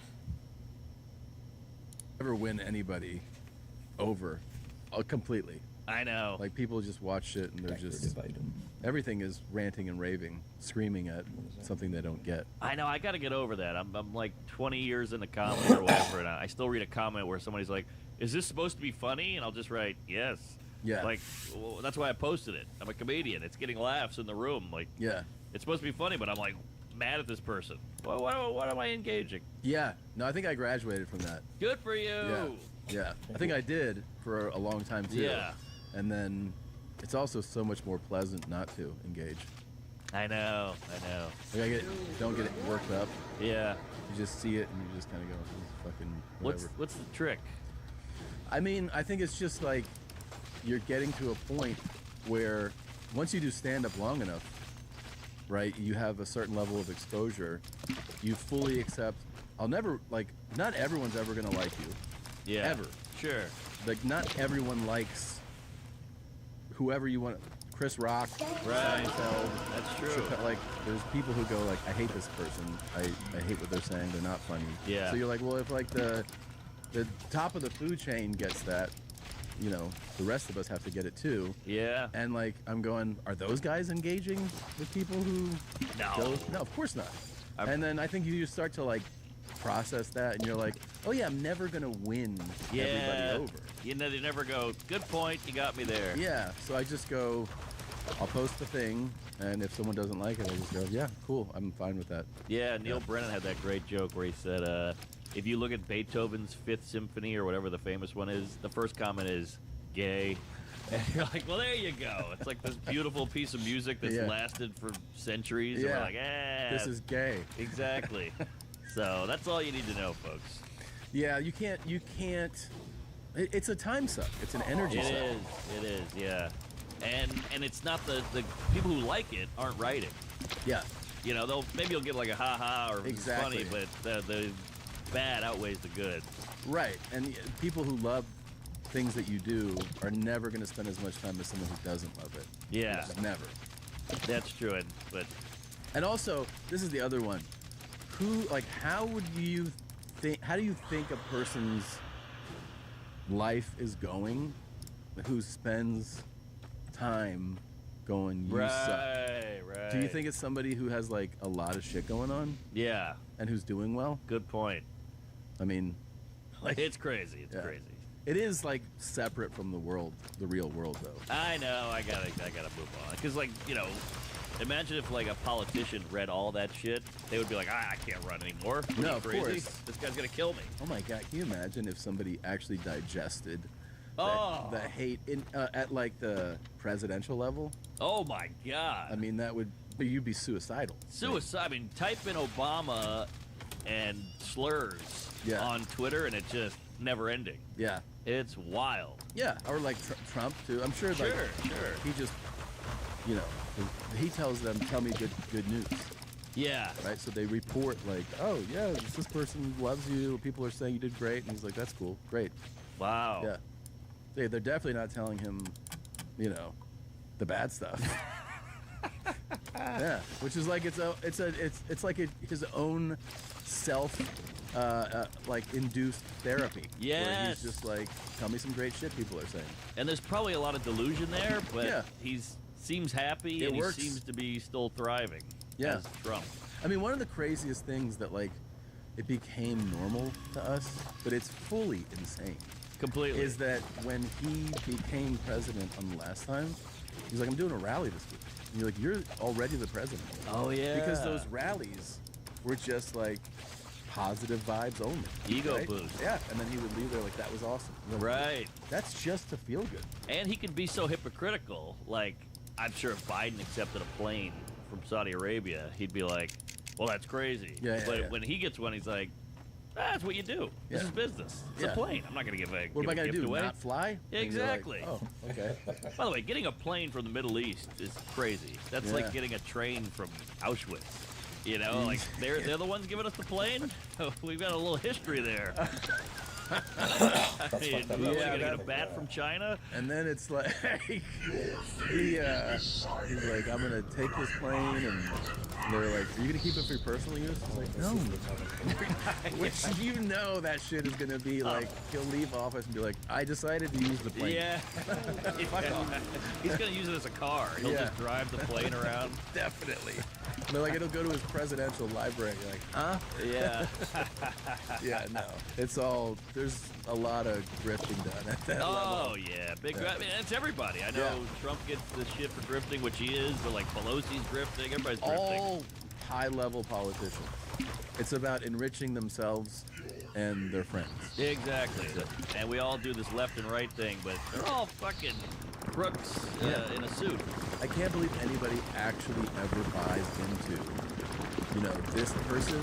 Never win anybody over completely. I know. Like people just watch it and they're just everything is ranting and raving, screaming at something they don't get. I know. I got to get over that. I'm like 20 years into comedy or whatever, and I still read a comment where somebody's like, "Is this supposed to be funny?" And I'll just write, "Yes." Yeah. Like, well, that's why I posted it. I'm a comedian. It's getting laughs in the room. Like, yeah, it's supposed to be funny, but I'm like mad at this person. What am I engaging? Yeah. No, I think I graduated from that. Good for you. Yeah. Yeah. I think I did for a long time too. Yeah. And then it's also so much more pleasant not to engage. I know. Like don't get it worked up. Yeah. You just see it and you just kind of go, "This is fucking whatever." What's the trick? I mean, I think it's just like you're getting to a point where once you do stand-up long enough, right, you have a certain level of exposure, you fully accept, not everyone's ever going to like you. Yeah. Ever. Sure. Like, not everyone likes whoever you want. Chris Rock, Right. Seinfeld, That's true. Chappelle, like, there's people who go like, I hate this person. I hate what they're saying. They're not funny. Yeah. So you're like, well, if like the top of the food chain gets that, you know, the rest of us have to get it too. Yeah. And like, I'm going, are those guys engaging with people who? No. No, of course not. And then I think you just start to like process that, and you're like, oh yeah, I'm never gonna win everybody over. You know, they never go, good point, you got me there. Yeah. So I just go, I'll post the thing, and if someone doesn't like it, I just go, yeah, cool, I'm fine with that. Yeah, Neil Brennan had that great joke where he said, if you look at Beethoven's Fifth Symphony or whatever the famous one is, the first comment is gay. And you're like, well, there you go. It's like this beautiful piece of music that's lasted for centuries. And we're like, this is gay. Exactly. So that's all you need to know, folks. Yeah, you can't. It's a time suck. It's an energy suck. It is, yeah. And it's not the people who like it aren't writing. Yeah. You know, maybe you'll get like a ha-ha or it's funny, but the bad outweighs the good. Right, and people who love things that you do are never going to spend as much time as someone who doesn't love it. Yeah. Just never. That's true, and also, this is the other one. How do you think a person's life is going who spends time going, you suck? Right. Do you think it's somebody who has like a lot of shit going on? Yeah. And who's doing well? Good point. I mean, like, it's crazy. It's crazy. It is like separate from the real world, though. I know. I gotta move on. Because, like, you know, imagine if like a politician read all that shit, they would be like, I can't run anymore. No, of crazy? course. This guy's gonna kill me. Oh my God! Can you imagine if somebody actually digested the hate at like the presidential level? Oh my God! I mean, you'd be suicidal. Suicide. I mean, type in Obama and slurs on Twitter, and it's just never ending. Yeah. It's wild. Yeah, or like Trump too. I'm sure. Like, sure. He just, you know, he tells them, "Tell me good news." Yeah. Right. So they report like, "Oh yeah, this person loves you. People are saying you did great," and he's like, "That's cool, great." Wow. Yeah. They're definitely not telling him, you know, the bad stuff. Yeah, which is like it's like his own self like induced therapy. Yes. Where he's just like, tell me some great shit people are saying. And there's probably a lot of delusion there, but he seems happy and works. he seems to be still thriving. Yeah. As Trump. I mean, one of the craziest things that like it became normal to us, but it's fully insane. Completely. Is that when he became president on the last time, he's like, I'm doing a rally this week. And you're like, you're already the president. Oh, yeah. Because those rallies were just like positive vibes only. Ego boost. Yeah, and then he would leave there like, that was awesome. Right. That's just to feel good. And he could be so hypocritical. Like, I'm sure if Biden accepted a plane from Saudi Arabia, he'd be like, well, that's crazy. But when he gets one, he's like, that's what you do. This is business. It's a plane. I'm not going to give a What am I going to do? away. Not fly? Exactly. Like, oh, okay. By the way, getting a plane from the Middle East is crazy. That's like getting a train from Auschwitz. You know, like they're the ones giving us the plane. We've got a little history there. Hey, what, you gonna get a bat from China? And then it's like he's like, I'm gonna take this plane, and they're like, are you gonna keep it for your personal use? It's like, no. Which you know that shit is gonna be like, he'll leave office and be like, I decided to use the plane. Yeah. He's gonna use it as a car. He'll just drive the plane around. Definitely. But like, it'll go to his presidential library. You're like, huh? Yeah. Yeah, no. It's all, there's a lot of grifting done at that level. Oh, yeah. Big, I mean, it's everybody. I know Trump gets the shit for grifting, which he is, but like Pelosi's grifting, everybody's grifting. All high-level politicians. It's about enriching themselves and their friends. Exactly. And we all do this left and right thing, but they're all fucking crooks in a suit. I can't believe anybody actually ever buys into, you know, this person,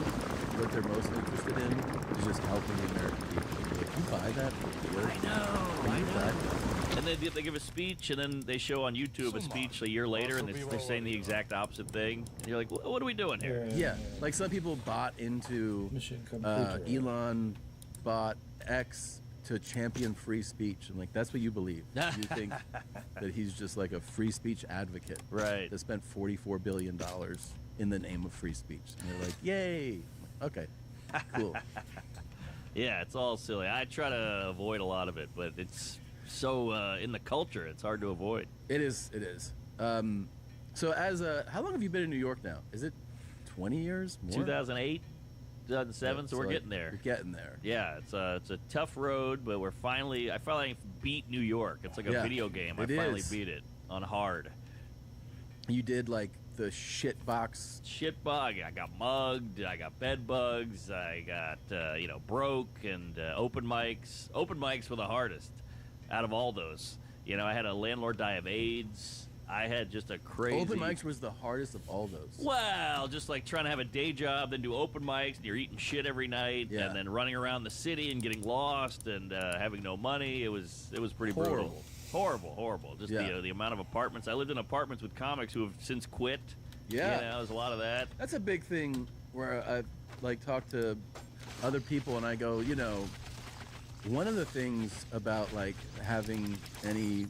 what they're most interested in is just helping the American people. Like, you buy that? I know. And they give a speech, and then they show on YouTube a speech a year later, and they're saying the exact opposite thing. And you're like, what are we doing here? Yeah, like some people bought into Elon bought X to champion free speech. And like, that's what you believe. You think that he's just like a free speech advocate. Right. That spent $44 billion in the name of free speech. And you're like, yay. Okay, cool. Yeah, it's all silly. I try to avoid a lot of it, but it's so in the culture, it's hard to avoid. It is. So how long have you been in New York now? Is it 20 years? More? 2008, 2007, so we're getting there. We're getting there. Yeah, it's a tough road, but I finally beat New York. It's like a video game. I finally beat it on hard. You did like the shit box. Shit bug. I got mugged. I got bed bugs. I got broke and open mics. Open mics were the hardest out of all those. You know, I had a landlord die of AIDS. I had just a crazy. Open mics was the hardest of all those. Well, just like trying to have a day job, then do open mics, and you're eating shit every night, and then running around the city and getting lost and having no money. It was pretty brutal. Horrible. Just the amount of apartments. I lived in apartments with comics who have since quit. Yeah, there's a lot of that. That's a big thing where I like talk to other people and I go, you know, one of the things about like having any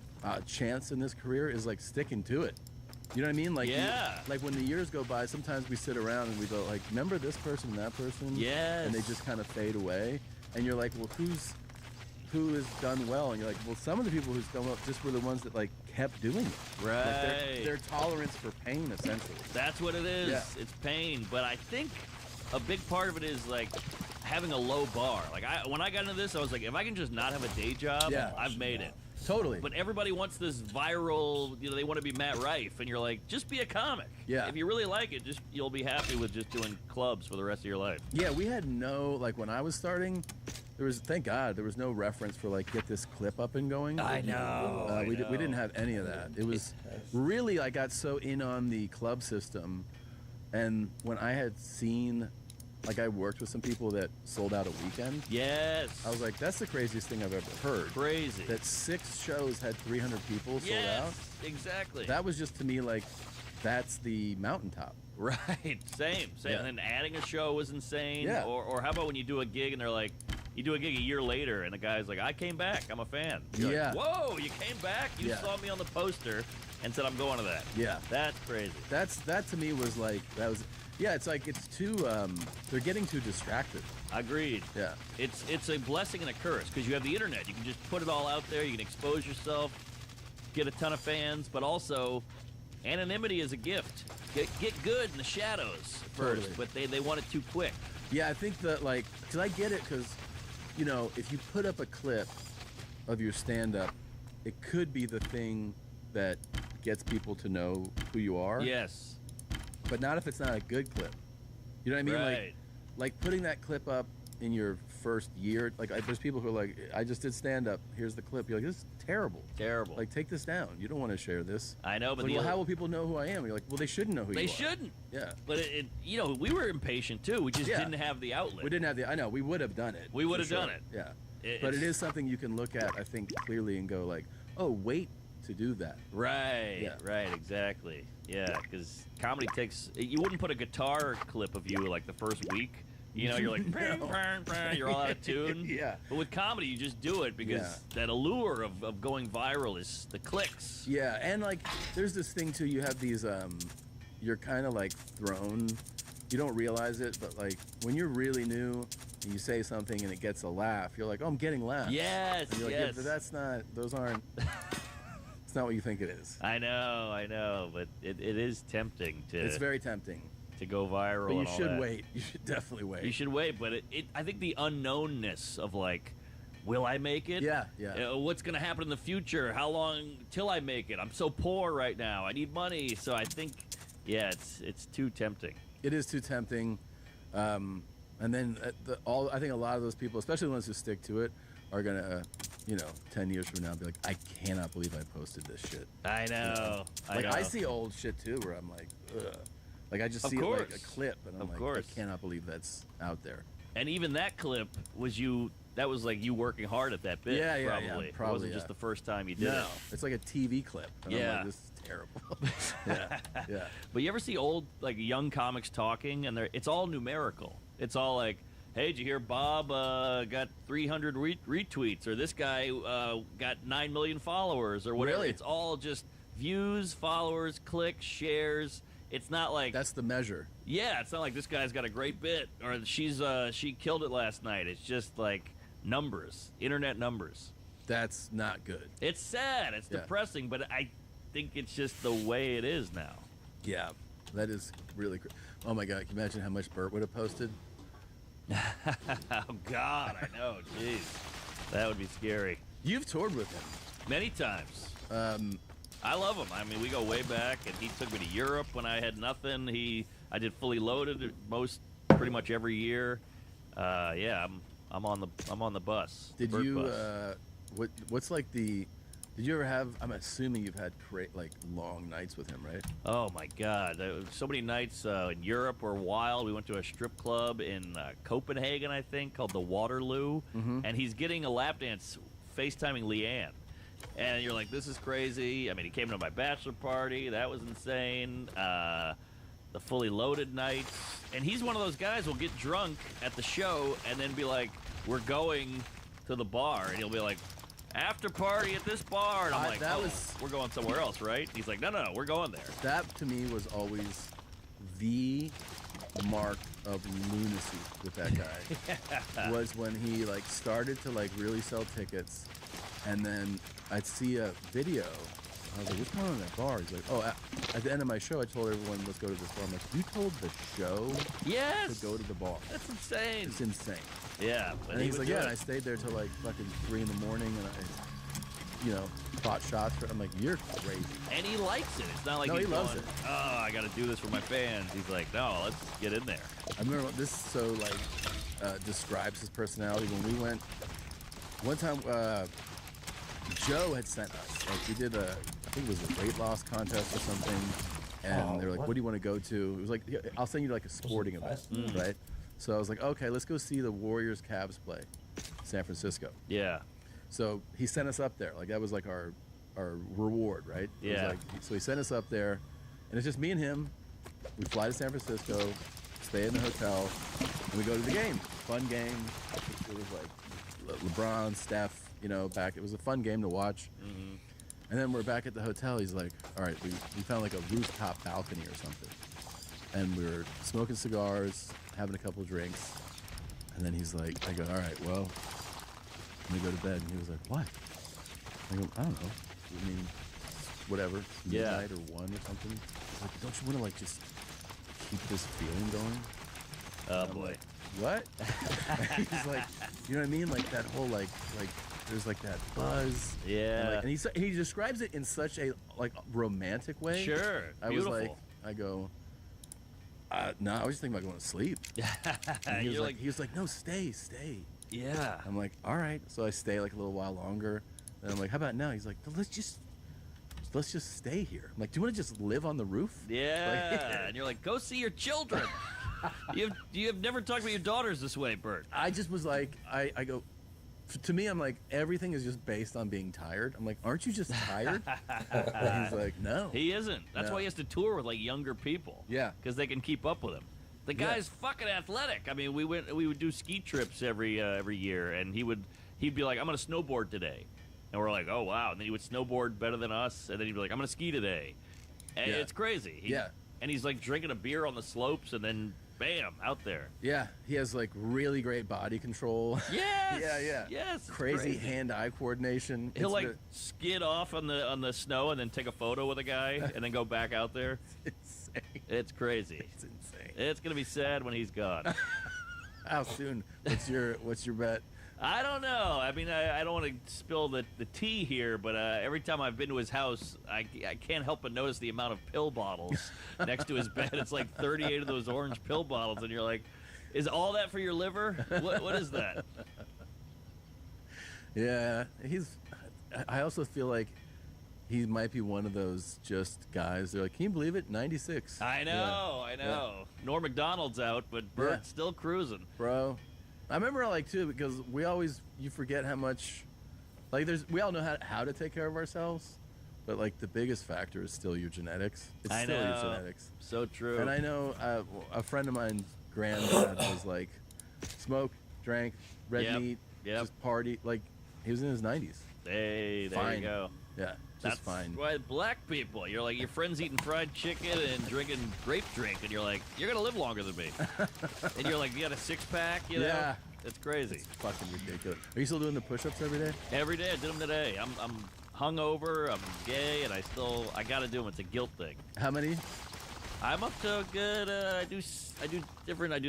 chance in this career is like sticking to it. You know what I mean? Like, like when the years go by, sometimes we sit around and we go like, remember this person and that person? Yes. And they just kind of fade away. And you're like, well, who has done well? And you're like, well, some of the people who's done well just were the ones that like kept doing it. Right. Like their tolerance for pain, essentially. That's what it is. Yeah. It's pain. But I think a big part of it is like having a low bar. Like when I got into this, I was like, if I can just not have a day job, I've made it. Totally. But everybody wants this viral, they want to be Matt Rife, and you're like, just be a comic. Yeah. If you really like it, you'll be happy with just doing clubs for the rest of your life. Yeah, we had like when I was starting, thank God, there was no reference for like, get this clip up and going. I know. We didn't have any of that. It was really, I got so in on the club system, and when I had seen, like I worked with some people that sold out a weekend. Yes. I was like, that's the craziest thing I've ever heard. Crazy. That 6 shows had 300 people sold out. Exactly. That was just to me like, that's the mountaintop. Right. Same. Yeah. And then adding a show was insane. Yeah. Or how about when you do a gig and they're like, you do a gig a year later and the guy's like, I came back. I'm a fan. You're like, whoa, you came back? You saw me on the poster and said, I'm going to that. Yeah. That's crazy. That to me was like, it's like it's too, they're getting too distracted. Agreed. Yeah. It's a blessing and a curse because you have the internet. You can just put it all out there. You can expose yourself, get a ton of fans, but also anonymity is a gift. Get good in the shadows first, but they want it too quick. Yeah, I think that because I get it because, if you put up a clip of your stand-up, it could be the thing that gets people to know who you are. Yes. But not if it's not a good clip. You know what I mean? Right. Like putting that clip up in your first year. Like there's people who are like, I just did stand up. Here's the clip. You're like, this is terrible. Terrible. Like take this down. You don't want to share this. I know, but well, how will people know who I am? You're like, well, they shouldn't know who you are. They shouldn't. Yeah. But we were impatient too. We just didn't have the outlet. We didn't have I know. We would have done it. We would have done it. Yeah. But it is something you can look at, I think, clearly and go like, oh, wait to do that. Right. Yeah. Right. Exactly. Yeah. Because comedy you wouldn't put a guitar clip of you like the first week You know, you're like, you're all out of tune. Yeah. But with comedy, you just do it because that allure of going viral is the clicks. Yeah, and like, there's this thing too. You have these, you're kind of like thrown. You don't realize it, but like when you're really new and you say something and it gets a laugh, you're like, oh, I'm getting laughs. Yes, and you're like, yes. yeah, but that's not. Those aren't. It's not what you think it is. I know, but it is tempting to. It's very tempting to go viral. But you and all should that. wait. You should definitely wait. You should wait, but I think the unknownness of like, will I make it? Yeah. What's going to happen in the future? How long till I make it? I'm so poor right now. I need money. So I think, it's too tempting. It is too tempting. And then I think a lot of those people, especially the ones who stick to it, are going to, 10 years from now be like, I cannot believe I posted this shit. I know. I see old shit too where I'm like, ugh. Like I just see it like a clip and I'm like, I cannot believe that's out there. And even that clip was that was like you working hard at that bit. Yeah, probably. It wasn't just the first time you did it. It's like a TV clip. And I'm like, this is terrible. yeah. But you ever see old, like young comics talking and it's all numerical. It's all like, hey, did you hear Bob got 300 retweets, or this guy got 9 million followers, or whatever. Really? It's all just views, followers, clicks, shares. It's not like that's the measure. Yeah, it's not like this guy's got a great bit or she killed it last night. It's just like numbers, internet numbers. That's not good. It's sad. It's depressing, but I think it's just the way it is now. Yeah, that is really. Oh my God! Can you imagine how much Bert would have posted? Oh God, I know. Jeez, that would be scary. You've toured with him many times. I love him. I mean, we go way back, and he took me to Europe when I had nothing. I did Fully Loaded pretty much every year. I'm on the bus. Did Bert you? Bus. What's like the? Did you ever have? I'm assuming you've had like long nights with him, right? Oh my God! There was so many nights in Europe were wild. We went to a strip club in Copenhagen, I think, called the Waterloo, and he's getting a lap dance, FaceTiming Leanne. And you're like, this is crazy. I mean, he came to my bachelor party. That was insane. The Fully Loaded nights. And he's one of those guys who'll get drunk at the show and then be like, we're going to the bar. And he'll be like, after party at this bar. And I'm like, we're going somewhere else, right? He's like, no, we're going there. That, to me, was always the mark of lunacy with that guy. Was when he, like, started to, like, really sell tickets. And then I'd see a video. I was like, what's going on in that bar? He's like, oh, at the end of my show, I told everyone, let's go to this bar. I'm like, you told the show to go to the bar. That's insane. It's insane. Yeah. And he's like, and I stayed there till like fucking 3 in the morning, and I, bought shots for. I'm like, you're crazy. And he likes it. It's not like he loves it. Oh, I got to do this for my fans. He's like, no, let's get in there. I remember this describes his personality. When we went one time, Joe had sent us. Like we did I think it was a weight loss contest or something, and they were like, what do you want to go to? It was like, I'll send you to like a sporting event, right? So I was like, okay, let's go see the Warriors Cavs play, San Francisco. Yeah. So he sent us up there. Like that was like our reward, right? It was like, so he sent us up there, and it's just me and him. We fly to San Francisco, stay in the hotel, and we go to the game. Fun game. It was like LeBron, Steph, back. It was a fun game to watch. And then we're back at the hotel. He's like, all right, we found like a rooftop balcony or something. And we were smoking cigars, having a couple drinks. And then he's like, I go, all right, well, let me go to bed. And he was like, what? I go, I don't know. I mean, whatever. Midnight or 1 or something. He's like, don't you want to like just keep this feeling going? Oh boy. Like, what? He's like, you know what I mean? Like that whole like there's like that buzz. Yeah. And he describes it in such a like romantic way. Sure. I Beautiful. was like, I go, no, I was just thinking about going to sleep. And he was like, no, stay. Yeah. I'm like, all right. So I stay like a little while longer. And I'm like, how about now? He's like, let's just stay here. I'm like, do you want to just live on the roof? Yeah. Like, and you're like, go see your children. You have never talked about your daughters this way, Bert. I just was like, I go, to me, I'm like, everything is just based on being tired. I'm like, aren't you just tired? And he's like, no. He isn't. That's why he has to tour with like younger people. Yeah. Because they can keep up with him. The guy's fucking athletic. I mean, we would do ski trips every year, and he'd be like, I'm gonna snowboard today, and we're like, oh wow, and then he would snowboard better than us, and then he'd be like, I'm gonna ski today, and it's crazy. And he's like drinking a beer on the slopes, and then bam, out there. Yeah, he has like really great body control. Yes. yeah. Yes. it's Crazy hand-eye coordination. He'll like skid off on the snow and then take a photo with a guy and then go back out there. It's insane. It's crazy. It's insane. It's gonna be sad when he's gone. How soon? What's your bet? I don't know. I mean, I don't want to spill the tea here, but every time I've been to his house, I can't help but notice the amount of pill bottles next to his bed. It's like 38 of those orange pill bottles, and you're like, is all that for your liver? What is that? Yeah, I also feel like he might be one of those just guys. They're like, can you believe it? 96. I know. Yeah. Norm Macdonald's out, but Bert's still cruising. Bro. I remember, like, too, because you forget how much, like, we all know how to take care of ourselves, but, like, the biggest factor is still your genetics. It's still your genetics. So true. And I know a friend of mine's granddad was, like, smoked, drank, red meat, just party. Like, he was in his 90s. Hey, there you go. Yeah, just fine. Why black people? You're like, your friend's eating fried chicken and drinking grape drink, and you're like, you're gonna live longer than me. And you're like, you got a six-pack, you know? Yeah. It's crazy. It's fucking ridiculous. Are you still doing the push-ups every day? Every day. I did them today. I'm hungover, I'm gay, and I gotta do them. It's a guilt thing. How many? I'm up to a good, I do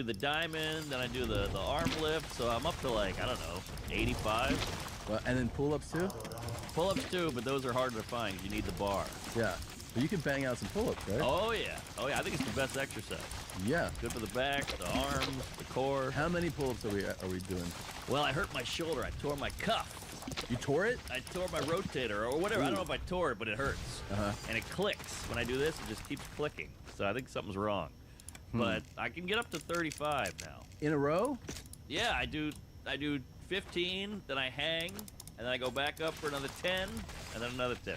the diamond, then I do the arm lift, so I'm up to like, I don't know, 85. Well, and then pull-ups too? Pull-ups too, but those are harder to find. You need the bar. Yeah. But you can bang out some pull-ups, right? Oh yeah. I think it's the best exercise. Yeah. Good for the back, the arms, the core. How many pull-ups are we doing? Well, I hurt my shoulder. I tore my cuff. You tore it? I tore my rotator or whatever. Ooh. I don't know if I tore it, but it hurts. Uh-huh. And it clicks. When I do this, it just keeps clicking. So I think something's wrong. But I can get up to 35 now. In a row? Yeah, I do 15, then I hang, and then I go back up for another 10, and then another 10.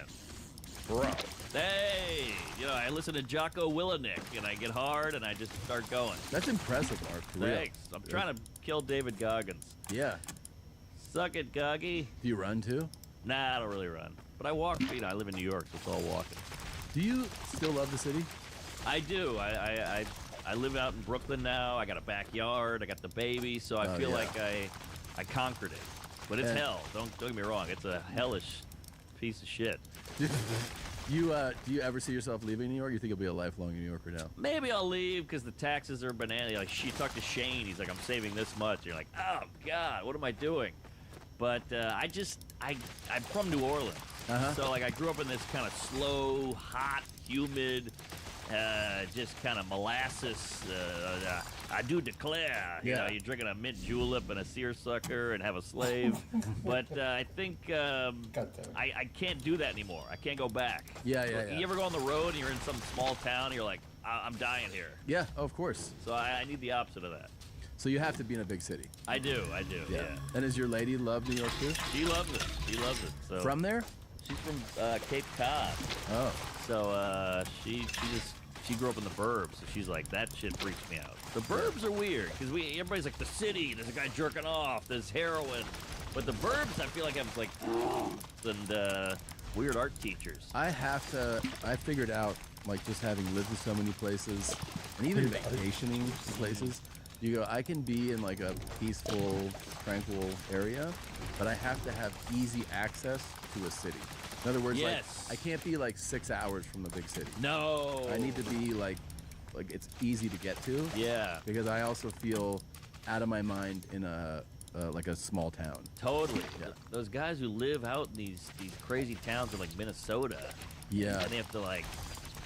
Bro. Hey, I listen to Jocko Willenick, and I get hard, and I just start going. That's impressive, Mark. For real. Thanks. I'm trying to kill David Goggins. Yeah. Suck it, Goggy. Do you run too? Nah, I don't really run. But I walk. I live in New York, so it's all walking. Do you still love the city? I do. I live out in Brooklyn now. I got a backyard. I got the baby, so I feel like I conquered it. But it's hell. Don't get me wrong. It's a hellish piece of shit. Do you ever see yourself leaving New York? You think you'll be a lifelong New Yorker now? Maybe I'll leave because the taxes are banana. Like, you talk to Shane. He's like, I'm saving this much. You're like, oh God, what am I doing? But I'm from New Orleans. So like I grew up in this kind of slow, hot, humid, just kind of molasses. I do declare, you're drinking a mint julep and a seersucker and have a slave. But I think I can't do that anymore. I can't go back. Yeah. You ever go on the road and you're in some small town and you're like, I'm dying here. Yeah, of course. So I need the opposite of that. So you have to be in a big city. I do, yeah. And does your lady love New York too? She loves it. So from there? She's from Cape Cod. Oh. So she grew up in the burbs. So she's like, that shit freaks me out. The burbs are weird because everybody's like, the city. There's a guy jerking off. There's heroin. But the burbs, I feel like I'm like, and weird art teachers. I figured out, like, just having lived in so many places and even vacationing places. You go, I can be in like a peaceful, tranquil area, but I have to have easy access to a city. In other words, like, I can't be like 6 hours from a big city. No. I need to be like it's easy to get to. Yeah. Because I also feel out of my mind in a like a small town. Totally. Yeah. Those guys who live out in these crazy towns in like Minnesota. Yeah. And they have to like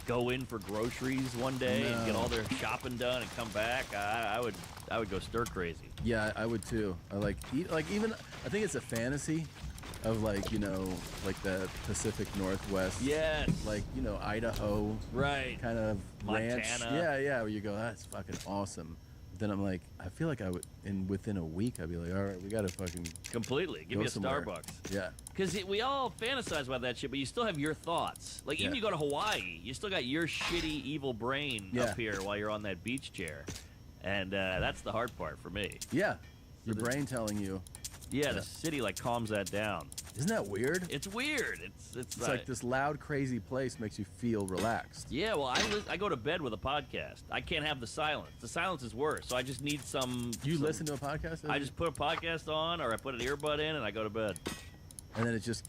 go in for groceries one day and get all their shopping done and come back. I would go stir crazy. Yeah, I would too. I I think it's a fantasy of like the Pacific Northwest. Yes. Like, Idaho. Right. Kind of Montana. ranch. Yeah, where you go, that's fucking awesome. But then I'm like, I feel like within a week I'd be like, all right, we gotta fucking completely give me a somewhere. Starbucks. Yeah. Because we all fantasize about that shit, but you still have your thoughts. Like, even you go to Hawaii, you still got your shitty, evil brain up here while you're on that beach chair. And that's the hard part for me. Yeah, your brain telling you. Yeah, the city like calms that down. Isn't that weird? It's weird. It's like this loud, crazy place makes you feel relaxed. Yeah, well, I go to bed with a podcast. I can't have the silence. The silence is worse, so I just need some... You listen to a podcast? I just put a podcast on, or I put an earbud in, and I go to bed. And then it's just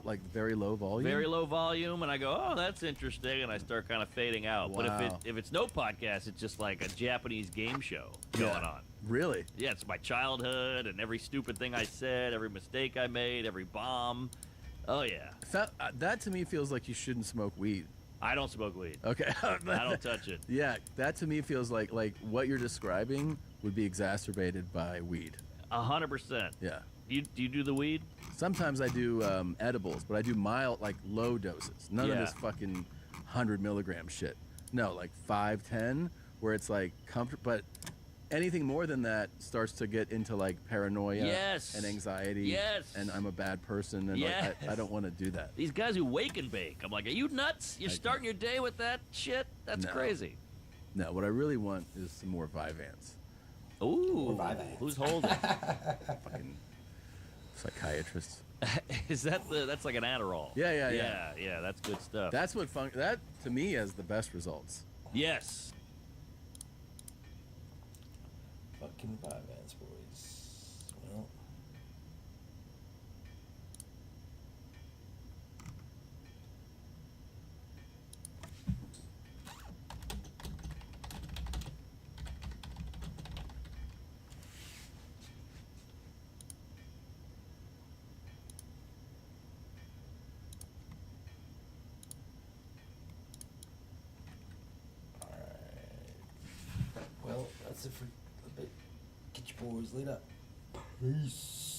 like very low volume? Very low volume, and I go, oh, that's interesting, and I start kind of fading out. Wow. But if it's no podcast, it's just like a Japanese game show going on. Really? Yeah, it's my childhood and every stupid thing I said, every mistake I made, every bomb. Oh, yeah. That to me feels like you shouldn't smoke weed. I don't smoke weed. Okay. I don't touch it. Yeah, that to me feels like what you're describing would be exacerbated by weed. 100%. Yeah. Do you do the weed? Sometimes I do edibles, but I do mild, like low doses. None of this fucking 100 milligram shit. No, like 5, 10, where it's like comfort. But anything more than that starts to get into like paranoia and anxiety. Yes. And I'm a bad person, and like, I don't want to do that. These guys who wake and bake. I'm like, are you nuts? You're starting your day with that shit? That's crazy. No, what I really want is some more Vyvanse. Ooh. Who's holding? Fucking psychiatrists. Is that's like an Adderall? Yeah. Yeah, that's good stuff. That's what that to me has the best results. Yes. Fucking Vyvanse, boys. Well. Well, that's it for a bit. Get your boys lit up. Peace.